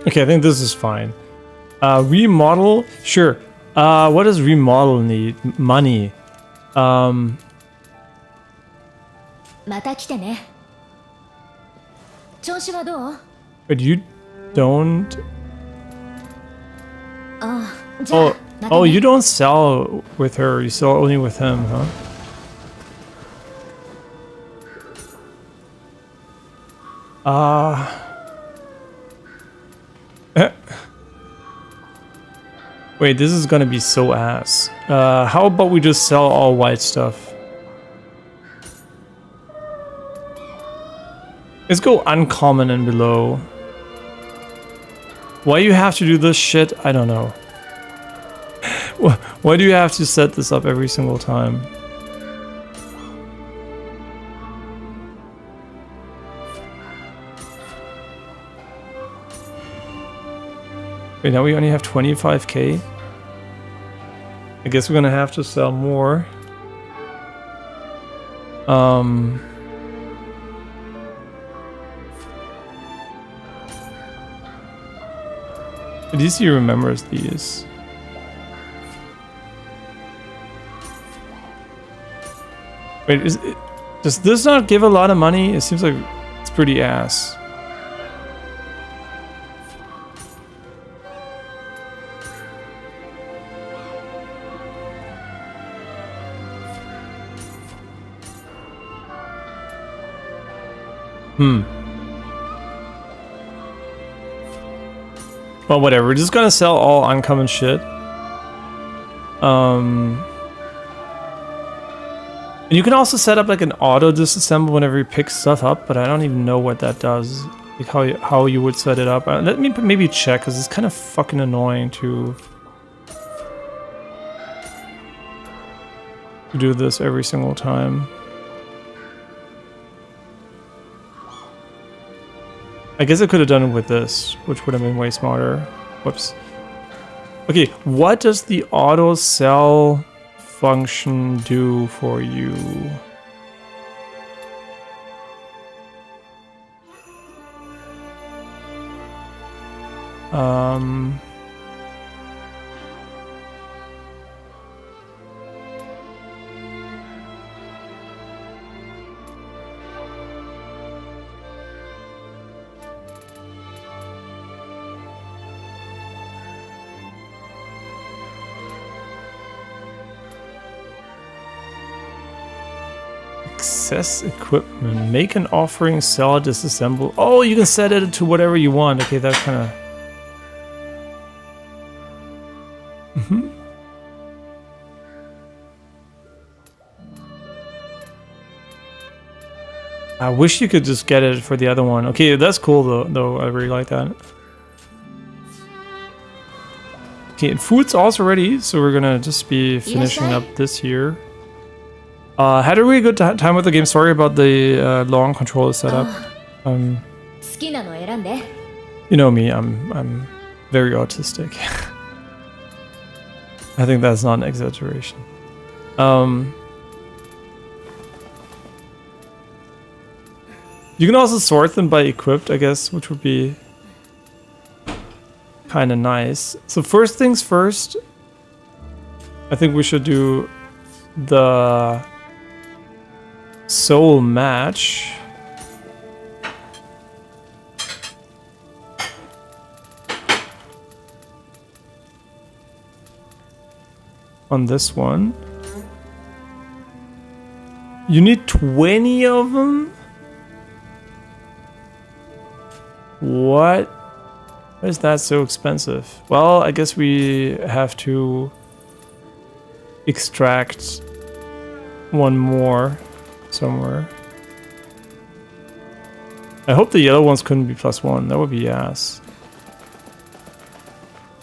Okay, I think this is fine. Remodel? Sure. What does remodel need? Money. また来てね。調子はどう？ But you don't... ああ、じゃあ、 Oh, また oh, ね。 you don't sell with her. You sell only with him, huh? Wait, this is gonna be so ass. How about we just sell all white stuff? Let's go uncommon and below. Why you have to do this shit? I don't know. Why do you have to set this up every single time? Wait, now we only have 25k? I guess we're gonna have to sell more. At least he remembers these. Wait, does this not give a lot of money? It seems like it's pretty ass. Well, whatever. We're just gonna sell all uncommon shit. And you can also set up like an auto disassemble whenever you pick stuff up, but I don't even know what that does. Like how you would set it up. Let me maybe check, because it's kind of fucking annoying to do this every single time. I guess I could have done it with this, which would have been way smarter. Whoops. Okay, what does the auto sell function do for you? Access equipment. Make an offering, sell, disassemble. Oh, you can set it to whatever you want. Okay, that kind of... I wish you could just get it for the other one. Okay, that's cool though. I really like that. Okay, and food's also ready, so we're gonna just be finishing up this here. Had a really good time with the game. Sorry about the long controller setup. You know me, I'm very autistic. I think that's not an exaggeration. You can also sort them by equipped, I guess, which would be kind of nice. So first things first, I think we should do the soul match. On this one. You need 20 of them? What? Why is that so expensive? Well, I guess we have to extract one more somewhere. I hope the yellow ones couldn't be +1. That would be ass.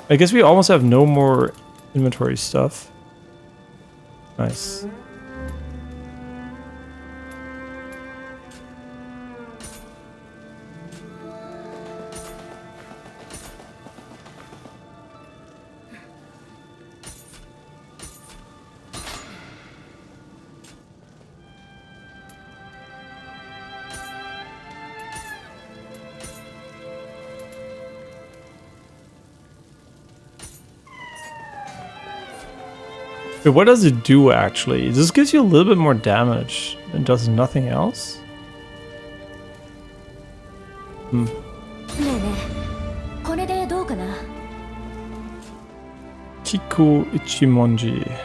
I guess we almost have no more inventory stuff. Nice. Wait, what does it do actually? This gives you a little bit more damage and does nothing else? Kiku Ichimonji.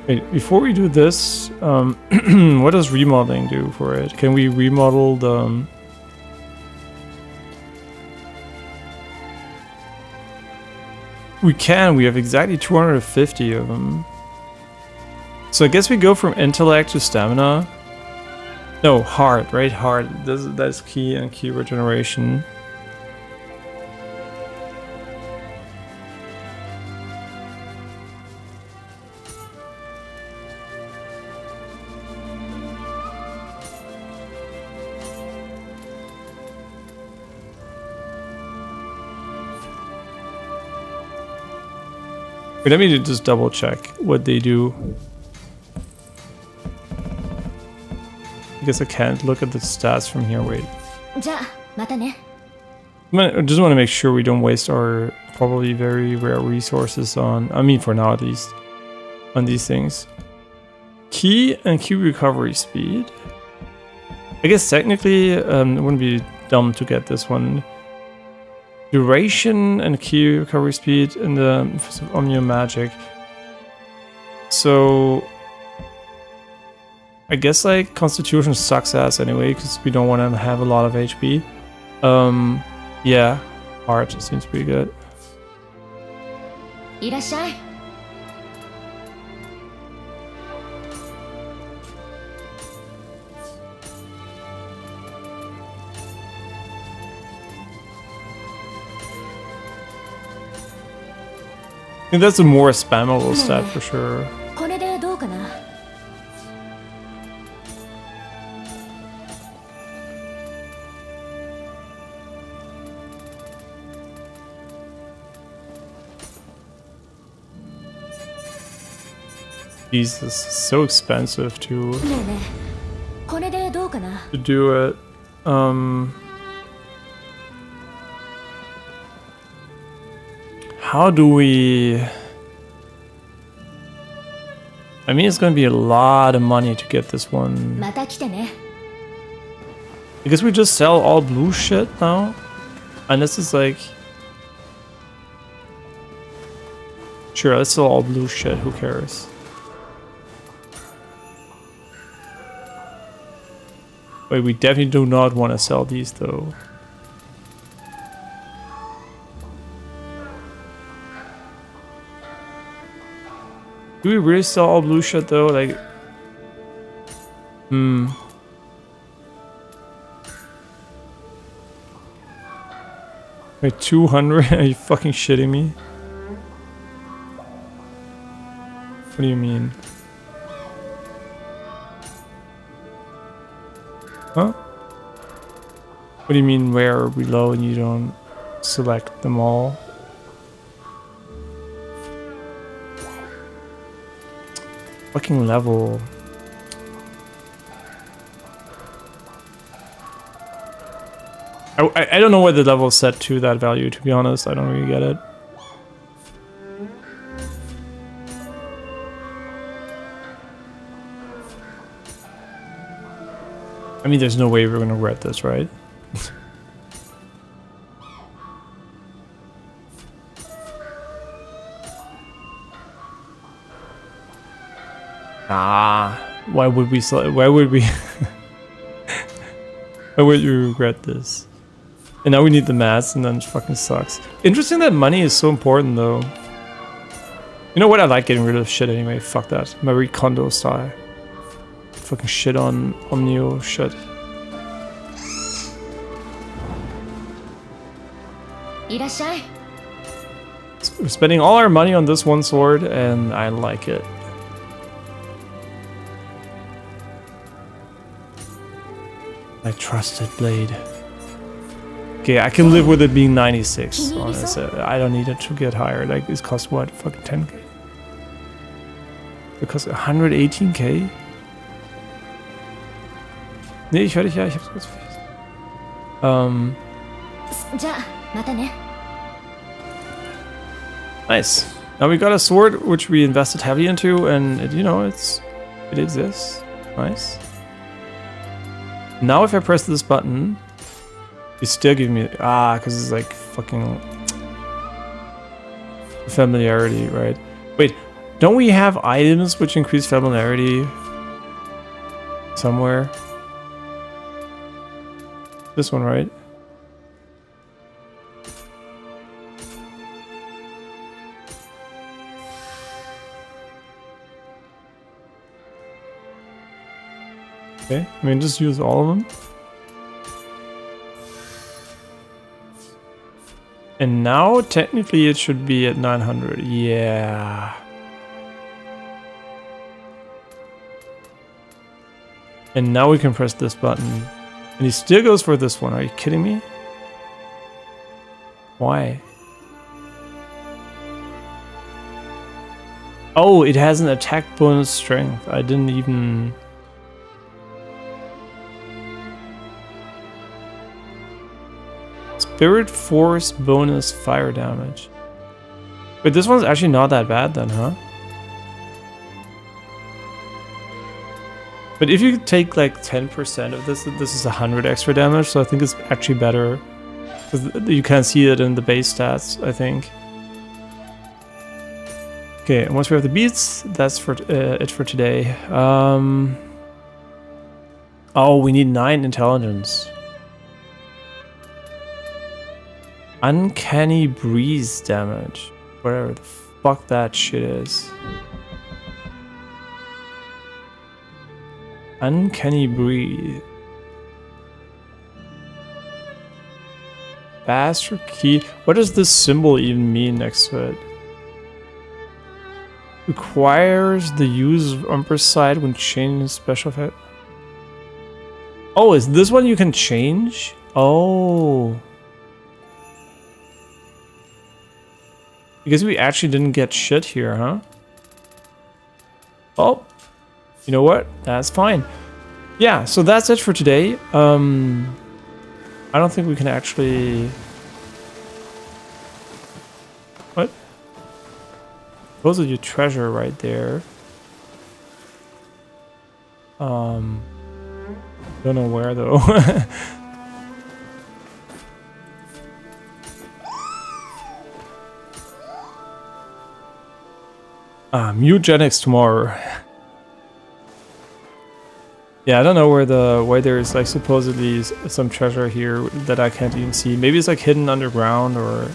Wait, before we do this, what does remodeling do for it? Can we remodel the... We can, we have exactly 250 of them. So I guess we go from intellect to stamina. No, heart, right? Heart. That's key and key regeneration. Wait, let me just double check what they do. I guess I can't look at the stats from here. Wait. I just want to make sure we don't waste our probably very rare resources on, I mean for now at least, on these things. Key and key recovery speed. I guess technically it wouldn't be dumb to get this one. Duration and key recovery speed in the Omnium Magic. So I guess like Constitution sucks ass anyway because we don't want to have a lot of HP. Yeah, Heart seems pretty good. I think that's a more spammable stat for sure. Jesus, it's so expensive to do it. How do we... I mean, it's going to be a lot of money to get this one. I guess we just sell all blue shit now. And this is like... Sure, let's sell all blue shit, who cares? Wait, we definitely do not want to sell these though. Do we really sell all blue shit though? Like... Wait, 200? Are you fucking shitting me? What do you mean? Huh? What do you mean where are we low and you don't select them all? Fucking level. I don't know why the level is set to that value, to be honest. I don't really get it. I mean, there's no way we're gonna regret this, right? Why would we why would you regret this? And now we need the mats, and then it fucking sucks. Interesting that money is so important, though. You know what? I like getting rid of shit anyway. Fuck that. Marie Kondo style. Fucking shit on Nioh shit. So we're spending all our money on this one sword, and I like it. My trusted blade. Okay, I can live with it being 96. Honestly, I don't need it to get higher. Like, it costs what? Fucking 10k? It costs 118k? Nee, ich höre dich ja, ich hab's kurz vergessen. Nice. Now we got a sword which we invested heavily into, and it, you know, it exists. Nice. Now if I press this button, you still give me because it's like fucking familiarity, right? Wait, don't we have items which increase familiarity somewhere? This one, right? Okay, I mean, just use all of them. And now, technically, it should be at 900. Yeah. And now we can press this button. And he still goes for this one. Are you kidding me? Why? Oh, it has an attack bonus strength. I didn't even... Spirit Force bonus fire damage. Wait, this one's actually not that bad then, huh? But if you take like 10% of this is 100 extra damage, so I think it's actually better. Because you can't see it in the base stats, I think. Okay, and once we have the beats, that's for it for today. Oh, we need 9 intelligence. Uncanny breeze damage. Whatever the fuck that shit is. Uncanny breeze. Bastard key. What does this symbol even mean next to it? Requires the use of Empress side when changing special effect. Oh, is this one you can change? Oh. Because we actually didn't get shit here, huh? Oh, you know what? That's fine. Yeah, so that's it for today. I don't think we can actually... What? Those are your treasure right there. Don't know where though. Mutagenics tomorrow. Yeah, I don't know why there's like supposedly some treasure here that I can't even see. Maybe it's like hidden underground or...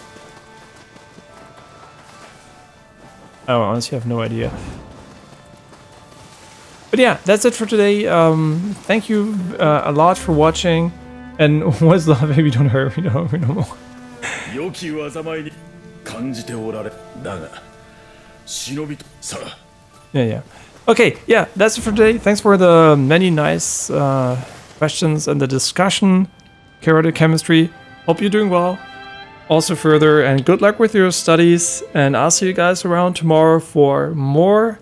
I honestly have no idea. But yeah, that's it for today. Thank you a lot for watching. And what's love, baby, don't hurt me no more. 良き災いに感じておられだが忍びとさあ Yeah. Okay, yeah, that's it for today. Thanks for the many nice questions and the discussion. Chaotic chemistry. Hope you're doing well. Also further, and good luck with your studies. And I'll see you guys around tomorrow for more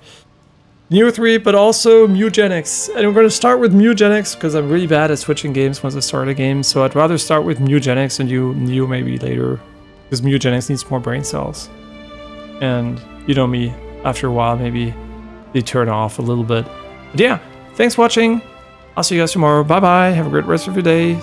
Nioh 3, but also Mutagenics. And we're going to start with Mutagenics because I'm really bad at switching games once I start a game. So I'd rather start with Mutagenics and you Nioh maybe later, because Mutagenics needs more brain cells. And you know me, after a while maybe they turn off a little bit. But yeah, thanks for watching. I'll see you guys tomorrow. Bye bye. Have a great rest of your day.